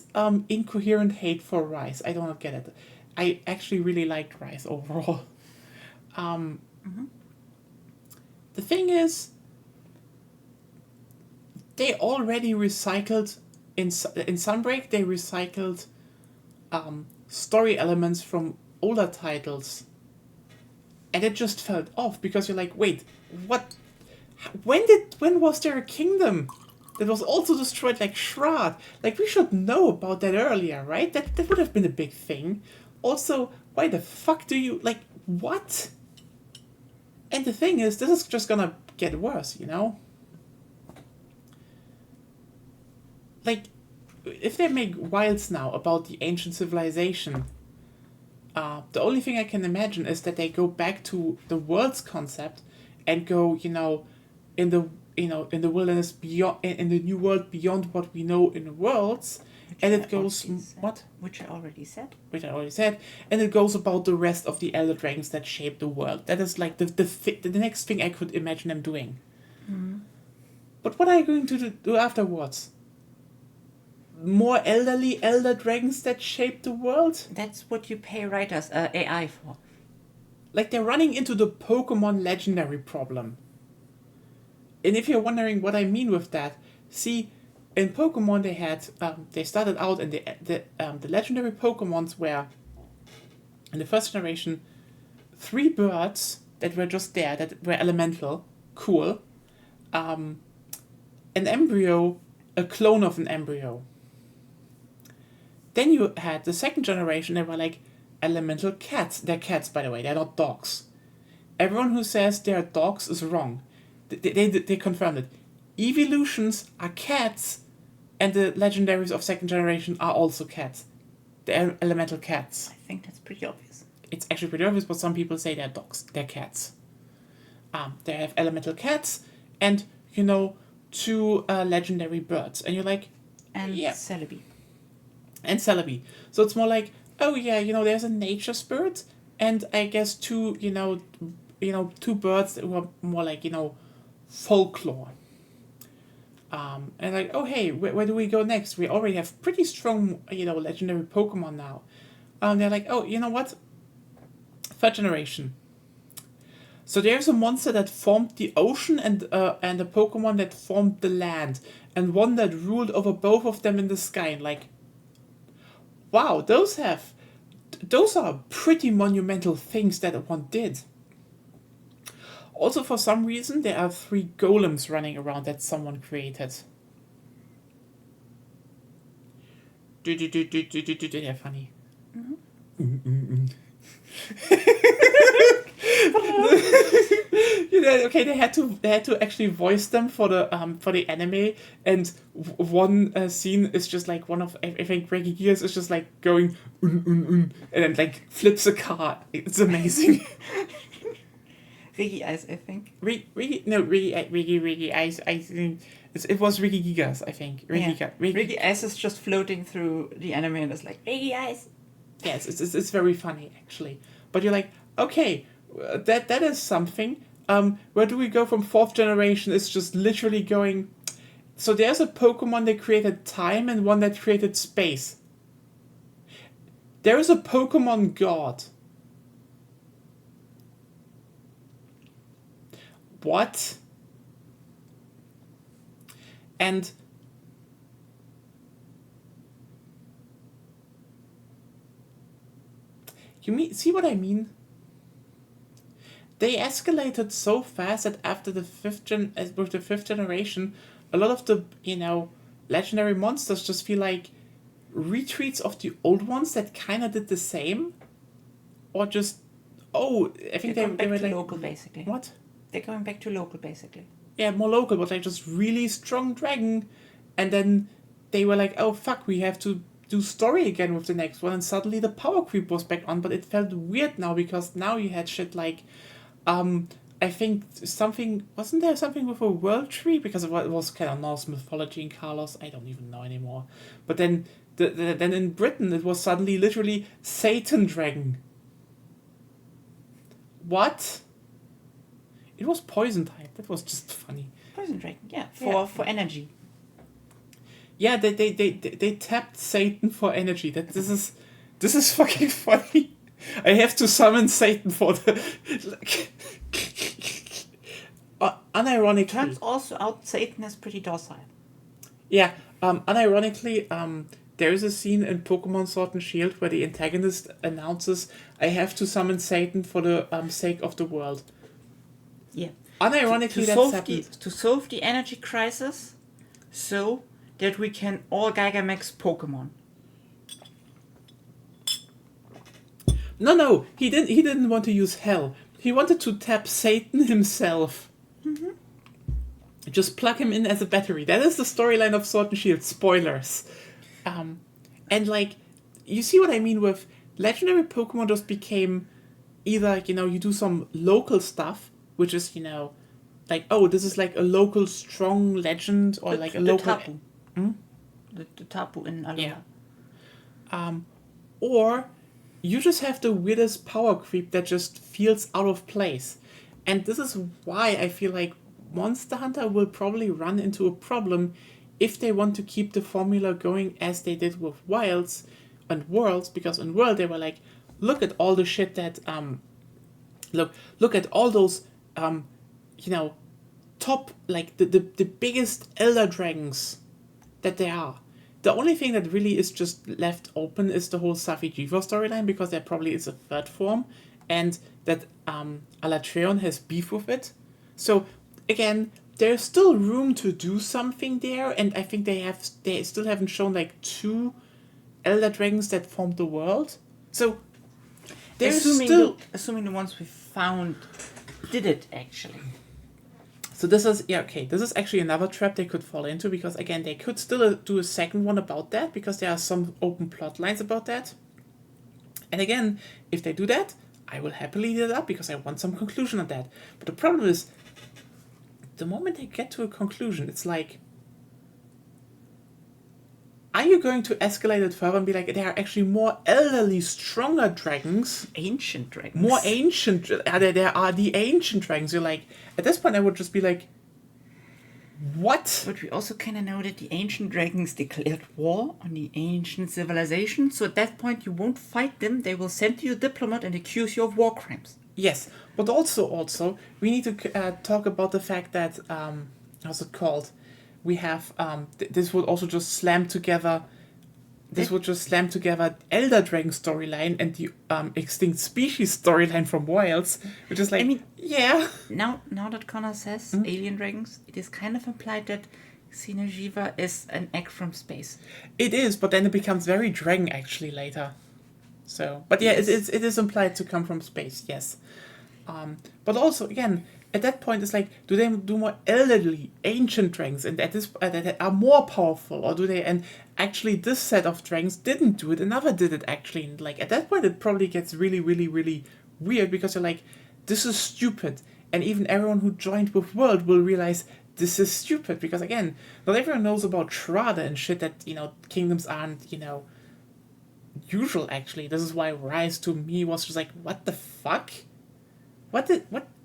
incoherent hate for Rise. I don't get it. I actually really liked Rise overall. The thing is, they already recycled, in Sunbreak, they recycled story elements from older titles. And it just felt off, because you're like, wait, what? When was there a kingdom that was also destroyed like Shroud? Like, we should know about that earlier, right? That would have been a big thing. Also, why the fuck do you, like, what? And the thing is, this is just gonna get worse, Like, if they make Wilds now about the ancient civilization, the only thing I can imagine is that they go back to the world's concept and go, in the wilderness beyond, in the new world beyond what we know in the worlds, and it goes what? Which I already said. And it goes about the rest of the elder dragons that shape the world. That is like the next thing I could imagine them doing. Mm-hmm. But what are you going to do afterwards? More elder dragons that shape the world? That's what you pay writers, AI for. Like, they're running into the Pokemon legendary problem. And if you're wondering what I mean with that, see, in Pokemon they had, they started out, and the legendary Pokemons were, in the first generation, 3 birds that were just there, that were elemental, cool, an embryo, a clone of an embryo. Then you had the second generation, they were like elemental cats. They're cats, by the way, they're not dogs. Everyone who says they're dogs is wrong. They confirmed it. Evolutions are cats, and the legendaries of second generation are also cats. They're elemental cats. I think that's pretty obvious. it's actually pretty obvious, but some people say they're dogs, they're cats. They have elemental cats and, 2 legendary birds. And you're like, And yeah. Celebi. And Celebi. So it's more like, oh yeah, there's a nature spirit and I guess 2, 2 birds that were more like, folklore. And like, oh hey, where do we go next? We already have pretty strong, legendary Pokemon now. They're like, oh, you know what? 3rd generation. So there's a monster that formed the ocean and a Pokemon that formed the land. And one that ruled over both of them in the sky. And like, wow, those are pretty monumental things that one did. Also, for some reason, there are 3 golems running around that someone created. They're funny. Okay, they had to actually voice them for the anime, and one scene is just like one of, I think Reggie Gears is just like going and then like flips a car. It's amazing. Rigi Ice, I think. Rigi Ice. I think it was Rigi Gigas. I think Rigi Ice is just floating through the anime and it's like Rigi Ice. Yes, it's very funny actually. But you're like, okay, that is something. Where do we go from 4th generation? It's just literally going. So there's a Pokemon that created time and one that created space. There is a Pokemon God. What? And see what I mean? They escalated so fast that after the 5th generation, a lot of the legendary monsters just feel like retreats of the old ones that kind of did the same, or just I think they were like local basically. What? They're going back to local basically. Yeah, more local, but like just really strong dragon, and then they were like, oh fuck, we have to do story again with the next one, and suddenly the power creep was back on, but it felt weird now because now you had shit like, I think wasn't there something with a world tree because it was kind of Norse mythology in Carlos. I don't even know anymore. But then then in Britain it was suddenly literally Satan dragon. What? It was poison type. That was just funny. Poison dragon, yeah, for energy. Yeah, they tapped Satan for energy. This is fucking funny. I have to summon Satan for the unironically. Turns also out Satan is pretty docile. Yeah, unironically, there is a scene in Pokemon Sword and Shield where the antagonist announces, "I have to summon Satan for the sake of the world." Yeah. Unironically, to solve the energy crisis, so that we can all Gigamax Pokemon. No, he didn't want to use hell. He wanted to tap Satan himself. Mm-hmm. Just plug him in as a battery. That is the storyline of Sword and Shield. Spoilers. And like, you see what I mean with legendary Pokemon just became either, you do some local stuff, which is, like, oh, this is like a local strong legend, or like a local... Tapu. The Tapu in Alola. Yeah. Or you just have the weirdest power creep that just feels out of place. And this is why I feel like Monster Hunter will probably run into a problem if they want to keep the formula going as they did with Wilds and Worlds, because in World they were like, look at all the shit that look at all those top, like the biggest Elder Dragons that there are. The only thing that really is just left open is the whole Safi Jiva storyline, because there probably is a 3rd form, and that Alatreon has beef with it. So again, there's still room to do something there, and I think they still haven't shown like 2 Elder Dragons that formed the world. So there's assuming the ones we found did it actually. So this is actually another trap they could fall into, because again, they could still do a second one about that, because there are some open plot lines about that. And again, if they do that, I will happily eat it up because I want some conclusion on that. But the problem is, the moment they get to a conclusion, it's like, are you going to escalate it further and be like, there are actually more elderly, stronger dragons? Ancient dragons. More ancient. There are the ancient dragons. You're like, at this point, I would just be like, what? But we also kind of know that the ancient dragons declared war on the ancient civilization. So at that point, you won't fight them. They will send you a diplomat and accuse you of war crimes. Yes, but also, we need to talk about the fact that, how's it called? We have, this would also just slam together, Elder Dragon storyline and the Extinct Species storyline from Wilds, which is like, I mean, yeah. Now that Connor says alien dragons, it is kind of implied that Xeno'jiva is an egg from space. It is, but then it becomes very dragon actually later. So, but yeah, Yes. it is implied to come from space, yes. But also, again, at that point, it's like, do they do more elderly, ancient dragons and that are more powerful, or do they? And actually, this set of dragons didn't do it, another did it actually. And like at that point, it probably gets really, really, really weird because you're like, this is stupid, and even everyone who joined with World will realize this is stupid because again, not everyone knows about Shraddha and shit that kingdoms aren't usual. Actually, this is why Rise to me was just like, what the fuck. What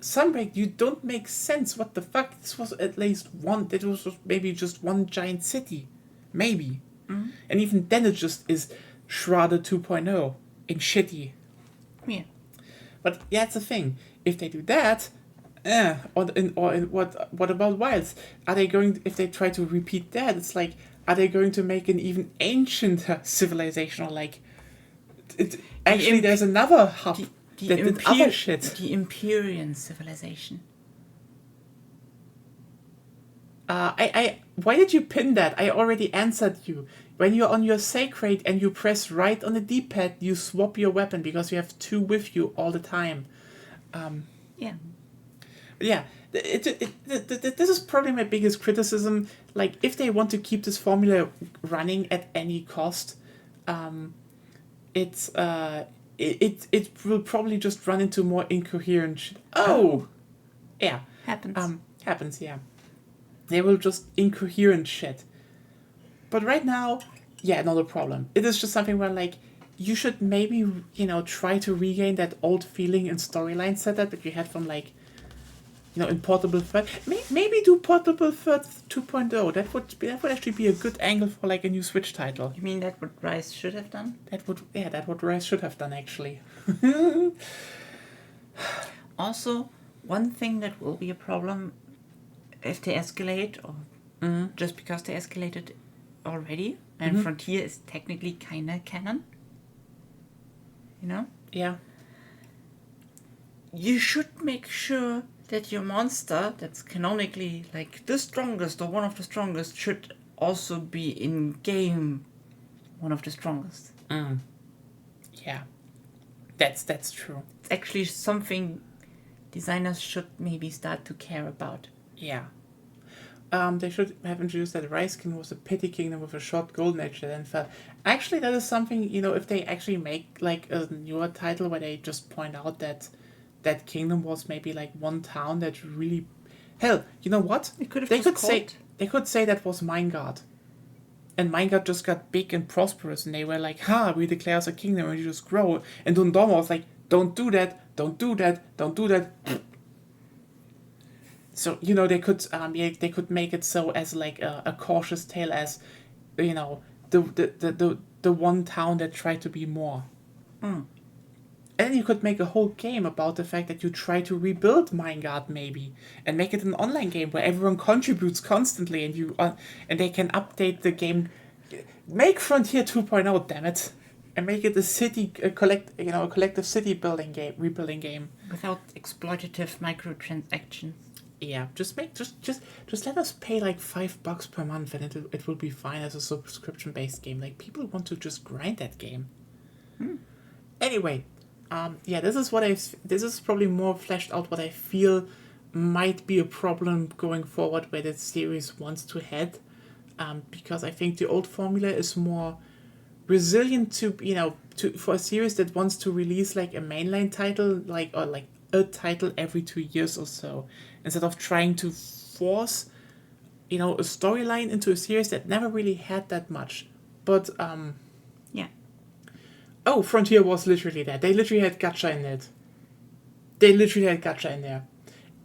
Sunbreak, you don't make sense. What the fuck? This was at least one. It was maybe just one giant city, maybe, and even then it just is Shraddha 2.0 in shitty. Yeah. But yeah, it's a thing. If they do that, what about Wilds? Are they going? If they try to repeat that, it's like, are they going to make an even ancient civilization or like? Actually, there's another hub. That did other shit. The Empyrean civilization. Why did you pin that? I already answered you. When you're on your sacred and you press right on the D-pad, you swap your weapon because you have two with you all the time. Yeah. Yeah, this is probably my biggest criticism. Like, if they want to keep this formula running at any cost, it will probably just run into more incoherent shit. Oh! Yeah. Happens, yeah. They will just incoherent shit. But right now, yeah, not a problem. It is just something where, like, you should maybe, try to regain that old feeling and storyline setup that you had from, like, in Portable Third. Maybe do Portable Third 2.0. That would actually be a good angle for, like, a new Switch title. You mean that what Rise should have done? That what Rise should have done, actually. Also, one thing that will be a problem if they escalate, or just because they escalated already, and Frontier is technically kind of canon. Yeah. You should make sure that your monster that's canonically like the strongest or one of the strongest should also be in game one of the strongest. Yeah. That's true. It's actually something designers should maybe start to care about. Yeah. They should have introduced that Rise King was a pity kingdom with a short golden age that then fell. Actually, that is something, if they actually make like a newer title where they just point out that kingdom was maybe like one town that really... Hell, you know what? They could say that was Minegard. And Minegard just got big and prosperous and they were like, we declare us a kingdom and you just grow. And Dundoma was like, don't do that, don't do that, don't do that. So, they could make it so as like a cautious tale as, the one town that tried to be more. And then you could make a whole game about the fact that you try to rebuild Minegard maybe, and make it an online game where everyone contributes constantly, and and they can update the game. Make Frontier 2.0, damn it, and make it a collective city rebuilding game without exploitative microtransactions. Yeah, just let us pay like $5 per month, and it will be fine as a subscription based game. Like, people want to just grind that game. Anyway. This is probably more fleshed out what I feel might be a problem going forward where the series wants to head, because I think the old formula is more resilient to, you know, for a series that wants to release like a mainline title, or like a title every 2 years or so, instead of trying to force, you know, a storyline into a series that never really had that much. But Yeah. oh, Frontier was literally that. They literally had gacha in it. They literally had gacha in there,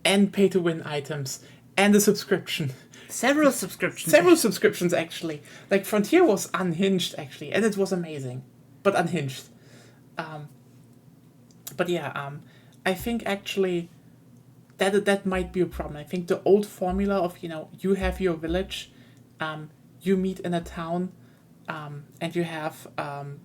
and pay to win items, and a subscription. Several subscriptions. Several subscriptions, actually. Like, Frontier was unhinged, actually, and it was amazing. But unhinged. But yeah, I think, actually, that might be a problem. I think the old formula of, you know, you have your village, you meet in a town, and you have,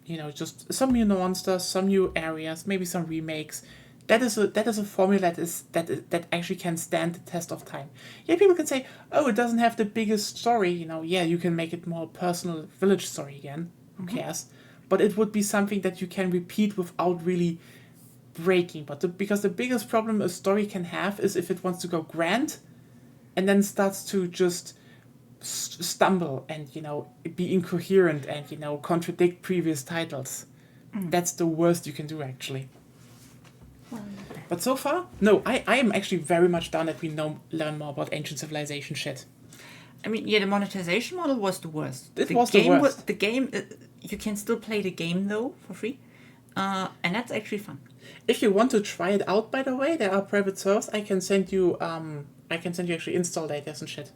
you know, just some new monsters, some new areas, maybe some remakes. That is a formula that actually can stand the test of time. Yeah, people can say, oh, it doesn't have the biggest story, you know. Yeah, you can make it more personal village story again. Who cares? But it would be something that you can repeat without really breaking. Because the biggest problem a story can have is if it wants to go grand, and then starts to just stumble and, you know, be incoherent and, you know, contradict previous titles. That's the worst you can do, actually. But so far, no, I am actually very much down that we learn more about ancient civilization shit. I mean, yeah, the monetization model was the worst. It was the worst. The game, you can still play the game, though, for free. And that's actually fun. If you want to try it out, by the way, there are private servers. I can send you actually install data and shit.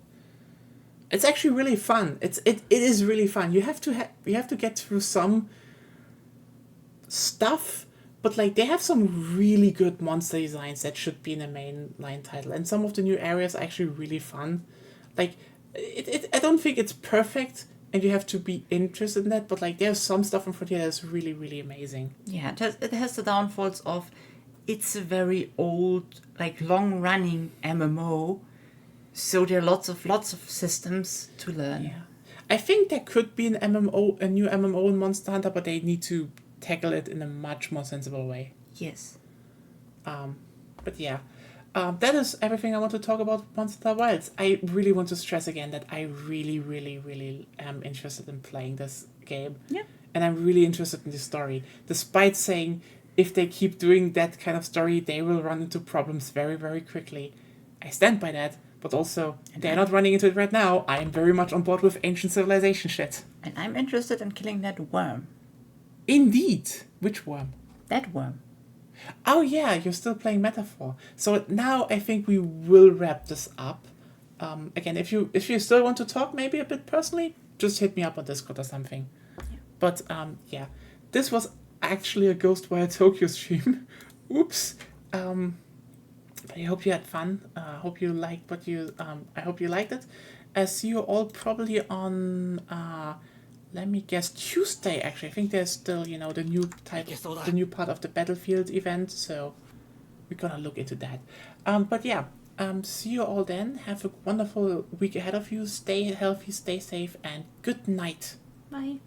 It's actually really fun. It is really fun. You have to get through some stuff, but like they have some really good monster designs that should be in a mainline title, and some of the new areas are actually really fun. Like I don't think it's perfect, and you have to be interested in that. But like there's some stuff in Frontier that's really, really amazing. Yeah, it has the downfalls of it's a very old, like long running MMO, so there are lots of systems to learn. Yeah, I think there could be a new MMO in Monster Hunter, but they need to tackle it in a much more sensible way. Yes. But yeah, that is everything I want to talk about Monster Hunter Wilds. I really want to stress again that I really, really, really am interested in playing this game. Yeah. And I'm really interested in the story, despite saying if they keep doing that kind of story, they will run into problems very, very quickly. I stand by that, but also, they're not running into it right now. I am very much on board with ancient civilization shit. And I'm interested in killing that worm. Indeed. Which worm? That worm. Oh yeah, you're still playing Metaphor. So now I think we will wrap this up. Again, if you still want to talk maybe a bit personally, just hit me up on Discord or something. Yeah. But yeah, this was actually a Ghostwire Tokyo stream. Oops. But I hope you had fun. Hope you liked I hope you liked it. See you all probably on let me guess, Tuesday, actually. I think there's still, you know, the new part of the Battlefield event, so we're gonna look into that. But yeah, see you all then. Have a wonderful week ahead of you. Stay healthy, stay safe, and good night. Bye.